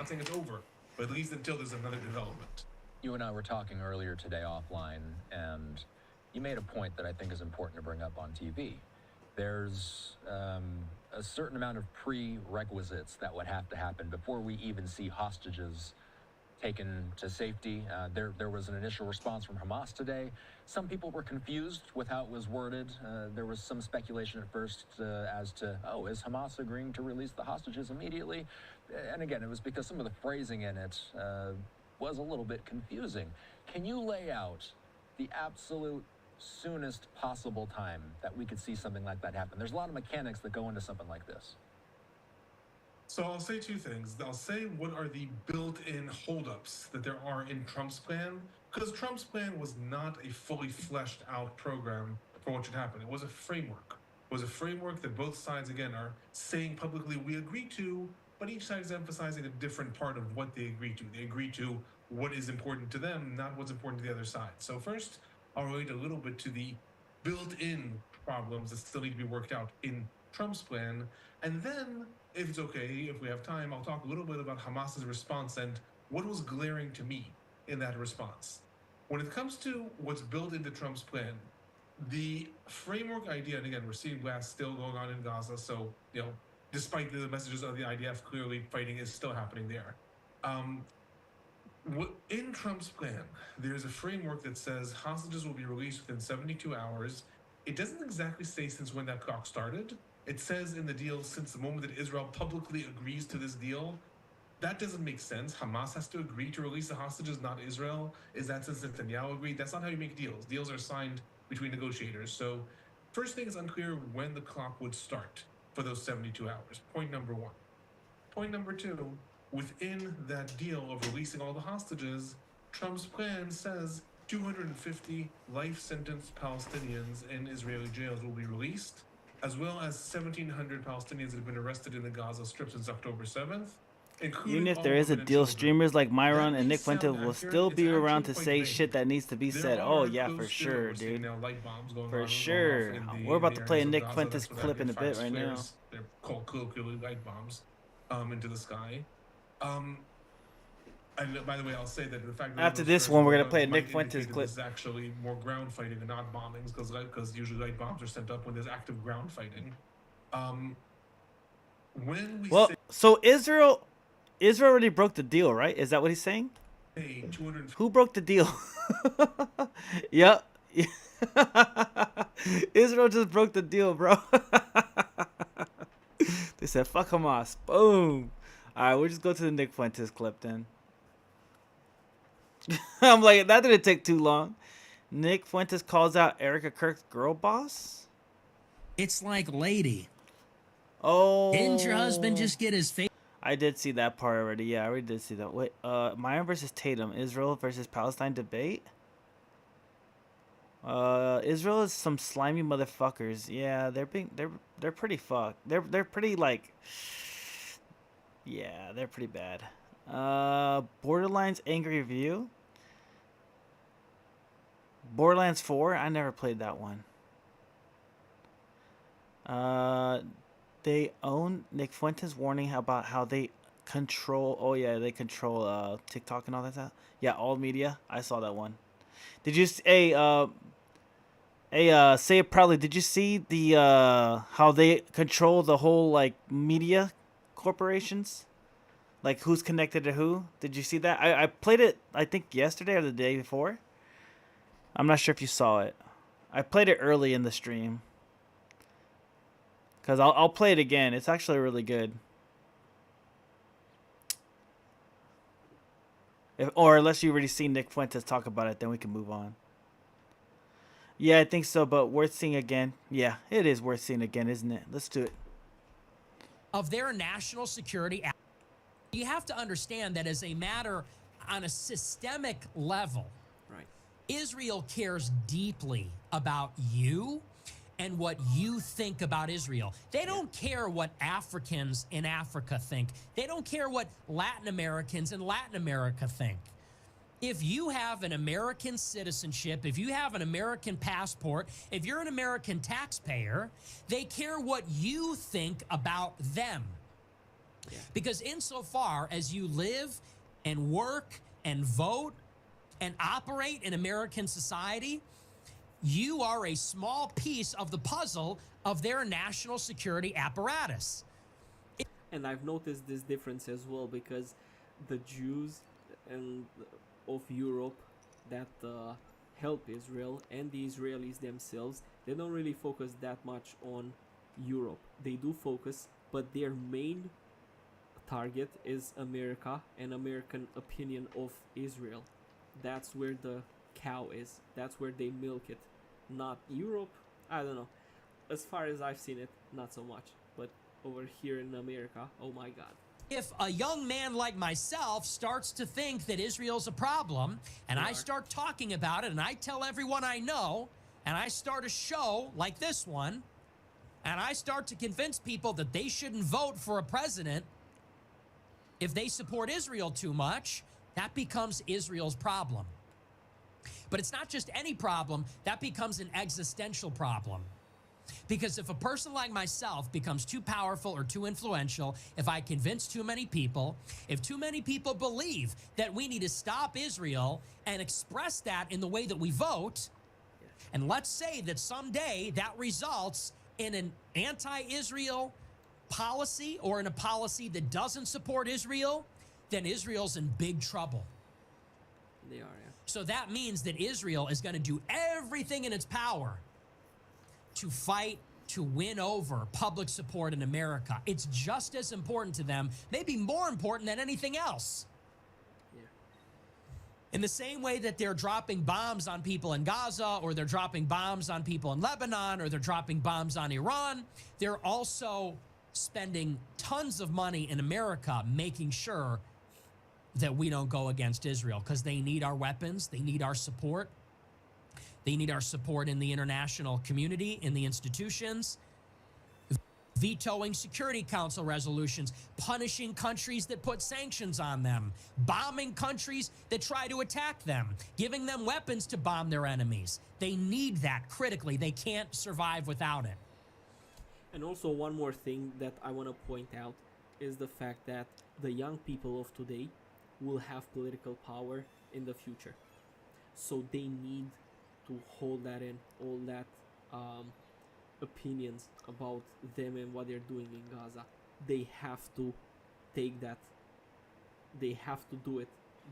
saying it's over, but at least until there's another development. You and I were talking earlier today offline, and you made a point that I think is important to bring up on TV. There's a certain amount of prerequisites that would have to happen before we even see hostages taken to safety. There was an initial response from Hamas today. Some people were confused with how it was worded. There was some speculation at first as to, is Hamas agreeing to release the hostages immediately? And again, it was because some of the phrasing in it was a little bit confusing. Can you lay out the absolute soonest possible time that we could see something like that happen? There's a lot of mechanics that go into something like this. So I'll say two things. I'll say what are the built-in holdups that there are in Trump's plan, because Trump's plan was not a fully fleshed out program for what should happen. It was a framework. It was a framework that both sides, again, are saying publicly we agree to, but each side is emphasizing a different part of what they agree to. They agree to what is important to them, not what's important to the other side. So first, I'll relate a little bit to the built-in problems that still need to be worked out in Trump's plan. And then, if it's okay, if we have time, I'll talk a little bit about Hamas's response and what was glaring to me in that response. When it comes to what's built into Trump's plan, the framework idea, and again, we're seeing blasts still going on in Gaza, so, despite the messages of the IDF, clearly fighting is still happening there. In Trump's plan, there's a framework that says hostages will be released within 72 hours. It doesn't exactly say since when that clock started, It says in the deal, since the moment that Israel publicly agrees to this deal, that doesn't make sense. Hamas has to agree to release the hostages, not Israel. Is that since Netanyahu agreed? That's not how you make deals. Deals are signed between negotiators. So first thing is unclear when the clock would start for those 72 hours. Point number one. Point number two, within that deal of releasing all the hostages, Trump's plan says 250 life-sentenced Palestinians in Israeli jails will be released, as well as 1,700 Palestinians that have been arrested in the Gaza Strip since October 7th. Even if there is a deal, streamers like Myron and Nick Fuentes will still be around to say shit that needs to be said. Oh yeah, for sure, dude. For sure. We're about to play a Nick Fuentes clip in a bit right now. They're called colloquially light bombs into the sky. And by the way, I'll say that the fact that after this one, we're gonna play a Nick Fuentes clip. This is actually more ground fighting and not bombings, because usually light bombs are sent up when there's active ground fighting. When we say, so Israel already broke the deal, right? Is that what he's saying? Hey, who broke the deal? Yep. Israel just broke the deal, bro. They said, fuck Hamas. Boom. All right, we'll just go to the Nick Fuentes clip then. I'm like, that didn't take too long. Nick Fuentes calls out Erica Kirk's girl boss. It's like, lady. Oh. Didn't your husband just get his face? I did see that part already. Yeah, I already did see that. Wait, Myron versus Tatum. Israel versus Palestine debate. Israel is some slimy motherfuckers. Yeah, they're pretty fucked. They're pretty like. Yeah, they're pretty bad. Borderlands Angry Review. Borderlands 4. I never played that one. They own Nick Fuentes warning about how they control. Oh yeah, they control TikTok and all that stuff. Yeah, all media. I saw that one. Did you say say it proudly? Did you see the how they control the whole like media corporations? Like who's connected to who? Did you see that? I played it I think yesterday or the day before. I'm not sure if you saw it. I played it early in the stream. Cause I'll play it again. It's actually really good. Or unless you already seen Nick Fuentes talk about it, then we can move on. Yeah, I think so, but worth seeing again. Yeah, it is worth seeing again, isn't it? Let's do it. Of their national security, you have to understand that as a matter on a systemic level, right? Israel cares deeply about you and what you think about Israel. They don't care what Africans in Africa think. They don't care what Latin Americans in Latin America think. If you have an American citizenship, if you have an American passport, if you're an American taxpayer, they care what you think about them. Yeah. Because insofar as you live and work and vote and operate in American society, you are a small piece of the puzzle of their national security apparatus. And I've noticed this difference as well, because the Jews and of Europe that help Israel and the Israelis themselves, they don't really focus that much on Europe. They do focus, but their main target is America and American opinion of Israel. That's where the cow is. That's where they milk it. Not Europe. I don't know. As far as I've seen it, not so much. But over here in America, oh my God. If a young man like myself starts to think that Israel's a problem, and I start talking about it, and I tell everyone I know, and I start a show like this one, and I start to convince people that they shouldn't vote for a president if they support Israel too much, that becomes Israel's problem. But it's not just any problem, that becomes an existential problem. Because if a person like myself becomes too powerful or too influential, if I convince too many people, if too many people believe that we need to stop Israel and express that in the way that we vote, and let's say that someday that results in an anti-Israel policy or in a policy that doesn't support Israel, then Israel's in big trouble. They are, yeah. So that means that Israel is going to do everything in its power to fight to win over public support in America. It's just as important to them, maybe more important than anything else. In the same way that they're dropping bombs on people in Gaza, or they're dropping bombs on people in Lebanon, or they're dropping bombs on Iran, they're also spending tons of money in America making sure that we don't go against Israel, because they need our weapons, they need our support. They need our support in the international community, in the institutions, vetoing Security Council resolutions, punishing countries that put sanctions on them, bombing countries that try to attack them, giving them weapons to bomb their enemies. They need that critically. They can't survive without it. And also one more thing that I want to point out is the fact that the young people of today will have political power in the future. So they need to hold that in, all that opinions about them and what they're doing in Gaza. They have to take that. They have to do it.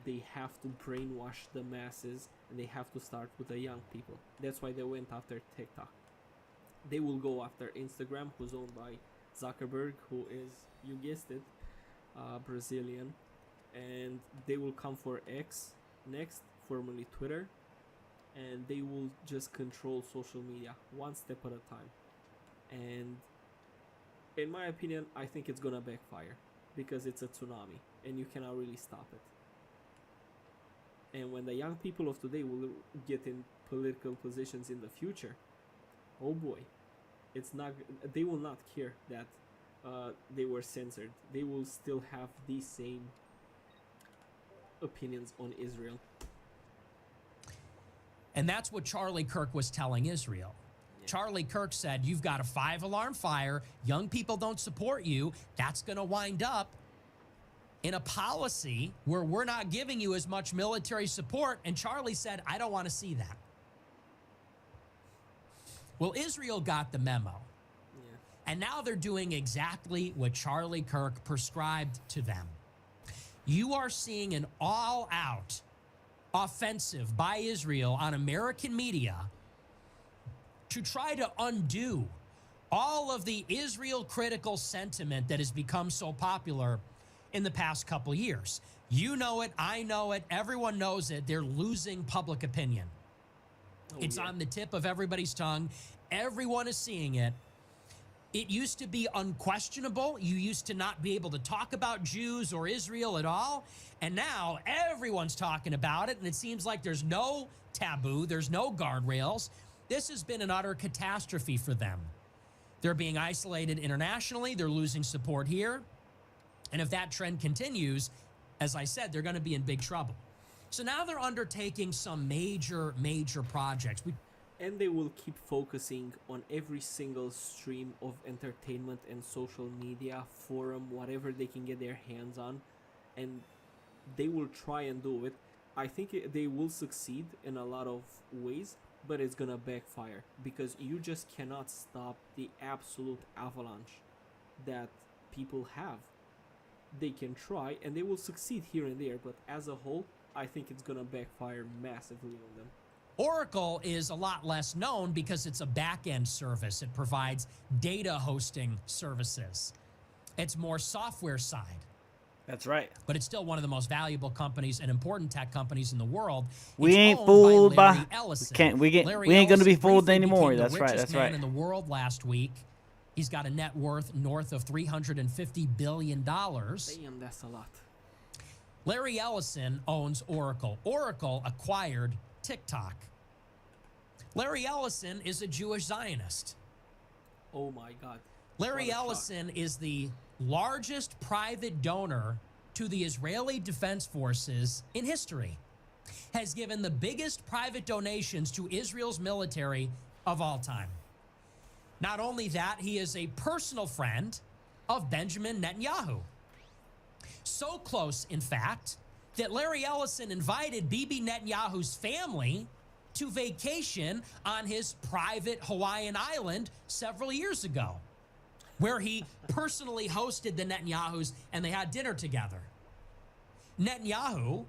They have to brainwash the masses, and they have to start with the young people. That's why they went after TikTok. They will go after Instagram, who's owned by Zuckerberg, who is, you guessed it, Brazilian. And they will come for X next, formerly Twitter. And they will just control social media one step at a time. And in my opinion, I think it's gonna backfire, because it's a tsunami and you cannot really stop it. And when the young people of today will get in political positions in the future, oh boy, they will not care that they were censored. They will still have these same opinions on Israel. And that's what Charlie Kirk was telling Israel. Yeah. Charlie Kirk said, you've got a 5-alarm fire. Young people don't support you. That's going to wind up in a policy where we're not giving you as much military support. And Charlie said, I don't want to see that. Well, Israel got the memo. Yeah. And now they're doing exactly what Charlie Kirk prescribed to them. You are seeing an all-out offensive by Israel on American media to try to undo all of the Israel critical sentiment that has become so popular in the past couple years. You know it, I know it, everyone knows it. They're losing public opinion. It's on the tip of everybody's tongue. Everyone is seeing it. It used to be unquestionable. You used to not be able to talk about Jews or Israel at all. And now everyone's talking about it. And it seems like there's no taboo. There's no guardrails. This has been an utter catastrophe for them. They're being isolated internationally. They're losing support here. And if that trend continues, as I said, they're going to be in big trouble. So now they're undertaking some major projects. And they will keep focusing on every single stream of entertainment and social media, forum, whatever they can get their hands on. And they will try and do it. I think they will succeed in a lot of ways, but it's gonna backfire, because you just cannot stop the absolute avalanche that people have. They can try, and they will succeed here and there, but as a whole, I think it's gonna backfire massively on them. Oracle is a lot less known because it's a back-end service. It provides data hosting services. It's more software side. That's right. But it's still one of the most valuable companies and important tech companies in the world. We ain't fooled by we ain't gonna be fooled anymore. That's right. That's right. In the world last week, he's got a net worth north of $350 billion. Damn, that's a lot. Larry Ellison owns Oracle. Oracle acquired TikTok. Larry Ellison is a Jewish Zionist. Oh my God. Larry Ellison is the largest private donor to the Israeli Defense Forces in history. Has given the biggest private donations to Israel's military of all time. Not only that, he is a personal friend of Benjamin Netanyahu. So close, in fact, that Larry Ellison invited Bibi Netanyahu's family to vacation on his private Hawaiian island several years ago, where he personally hosted the Netanyahus and they had dinner together. Netanyahu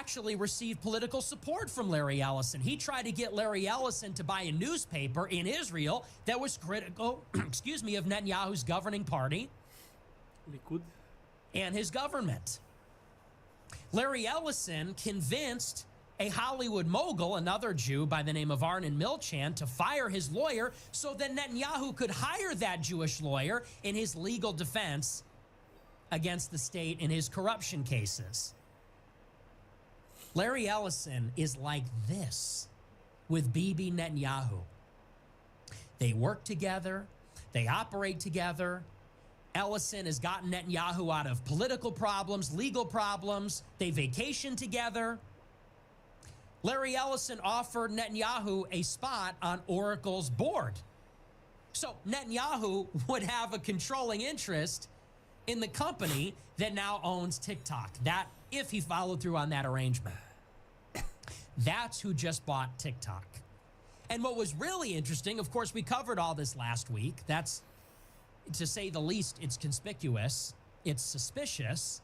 actually received political support from Larry Ellison. He tried to get Larry Ellison to buy a newspaper in Israel that was critical, excuse me, of Netanyahu's governing party Likud and his government. Larry Ellison convinced a Hollywood mogul, another Jew by the name of Arnon Milchan, to fire his lawyer so that Netanyahu could hire that Jewish lawyer in his legal defense against the state in his corruption cases. Larry Ellison is like this with Bibi Netanyahu. They work together. They operate together. Ellison has gotten Netanyahu out of political problems, legal problems. They vacation together. Larry Ellison offered Netanyahu a spot on Oracle's board. So Netanyahu would have a controlling interest in the company that now owns TikTok. That, if he followed through on that arrangement. That's who just bought TikTok. And what was really interesting, of course, we covered all this last week. That's, to say the least, it's conspicuous, it's suspicious,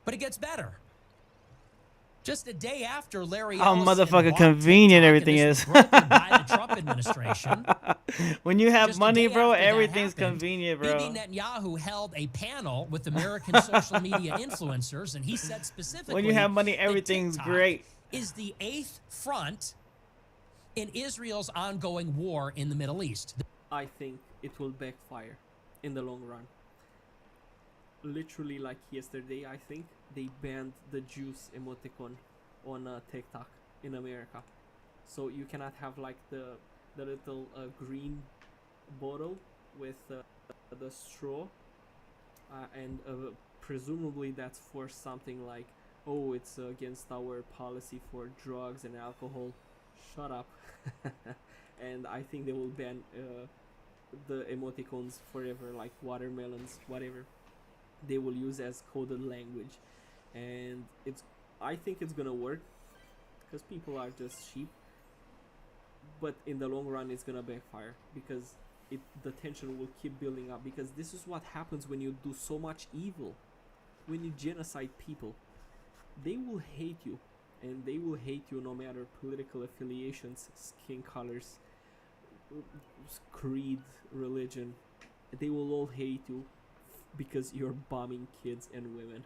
but it gets better. Just a day after Larry Ellison motherfucking convenient everything is. by the Trump administration. When you have money, bro, after that everything's happened, convenient, bro. Bibi Netanyahu held a panel with American social media influencers, and he said specifically, When you have money, everything's TikTok great. is the 8th front in Israel's ongoing war in the Middle East. I think it will backfire in the long run. Literally, like yesterday, I think they banned the juice emoticon on TikTok in America, so you cannot have like the little green bottle with the straw, and presumably that's for something like, oh, it's against our policy for drugs and alcohol. Shut up. And I think they will ban the emoticons forever, like watermelons, whatever they will use as coded language. And I think it's gonna work because people are just sheep, but in the long run it's gonna backfire because the tension will keep building up, because this is what happens when you do so much evil. When you genocide people, they will hate you, and they will hate you no matter political affiliations, skin colors, creed, religion. They will all hate you because you're bombing kids and women.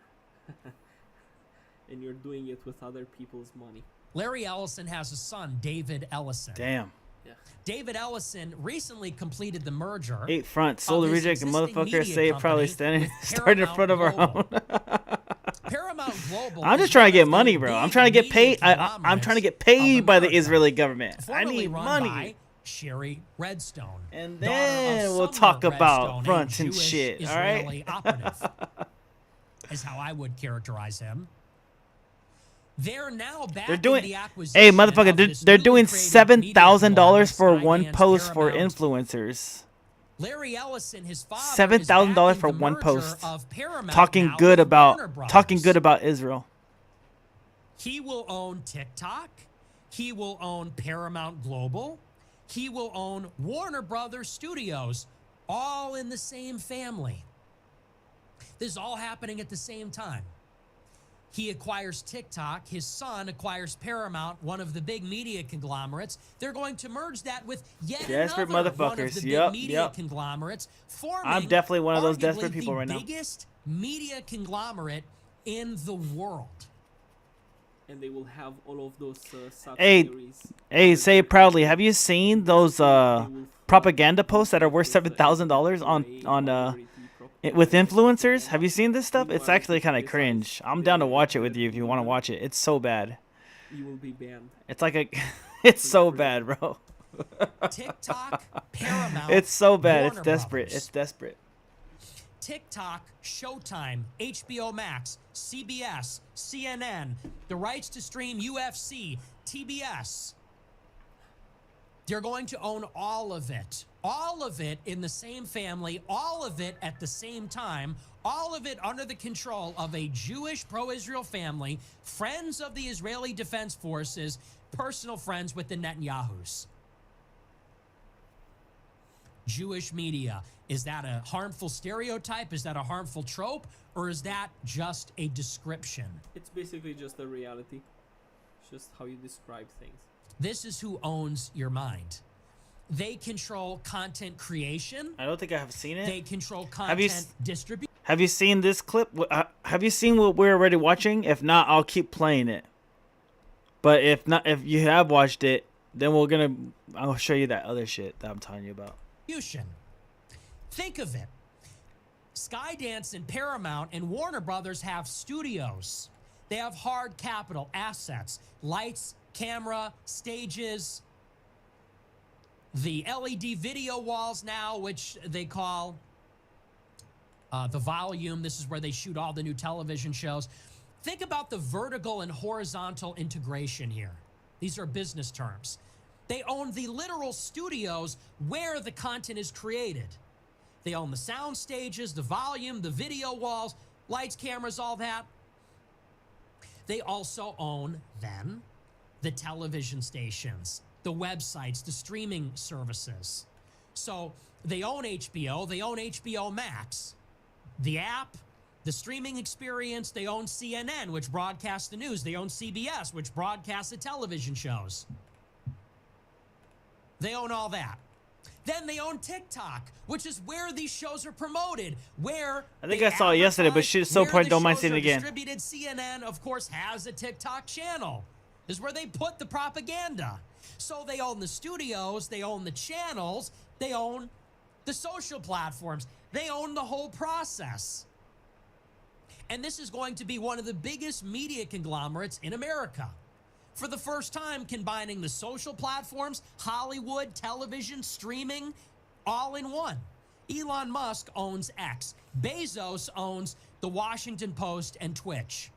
And you're doing it with other people's money. Larry Ellison has a son, David Ellison. Damn. Yeah. David Ellison recently completed the merger. 8 front. Solar of his reject and existing motherfucker media say it probably company started in with front of our Paramount home. Paramount Global. I'm just is trying to one get of the money, bro. I'm big trying to get paid. media I'm trying to get conglomerates paid of by the America, Israeli government. I formerly need run money. by Sherry Redstone. And daughter then of we'll Sumner talk about Redstone, a fronts and Jewish shit, all right? Israeli operative, is how I would characterize him. They're now back They're doing. the acquisition Hey, motherfucker, of they're, this they're newly doing created $7,000 for media one Skydance post for Paramount. influencers. Larry Ellison, his father, $7,000 for one post. Talking good about Israel. He will own TikTok. He will own Paramount Global. He will own Warner Brothers Studios, all in the same family. This is all happening at the same time. He acquires TikTok. His son acquires Paramount, one of the big media conglomerates. They're going to merge that with yet Desperate another one of motherfuckers. the big Yep, media yep. conglomerates, forming I'm definitely one of those arguably desperate people the right now. biggest media conglomerate in the world. And they will have all of those Hey, subsidiaries. hey, say it proudly. Have you seen those propaganda posts that are worth $7,000 on with influencers? Have you seen this stuff? It's actually kind of cringe. I'm down to watch it with you if you want to watch it. It's so bad. You will be banned. It's like a, it's so bad, bro. TikTok, Paramount. It's so bad. Warner It's desperate. Brothers. It's desperate. TikTok, Showtime, HBO Max, CBS, CNN, the rights to stream UFC, TBS. They're going to own all of it in the same family, all of it at the same time, all of it under the control of a Jewish pro-Israel family, friends of the Israeli Defense Forces, personal friends with the Netanyahus. Jewish media. Is that a harmful stereotype? Is that a harmful trope? Or is that just a description? It's basically just a reality. It's just how you describe things. This is who owns your mind. They control content creation. I don't think I have seen it. They control content distribution. Have you seen this clip? Have you seen what we're already watching? If not, I'll keep playing it. But if not, if you have watched it, then I'll show you that other shit that I'm telling you about. Think of it. Skydance and Paramount and Warner Brothers have studios. They have hard capital assets, lights, camera, stages, the LED video walls now, which they call the volume. This is where they shoot all the new television shows. Think about the vertical and horizontal integration here. These are business terms. They own the literal studios where the content is created. They own the sound stages, the volume, the video walls, lights, cameras, all that. They also own, then, the television stations, the websites, the streaming services. So they own HBO, they own HBO Max, the app, the streaming experience. They own CNN, which broadcasts the news. They own CBS, which broadcasts the television shows. They own all that. Then they own TikTok, which is where these shows are promoted. Where I think I saw it yesterday, but shit is so important. Don't mind seeing it again. Distributed. CNN, of course, has a TikTok channel. This is where they put the propaganda. So they own the studios, they own the channels, they own the social platforms, they own the whole process. And this is going to be one of the biggest media conglomerates in America. For the first time, combining the social platforms, Hollywood, television, streaming, all in one. Elon Musk owns X. Bezos owns the Washington Post and Twitch.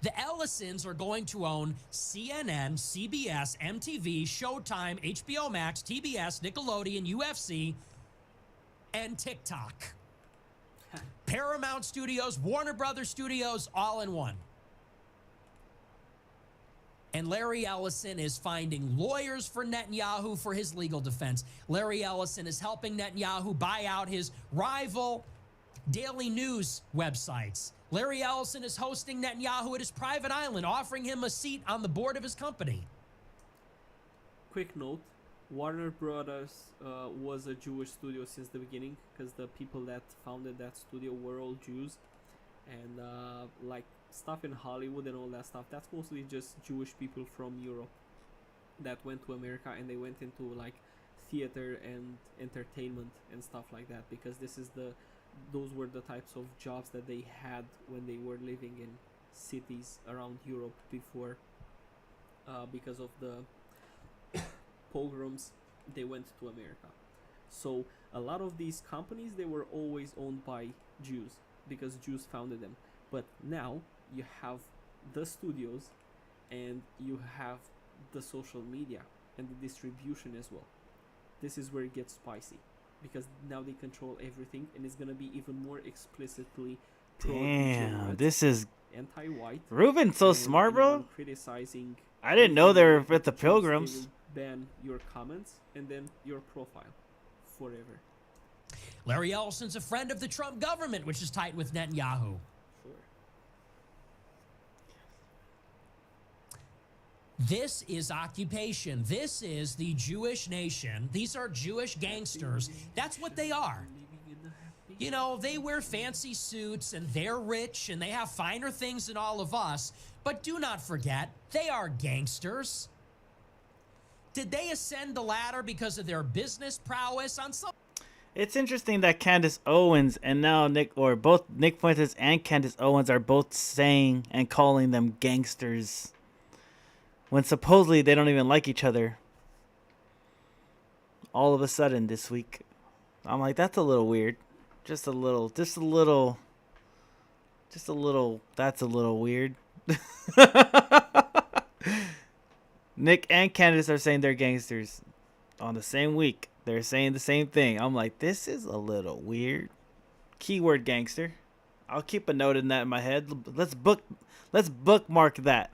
The Ellisons are going to own CNN, CBS, MTV, Showtime, HBO Max, TBS, Nickelodeon, UFC, and TikTok. Paramount Studios, Warner Brothers Studios, all in one. And Larry Ellison is finding lawyers for Netanyahu for his legal defense. Larry Ellison is helping Netanyahu buy out his rival daily news websites. Larry Ellison is hosting Netanyahu at his private island, offering him a seat on the board of his company. Quick note, Warner Brothers was a Jewish studio since the beginning, because the people that founded that studio were all Jews. And like stuff in Hollywood and all that stuff, that's mostly just Jewish people from Europe that went to America, and they went into like theater and entertainment and stuff like that, because those were the types of jobs that they had when they were living in cities around Europe before, because of the pogroms, they went to America. So a lot of these companies, they were always owned by Jews, because Jews founded them. But now you have the studios and you have the social media and the distribution as well. This is where it gets spicy, because now they control everything, and it's gonna be even more explicitly damn, this is anti-white. Ruben's so smart, bro. Criticizing. I didn't know they were with the Pilgrims. Ban your comments and then your profile forever. Larry Ellison's a friend of the Trump government, which is tight with Netanyahu. Sure. This is occupation. This is the Jewish nation. These are Jewish gangsters. That's what they are. You know, they wear fancy suits and they're rich and they have finer things than all of us. But do not forget, they are gangsters. Did they ascend the ladder because of their business prowess on some? It's interesting that Candace Owens and now both Nick Fuentes and Candace Owens are both saying and calling them gangsters, when supposedly they don't even like each other. All of a sudden this week, I'm like, that's a little weird. That's a little weird. Nick and Candace are saying they're gangsters on the same week. They're saying the same thing. I'm like, this is a little weird. Keyword gangster. I'll keep a note in that in my head. Let's bookmark that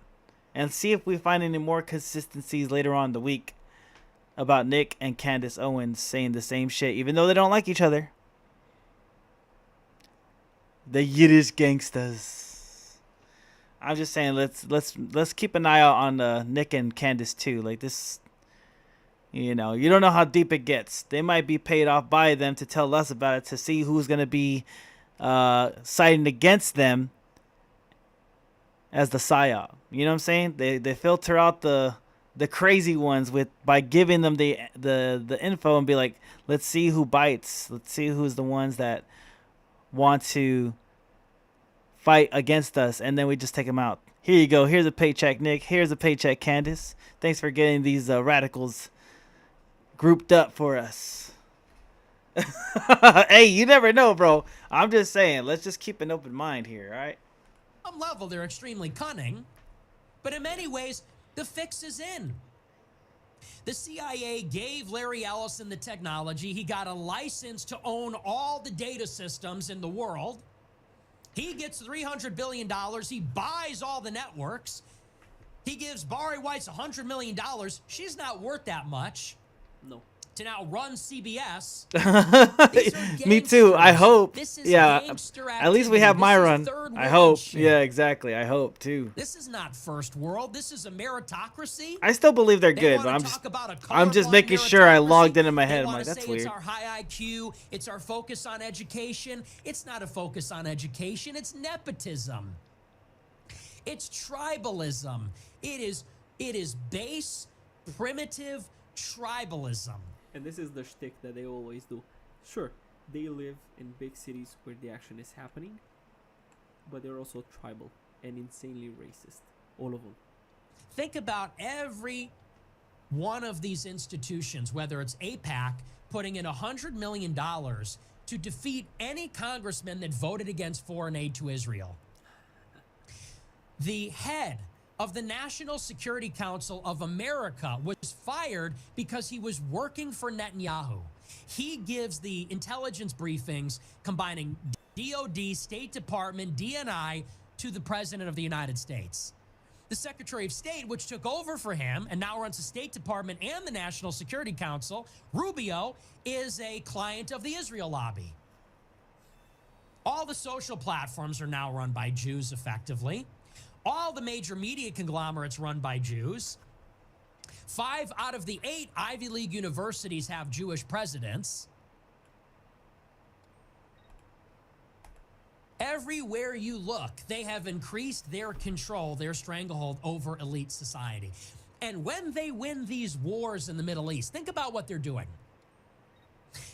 and see if we find any more consistencies later on in the week about Nick and Candace Owens saying the same shit, even though they don't like each other. The Yiddish gangsters. I'm just saying, let's keep an eye out on Nick and Candace too. Like this, you know, you don't know how deep it gets. They might be paid off by them to tell us about it, to see who's gonna be siding against them as the psyop. You know what I'm saying? They filter out the crazy ones by giving them the info and be like, let's see who bites. Let's see who's the ones that want to fight against us, and then we just take them out. Here you go. Here's a paycheck, Nick. Here's a paycheck, Candace. Thanks for getting these radicals grouped up for us. Hey, you never know, bro. I'm just saying, let's just keep an open mind here, all right? On some level, they're extremely cunning, but in many ways, the fix is in. The CIA gave Larry Ellison the technology. He got a license to own all the data systems in the world. He gets $300 billion. He buys all the networks. He gives Bari Weiss $100 million. She's not worth that much. No. To now run CBS. Me too. I hope. Yeah. At least we have my run. I hope. Shit. Yeah, exactly. I hope too. This is not first world. This is a meritocracy. I still believe they're good, but I'm just making sure I logged in my head. I'm like, that's weird. It's our high IQ. It's our focus on education. It's not a focus on education. It's nepotism. It's tribalism. It is base, primitive tribalism. And this is the shtick that they always do. Sure, they live in big cities where the action is happening, but they're also tribal and insanely racist. All of them. Think about every one of these institutions, whether it's AIPAC, putting in $100 million to defeat any congressman that voted against foreign aid to Israel. The head of the National Security Council of America was fired because he was working for Netanyahu. He gives the intelligence briefings combining DOD, State Department, DNI to the President of the United States. The Secretary of State, which took over for him and now runs the State Department and the National Security Council, Rubio, is a client of the Israel lobby. All the social platforms are now run by Jews effectively. All the major media conglomerates run by Jews. 5 out of the 8 Ivy League universities have Jewish presidents. Everywhere you look, they have increased their control, their stranglehold over elite society. And when they win these wars in the Middle East, think about what they're doing.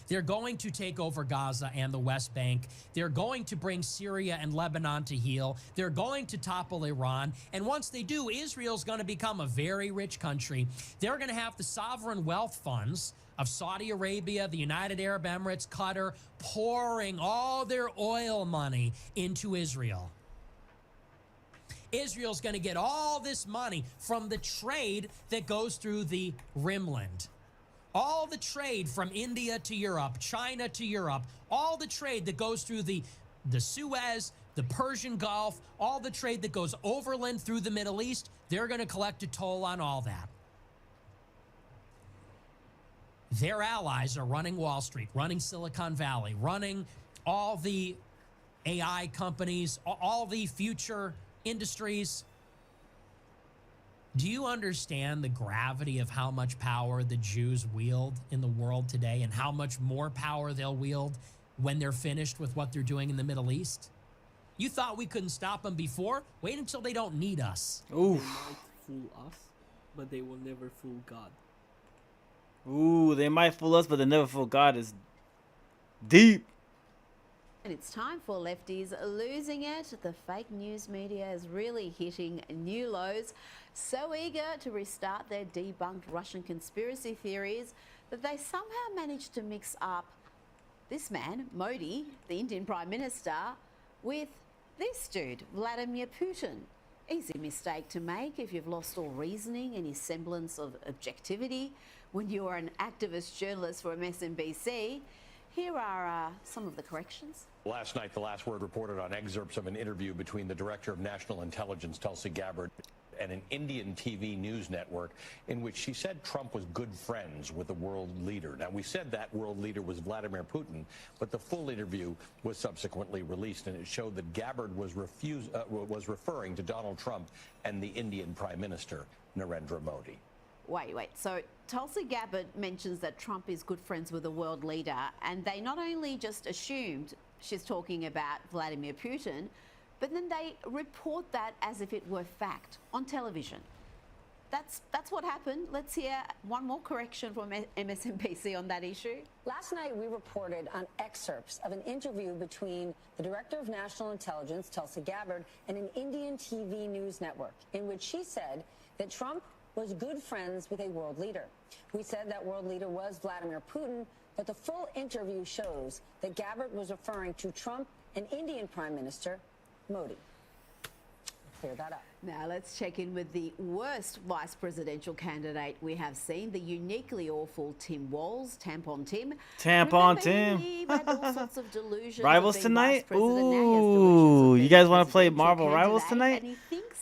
They're going to take over Gaza and the West Bank. They're going to bring Syria and Lebanon to heel. They're going to topple Iran. And once they do, Israel's going to become a very rich country. They're going to have the sovereign wealth funds of Saudi Arabia, the United Arab Emirates, Qatar, pouring all their oil money into Israel. Israel's going to get all this money from the trade that goes through the Rimland. All the trade from India to Europe, China to Europe, all the trade that goes through the Suez, the Persian Gulf, all the trade that goes overland through the Middle East, they're going to collect a toll on all that. Their allies are running Wall Street, running Silicon Valley, running all the AI companies, all the future industries. Do you understand the gravity of how much power the Jews wield in the world today and how much more power they'll wield when they're finished with what they're doing in the Middle East? You thought we couldn't stop them before? Wait until they don't need us. Ooh. They might fool us, but they will never fool God. Ooh, they might fool us, but they never fool God is deep. And it's time for lefties losing it. The fake news media is really hitting new lows. So eager to restart their debunked Russian conspiracy theories that they somehow managed to mix up this man, Modi, the Indian Prime Minister, with this dude, Vladimir Putin. Easy mistake to make if you've lost all reasoning, any semblance of objectivity when you are an activist journalist for MSNBC. Here are some of the corrections. Last night, The Last Word reported on excerpts of an interview between the Director of National Intelligence, Tulsi Gabbard. and an Indian TV news network in which she said Trump was good friends with the world leader. Now, we said that world leader was Vladimir Putin, but the full interview was subsequently released, and it showed that Gabbard was referring to Donald Trump and the Indian Prime Minister, Narendra Modi. Wait. So Tulsi Gabbard mentions that Trump is good friends with a world leader, and they not only just assumed she's talking about Vladimir Putin, but then they report that as if it were fact on television. That's what happened. Let's hear one more correction from MSNBC on that issue. Last night, we reported on excerpts of an interview between the Director of National Intelligence, Tulsi Gabbard, and an Indian TV news network, in which she said that Trump was good friends with a world leader. We said that world leader was Vladimir Putin, but the full interview shows that Gabbard was referring to Trump and Indian Prime Minister Modi. Clear that up. Now let's check in with the worst vice presidential candidate we have seen, the uniquely awful Tim Walz, Tampon Tim. Tampon Remember, Tim. he had all sorts of delusions of Rivals being tonight? vice president. Now he has Ooh, you guys want to play presidential Marvel Rivals candidate, tonight? and he thinks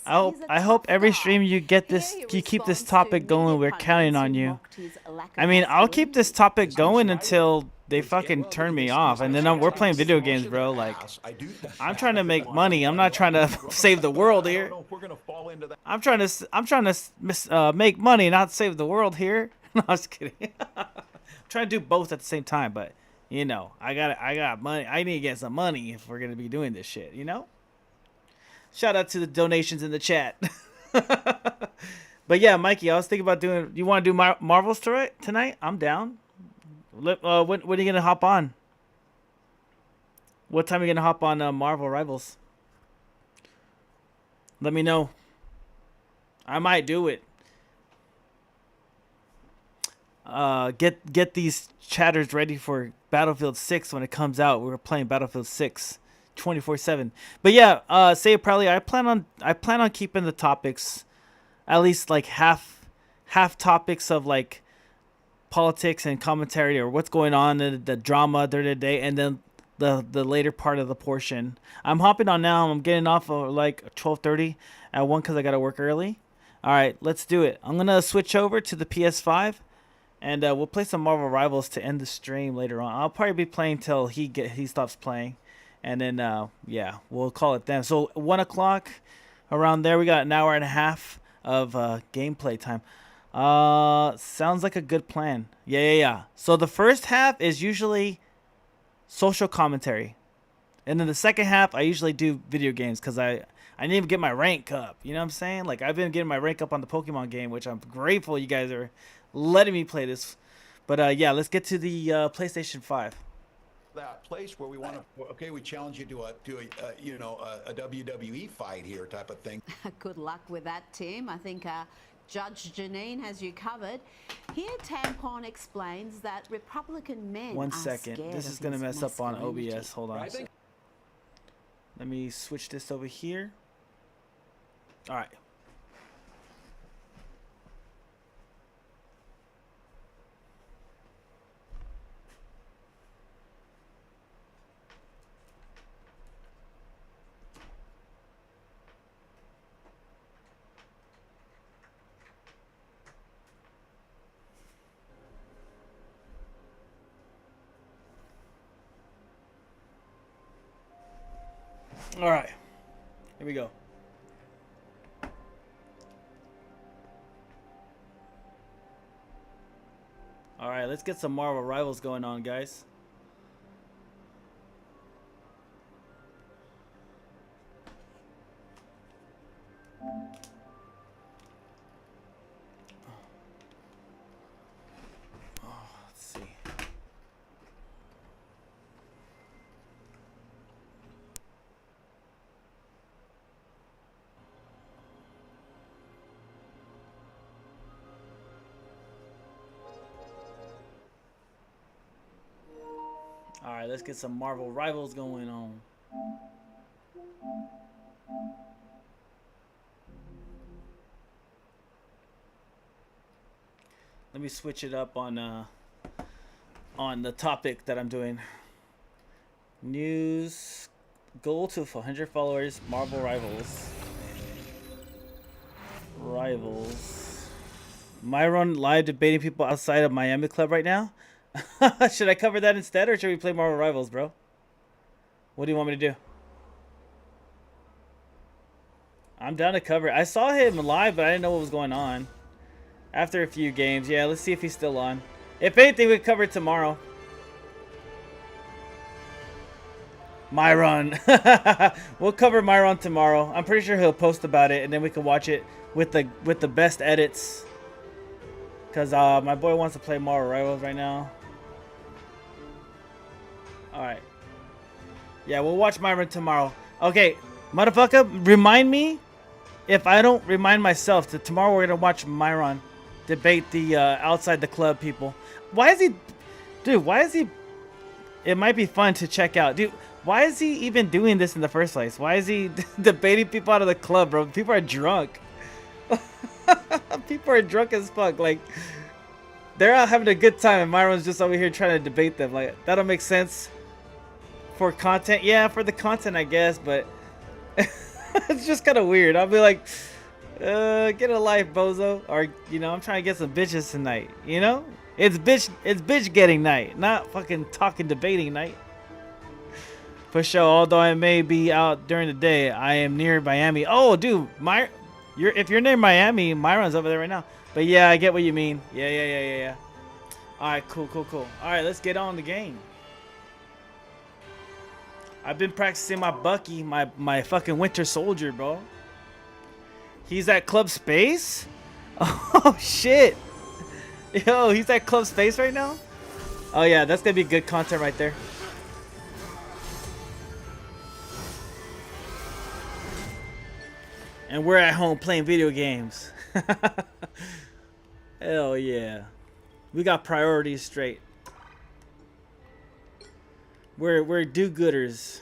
I hope every stream you get this, you keep this topic going. We're counting on you. I mean, I'll keep this topic going until they fucking turn me off, and then we're playing video games, bro. Like, I'm trying to make money. I'm not trying to save the world here. I'm trying to make money, not save the world here. No, I was kidding. I'm trying to do both at the same time, but you know, I got money. I need to get some money if we're gonna be doing this shit, you know. Shout out to the donations in the chat. But yeah, Mikey, I was thinking about doing. You want to do Marvels tonight? I'm down. When are you gonna hop on? What time are you gonna hop on Marvel Rivals? Let me know. I might do it. Get these chatters ready for Battlefield 6 when it comes out. We're playing Battlefield 6 24/7. But yeah, say it proudly. I plan on keeping the topics at least like half topics of like politics and commentary or what's going on in the drama during the day, and then the later part of the portion. I'm hopping on now. I'm getting off of like 12:30 at 1 because I got to work early. All right, let's do it. I'm gonna switch over to the PS5, and we'll play some Marvel Rivals to end the stream later on. I'll probably be playing till he stops playing, and then yeah, we'll call it then. So 1 o'clock around there, we got an hour and a half of gameplay time. Sounds like a good plan. Yeah. So the first half is usually social commentary, and then the second half I usually do video games because I need to get my rank up. You know what I'm saying? Like, I've been getting my rank up on the Pokemon game, which I'm grateful you guys are letting me play this. But yeah, let's get to the PlayStation 5. That place where we want to, okay, we challenge you to a WWE fight here type of thing. Good luck with that, Tim. I think Judge Janine has you covered. Here, Tampon explains that Republican men 1 are second. scared This of is going to his mess up on masculinity. OBS. Hold on. Let me switch this over here. All right. All right, here we go. All right, let's get some Marvel Rivals going on, guys. Let's see. All right, let's get some Marvel Rivals going on. Let me switch it up on the topic that I'm doing. News, goal to 100 followers, Marvel Rivals. Rivals. Myron live debating people outside of Miami Club right now. Should I cover that instead, or should we play Marvel Rivals, bro? What do you want me to do? I'm down to cover it. I saw him live, but I didn't know what was going on. After a few games. Yeah, let's see if he's still on. If anything, we cover it tomorrow. Myron. We'll cover Myron tomorrow. I'm pretty sure he'll post about it, and then we can watch it with the best edits. Because my boy wants to play Marvel Rivals right now. Alright. Yeah, we'll watch Myron tomorrow. Okay, motherfucker, remind me if I don't remind myself that tomorrow we're going to watch Myron debate the outside the club people. Why is he... Dude, why is he... It might be fun to check out. Dude, why is he even doing this in the first place? Why is he debating people out of the club, bro? People are drunk. People are drunk as fuck. Like, they're out having a good time, and Myron's just over here trying to debate them. Like, that'll make sense for content. Yeah, for the content, I guess, but it's just kind of weird. I'll be like, get a life, bozo. Or, you know, I'm trying to get some bitches tonight. You know, it's bitch getting night, not fucking talking debating night. For sure. Although I may be out during the day, I am near Miami. Oh, dude, if you're near Miami, Myron's over there right now. But yeah, I get what you mean. Yeah. All right, cool. All right, let's get on the game. I've been practicing my Bucky, my fucking Winter Soldier, bro. He's at Club Space? Oh, shit. Yo, he's at Club Space right now? Oh, yeah, that's going to be good content right there. And we're at home playing video games. Hell yeah. We got priorities straight. We're do-gooders.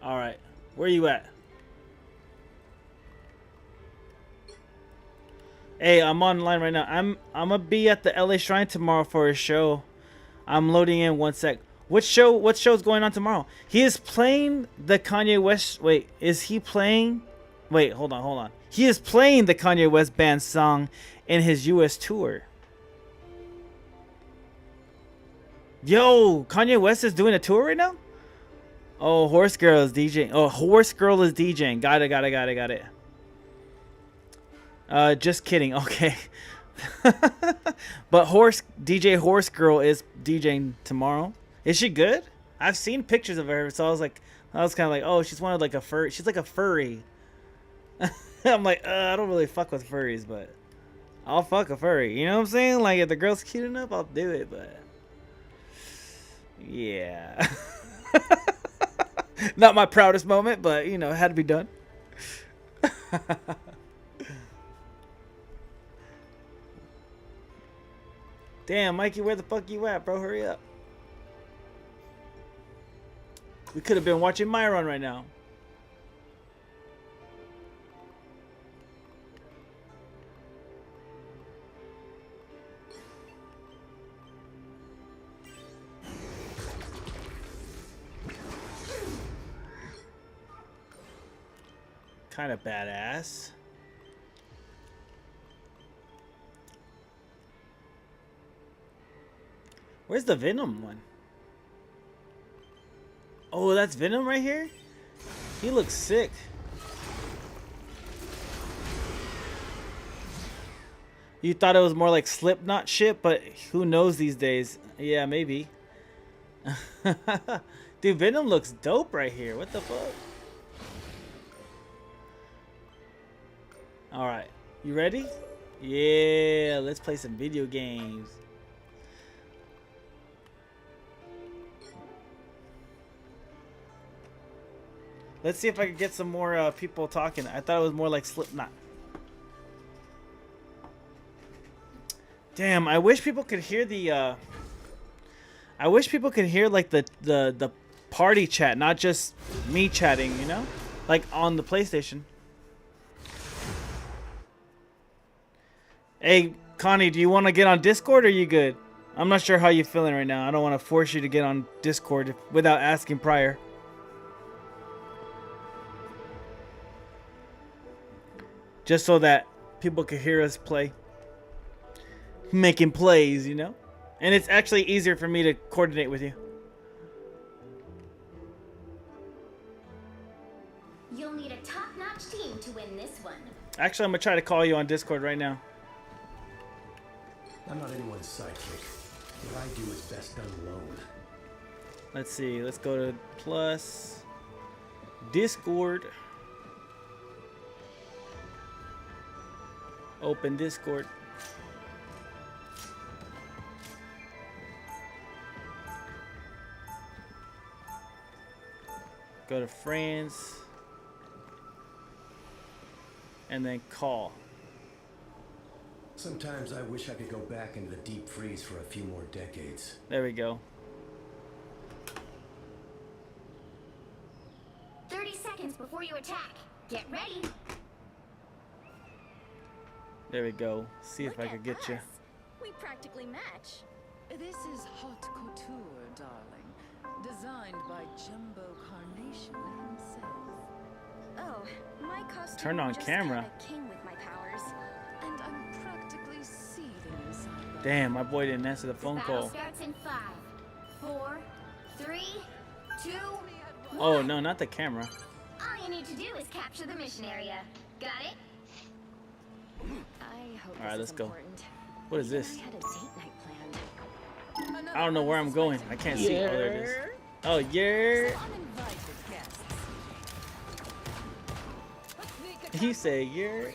Alright. Where you at? Hey, I'm online right now. I'm gonna be at the LA Shrine tomorrow for a show. I'm loading in 1 sec. What show's going on tomorrow? He is playing the Kanye West. Wait, is he playing? Wait, hold on. He is playing the Kanye West band song in his US tour. Yo, Kanye West is doing a tour right now? Oh, Horse Girl is DJing. Oh, Horse Girl is DJing. Got it. Just kidding. Okay. But DJ Horse Girl is DJing tomorrow. Is she good? I've seen pictures of her, so I was kind of like, oh, she's one of like a furry. She's like a furry. I'm like, I don't really fuck with furries, but I'll fuck a furry. You know what I'm saying? Like, if the girl's cute enough, I'll do it, but yeah. Not my proudest moment, but you know, it had to be done. Damn, Mikey, where the fuck you at, bro? Hurry up. We could have been watching Myron right now. Kind of badass. Where's the Venom one? Oh, that's Venom right here? He looks sick. You thought it was more like Slipknot shit, but who knows these days? Yeah, maybe. Dude, Venom looks dope right here. What the fuck? Alright. You ready? Yeah, let's play some video games. Let's see if I can get some more people talking. I thought it was more like Slipknot. Damn, I wish people could hear the I wish people could hear like the party chat, not just me chatting, you know? Like on the PlayStation. Hey, Connie, do you want to get on Discord or are you good? I'm not sure how you're feeling right now. I don't want to force you to get on Discord without asking prior. just so that people could hear us play, making plays, you know. And it's actually easier for me to coordinate with you. You'll need a top-notch team to win this one. Actually, I'm gonna try to call you on Discord right now. I'm not anyone's sidekick. What I do is best done alone. Let's see. Let's go to plus Discord. Open Discord. Go to friends. And then call. Sometimes I wish I could go back into the deep freeze for a few more decades. There we go. 30 seconds before you attack. Get ready. There we go. See if I could get you. We practically match. This is haute couture, darling. Designed by Jumbo Carnation himself. Oh, my costume Turn on just camera. kinda came with my powers. And I'm practically seething inside. Damn, my boy didn't answer the phone Battle call. starts in 5, 4, 3, 2, 1. Oh no, not the camera. All you need to do is capture the mission area. Got it? I hope All right, this let's is go. important. What is this? I had a date night planned. I don't know where I'm going. I can't see. Oh, there it is. Oh, yeah. He said, yeah.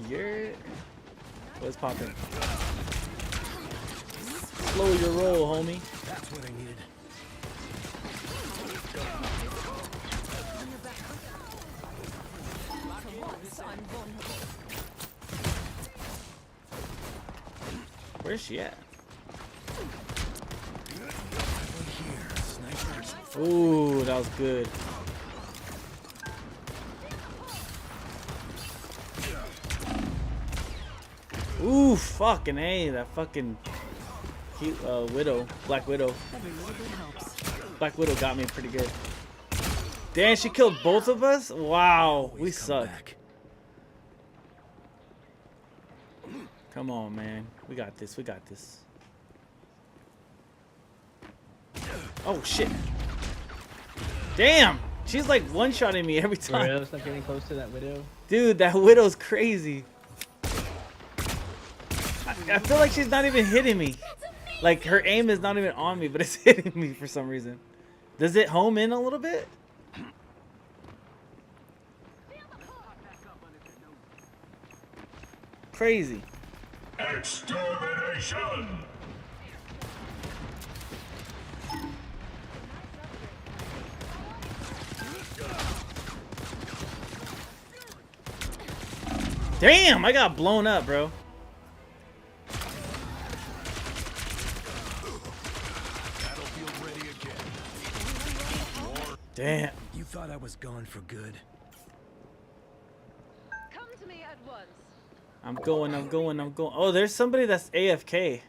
Yeah. What's poppin'? Slow your roll, homie. That's what I needed. Where's she at? Ooh, that was good. Ooh, fucking A, that fucking cute Widow, Black Widow. Black Widow got me pretty good. Damn, she killed both of us? Wow, we suck. Come on, man. We got this, we got this. Oh, shit. Damn, she's like one-shotting me every time. Widow's not getting close to that Widow. Dude, that Widow's crazy. I feel like she's not even hitting me. Like, her aim is not even on me, but it's hitting me for some reason. Does it home in a little bit? Crazy. Extermination! Damn, I got blown up, bro. Damn. You thought I was gone for good. Come to me at once. I'm going. Oh, there's somebody that's AFK.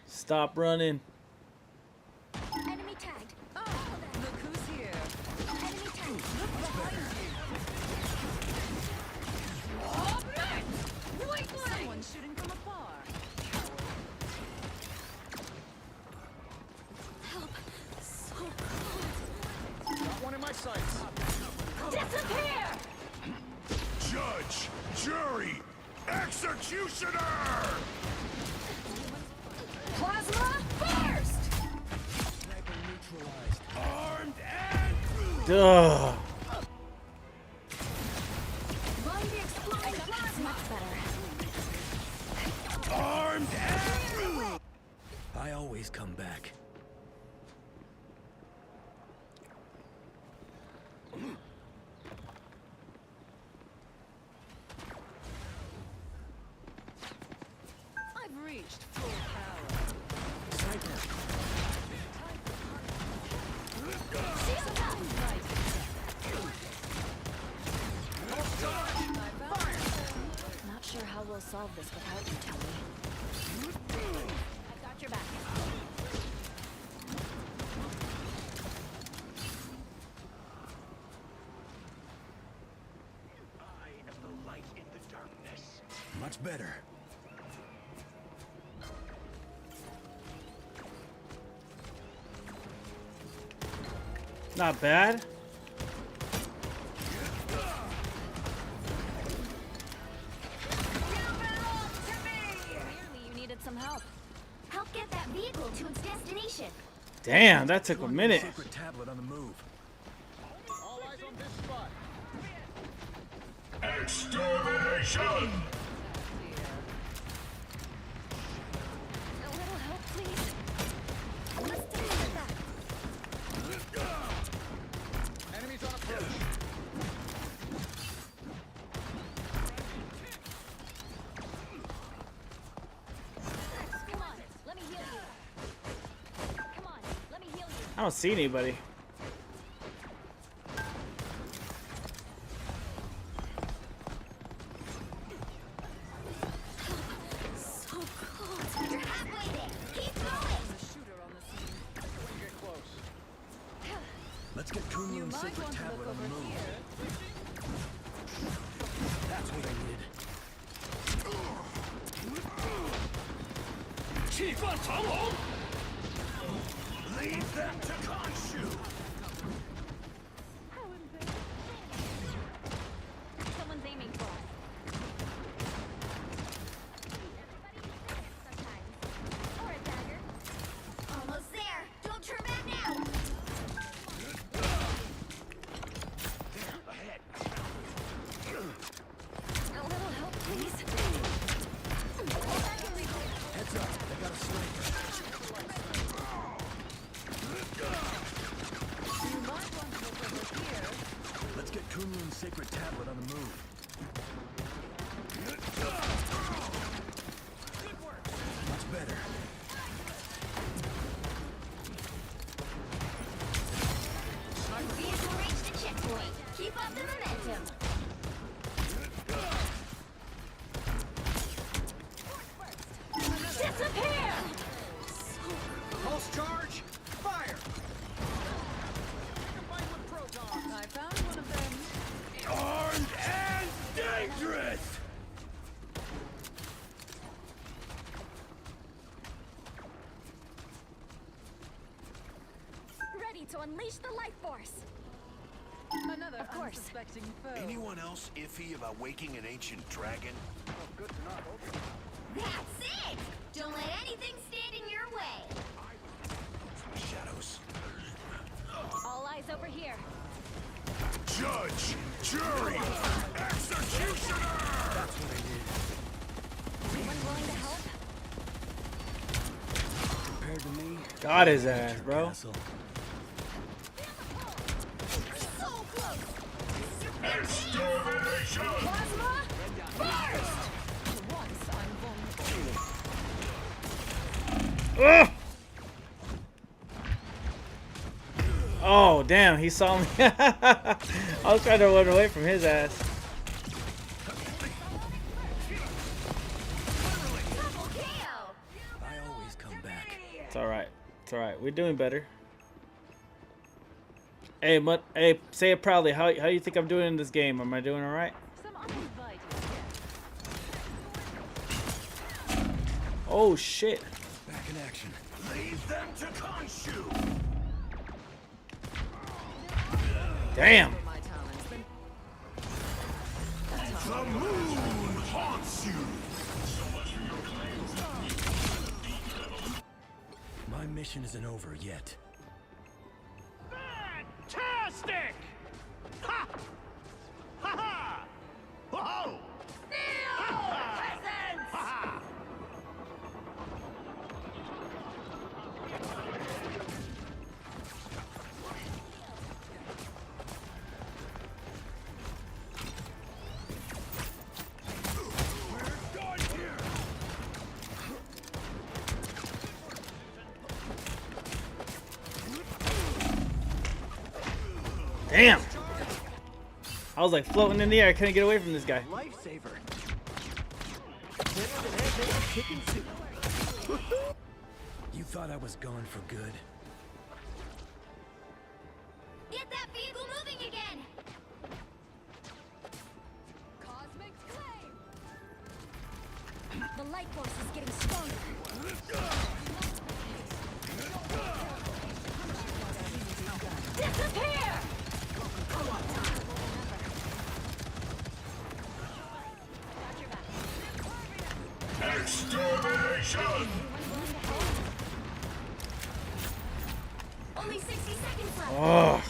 Stop running. Enemy tagged. Look who's here. Enemy tagged. Someone shooting from afar. Help. So cold. Got one in my sights. Disappear! Judge, jury, executioner! Plasma burst! Sniper neutralized. Armed and... Duh. Mind the exploding plasma. Much better. Armed and... I always come back. I've reached full power. Not sure how we'll solve this without you, Tony. I've got your back. Much better. Not bad. Clearly you needed some help. Help get that vehicle to its destination. Damn, that took a minute. Secret tablet on the move. All eyes on this spot. Extermination! A little help, please. Let's deal with that. Enemies on approach. Come on, let me heal you. Come on, let me heal you. I don't see anybody. So close. You're halfway there. Keep going. Let's get Kunlun's secret tablet on the move. That's what I needed. Chief on Talo! Leave them to Khonshu! Someone's aiming for us. Or a dagger. Almost there. Don't turn back now. A little help, please. Heads up, they got a sniper. You might want to look over here. Let's get Kunlun's sacred tablet on the move. Much better. Vehicle reached the checkpoint. Keep up the momentum. Disappear! Pulse charge. Fire. I found one of them. Armed and dangerous! Ready to unleash the life force. Another Of course. unsuspecting foe. Anyone else iffy about waking an ancient dragon? That's it! Don't let anything stand in your way. Shadows. All eyes over here. Judge! Jury! Executioner! That's what I need. Anyone willing to help? Compared to me, Got his ass, bro. Castle. So close! Extermination! Plasma! Burst! For once, I'm vulnerable. Ugh! Oh, damn, he saw me. I was trying to run away from his ass. Double KO! I always come back. It's alright. It's alright. We're doing better. Hey, hey, say it proudly. How do you think I'm doing in this game? Am I doing alright? Some uninvited Oh, shit. Back in action. Leave them to Khonshu! Damn. my talents. The moon haunts you! My mission isn't over yet. Fantastic! Ha! Ha ha! Whoa! Presents! Ha Damn. I was like floating in the air. I couldn't get away from this guy. Lifesaver. You thought I was gone for good? Get that vehicle moving again! Cosmic flame. The light force is getting stronger. Disappear! Extermination! Only 60 seconds left. Oh.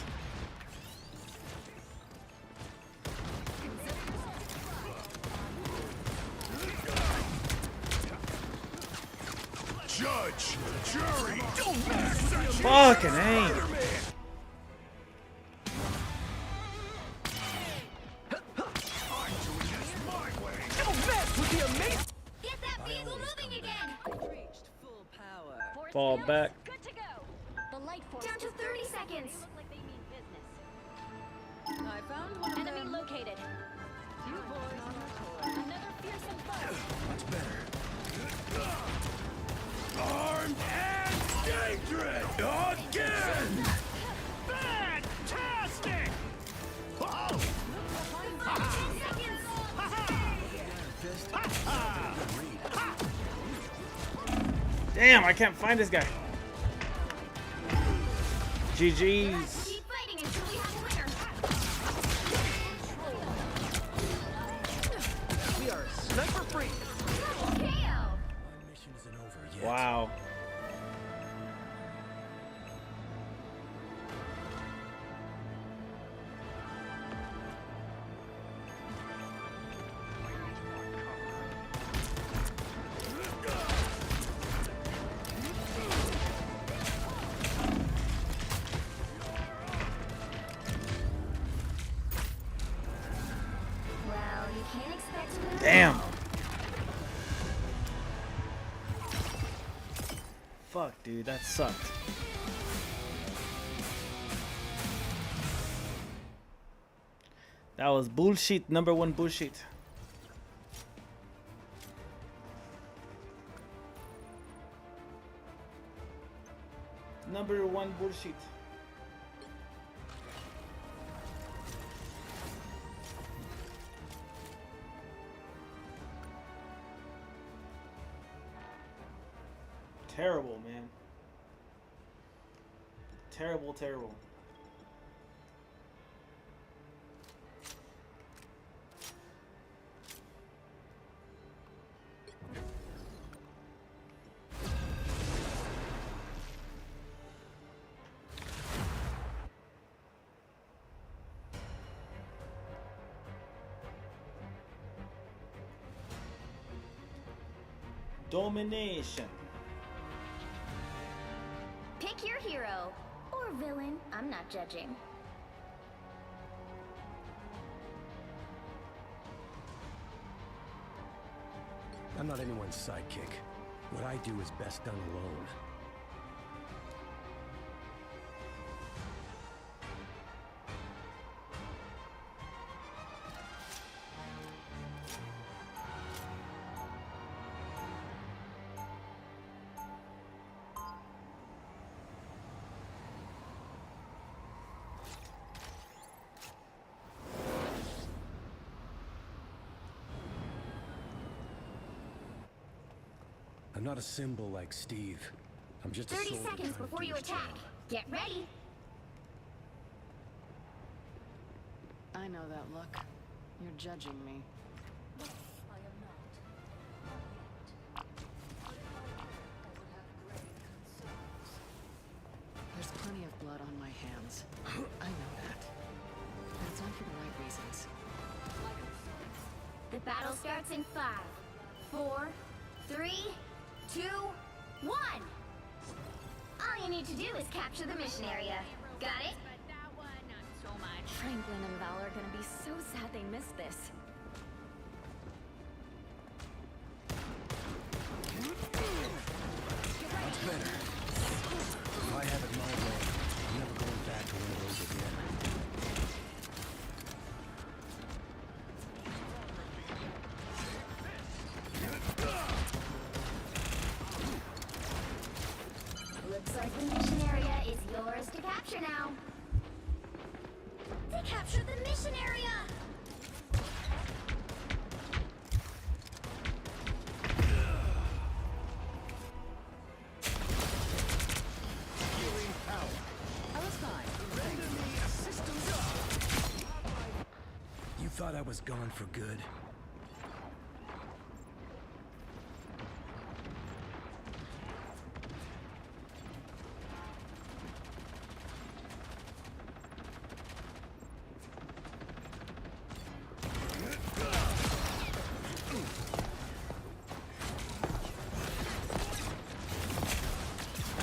Judge, jury, don't mess with Fucking aim. Get that vehicle moving again. Fall back. Good to go. The light force down to 30 seconds. I found one of Enemy them. located. You boys on our tour. Another fearsome foe. Much better. Armed and dangerous! Again! Fantastic! Oh! 10 seconds. Damn, I can't find this guy. GG's. Keep fighting until we have a winner. We are sniper free. KO. Mission isn't over yet. Wow. Well, you can't expect to win. Damn. Fuck, dude, that sucked. That was bullshit. Number one bullshit. Number one bullshit. Terrible, man. Terrible, terrible. Domination. Pick your hero or villain. I'm not judging. I'm not anyone's sidekick. What I do is best done alone. I'm not a symbol like Steve. I'm just a 30 soldier seconds trying to before do you his attack. job. Get ready. I know that look. You're judging me. There's plenty of blood on my hands. I know that. But it's not for the right reasons. The battle starts in 5, 4, 3, 2, 1. All you need to do is capture the mission area. Got it? Franklin and Val are gonna be so sad they missed this. That's better. If I have it my way, I'm never going back to one of those again. Looks like the mission area is yours to capture now. They captured the mission area! thought I was gone for good.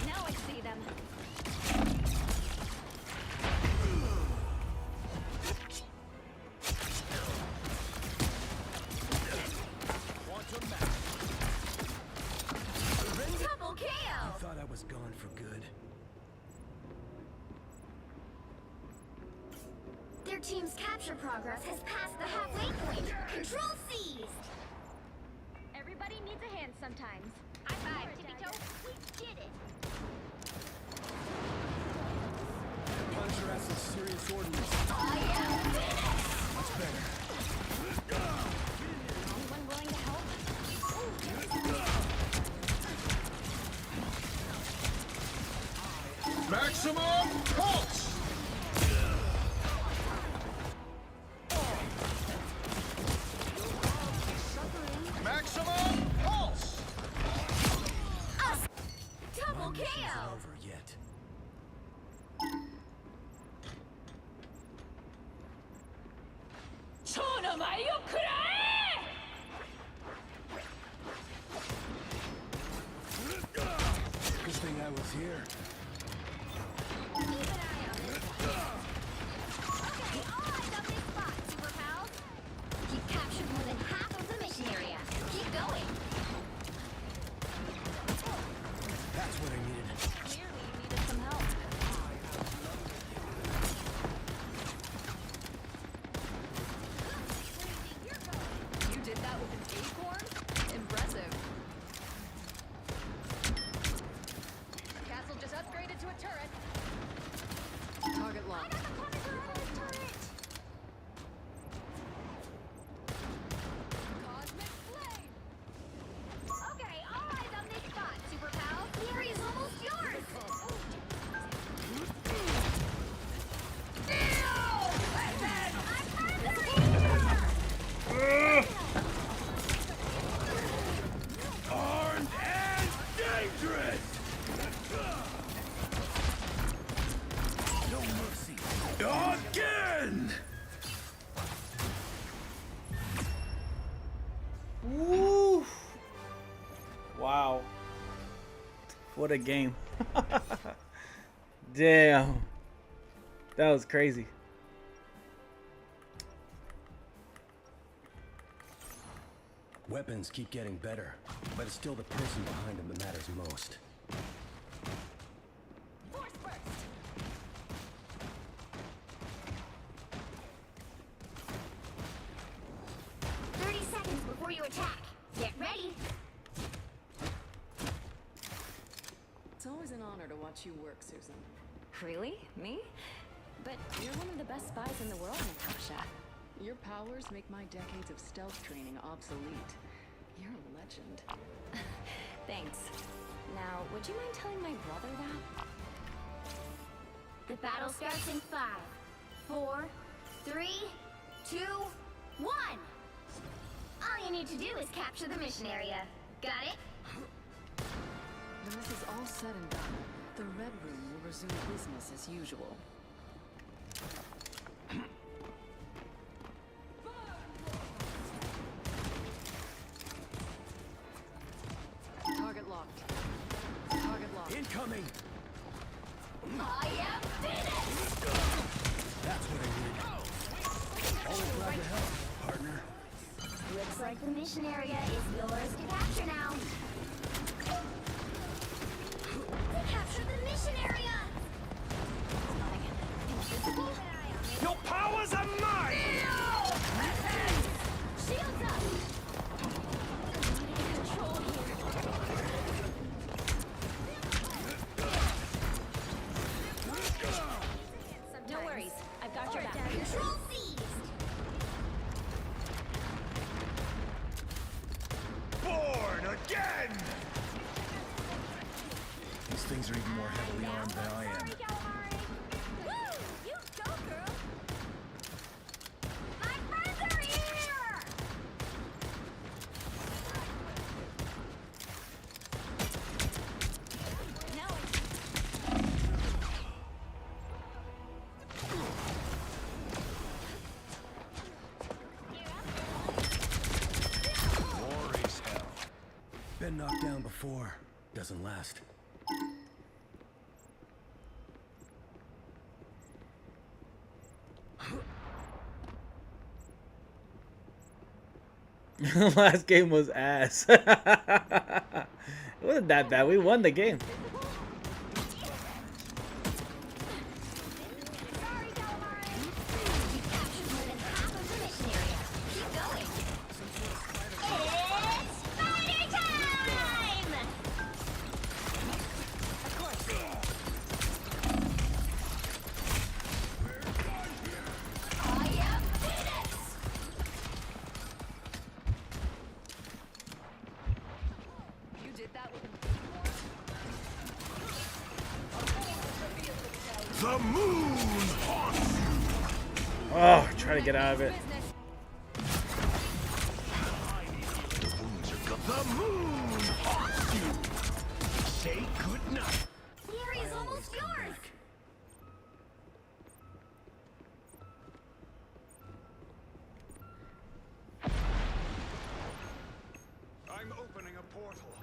Now I see them. Double KO! I thought I was gone for good. Their team's capture progress has passed the halfway point. Control seized! Everybody needs a hand sometimes. High five, tippy toe. We did it! Punisher has some serious ordnance. I am finished! Much better. Anyone willing to help? Maximum pulse! Maximum pulse! Double Mission's KO! not over yet. Good thing I was here. Keep an eye on it. Okay, all eyes on this spot, Super Pals. You've captured more than half of the mission area. Keep going. That's what I needed. Clearly you needed some help. You did that with an acorn? Impressive. Castle just upgraded to a turret. Target locked. Cosmic flame! Okay, all eyes on this spot, Super Pals. The area's almost yours! Armed and dangerous! No mercy. Again! Woo! Wow. What a game. Damn. That was crazy. Weapons keep getting better, but it's still the person behind them that matters most. Force burst! 30 seconds before you attack. Get ready. It's always an honor to watch you work, Susan. Really? Me? But you're one of the best spies in the world, Natasha. Your powers make my decades of stealth training obsolete. You're a legend. Thanks. Now, would you mind telling my brother that? The battle starts in 5, 4, 3, 2, 1. All you need to do is capture the mission area. Got it? When this is all said and done, the Red Room will resume business as usual. Target locked. Target locked. Incoming! I am finished! That's what I needed. Always glad to help, partner. Looks like the mission area is yours to capture now. Capture the mission area! Invisible? Your powers are mine! Shields up! Control here. No worries. I've got your back. Control seized! Born again! These things are even more heavily armed. Been knocked down before. Doesn't last. Last game was ass. It wasn't that bad. We won the game. The moon haunts you. Oh, try to get out of it. The moon haunts you. Say goodnight. The area's almost yours. I'm opening a portal.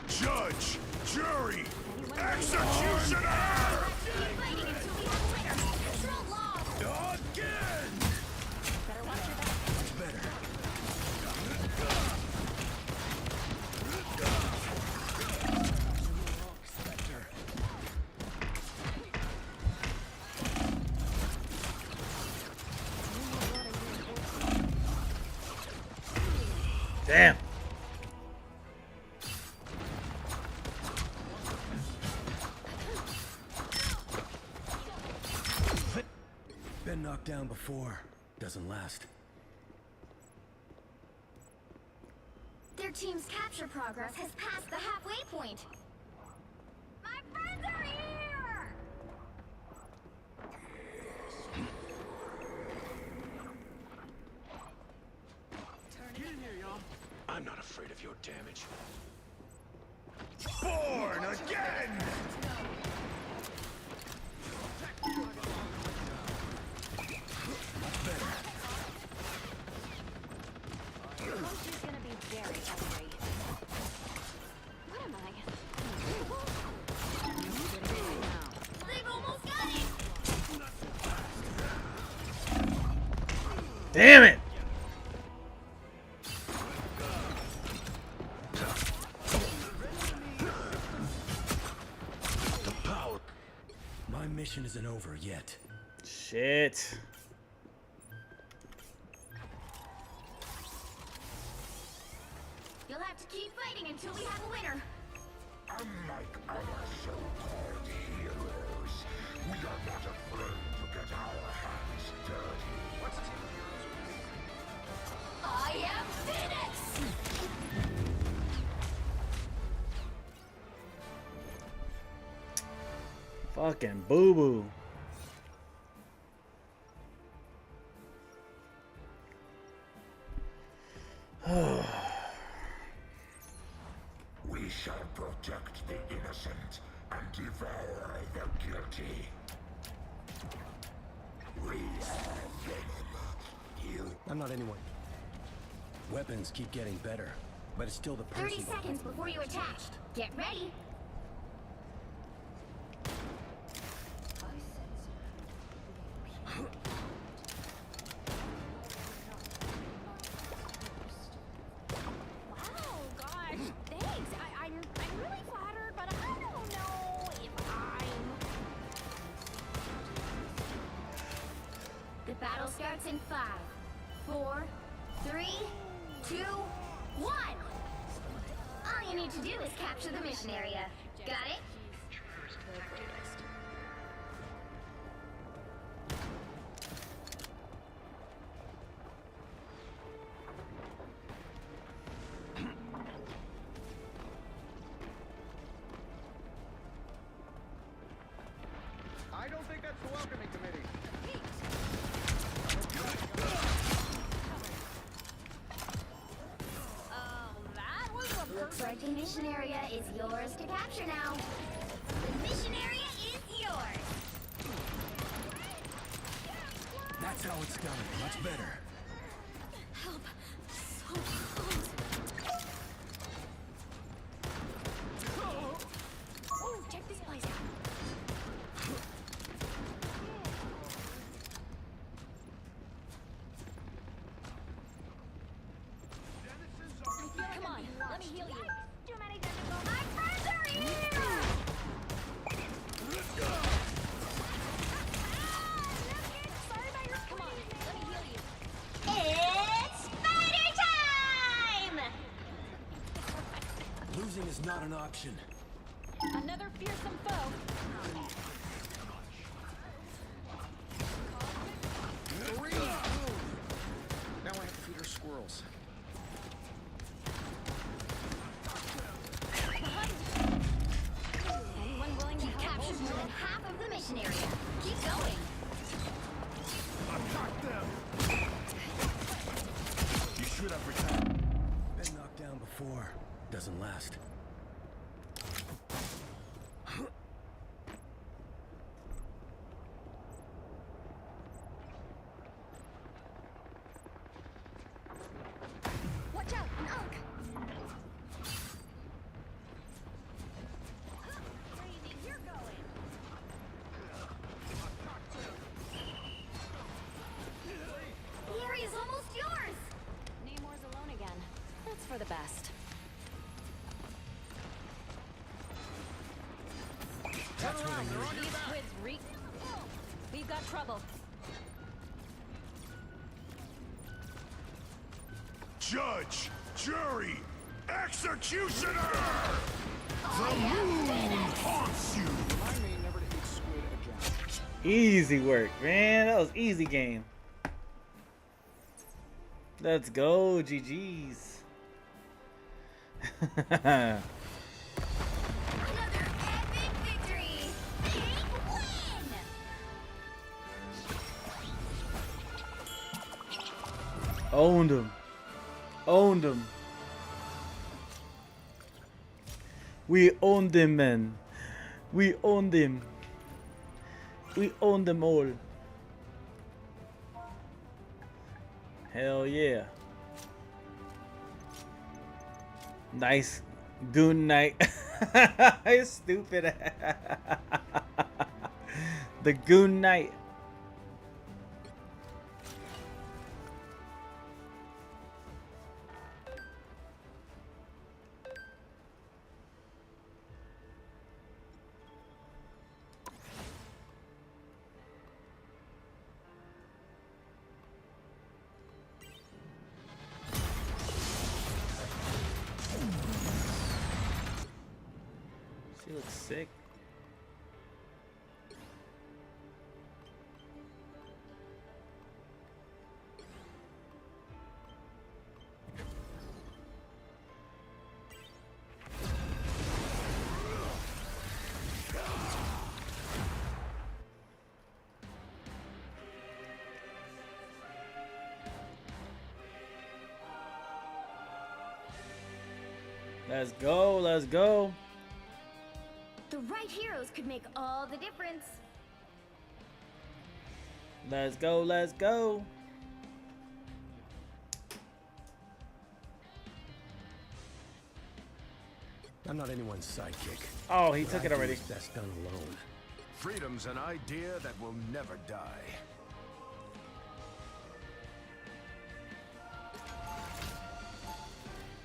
Judge, jury, executioner! Again! Much better. Damn. Been knocked down before. Doesn't last. Their team's capture progress has passed the halfway point. My friends are here! Get in here, y'all. I'm not afraid of your damage. Born again! She's gonna be very angry. What am I? They've almost got it! Damn it! The power. My mission isn't over yet. Shit. You'll have to keep fighting until we have a winner. Unlike our so-called heroes, we are not afraid to get our hands dirty. What's I am Phoenix! Fucking boo-boo. We shall protect the innocent and devour the guilty. We are Venom. You... I'm not anyone. Weapons keep getting better, but it's still the person. 30 seconds before you attack. Get ready. Wow, gosh, thanks. I'm really flattered, but I don't know if I'm... The battle starts in 5, 4, 3, 2, 1. All you need to do is capture the mission area. Got it? I don't think that's the welcoming committee. That was a Looks like the mission area is yours to capture now. The mission area is yours. That's how it's done. Much better. Help. an option. Another fearsome foe. Now I have to feed her squirrels. Anyone willing to capture more than half of the mission area? Keep going. Attack them! You should have returned. Been knocked down before. Doesn't last. Watch out, an unk! Crazy, you're going! The area's almost yours! Namor's alone again. That's for the best. That's what I need. These squids reek. We've got trouble. Judge, jury, executioner! The moon haunts you! Easy work, man. That was easy game. Let's go, GG's. Another epic victory! Big win! Owned him. Owned him. We owned him, man. We owned him. We owned them all. Hell yeah. Nice goon night. Stupid. The goon night. She looks sick. Let's go, let's go. The right heroes could make all the difference. Let's go, let's go. I'm not anyone's sidekick. Oh, he What took I it do already. is best done alone. Freedom's an idea that will never die.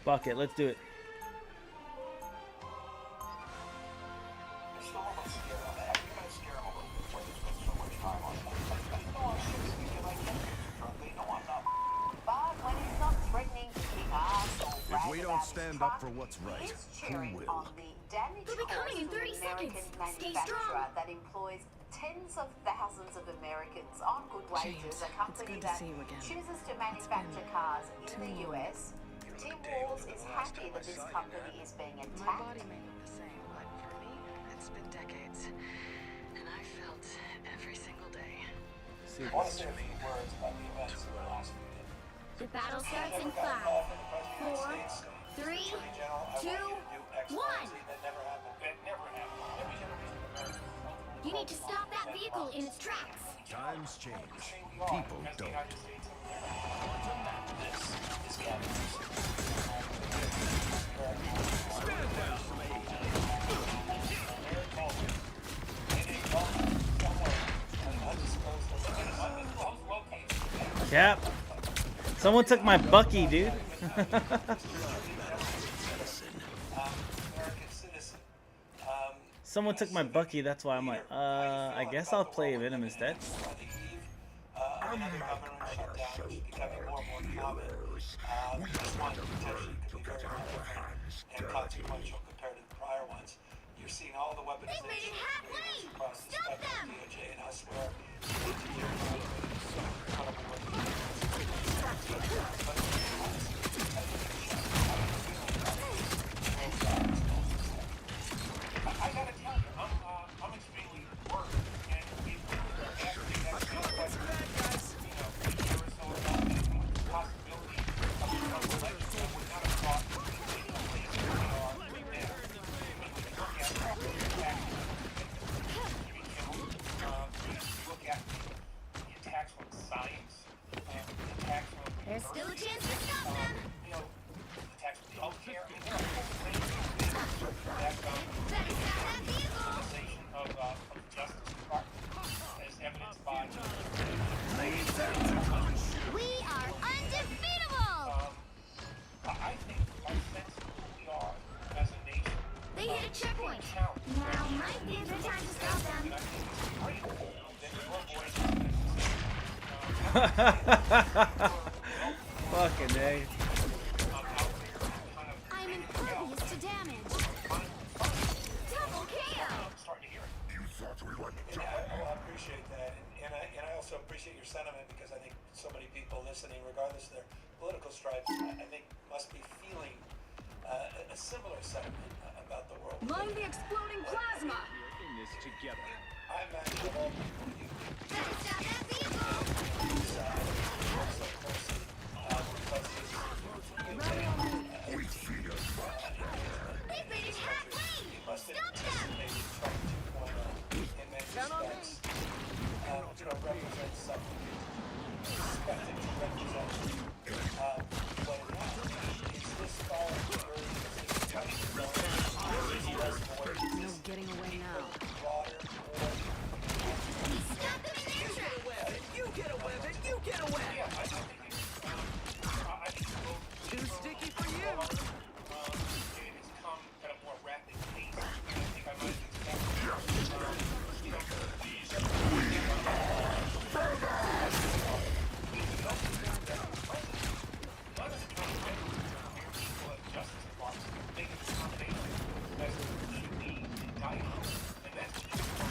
Fuck it, let's do it. If we don't stand up for what's right, who will? They'll be coming in 30 seconds. Stay strong. That employs tens of thousands of Americans on good wages, a company that chooses to manufacture cars in the US. Tim Walls is happy that this company is being attacked. My body may look the same, but for me, it's been decades. And I felt every single day. The battle starts in 5, 4, 3, 2, 1. You need to stop that vehicle in its tracks. Times change. People don't. Cap. Someone took my Bucky, dude. Someone took my Bucky, that's why I'm like, I guess I'll play Venom instead. They've made it halfway! Stop them! DOJ and elsewhere. I gotta tell you, I'm extremely worried, and actually that's bad guys. You know, there is no possibility of becoming a legend that would not have thought any place where we are right now. When we look at you look at the attacks on science, the attacks on There's still a chance to stop them! you know, attacks on healthcare. I mean, there are a whole range of things that Better stop that vehicle! of the Justice Department as evidenced by We are undefeatable! I think our sense of who we are as a nation. They hit a checkpoint. Now might be a good time to stop them. Fucking A. I'm impervious to damage. Double KO! You thought we would I appreciate that, and I also appreciate your sentiment because I think so many people listening, regardless of their political stripes, I think must be feeling a similar sentiment about the world. Lung the exploding plasma! We're in this together. I'm actually all Better stop that vehicle! They've made it halfway! Stop them! Count on me. Represents something expected to represent what it is this far No getting away now. Stop them in their tracks! You get away with it! You get away! Too sticky for you! It's come at a more rapid pace. I think I might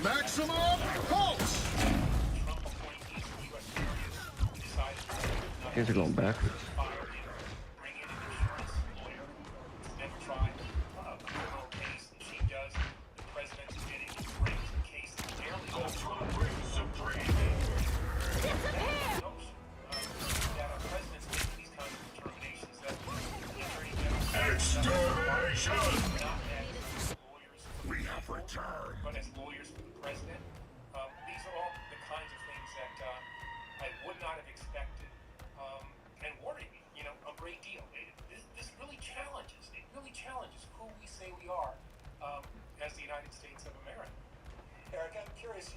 Maximum pulse! You guys are going backwards. We have returned. But as lawyers for the president, these are all the kinds of things that I would not have expected and worry me, a great deal. This really challenges who we say we are as the United States of America. Eric, I'm curious,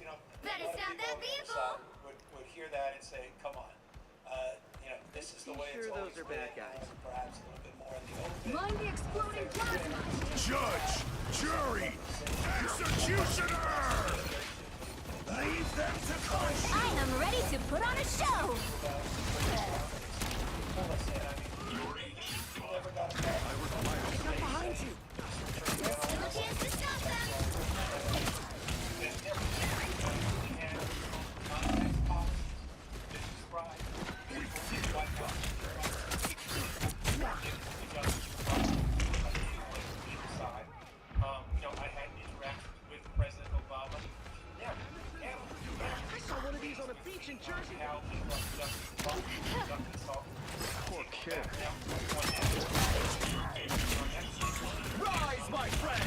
Better stop that vehicle! would hear that and say, come on, this is the way it's always been. Perhaps a little bit more in the open. Lung the exploding plasma! Judge, jury, executioner! Leave them to crush you! I am ready to put on a show! Behind you! There's still a chance to stop them! I had interactions with President Obama. Never. I saw one of these on a beach in Jersey. How he Poor kid. Rise, my friend!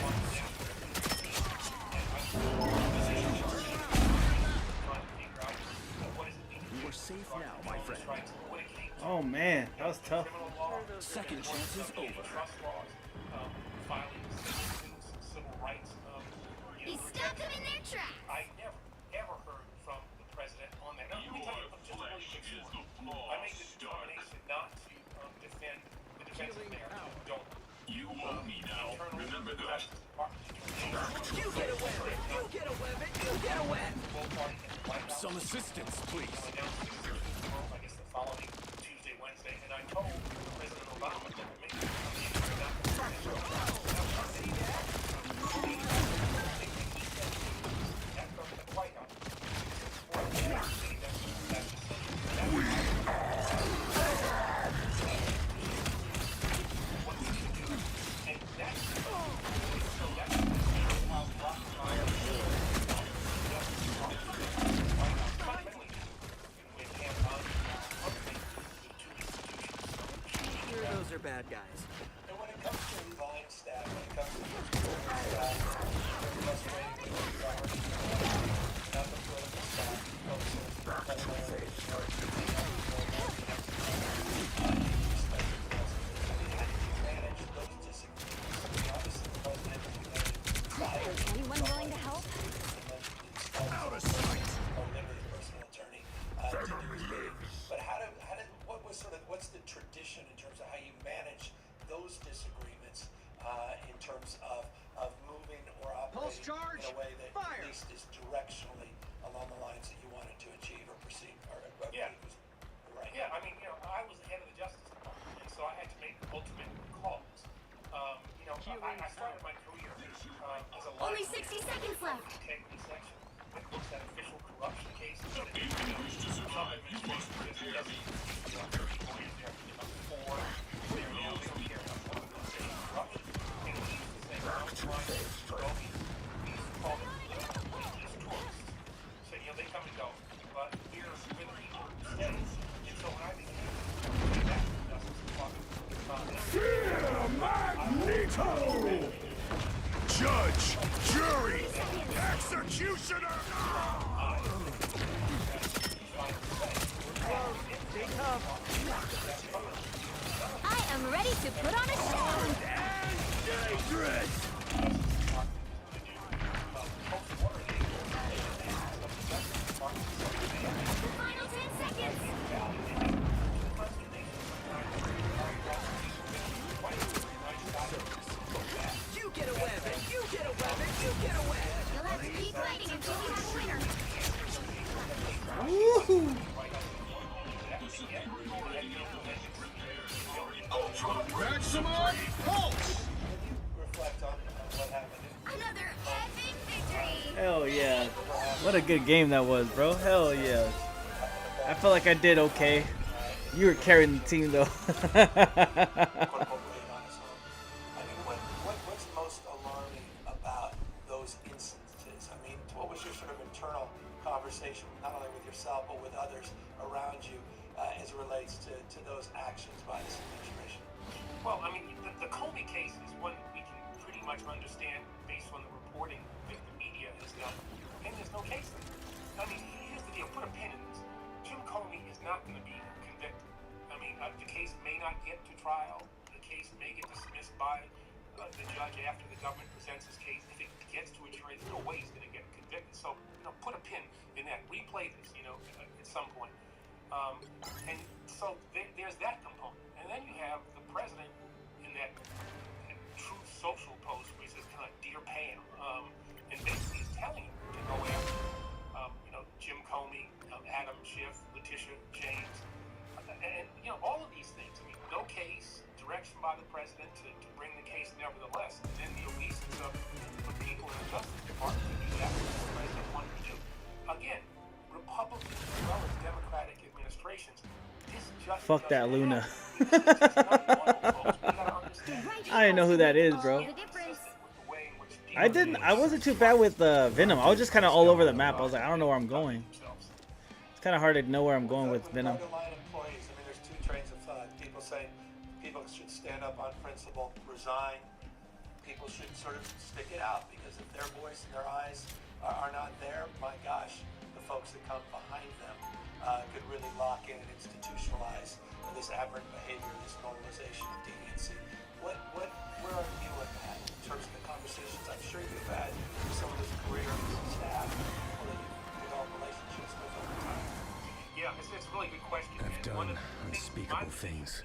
You are safe now, my friend. Oh man, that was tough. Second chance is over. He stopped them in their tracks! I never, ever heard from the president on that. Now, let me tell you, I'm just really sure. I make the determination not to defend the defense of America. Don't. You owe me now. Remember that. You get away with it! You get away with it! You get away! Some assistance, please. I guess the following Tuesday, Wednesday, and I told President Obama that we're making a determination not to Anyone willing to help? Out of sight. Personal attorney. But what's the tradition in terms of how you manage those disagreements in terms of moving or operating in a way that at least is directionally along the lines that you wanted to achieve or perceive or Yeah. was right? Yeah, I mean, I was the head of the Justice Department, and so I had to make ultimate calls. I started my career as a Only 60 seconds left. integrity section that looks at official corruption cases. Trump administration just doesn't for their now they don't care about some of those corruption. And we used to say, well, we used to call them police tourists. So, they come and go. But we're the people who stay. And so when I became back to the Justice Department, Magneto! Judge, jury, executioner! I am ready to put on a show. Dangerous! Final 10 seconds. You get a weapon! You get a weapon! You get a weapon! You'll have to keep fighting until we have a winner. Woohoo! Maximum pulse! reflect on what happened. Another epic victory. Hell yeah. What a good game that was, bro. Hell yeah. I felt like I did okay. You were carrying the team, though. What's most alarming about those instances? I mean, what was your sort of internal conversation, not only with yourself, but with others around you as it relates to those actions by this administration? Well, I mean, the Comey case is one we can pretty much understand based on the reporting that the media has done. And there's no case there. I mean, here's the deal. Put a pin in this. Jim Comey is not going to be convicted. I mean, the case may not get to trial. The case may get dismissed by the judge after the government presents his case. If it gets to a jury, there's no way he's going to get convicted. So, put a pin in that. Replay this, at some point. And so there's that component. And then you have the president in that Truth Social post where he says, kind of, Dear Pam. And basically he's telling him to go after, Jim Comey, Adam Schiff, Letitia James. And all of these things. I mean, no case, direction by the president to bring the case nevertheless. And then the obeisance of people in the Justice Department to do that what the president wanted to do. Again, Republican as well as Democratic administrations, this just Fuck that Luna. I didn't know who that is, bro. I wasn't too bad with Venom. I was just kind of all over the map. I was like, I don't know where I'm going. It's kind of hard to know where I'm going with Venom. Employees, I mean, there's two trains of thought. People say people should stand up on principle, resign. People should sort of stick it out because if their voice and their eyes are not there, my gosh, the folks that come behind them could really lock in and institutionalize this aberrant behavior, this normalization of deviancy. Where are you in that in terms of the conversations I'm sure you've had with some of those career staff or that you've developed relationships with over time? Yeah, it's a really good question. I've done unspeakable things.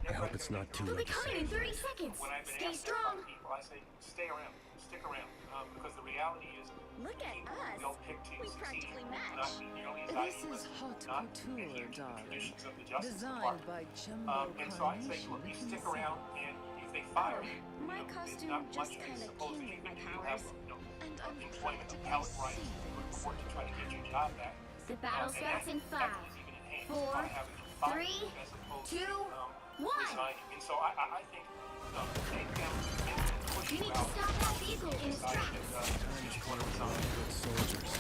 I hope it's not too We'll be late to coming say. in 30 seconds. When I've been Stay asked strong. by people, I say, stay around, stick around, because the reality is, Look at people us. don't pick to We succeed, practically not match. be nearly as This idealist, is haute not couture, adhere to the darling. traditions of the Justice Designed Department. by Jumbo And so I say, look, you stick around, and if they fire you, My there's costume not just much I kinda suppose that came you with can my do. You have, powers. And I'm employment practically appellate rights, you could court to try to get your job back. The battle And starts in that 5, is even enhanced 4, by having you fired 3, as opposed 2, to, 1. resigning. And so I think take them and push You you need to out. stop that vehicle in its Decide tracks. that you just want to resign. Good soldiers.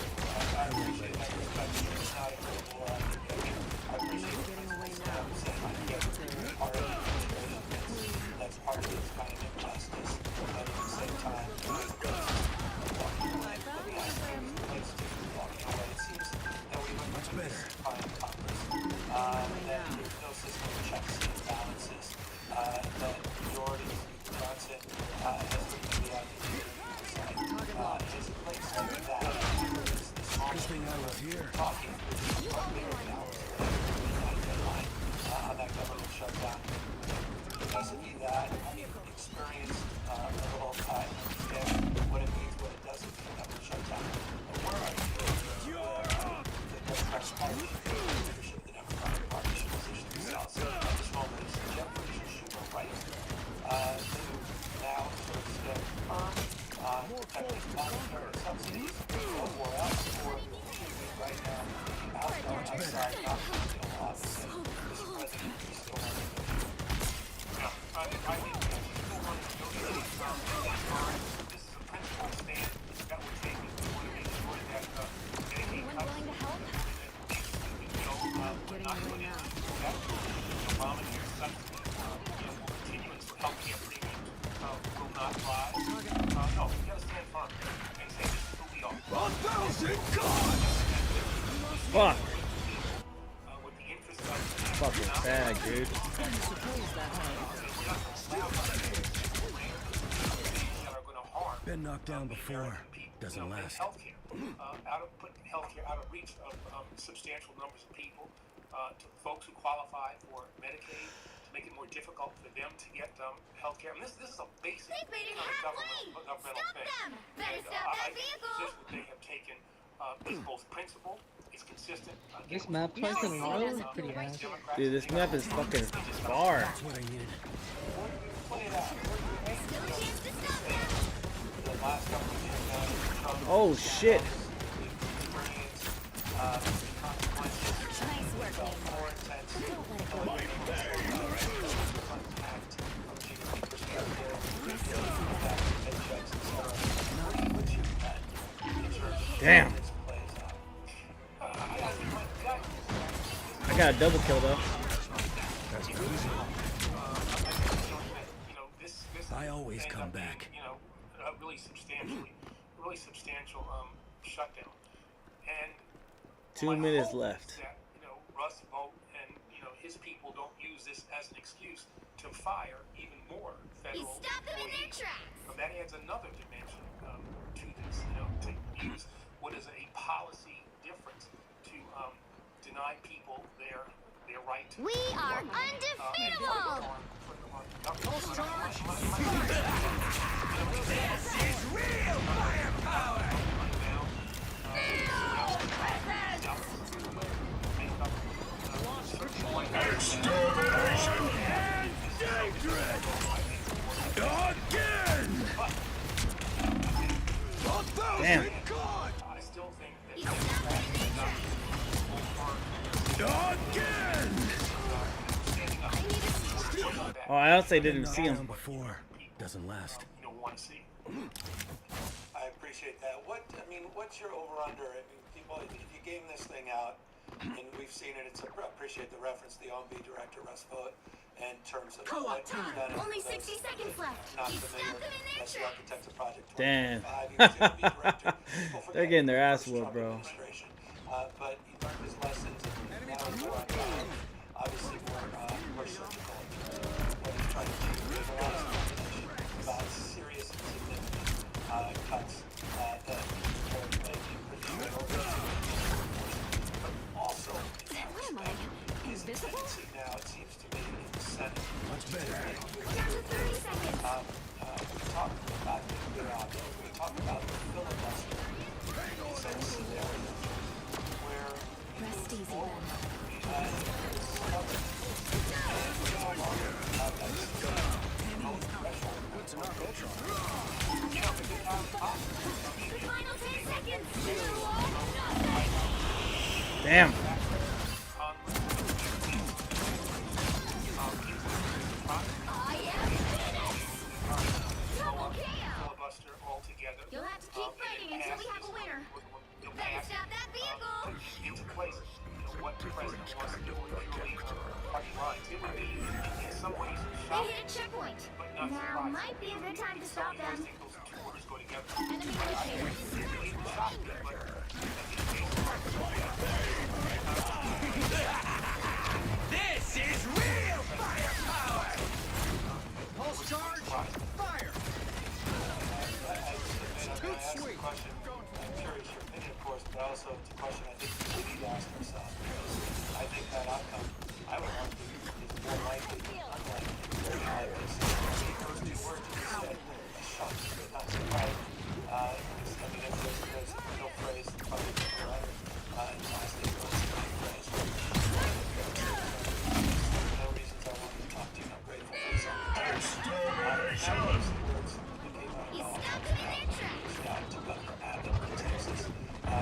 I appreciate that respect. It's not a good war. I appreciate the principles that I'm saying. I get part of the administration. That's part of this kind of injustice. But at the same time, it seems that we went much better on Congress. That there's no system of checks and balances. That majority, Johnson, has to be on the side. His talking now on that government shutdown. Because of that, I experienced a little time what it means, what it doesn't mean, government shutdown. And where I feel the Democratic Party, leadership of the Democratic Party should position themselves at this moment is Jeff Schumer right to now sort of stand firm on protecting monetary subsidies or else for right now outside constitutional laws. Mr. President, we still want to I think we still want to negotiate this is a principled stand that we're taking. We want to make sure that anything willing to help? We're not going to that Obamacare subsidy will continue its healthcare premiums will not rise. No, we got to stand firm and say this is who we are. 1,000 God! Fuck. Fucking sad, dude. Been knocked down before. Doesn't last. Put healthcare out of reach of substantial numbers of people, to folks who qualify for Medicaid, to make it more difficult for them to get healthcare. And this is a basic governmental thing. Better stop that vehicle! The position that they have taken is both principled, it's consistent. This map fucking low is pretty ass. Dude, this map is fucking far. That's what I needed. Oh shit. Damn. I got a double kill though. I always come back. Really substantial shutdown. And 2 minutes left. That, Russ Vogt and his people don't use this as an excuse to fire even more federal employees. That adds another dimension to this. To use what is a policy difference to deny people their right. We are undefeatable. Pulse charge! This is real firepower! Extermination and hatred! Again! 1,000 God! I still think that again! Oh, I also didn't see him before. Doesn't last. Want to see. I appreciate that. What's your over/under? People, if you game this thing out, and we've seen it, I appreciate the reference to the OMB director, Russ Vogt, in terms of Co-op time. Only 60 seconds left. Not Stop them in their as the architect of Project damn. 25. They're getting their ass whooped, bro. But he learned his lessons, and now he's obviously more surgical. What he's trying to do is a lot of speculation about serious and significant cuts that are making pretty sure but also his tendency now, it seems to be, in the Senate. Much better. We talked about nuclear options. We talked about the filibuster. It's a scenario where rest easy then. Final 10 seconds. Damn. Filibuster altogether. You'll have to keep fighting until we have a winner. Better stop that vehicle. Into place, what the president wants to do purely party lines. It would be, in some ways, They shocking, hit a checkpoint. but not Now surprising. might be a good time to stop I always them. think those two orders go together. Enemy indicated. It would shock me, but This is real firepower! Pulse charge! Fire! Too sweet! great question. I'm curious your opinion, of course, but also it's a question I think we need to ask ourselves. I think that outcome, I would argue, is more likely than unlikely. Those two words you said, a shock, not surprising. I mean, there's no phrase, probably right? In the last 8 months, phrase. No reasons I wanted to talk to you. I'm grateful for this opportunity. Words that came out of to Governor Abbott in Texas. I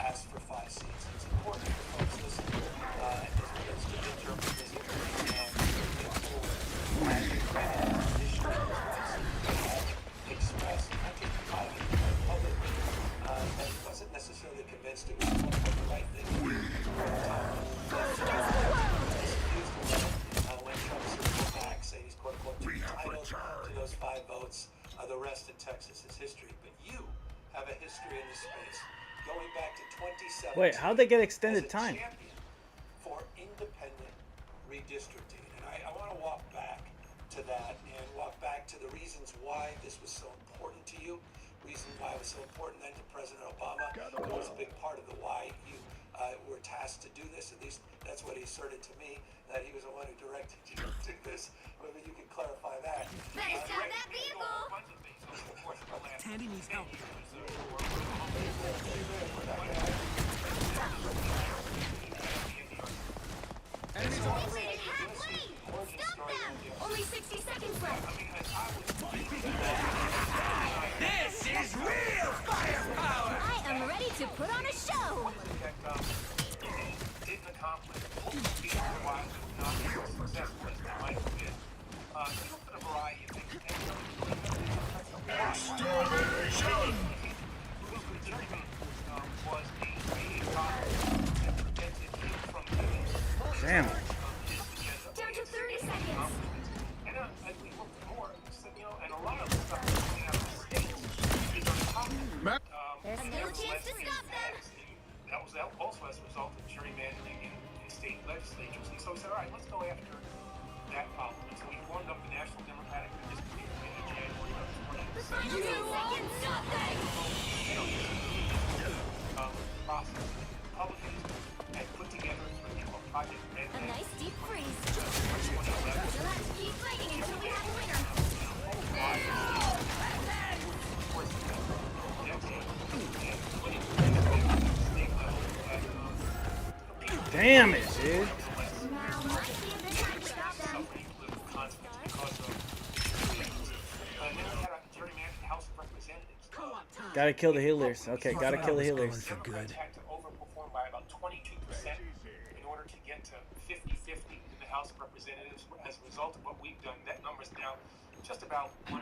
asked for 5 seats. It's important for folks listening as it relates to interpretation and express, not just privately, but publicly, that he wasn't necessarily convinced it was the right thing to do. When Trump circled back, saying he's quote-unquote entitled to those 5 votes, the rest in Texas is history. But you have a history in this space going back to 2017. Wait, how'd they get extended time? For independent redistricting. And I want to walk back to that and walk back to the reasons why this was so important to you, reasons why it was so important then to President Obama. It was a big part of the why you were tasked to do this. At least that's what he asserted to me, that he was the one who directed you to do this. Maybe you can clarify that. Better stop that vehicle! Tandy needs help. Enemies on the way! Stop them! Only 60 seconds left. This is real firepower! I am ready to put on a show! Didn't accomplish why it was not as successful as they might have been. You looked at a variety of things. Extermination! Was a that prevented him from giving Damn. Down to 30 seconds. And as we looked more, and a lot of the stuff coming out of the states is on top of it. There's still a chance to stop them. That was also as a result of gerrymandering in state legislatures. And so we said, all right, let's go after that problem. And so we formed up the National Democratic Redistricting Committee in January of 2017. 2 seconds, stop them! Process. Republicans had put together a project. A nice deep freeze. You'll have to keep fighting until we have a winner. Damn it, dude. Gotta kill the healers. Okay, gotta kill the healers. Democrats had to overperform by about 22% in order to get to 50-50 in the House of Representatives. As a result of what we've done, that number's now just about 1.5%,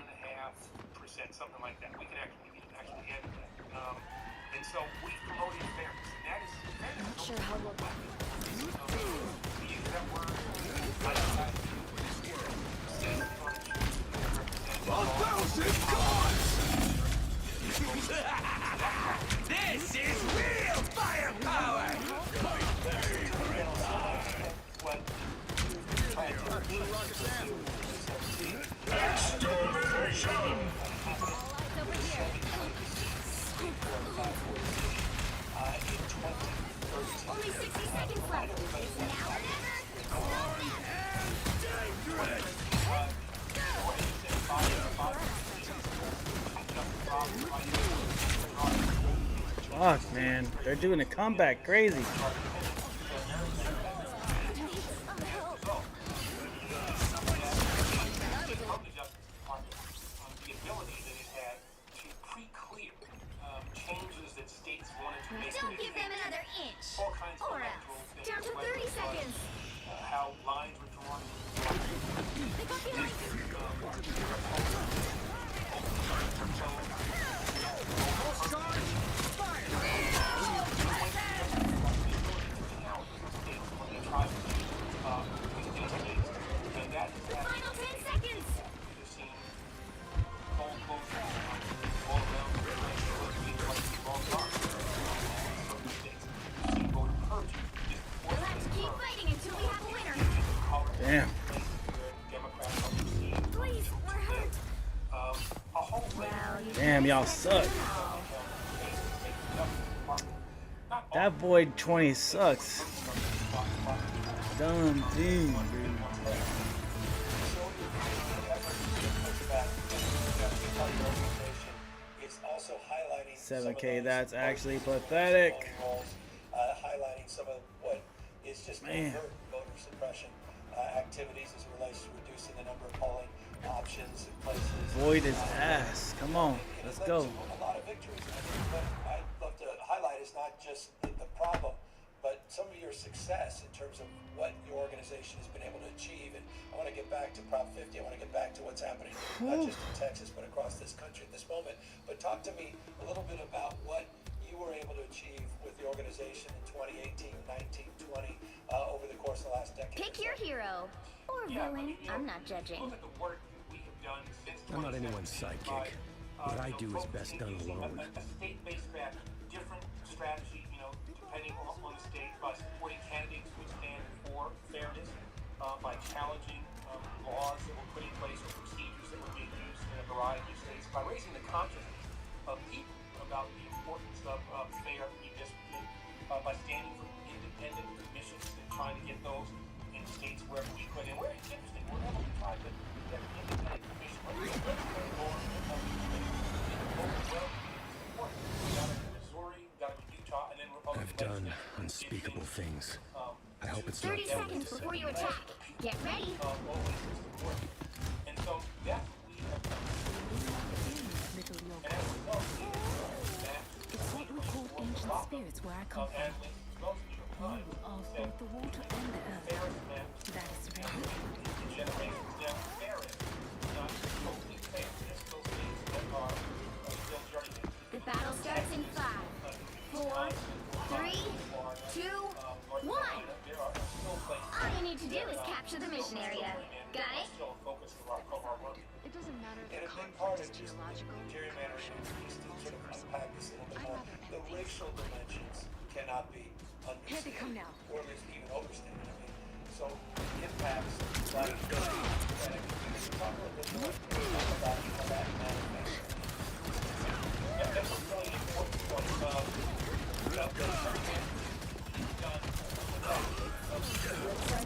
something like that. We can actually handle that. And so we promoted fairness, and that is fairness. Not sure how we'll We use that word. This is real firepower! Extermination! Only 60 seconds left. It's now or Fuck, man. They're doing a comeback crazy. Don't give them another inch. Or else. Down to 30 seconds. How lines were drawn. They got behind Final 10 seconds. We'll have to keep fighting until we have a winner. Damn. Please, we're hurt. Damn, y'all suck. That boy 20 sucks. Dumb dude. 7K, that's actually pathetic. Highlighting some of what is just overt voter suppression activities as it relates to reducing the number of polling options in places. Void his ass. Come on, let's go. A lot of victories. I think what I'd love to highlight is not just the problem, but some of your success in terms of what your organization has been able to achieve. And I want to get back to Prop 50. I want to get back to what's happening, not just in Texas, but across this country at this moment. But talk to me a little bit about what you were able to achieve with the organization in 2018, 19, 20, over the course of the last decade. Pick your hero or villain. I'm not judging. Look at the work we have done since I'm not anyone's sidekick. What I do is best done alone. A state-based strategy, different strategy, depending on the state, by supporting candidates who stand for fairness, by challenging laws that were put in place or procedures that were being used in a variety of states, by raising the consciousness of people about the importance of fair redistricting, by standing for independent commissions and trying to get those in states where we could. And where it's interesting, wherever we tried to get an independent commission, whether it's very low or I've done unspeakable things. I hope it's 30 seconds before you attack. Get ready. And so that's what we have done. It's what we call ancient spirits where I come from. You are both the water and the earth. That is very The battle starts in 5, 4, 3, 2, 1. All you need to do is capture the mission area. Got it? It doesn't matter if the conflict is geological, the racial dimensions cannot be understated. Here they come now. Or at least even overstated. So impacts like talk a little bit more about how that manifests. And that's a really important point.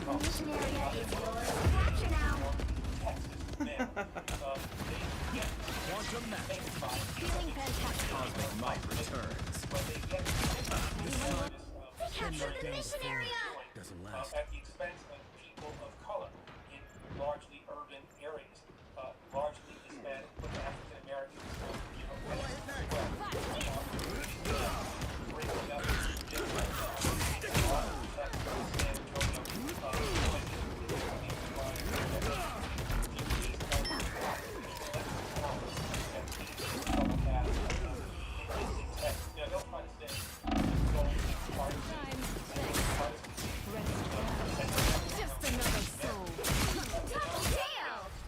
The mission area is yours to capture now. Quantum magic. Feeling fantastic. Cosmic might returns. Capture the mission area! Doesn't last. At the expense of people of color in largely urban areas, largely Hispanic, with African Americans,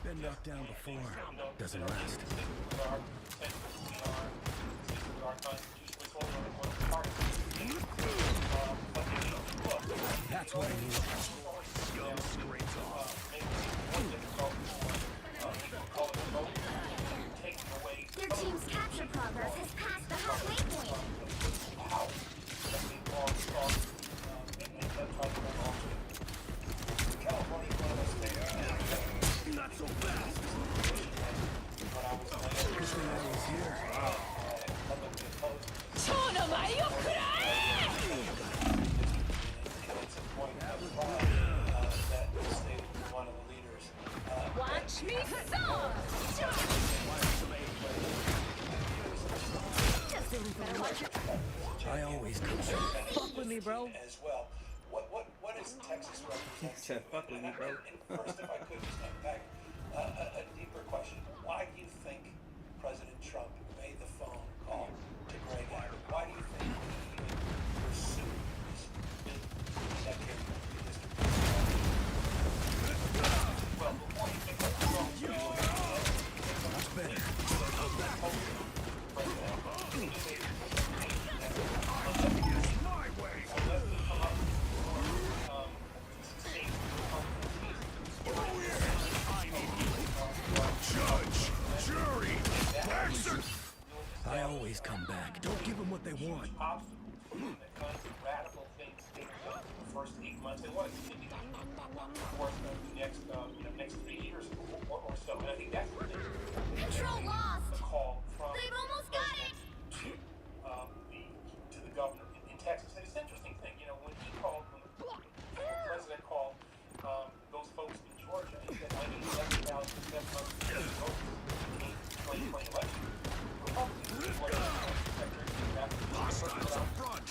Been knocked down before. Doesn't last. That's what I need. Their team's capture progress has passed the halfway point. Not so fast. Good thing I was here. Watch me soar! I always do. Fuck with me, bro. As well. What is Texas represent? Fuck with me, bro. And first, if I could just unpack a deeper question. Why do you think President Trump made the phone call to Greg Abbott? Why do you think he even pursued this mid-decade redistricting? Well, before you pick up the phone, Much better. Judge, jury, executioner. I always come back. Don't give them what they want. The kinds of radical things they've done in the first 8 months and what it's going to do for the next 3 years or so. And I think that's the thing. Control lost. The call from They've almost got it. to the governor in Texas. And it's an interesting thing, when he called, when the president called those folks in Georgia, he said 97,700 votes in the 2020 election. Republicans were Hostiles up front.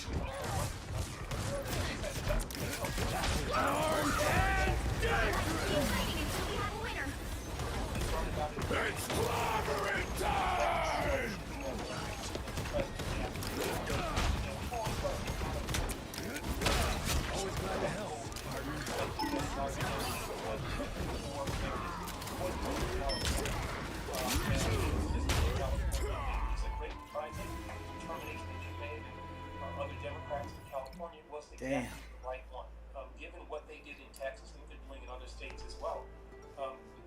It's clobbering time! Always glad to help, other Democrats in California was exactly the right one. Given what they did in Texas and what they're doing in other states as well,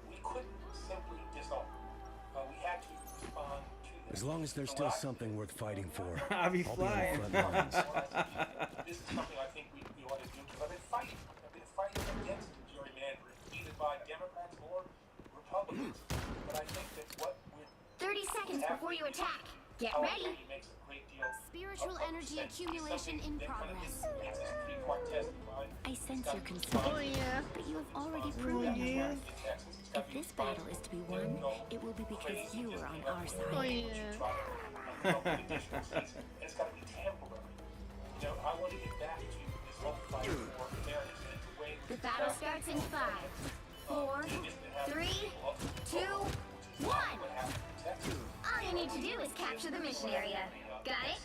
we couldn't simply disown. We had to respond to this. As long as there's still something worth fighting for, I'll be flying. on the front lines. This is something I think we ought to do because I've been fighting against gerrymandering, either by Democrats or Republicans. But I think that what we're 30 seconds before you attack. Get ready. Makes a great deal Spiritual energy accumulation in progress. I sense your concern, but you have already proven your worth. If this battle is to be won, it will be because you are on our side. It's got to be temporary. I want to get back to this whole fight for fairness and the way The battle starts in 5, 4, 3, 2, 1. All you need to do is capture the mission area. Got it?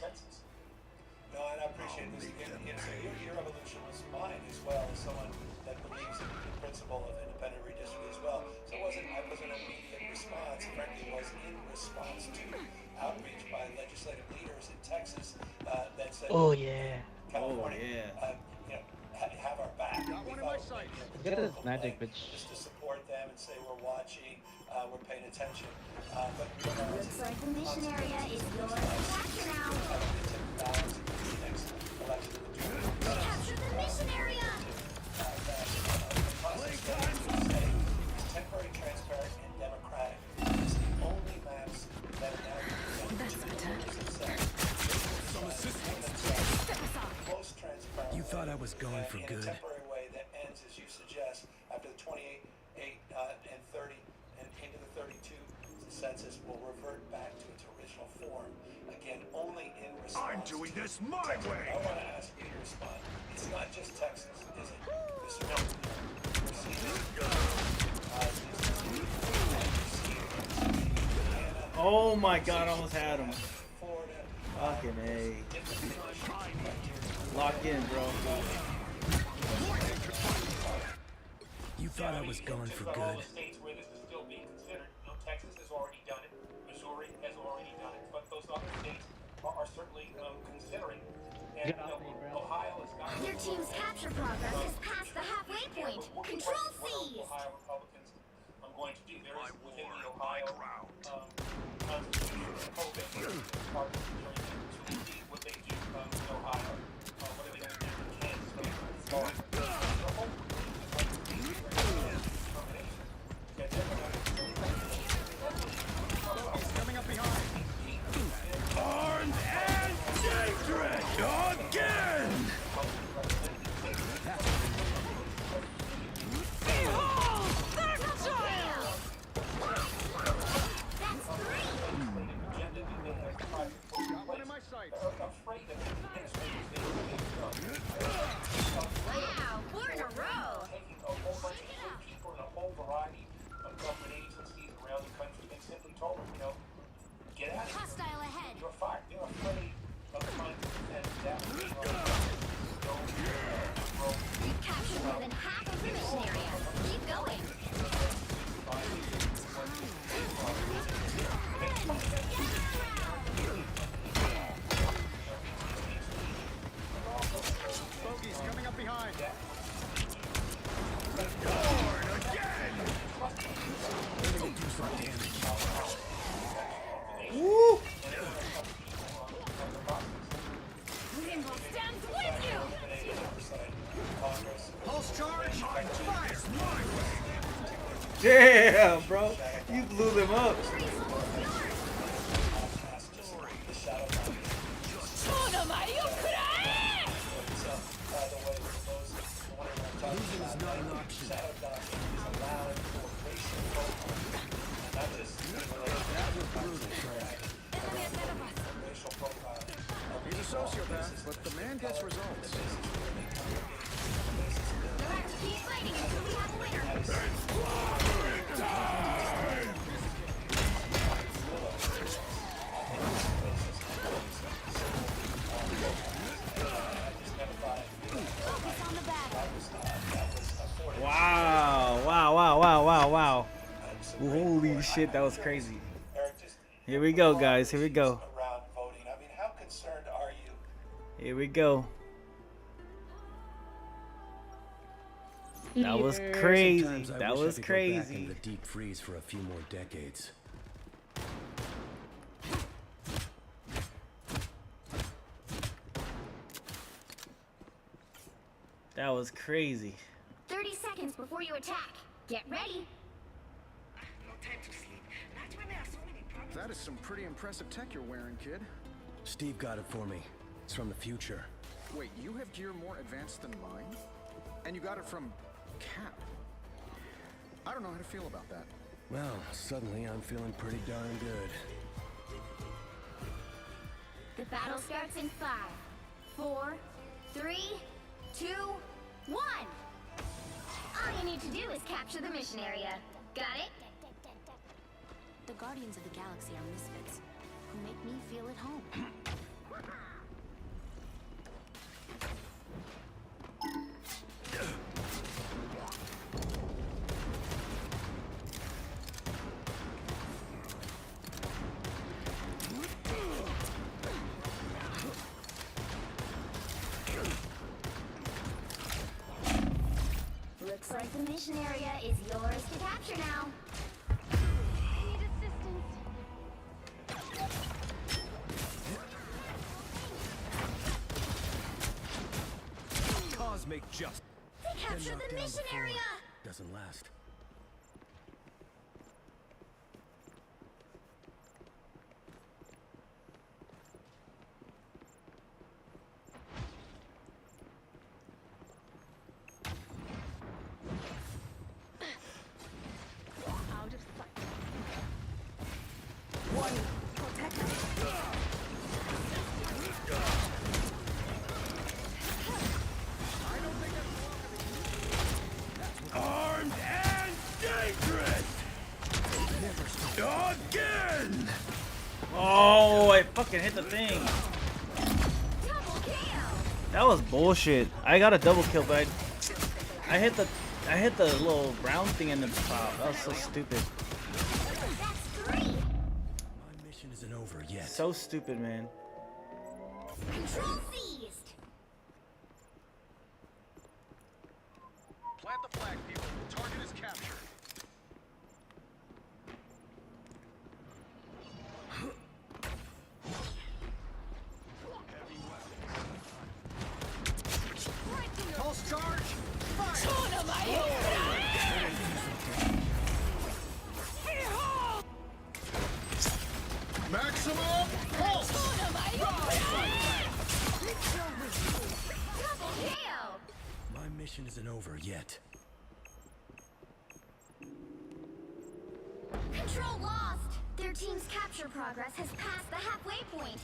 No, and I appreciate this. Your evolution was mine as well, as someone that believes in the principle of independent redistricting as well. So I wasn't an immediate response. Frankly, it was in response to outreach by legislative leaders in Texas that said, California, have our back. Get this magic bitch. Just to support them and say we're watching, we're paying attention. Looks like the mission area is yours to capture now. Capture the mission area! Temporary, transparent, and democratic. It's the only maps that are now most transparent. You thought I was going for good. In a temporary way that ends, as you suggest, after the 28, 8, and 30, and into the 32, the census will revert back to its original form. Again, only in response. I'm doing this my way. I want to ask you to respond. It's not just Texas, is it? Mr. Milton. Oh my God! I almost had him. Fucking A. Lock in, bro. You thought I was going for good. All the states where this is still being considered. Texas has already done it. Missouri has already done it. But those other states are certainly considering. And Ohio has got Your team's capture progress is past the halfway point. Control C's. Ohio Republicans going to do. There is within the Ohio Constitution prohibition part of the jury to see what they do in Ohio. What are they going to do in Kansas? What are they going to do in Florida? Coming up behind. Armed and dangerous again! Wow, 4 in a row. Taking a whole bunch of good people in a whole variety of government agencies around the country and simply told them, get out of here. Hostile ahead. You're fired. They're afraid of trying to defend that. You captured more than half of the mission area. Keep going. Bogies coming up behind. Woo! Damn, bro. You blew them up. Losing is not an option. That was brutal, Frank. He's a sociopath, but the man gets results. Keep fighting until we have a winner. Wow, wow, wow, wow, wow, wow. Holy shit, that was crazy. Here we go, guys. Here we go. Around voting. I mean, how concerned are you? Here we go. That was crazy. Sometimes I That wish I was could go back crazy. in the deep freeze for a few more decades. That was crazy. 30 seconds before you attack. Get ready. That is some pretty impressive tech you're wearing, kid. Steve got it for me. It's from the future. Wait, you have gear more advanced than mine? And you got it from Cap. I don't know how to feel about that. Well, suddenly I'm feeling pretty darn good. The battle starts in 5, 4, 3, 2, 1. All you need to do is capture the mission area. Got it? The Guardians of the Galaxy are misfits who make me feel at home. Looks like the mission area is yours to capture now. Need assistance. Cosmic justice. They captured the mission area! Doesn't last. Out of sight. One, protect Armed and dangerous! Again! Oh, I fucking hit the thing. That was bullshit. I got a double kill, but I hit the little brown thing in the top. That was so stupid. My mission isn't over yet. So stupid, man. Control seized! Plant the flag, people. Target is captured. Pulse charge! Maximum pulse! Double KO! My mission isn't over yet. Control lost! Their team's capture progress has passed the halfway point.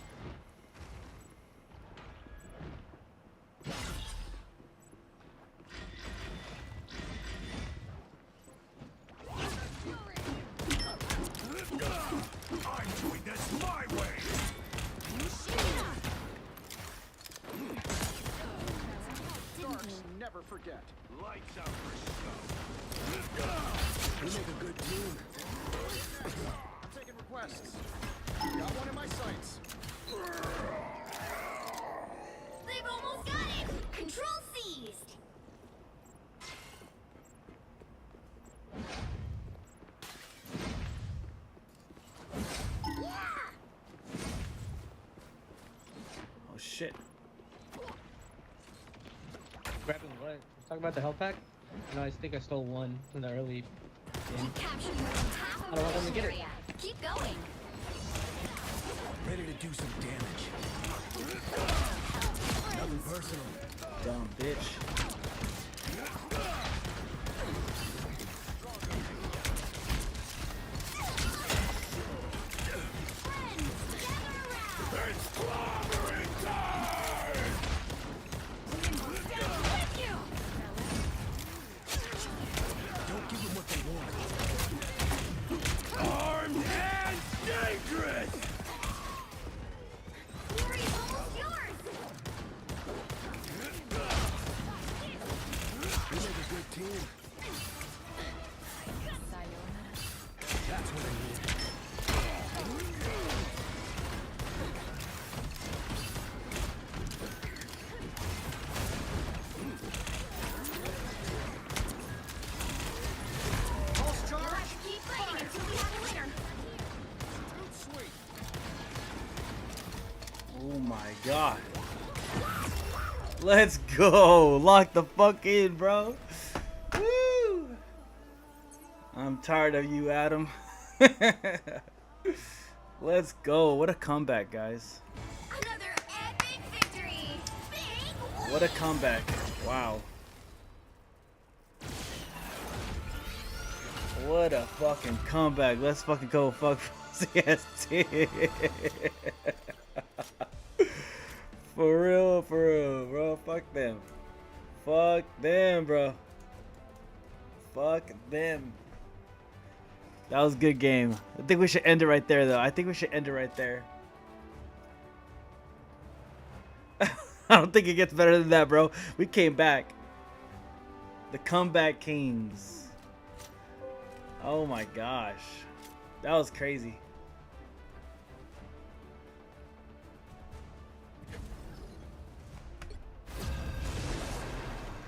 I'm doing this my way! Starks never forget. Lights out for We make a good team. I'm taking requests. Got one in my sights. They've almost got it! Control seized! Oh shit. Grabbing what? Talk about the health pack? No, I think I stole one from the early You captured more than half of the mission area. Keep going. Ready to do some damage. Nothing personal. Dumb bitch. It's clobbering time! Don't give them what they want. Armed and dangerous! Fury's almost yours! We make a good team. That's what I need. You'll have to keep fighting until we have a winner. Oh my god. Let's go. Lock the fuck in, bro. Woo. I'm tired of you, Adam. Let's go. What a comeback, guys. Another epic victory. Big What a comeback. Wow. What a fucking comeback. Let's fucking go fuck CST. For real, bro. Fuck them. Fuck them, bro. Fuck them. That was a good game. I think we should end it right there, though. I don't think it gets better than that, bro. We came back. The comeback kings. Oh my gosh. That was crazy.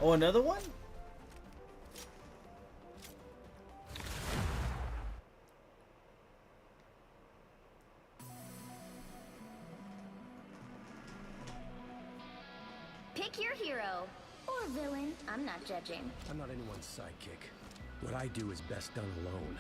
Oh, another one? Pick your hero. Or villain. I'm not judging. I'm not anyone's sidekick. What I do is best done alone.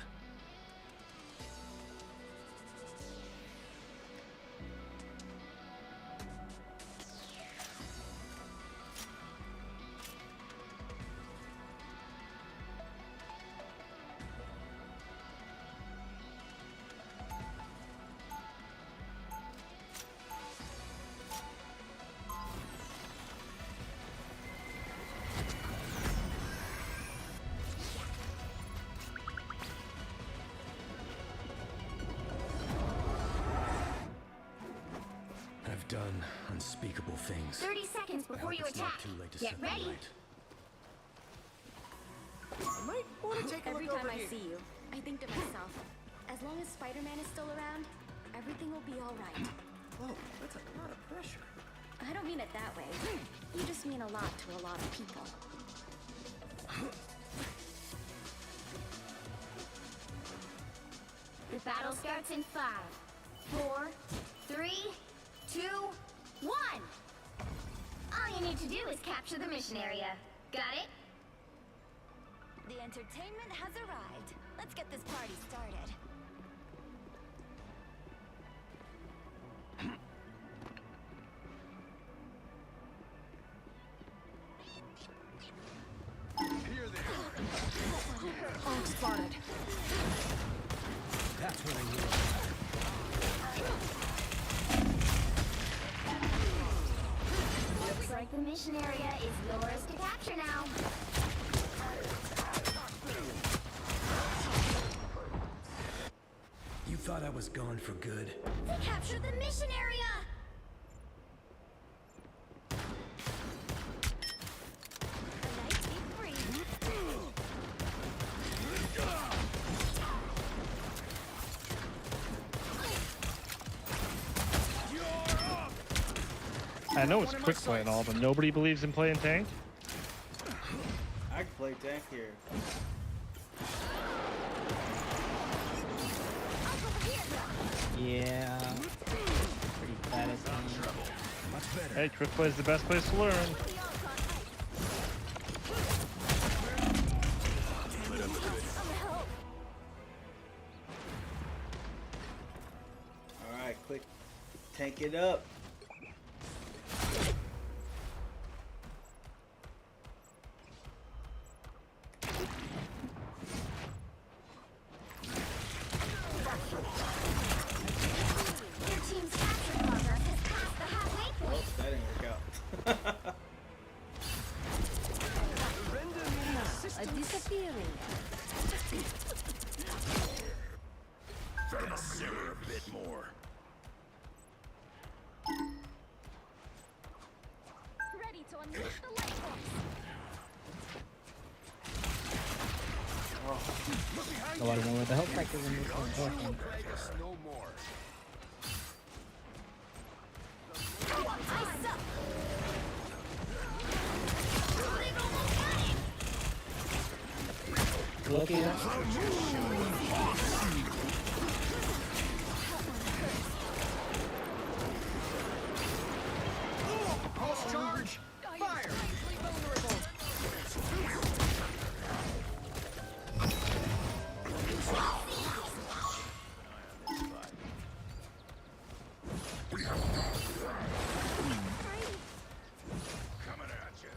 I've done unspeakable things. 30 seconds before you It's not attack. too late to Get set them ready. right. Every time I see you, I think to myself, as long as Spider-Man is still around, everything will be all right. Whoa, that's a lot of pressure. I don't mean it that way. You just mean a lot to a lot of people. The battle starts in 5, 4, 3, 2, 1. All you need to do is capture the mission area. Got it? The entertainment has arrived. Let's get this party started. All spotted. That's what I need. Looks like the mission area is yours to capture now. You thought I was gone for good? To capture the mission area! I know it's quick play and all, but nobody believes in playing tank. I can play tank here. Yeah. Pretty bad at Hey, quick play is the best place to learn. Crank it up. Your team's capture progress has passed the halfway Oh, point. that didn't work out. Disappearing. Gonna simmer a bit more. Ready to unleash the light force. Nobody know where the health pack is in this one. No more. Ice up. Looking at Pulse charge! Fire! Coming at you.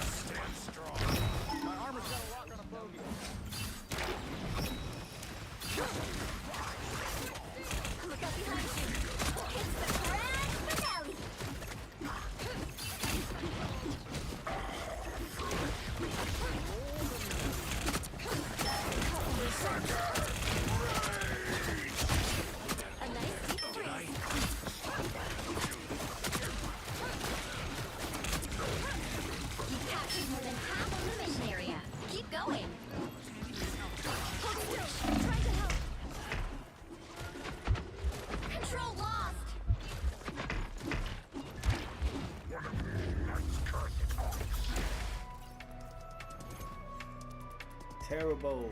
Stand strong. My armor's got a lock on a bogey. Look out behind you. It's the grand finale. A nice deep freeze. You captured more than half of the mission area. Keep going. Hold still. I'm trying to help. Control lost. Terrible.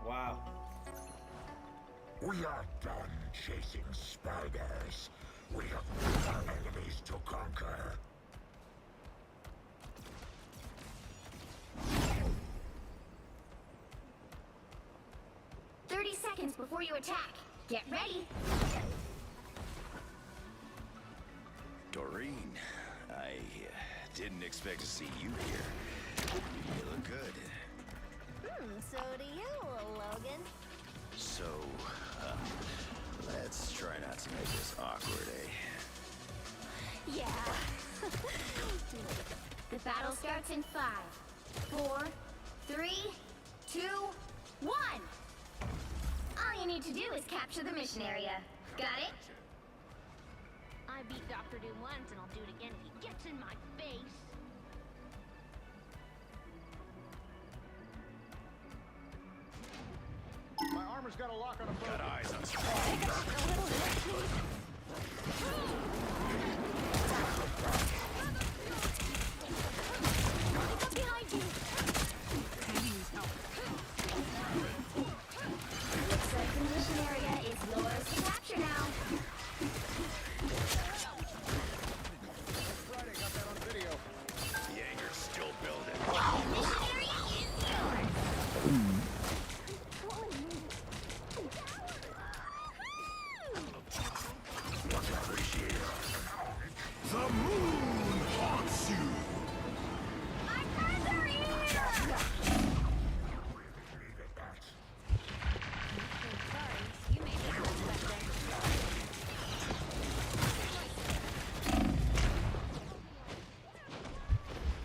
Wow. We are done chasing spiders. We have more enemies to conquer. Seconds before you attack. Get ready. Doreen, I didn't expect to see you here. You look good. So do you, Logan. So, let's try not to make this awkward, eh? Yeah. The battle starts in 5, 4, 3, 2, 1. All you need to do is capture the mission area. Got it? I beat Dr. Doom once, and I'll do it again if he gets in my face. My armor's got a lock on a bogey. Got eyes on some. Behind you. Looks like the mission area is yours to capture now. Friday got that on video. The anger's still building. Mission area is yours. The moon haunts you.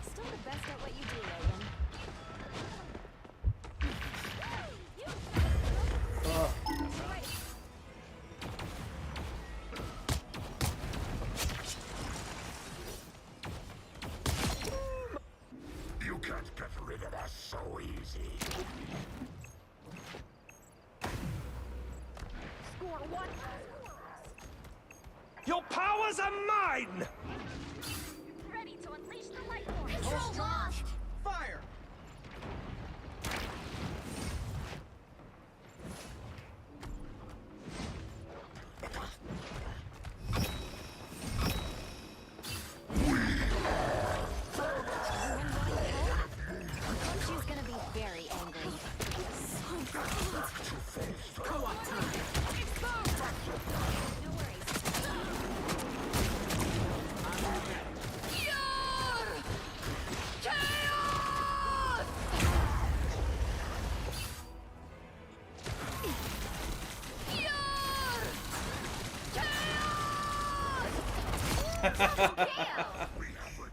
Still the best at what you do, Logan. You can't get rid of us so easy. Score one. Your powers are mine!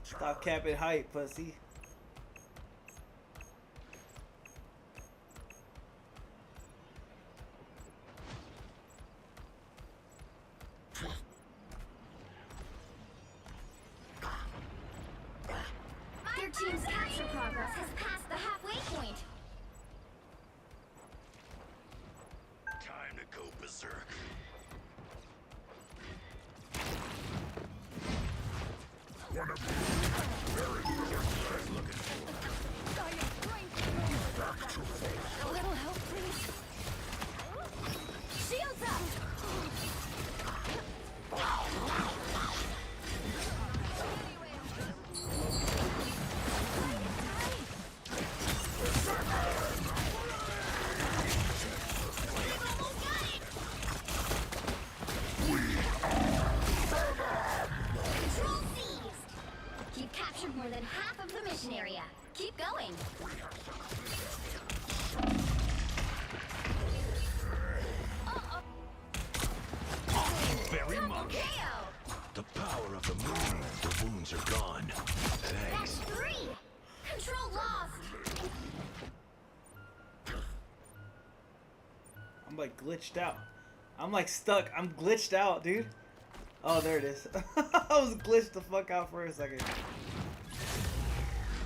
Stop capping hype, pussy. Your team's capture progress has passed the halfway point. Time to go berserk. One of you very good looking for. Back to full. A little help, please. Shields up! Control seized. You've captured more than half of the mission area. Keep going. Very much. KO. The power of the moon. The wounds are gone. That's Thanks. 3. Control lost. I'm like glitched out. I'm like stuck. I'm glitched out, dude. Oh, there it is. I was glitched the fuck out for a second.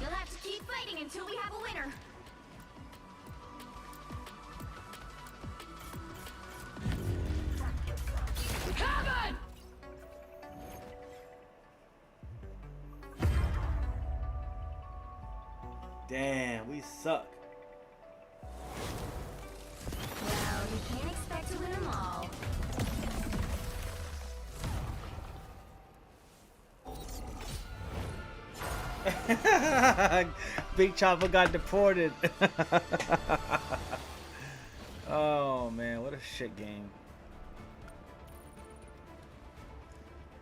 You'll have to keep fighting until we have a winner. Heaven! Damn, we suck. Well, you can't expect to win them all. Big Chopper got deported. Oh man, what a shit game.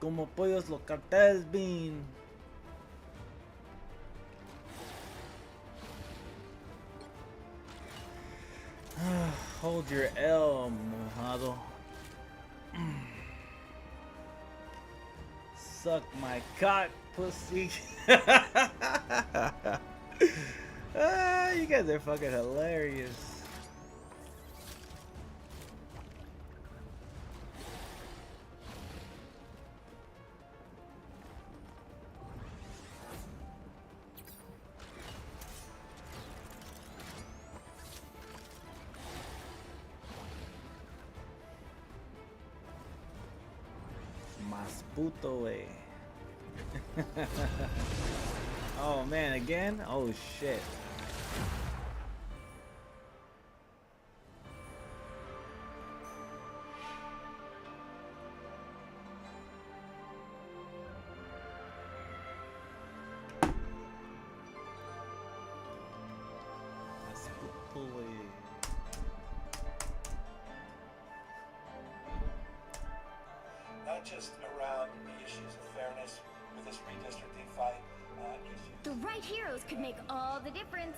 Como pollos los carteles bean. Hold your L, mojado. Suck my cock, pussy. You guys are fucking hilarious. Mas puto, eh. Oh man, again? Oh shit. Mas puto, eh. Not just around the issues of fairness with this redistricting fight, The right heroes could make all the difference.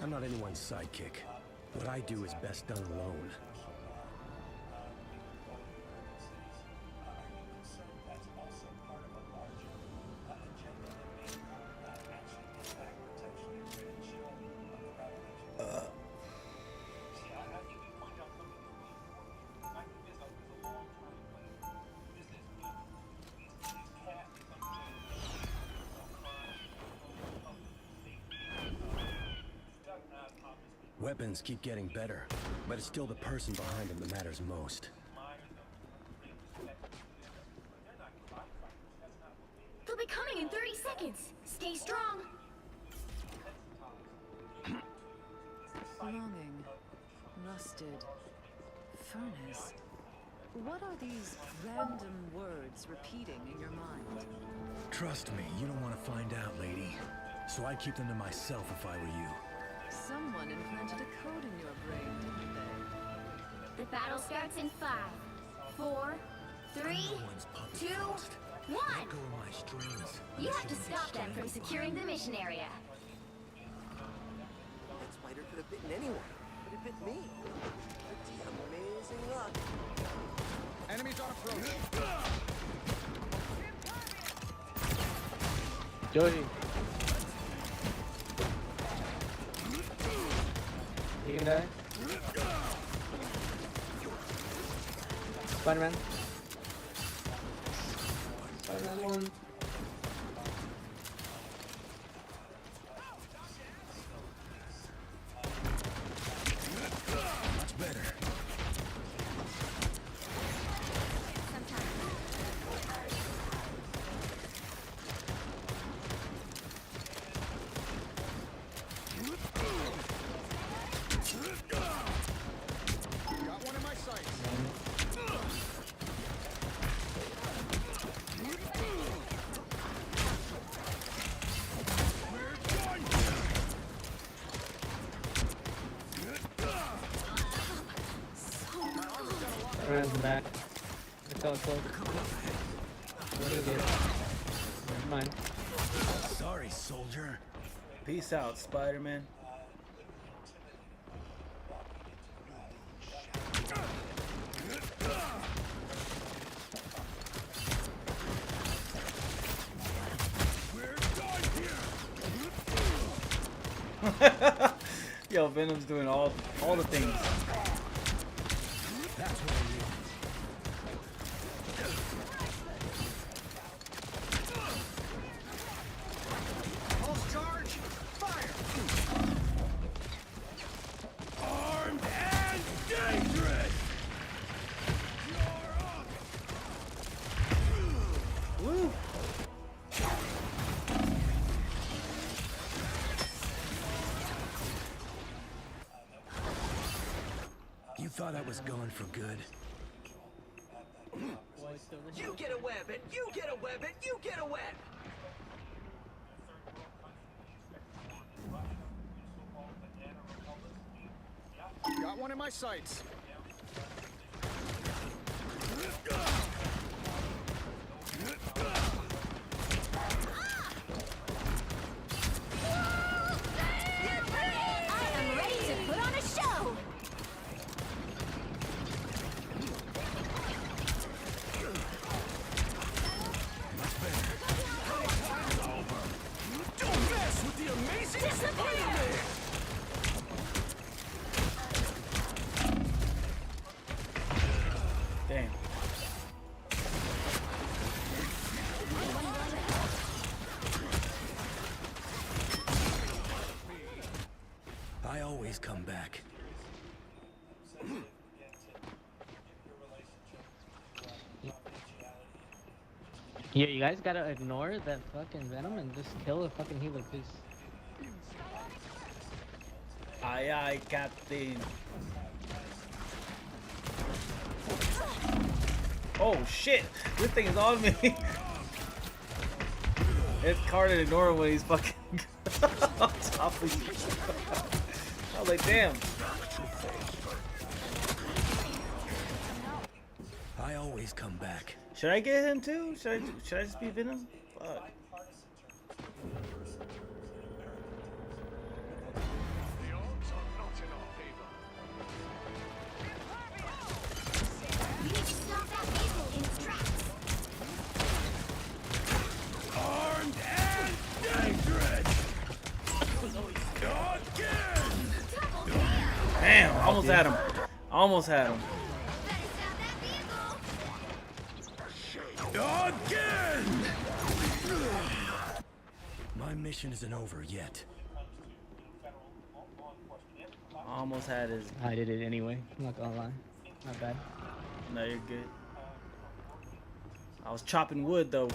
I'm not anyone's sidekick. What I do is best done alone. Weapons keep getting better, but it's still the person behind them that matters most. They'll be coming in 30 seconds. Stay strong. Longing, rusted, furnace. What are these random words repeating in your mind? Trust me, you don't want to find out, lady. So I'd keep them to myself if I were you. Someone implanted a code in your brain, didn't they? The battle starts in 5, 4, 3, 2, 1. You have to stop them from securing the mission area. That spider could have bitten anyone, but it bit me. Pretty amazing luck. Enemies on approach. Joey. You can die. Spider-Man. Spider-Man 1. Much better. Got one in my sights. Spider-Man's in the back. I saw it close. What is it? Never mind. Sorry, soldier. Peace out, Spider-Man. Yo, Venom's doing all the things. That's what I need. Pulse charge, fire! Armed and dangerous! Woo! You thought I was gone for good. You get a web, and you get a web, and you get a web! Got one in my sights. I am ready to put on a show. Don't mess with the amazing Spider-Man! Damn. I always come back. Yeah, you guys gotta ignore that fucking Venom and just kill the fucking healer, please. Aye, aye, Captain. Oh shit! This thing is on me. It's hard to ignore when he's fucking on top of you. I was like, damn. I always come back. Should I get him too? Should I just be Venom? Fuck. You need to stop that vehicle in its tracks. Armed and dangerous! Again! Damn, almost had him. Almost had him. Again! My mission isn't over yet. Almost had his. I did it anyway. I'm not gonna lie. Not bad. No, you're good. I was chopping wood though.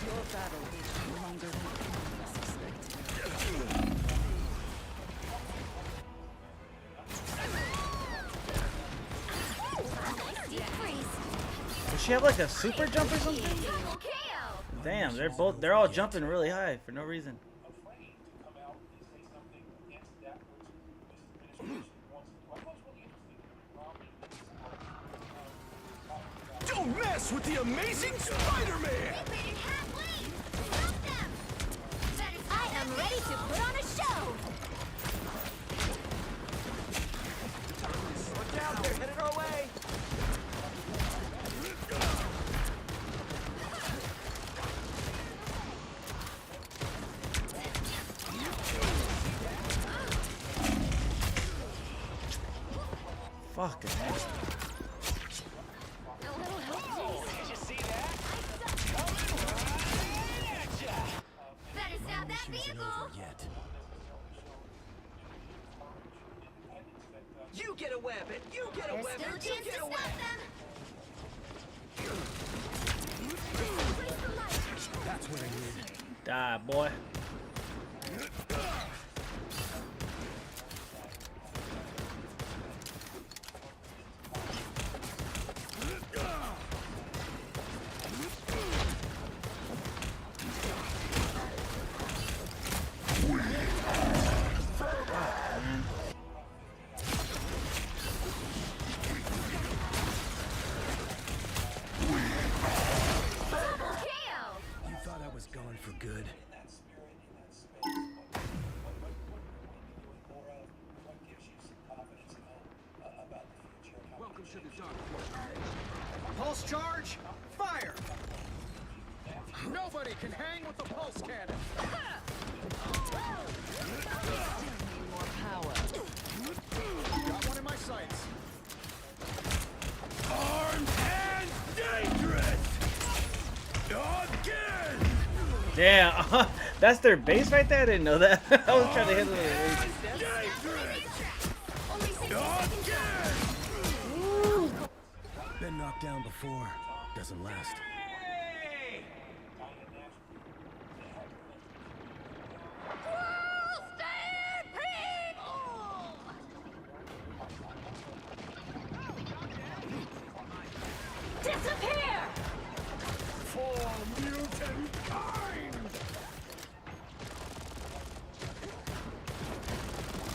Your battle is longer than any of us expected. Does she have like a super jump or something? Damn, they're all jumping really high for no reason. Don't mess with the amazing Spider-Man! I am ready to put on a show. Fucking hell. Did you see that? Better stop that vehicle! You get a weapon! You get a There's weapon! still a You chance to get a stop weapon! them! That's what I need. Die, boy. You thought I was gone for good? Welcome to the dark. Pulse charge, fire! Nobody can hang with the pulse cannon. More power. Got one in my sights. Armed and dangerous! Again! Damn, that's their base right there? I didn't know that. I was trying to hit it. Been knocked down before. Doesn't last. Disappear! For mutant kind!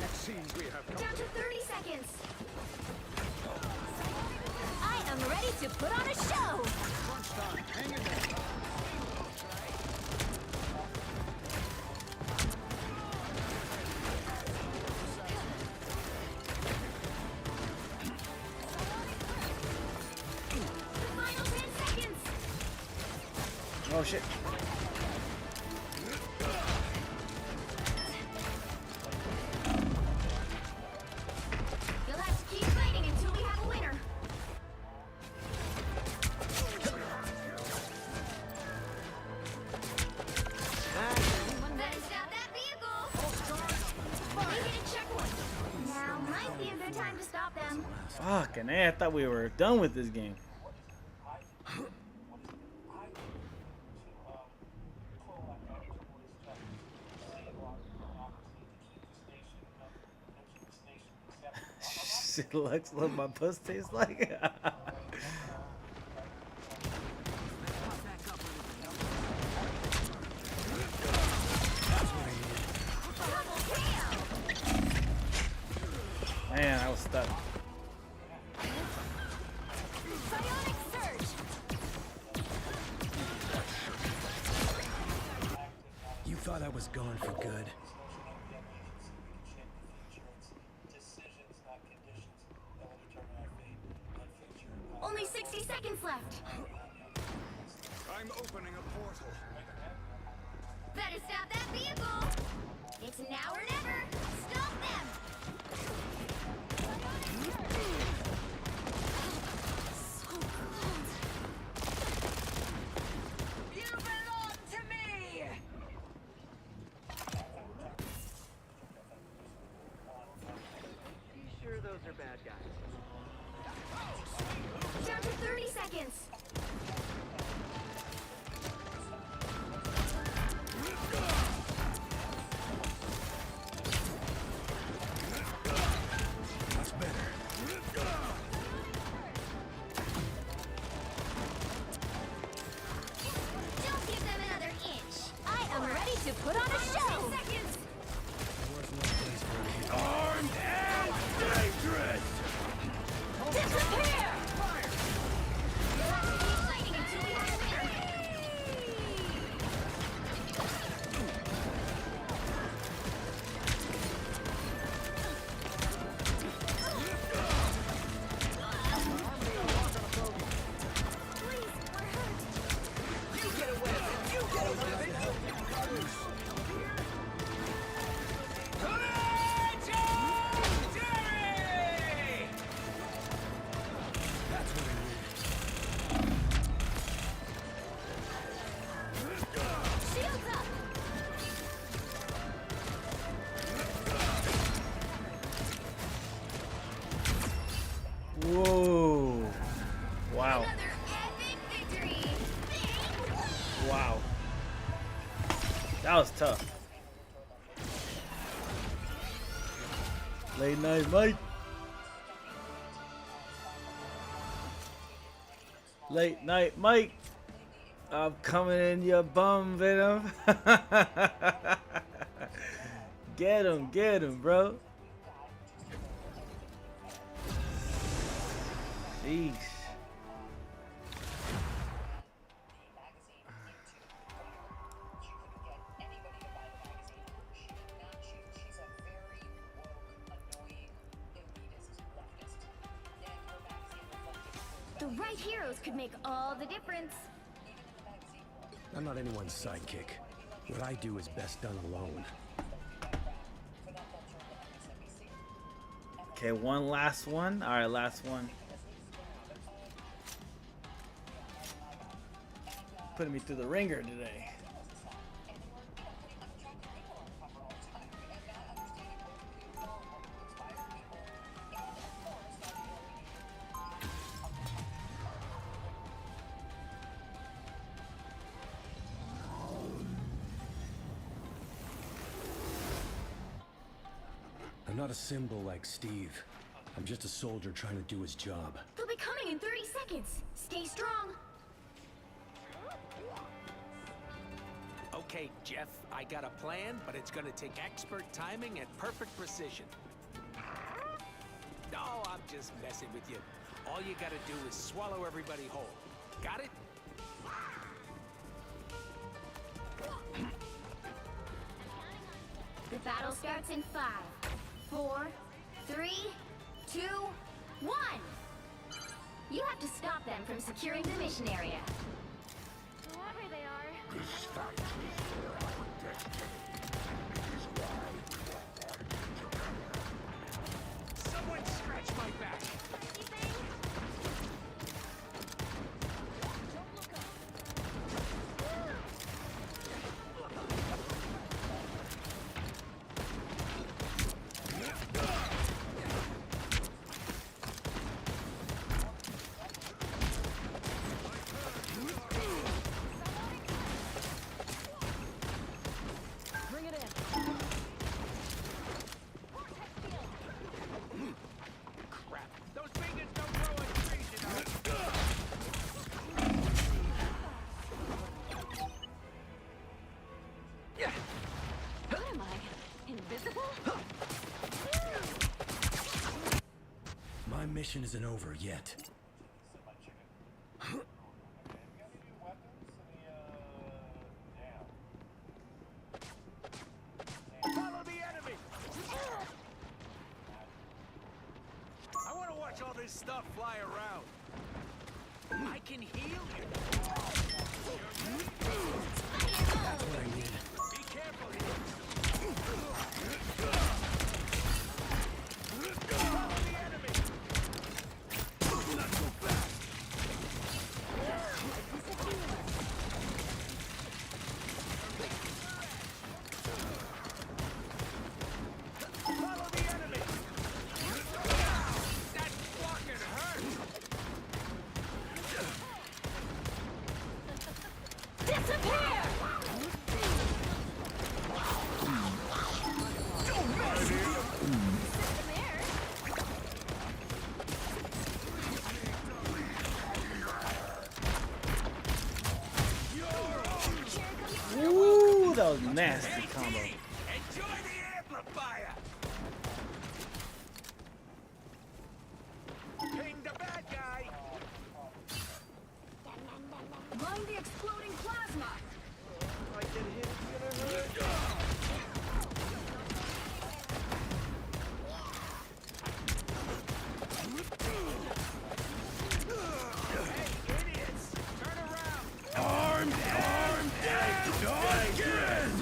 It seems we have Down to 30 seconds. I am ready to put on a show. crunch time. Hang in there. Final 10 seconds. Oh shit. You'll have to keep fighting until we have a winner. Better stop that vehicle. We need a checkpoint. Now might be a good time to stop them. Fucking A, I thought we were done with this game. Shit, Lux, what my puss tastes like. Man, I was stuck. Psionic surge. You thought I was gone for good. Only 60 seconds left. I'm opening a portal. Better stop that vehicle. It's now or never. Stop them. So cold. You belong to me! You sure those are bad guys? Down to 30 seconds. Much better. Don't give them another inch. I am ready to put on a show. 10 seconds. Armed and dangerous! Disappear. Late night, Mike. Late night, Mike. I'm coming in your bum, Venom. Get him, bro. Sheesh. The right heroes could make all the difference. I'm not anyone's sidekick. What I do is best done alone. Okay, one last one. All right, last one. Putting me through the ringer today. I'm not a symbol like Steve. I'm just a soldier trying to do his job. They'll be coming in 30 seconds. Stay strong. Okay, Jeff, I got a plan, but it's gonna take expert timing and perfect precision. No, I'm just messing with you. All you gotta do is swallow everybody whole. Got it? The battle starts in 5, 4, 3, 2, 1. You have to stop them from securing the mission area. Whoever they are. This fight is for our destiny. It is why we are fighting together. Someone scratch my back. Bring it in. Crap. Those fingers don't grow on trees, you know. What am I? Invisible? My mission isn't over yet. Follow the enemy! I want to watch all this stuff fly around. I can heal you. That's what I need. Be careful here. Follow the enemy! Not so fast. Follow the enemy! That fucking hurt! Disappear! Ooh, that was nasty combo. Enjoy the amplifier! Ping the bad guy! Mind the exploding plasma! Hey, idiots! Turn around! Armed, dead, again!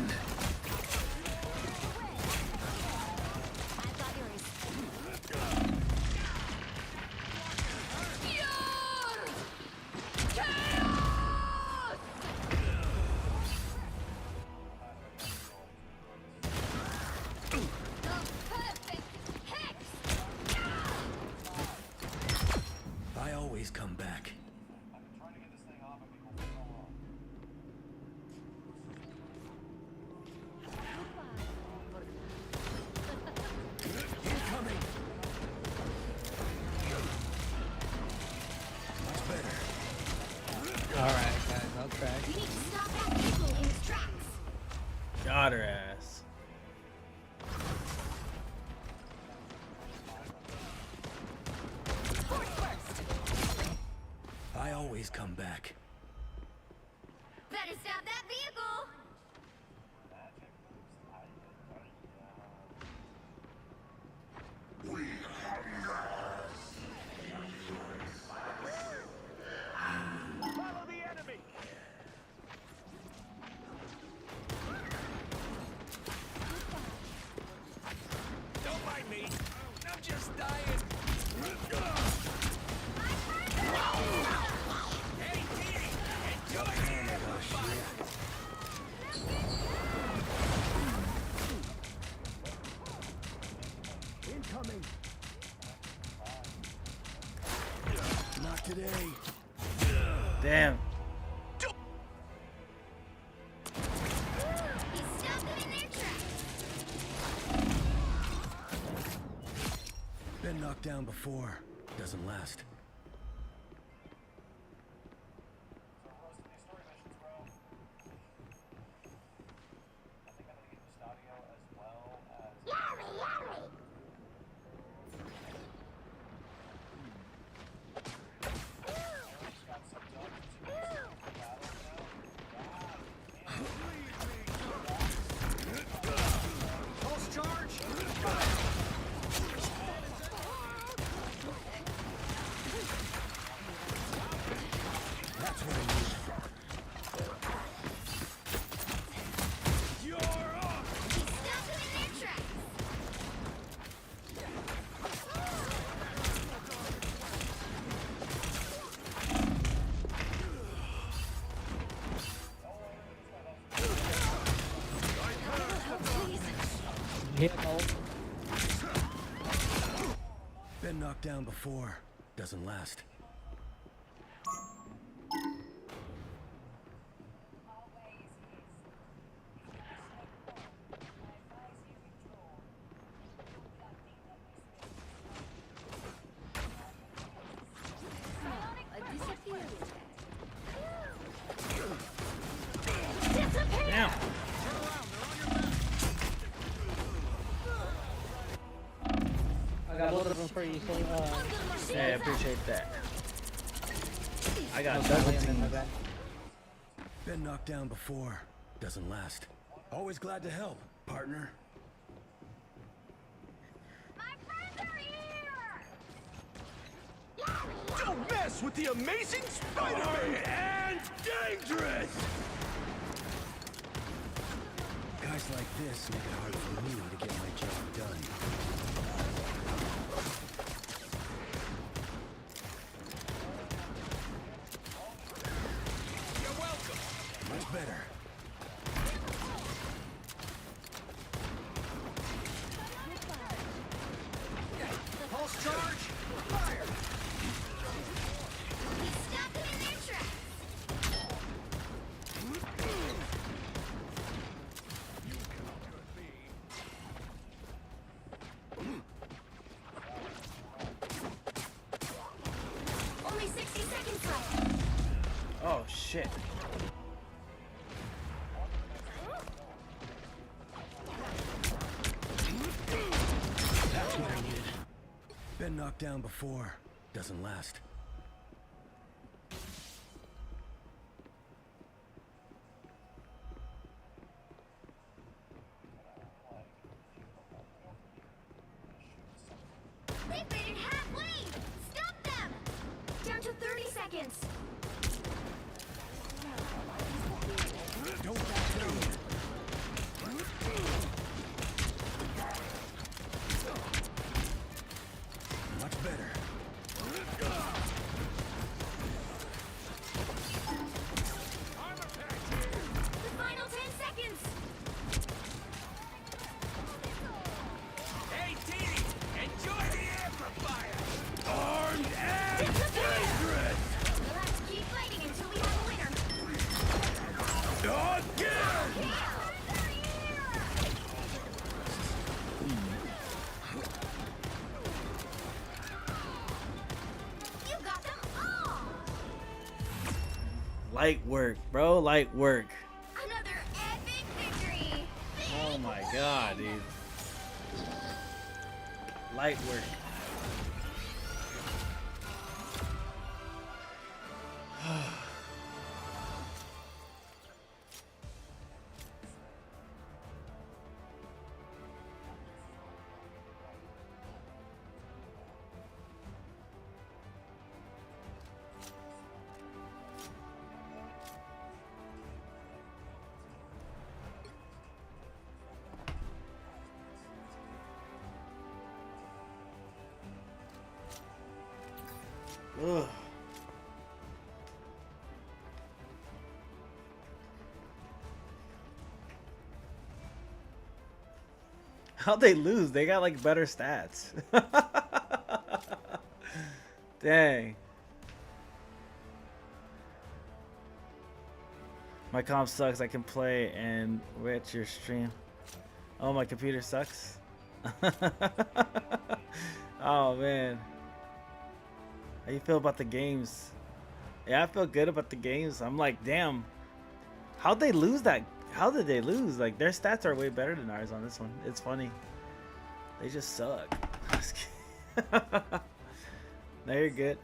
he's come back. Better stop that vehicle! Follow the enemy! Don't mind me. I'm just dying. Hey, Dee! Enjoy the amplifier! Incoming! Not today. Damn. Been knocked down before. Doesn't last. Pulse charge! That's what I need. You're off! Stop them in their tracks! Hit all. Been knocked down before. Doesn't last. Damn. I got both of them for you, so Yeah, I appreciate that. I got no, double my team. bad. Been knocked down before. Doesn't last. Always glad to help, partner. Don't mess with the amazing Spider-Man! And dangerous! Guys like this make it hard for me to get my job done. You're welcome! Much better. Pulse charge! Fire! Stop them in their tracks! Only 60 seconds left! Oh shit. That's what I needed. Been knocked down before. Doesn't last. They've made it halfway! Stop them! Down to 30 seconds! Don't back down. Much better. The final 10 seconds! Hey, Dee! Enjoy the amplifier! Armed and dangerous! We'll have to keep fighting until we have a winner. Again! You got them all! Light work, bro. Light work. Another epic victory! Oh my god, dude. Light work. Ugh. How'd they lose? They got like better stats. Dang. My comp sucks. I can play and watch your stream. Oh, my computer sucks. Oh man. How you feel about the games? Yeah, I feel good about the games. I'm like, damn. How'd they lose that? How did they lose? Like, their stats are way better than ours on this one. It's funny. They just suck. No, you're good.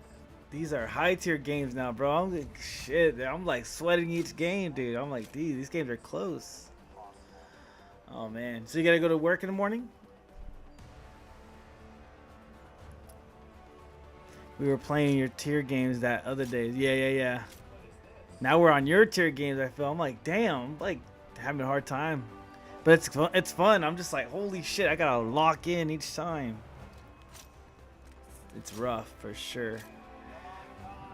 These are high tier games now, bro. I'm like, shit. I'm like sweating each game, dude. I'm like, these games are close. Oh man. So you gotta go to work in the morning? We were playing your tier games that other day. Yeah. Now we're on your tier games. I feel. I'm like, damn. I'm like having a hard time. But it's fun. I'm just like, holy shit. I gotta lock in each time. It's rough for sure.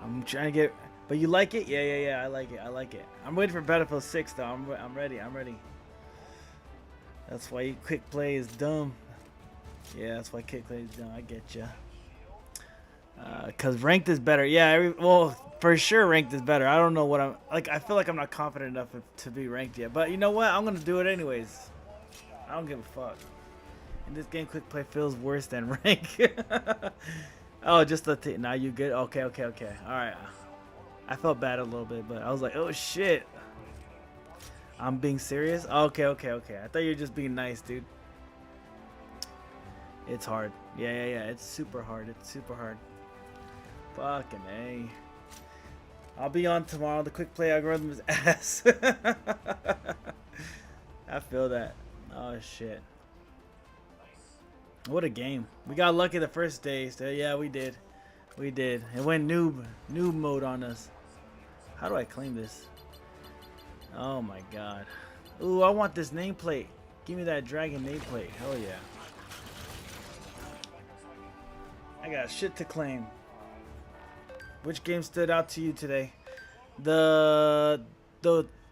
I'm trying to get. But you like it? Yeah. I like it. I'm waiting for Battlefield 6 though. I'm ready. That's why quick play is dumb. Yeah, that's why quick play is dumb. I get ya. Cause ranked is better. Yeah, well, for sure ranked is better. I don't know what I'm like. I feel like I'm not confident enough to be ranked yet. But you know what? I'm gonna do it anyways. I don't give a fuck. In this game, quick play feels worse than rank. Oh, just the now you good? Okay. All right. I felt bad a little bit, but I was like, oh shit. I'm being serious. Okay. I thought you were just being nice, dude. It's hard. Yeah. It's super hard. Fucking A. I'll be on tomorrow. The quick play algorithm is ass. I feel that. Oh shit. What a game. We got lucky the first day. So yeah, we did. It went noob mode on us. How do I claim this? Oh my god. Ooh, I want this nameplate. Give me that dragon nameplate. Hell yeah. I got shit to claim. Which game stood out to you today? The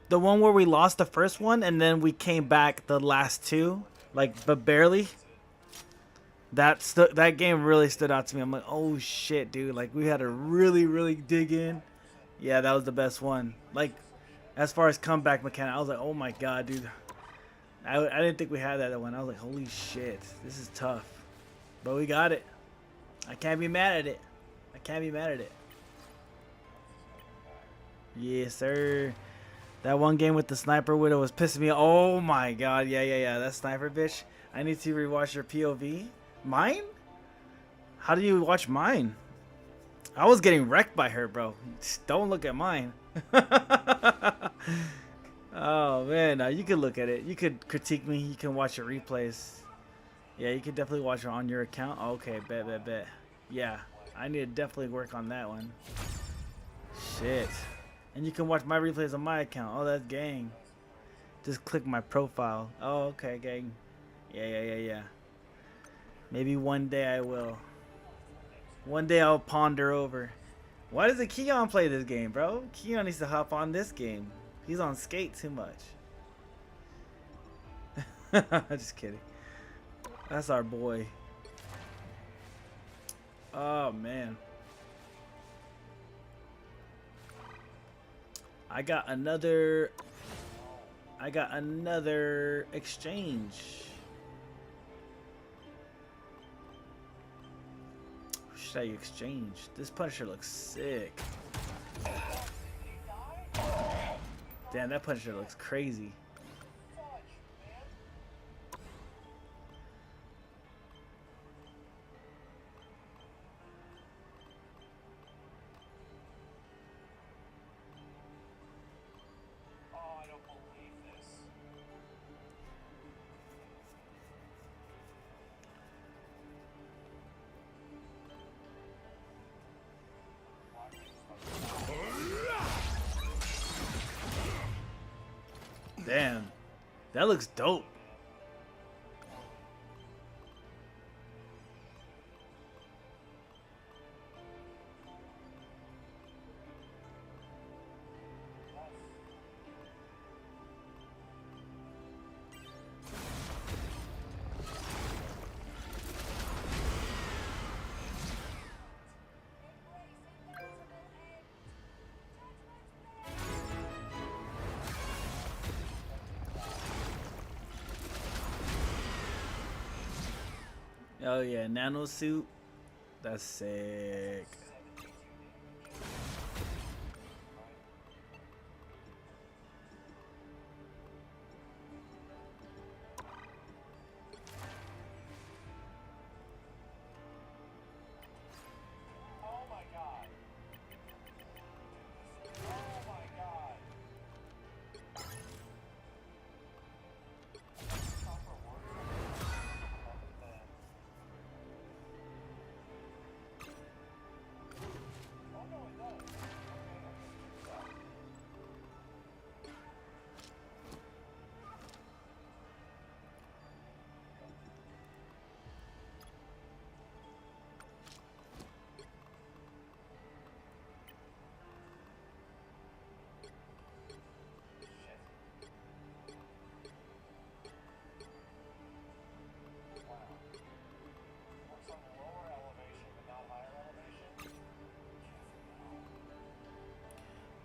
one where we lost the first one and then we came back the last two, like, but barely. That game really stood out to me. I'm like, oh shit, dude. Like, we had to really dig in. Yeah, that was the best one. Like, as far as comeback mechanic, I was like, oh my god, dude. I didn't think we had that one. I was like, holy shit, this is tough. But we got it. I can't be mad at it. Yes, sir. That one game with the sniper widow was pissing me off. Oh my god, yeah. That sniper bitch. I need to rewatch your POV. Mine? How do you watch mine? I was getting wrecked by her, bro. Just don't look at mine. Oh man, now you could look at it. You could critique me. You can watch your replays. Yeah, you could definitely watch it on your account. Okay, bet. Yeah, I need to definitely work on that one. Shit. And you can watch my replays on my account. Oh, that's gang. Just click my profile. Oh, okay, gang. Yeah. Maybe one day I will. One day I'll ponder over. Why doesn't Keon play this game, bro? Keon needs to hop on this game. He's on skate too much. Just kidding. That's our boy. Oh, man. I got another exchange. Who should I exchange? This Punisher looks sick. Damn, that Punisher looks crazy. Damn, that looks dope. Oh yeah, nano suit. That's sick.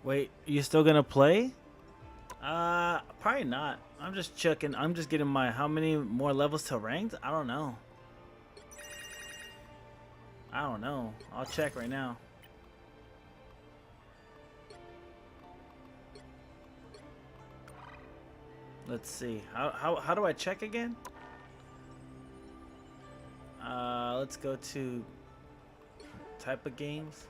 Wait, you still gonna play? Probably not. I'm just checking. I'm just getting my how many more levels till ranked? I don't know. I don't know. I'll check right now. Let's see. How do I check again? Let's go to type of games.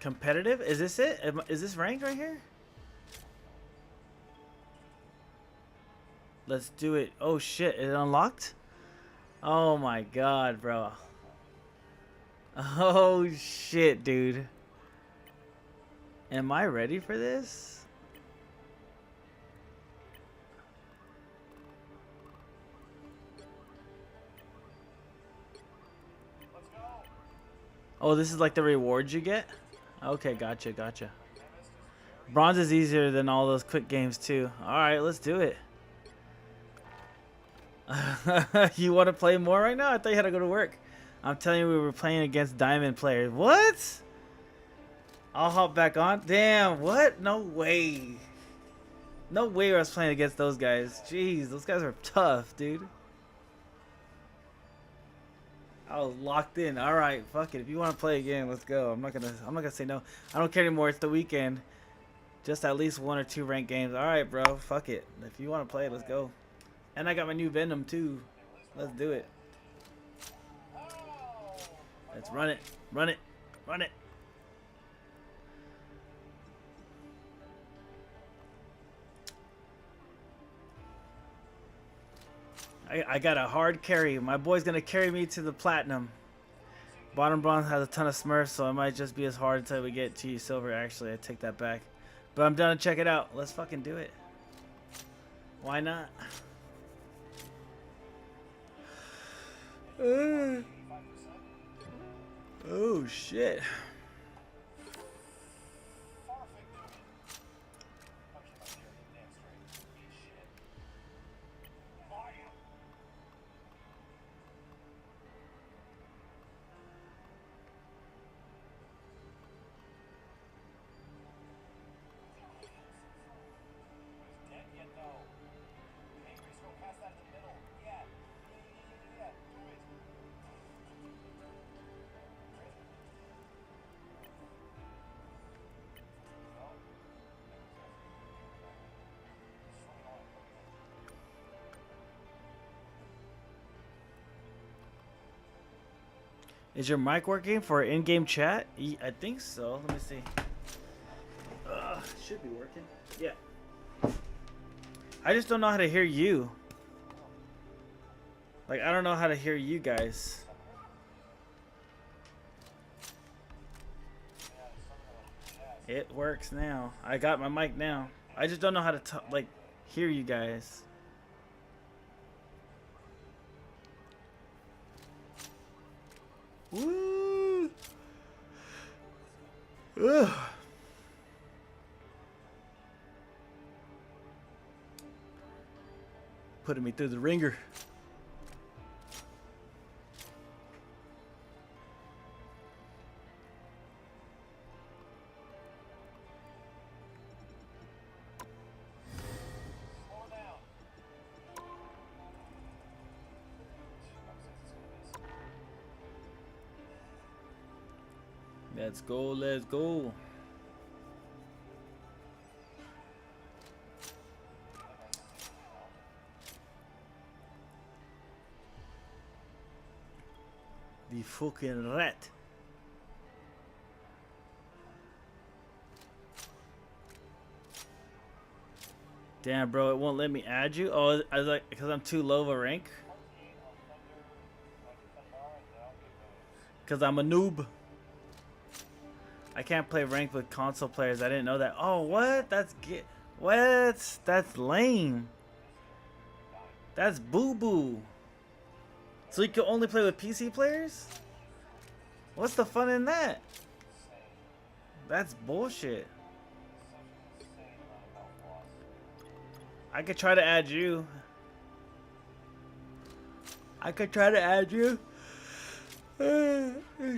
Competitive? Is this it? Is this ranked right here? Let's do it. Oh shit, it unlocked? Oh my god, bro. Oh shit, dude. Am I ready for this? Oh, this is like the rewards you get? Okay, gotcha, gotcha. Bronze is easier than all those quick games too. Alright, let's do it. You want to play more right now? I thought you had to go to work. I'm telling you, we were playing against diamond players. What? I'll hop back on. Damn, what? No way. No way I was playing against those guys. Jeez, those guys are tough, dude. I was locked in. All right, fuck it. If you want to play again, let's go. I'm not gonna say no. I don't care anymore. It's the weekend. Just at least 1 or 2 ranked games. All right, bro. Fuck it. If you want to play, let's go. And I got my new Venom too. Let's do it. Let's run it. Run it. Run it. I got a hard carry. My boy's gonna carry me to the platinum. Bottom bronze has a ton of smurfs, so it might just be as hard until we get to silver. Actually, I take that back. But I'm done to check it out. Let's fucking do it. Why not? Oh shit. Is your mic working for in-game chat? I think so. Let me see. Should be working. Yeah. I just don't know how to hear you. Like, I don't know how to hear you guys. It works now. I got my mic now. I just don't know how to like hear you guys. Woo! Ugh. Putting me through the ringer. Let's go, let's go. The fucking rat. Damn, bro, it won't let me add you. Oh, I was like, because I'm too low of a rank. Because I'm a noob. I can't play ranked with console players. I didn't know that. Oh, what? That's lame. That's boo-boo. So you can only play with PC players? What's the fun in that? That's bullshit. I could try to add you.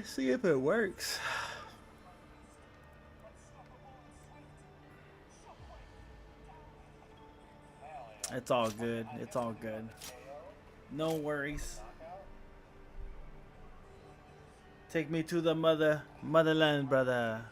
See if it works. It's all good. It's all good. No worries. Take me to the motherland, brother.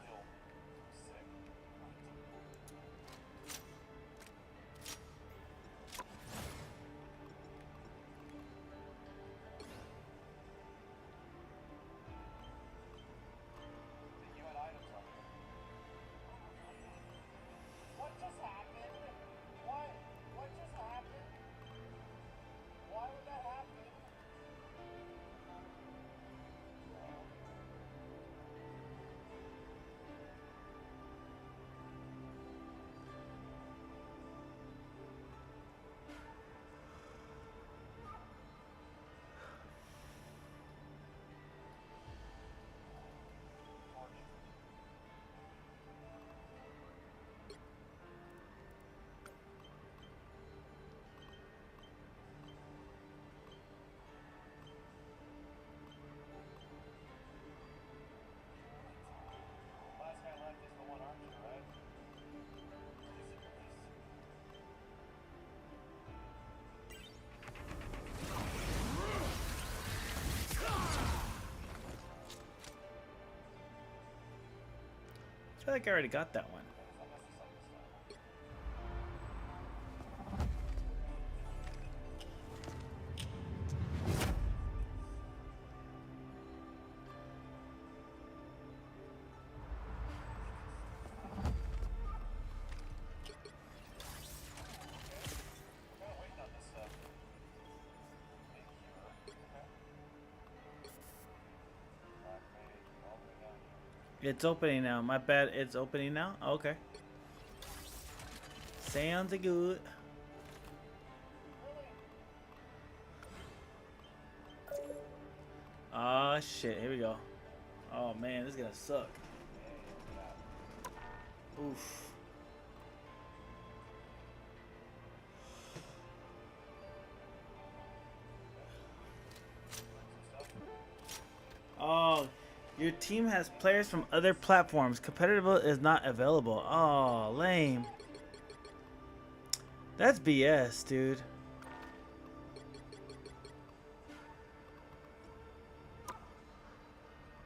I feel like I already got that one. It's opening now. My bad. It's opening now? Okay. Sounds good. Ah, shit. Here we go. Oh, man. This is gonna suck. Oof. Oh. Your team has players from other platforms. Competitive is not available. Oh, lame. That's BS, dude.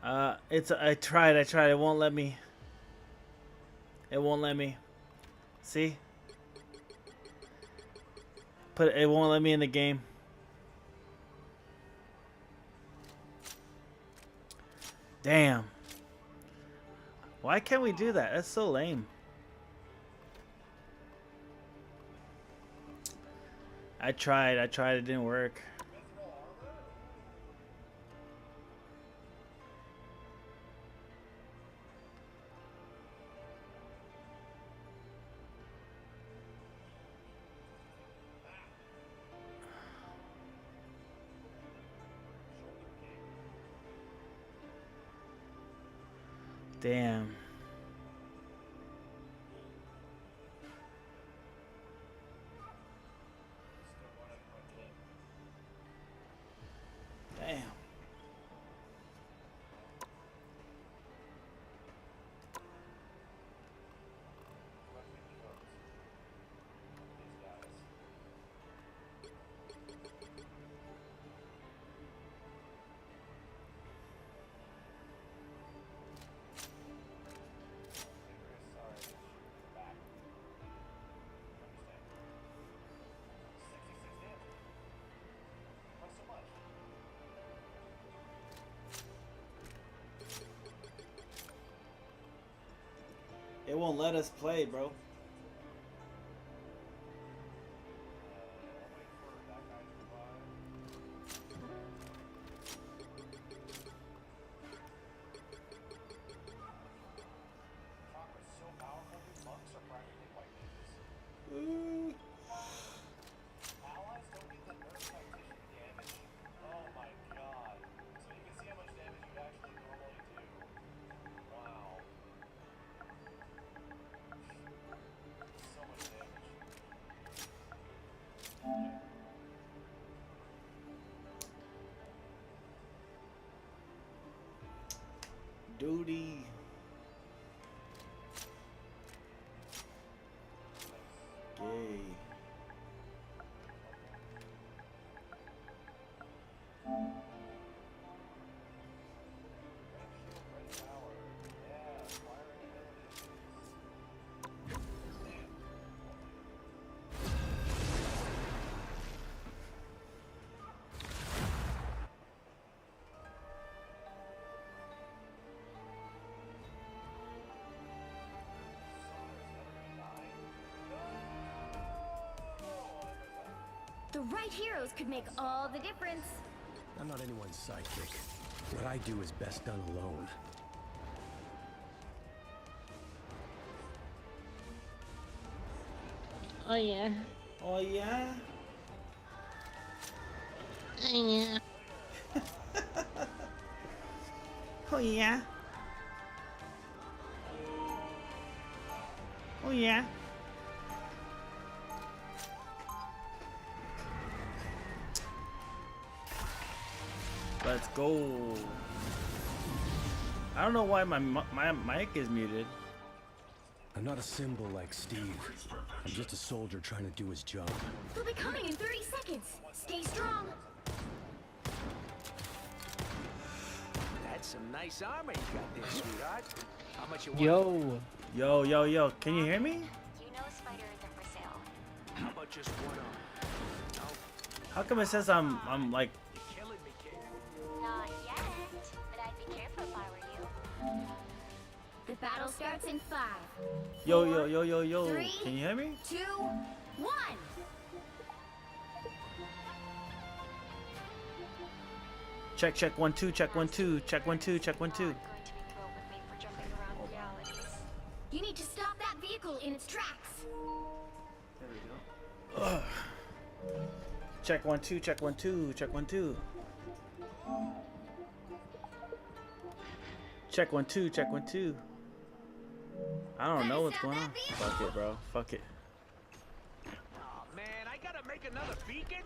I tried. It won't let me. It won't let me. See? It won't let me in the game. Damn. Why can't we do that? That's so lame. I tried. It didn't work. Damn. Damn. It won't let us play, bro. Duty. Gay. The right heroes could make all the difference. I'm not anyone's sidekick. What I do is best done alone. Oh yeah. Oh yeah. Oh yeah. Oh yeah. Oh yeah. Let's go. I don't know why my mic is muted. I'm not a symbol like Steve. I'm just a soldier trying to do his job. They'll be coming in 30 seconds. Stay strong. That's some nice armor you got there, sweetheart. How much you want? Yo. Can you hear me? You know Spider isn't for sale. How about just one arm? No? How come it says I'm like? You're killing me, kid. Not yet, but I'd be careful if I were you. The battle starts in 5. Yo. 3, Can you hear me? 2, 1. Check 1 2. Check 1 2. Check 1 2. Check 1 2. Going to be thrilled with me for jumping around realities. You need to stop that vehicle in its tracks. Ugh. Check 1 2. Check 1 2. Check 1 2. Check 1 2. Check 1 2. I don't know what's going on. Fuck it, bro. Fuck it. Oh man, I gotta make another beacon.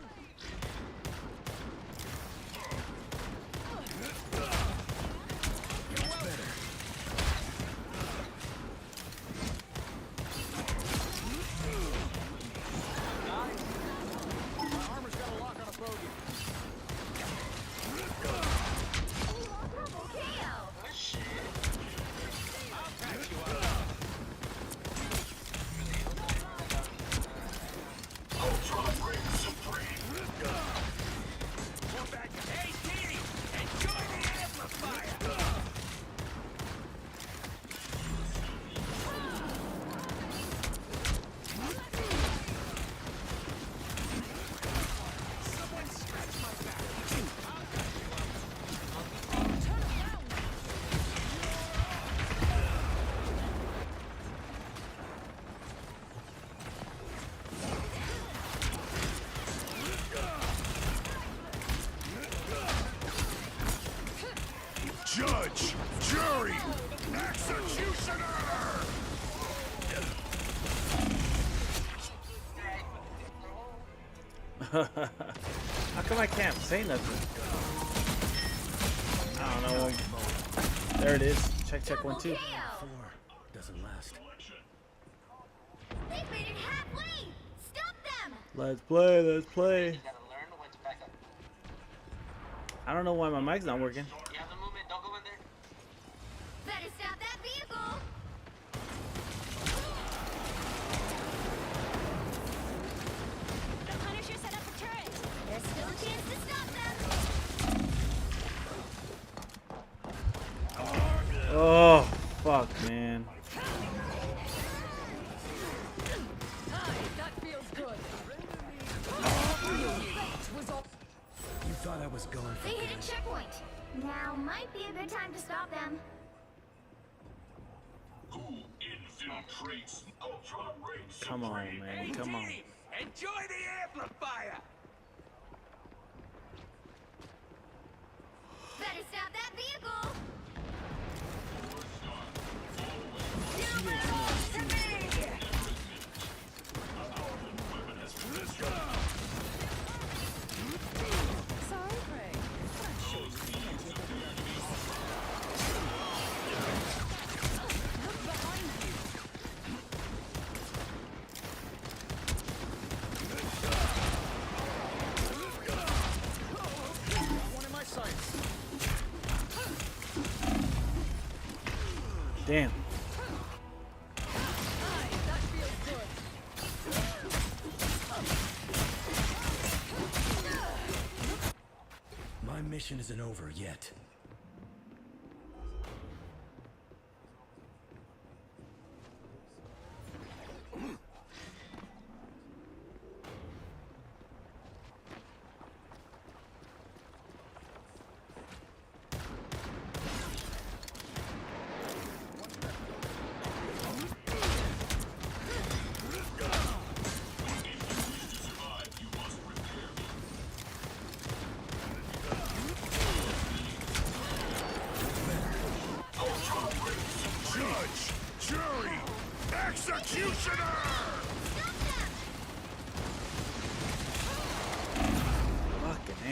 Judge, jury, executioner! How come I can't say nothing? I don't know. There it is. Check 1 2. 4 doesn't last. They've made it halfway. Stop them. Let's play. I don't know why my mic's not working. Better stop that vehicle. The Punisher set up a turret. There's still a chance to stop them. Oh, fuck, man. They hit a checkpoint. Now might be a good time to stop them. Who infiltrates Ultra Race? Come on, man. Come on. Enjoy the amplifier. Better stop that vehicle. Sorry, Craig. I'm sure you can't take it. Look behind you. One in my sights. Damn. That feels good. My mission isn't over yet. Judge, jury, executioner! Fucking A.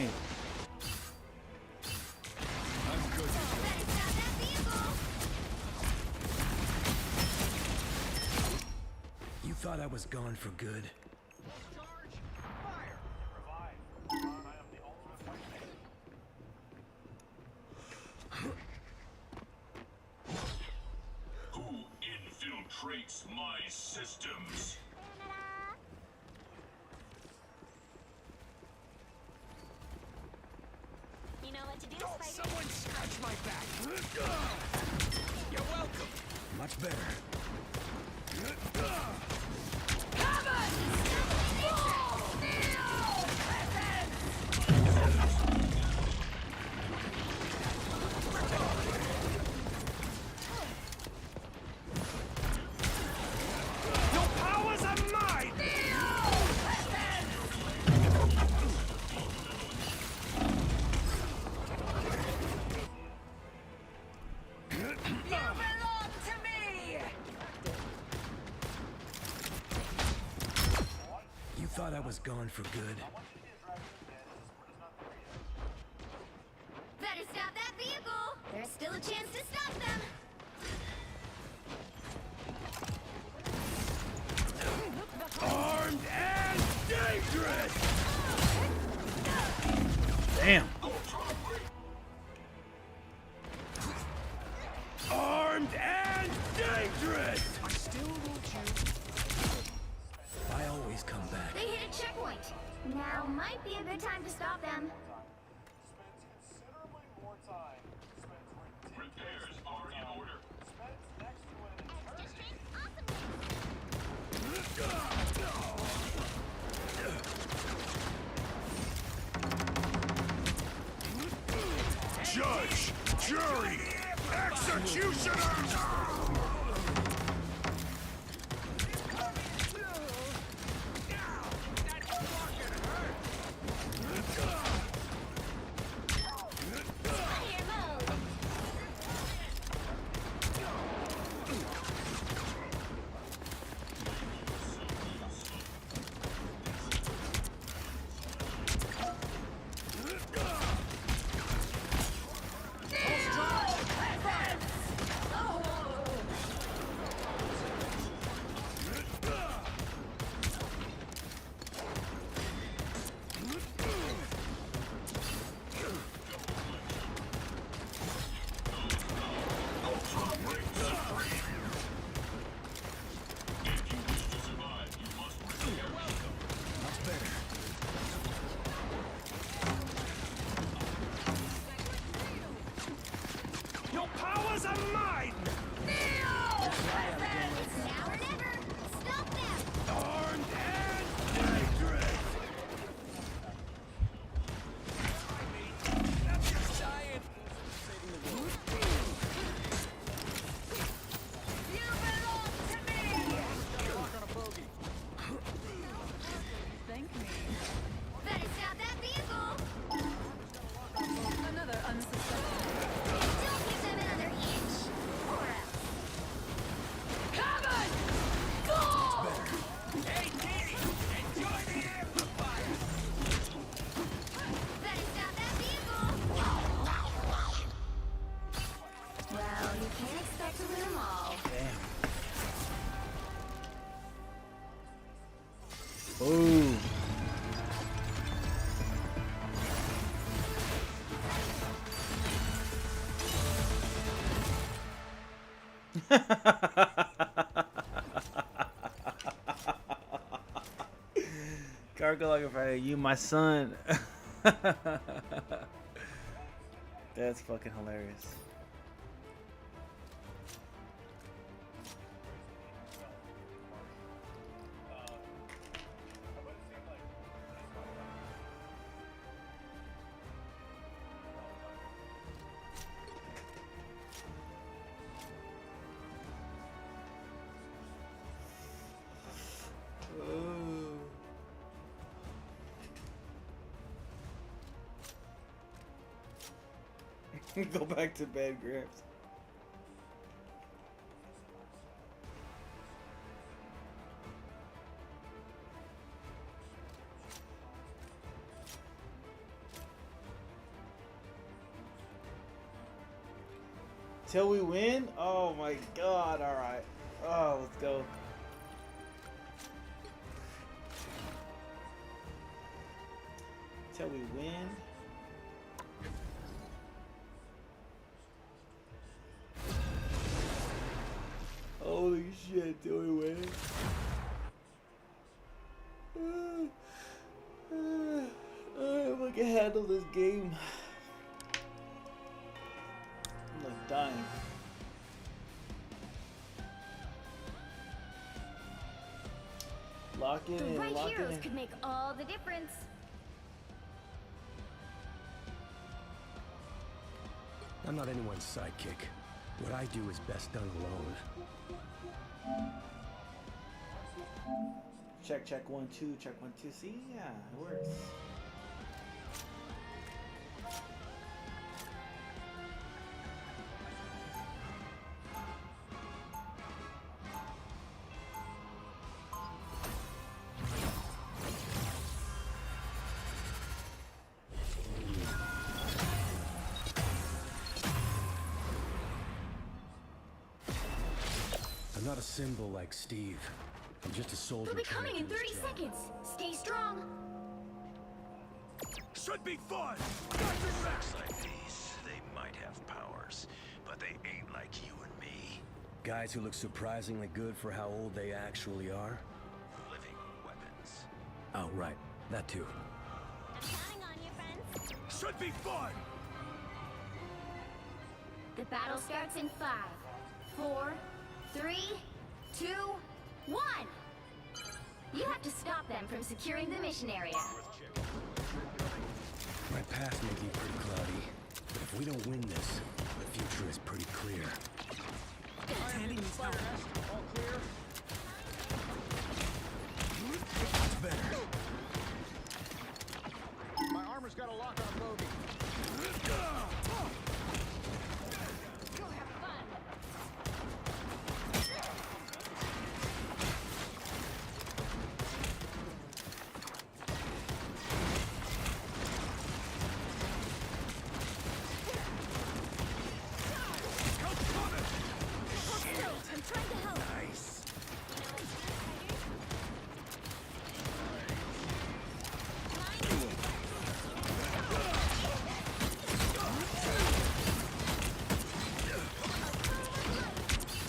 You thought I was gone for good? Who infiltrates my systems? You know what to do, Don't Spider. someone scratch my back. You're welcome. Much better. Your powers are mine! You belong to me! You thought I was gone for good? Better stop that vehicle. There's still a chance to stop them. Armed and dangerous! Damn. Armed and dangerous! I still want you. I always come back. They hit a checkpoint. Now might be a good time to stop them. Repairs are in order. Judge, jury, executioner! Your powers are mine! It's now or never. Stop them. Armed and dangerous! Gargle like a Friday, you my son. That's fucking hilarious. Go back to bed, Gramps. Till we win? Oh my god, alright. Oh, let's go. Till we win. Holy shit, do we win? If I can handle this game. I'm like dying. Lock it in, The right lock it heroes in. could make all the difference. I'm not anyone's sidekick. What I do is best done alone. Check, check, 1, 2, check, 1, 2. See, yeah, it works. I'm not a symbol like Steve. I'm just a soldier. They'll be trying to coming in do his 30 job. seconds. Stay strong. Should be fun. Facts like these, they might have powers, but they ain't like you and me. Guys who look surprisingly good for how old they actually are. Living weapons. Oh, right. That too. Counting on you, friends. Should be fun. The battle starts in 5, 4, 3, 2, 1. You have to stop them from securing the mission area. My path may be pretty cloudy, but if we don't win this, the future is pretty clear. Handing these out. All clear. Much better. My armor's got a lock on a bogey. You'll have fun. I'm trying to help. Nice.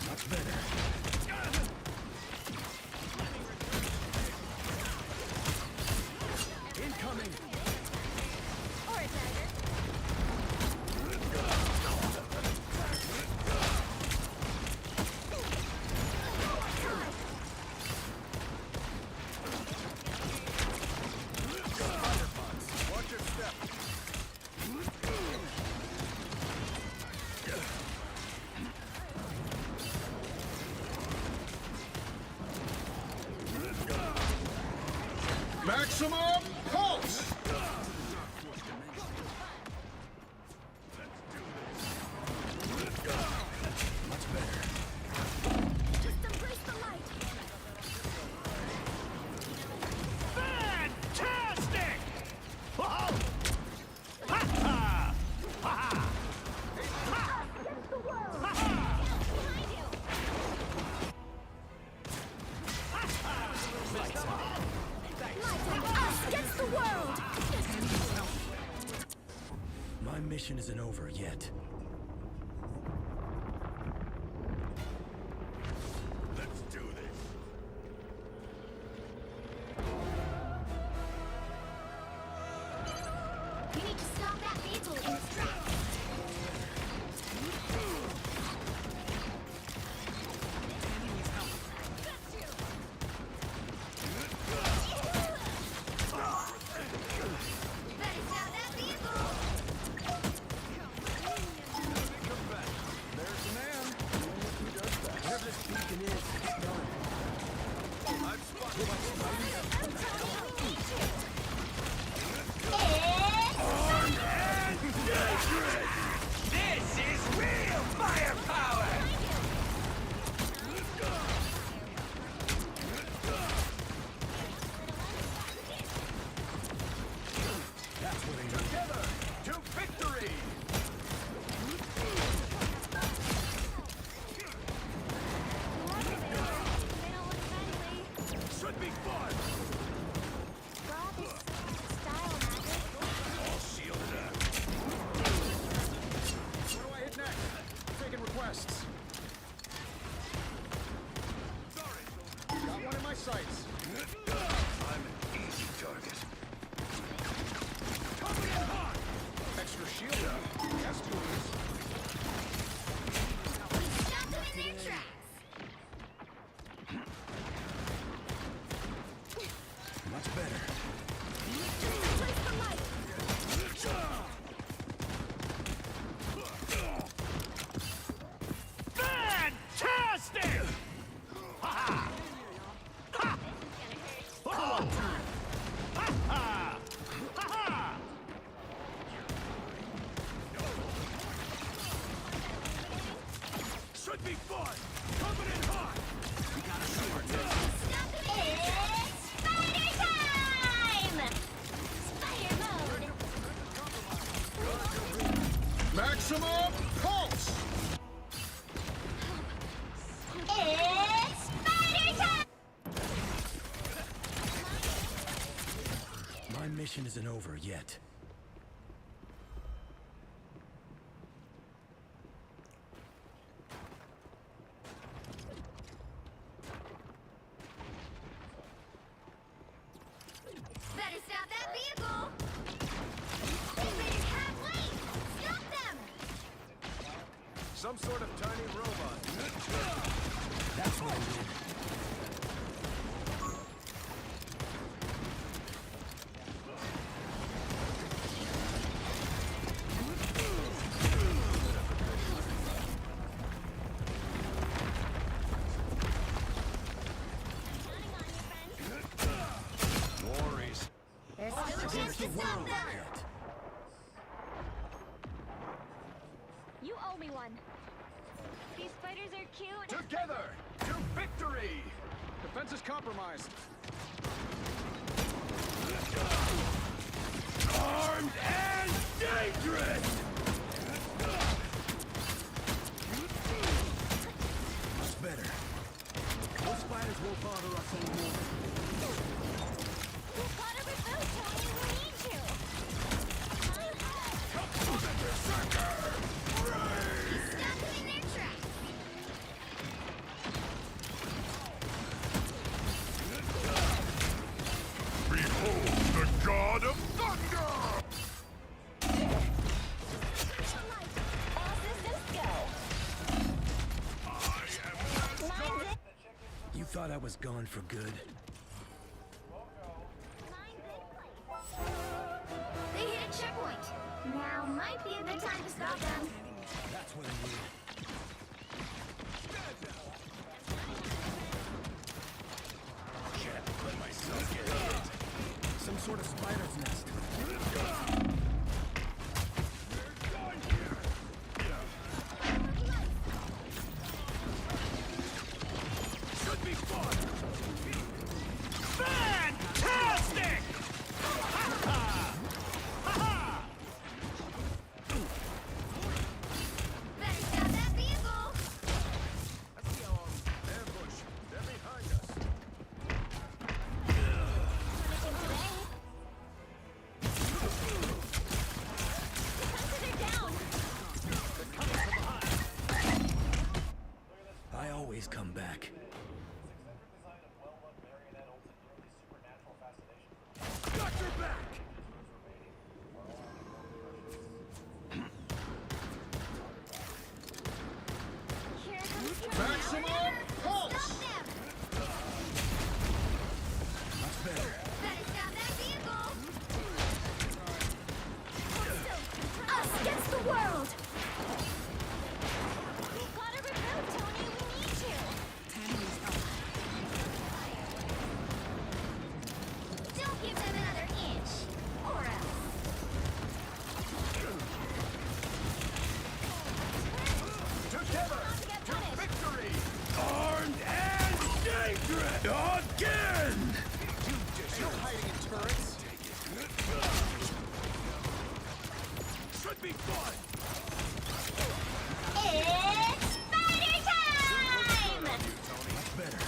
Much better. Incoming. Or a dagger. Watch your step. Maximum pulse! Much better. Just embrace the light. Fantastic! Whoa! Ha ha! Ha ha! Against the world. Us against the world. My mission isn't over yet. one! Coming in hot! We got a short. It's spider time! Spider mode! Maximum pulse! It's spider time! My mission isn't over yet. Better stop that vehicle! Invaders halfway! Stop them! Some sort of tiny robot. That's what I did. Worries. There's still a chance to stop them! You owe me one. These spiders are cute. Together to victory! Defense is compromised. Armed and dangerous! Much better. Those spiders won't bother us anymore. You gotta reboot, Tony. We need you. Stop them in their tracks! Behold the god of thunder! All systems go. You thought I was gone for good? They hit a checkpoint. Now might be a good time to stop them. That's what I need. Can't let myself get hit. Some sort of spider's nest. Should be fun! Fantastic! Ha-ha! Ha-ha! Better stop that vehicle! Let's see how ambush. They're behind us. I always come back. Got your back! Maximum pulse! Much better. Better stop that vehicle! Us against the world! You gotta reboot, Tony. We need you. Don't give them another inch! Or else! Together to victory! Armed and dangerous! Again! You're hiding in turrets. Should be fun! It's spider time! Much better.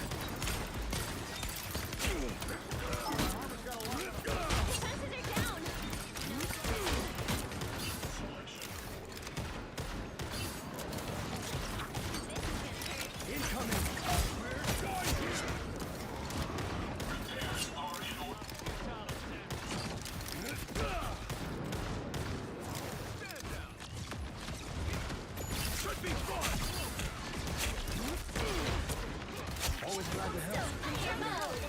Defenses are down. Incoming. Should be fun! Always glad to help. Fire mode!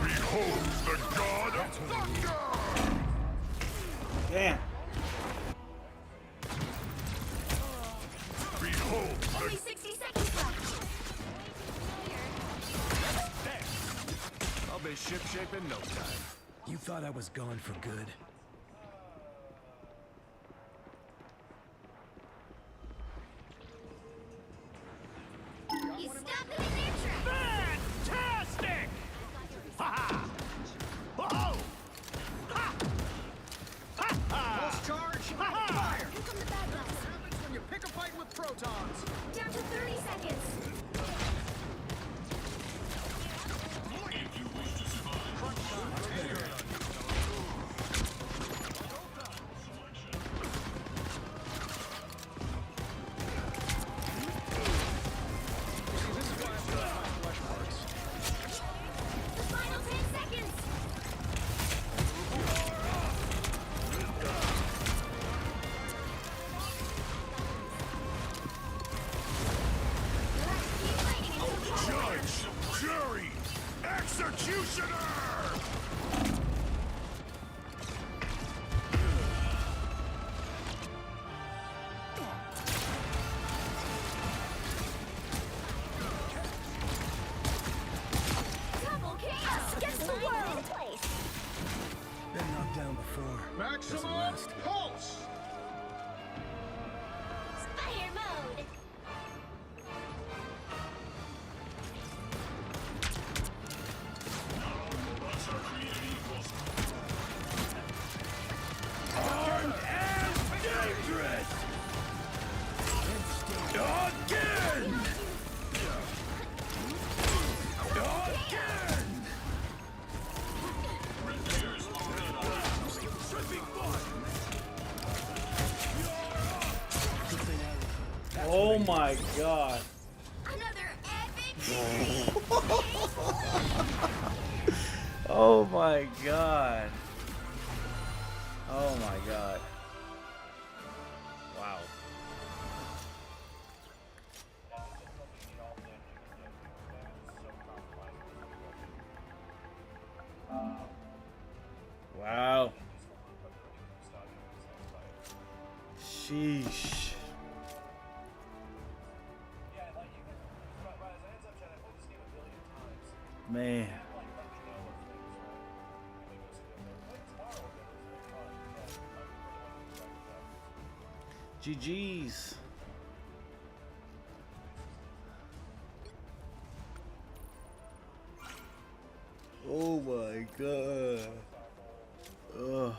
Behold the god of thunder! Damn. Behold Only 60 seconds left! I'll be shipshape in no time. You thought I was gone for good? before. Doesn't Maximum last. pulse! Fire mode! Armed and dangerous! Again! Again! Oh my god. Another epic Oh my god. Oh my god. Wow. Wow. Sheesh. Man. GG's. Oh my god. Ugh.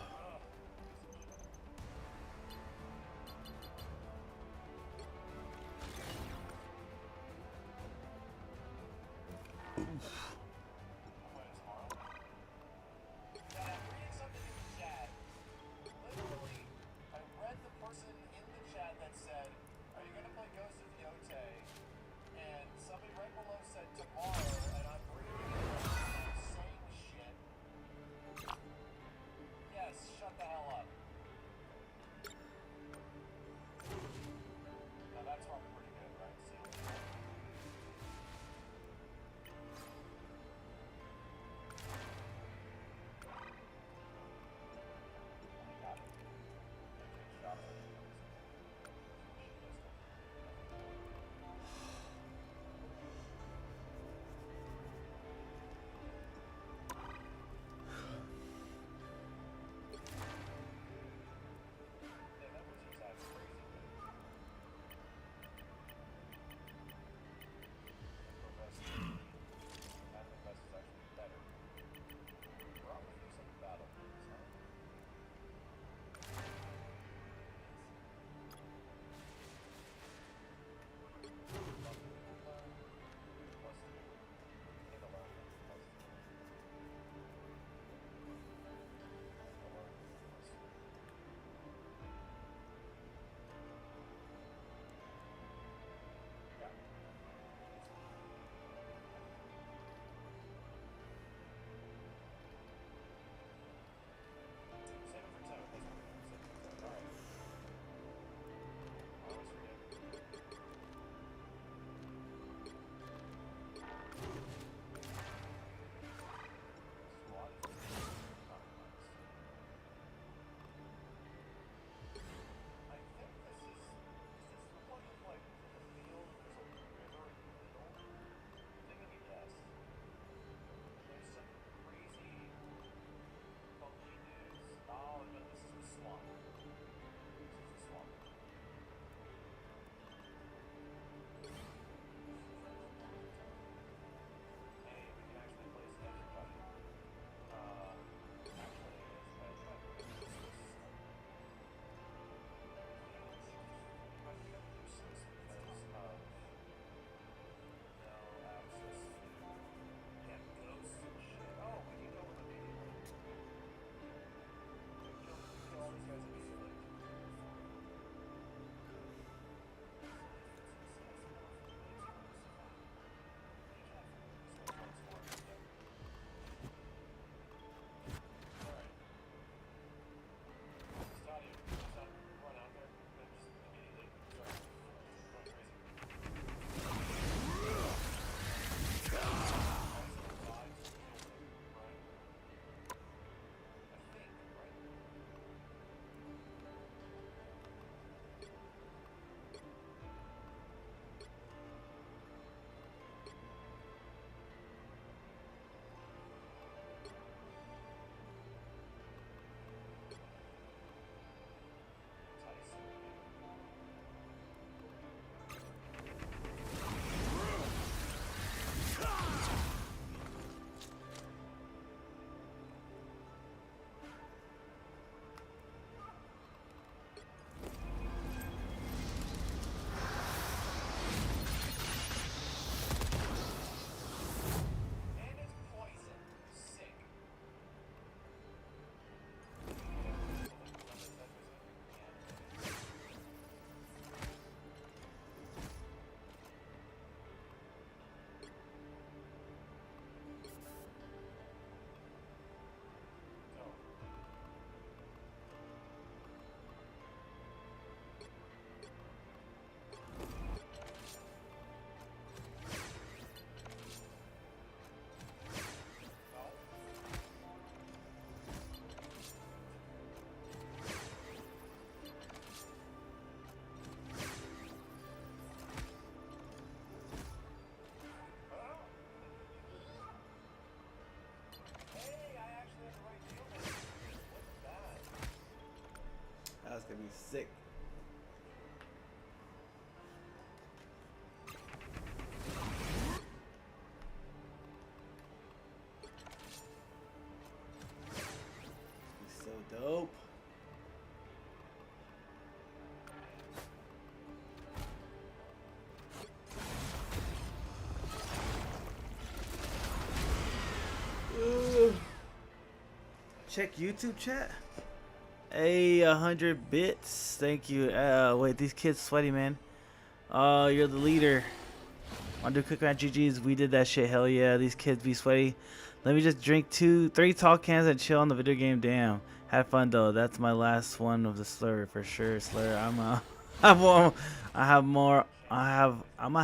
me sick. He's so dope. Check YouTube chat. Hey, 100 bits. Thank you. Wait, these kids sweaty, man. You're the leader. Wanna do quick round GGs? We did that shit. Hell yeah. These kids be sweaty. Let me just drink 2-3 tall cans and chill on the video game. Damn. Had fun though. That's my last one of the slur for sure. Slur. I'm gonna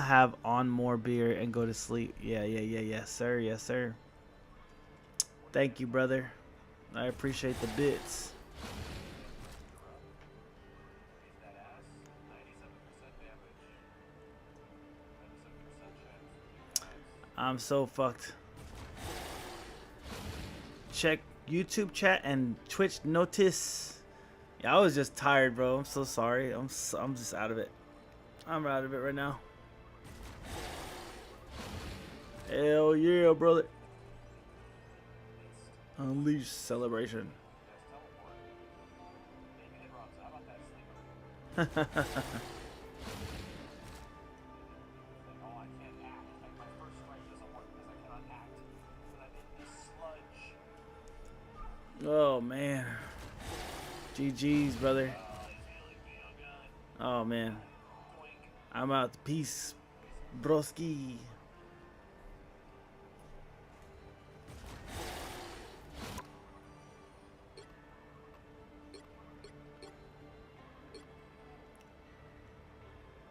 have on more beer and go to sleep. Yeah, yes sir, yes sir. Thank you, brother. I appreciate the bits. I'm so fucked. Check YouTube chat and Twitch notice. Yeah, I was just tired, bro. I'm so sorry. I'm just out of it. I'm out of it right now. Hell yeah, brother. Unleash celebration. Oh man. GG's, brother. Oh man. I'm out. Peace, broski.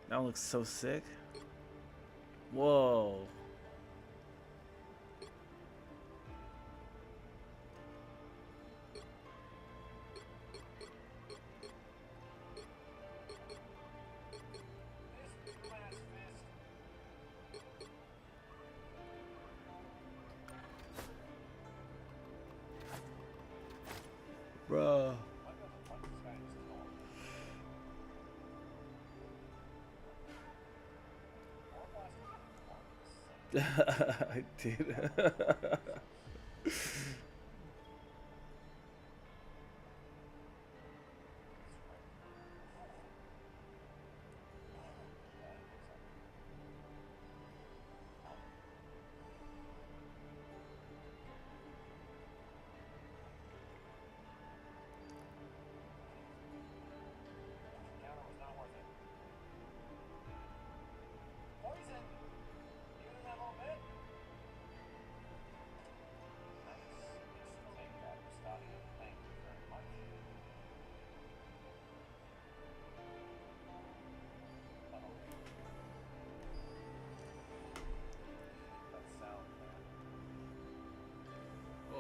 That looks so sick. Whoa. Bruh. I did.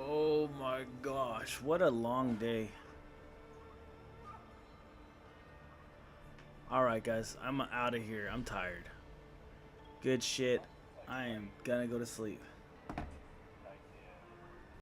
Oh my gosh, what a long day. Alright guys, I'm out of here. I'm tired. Good shit. I am gonna go to sleep.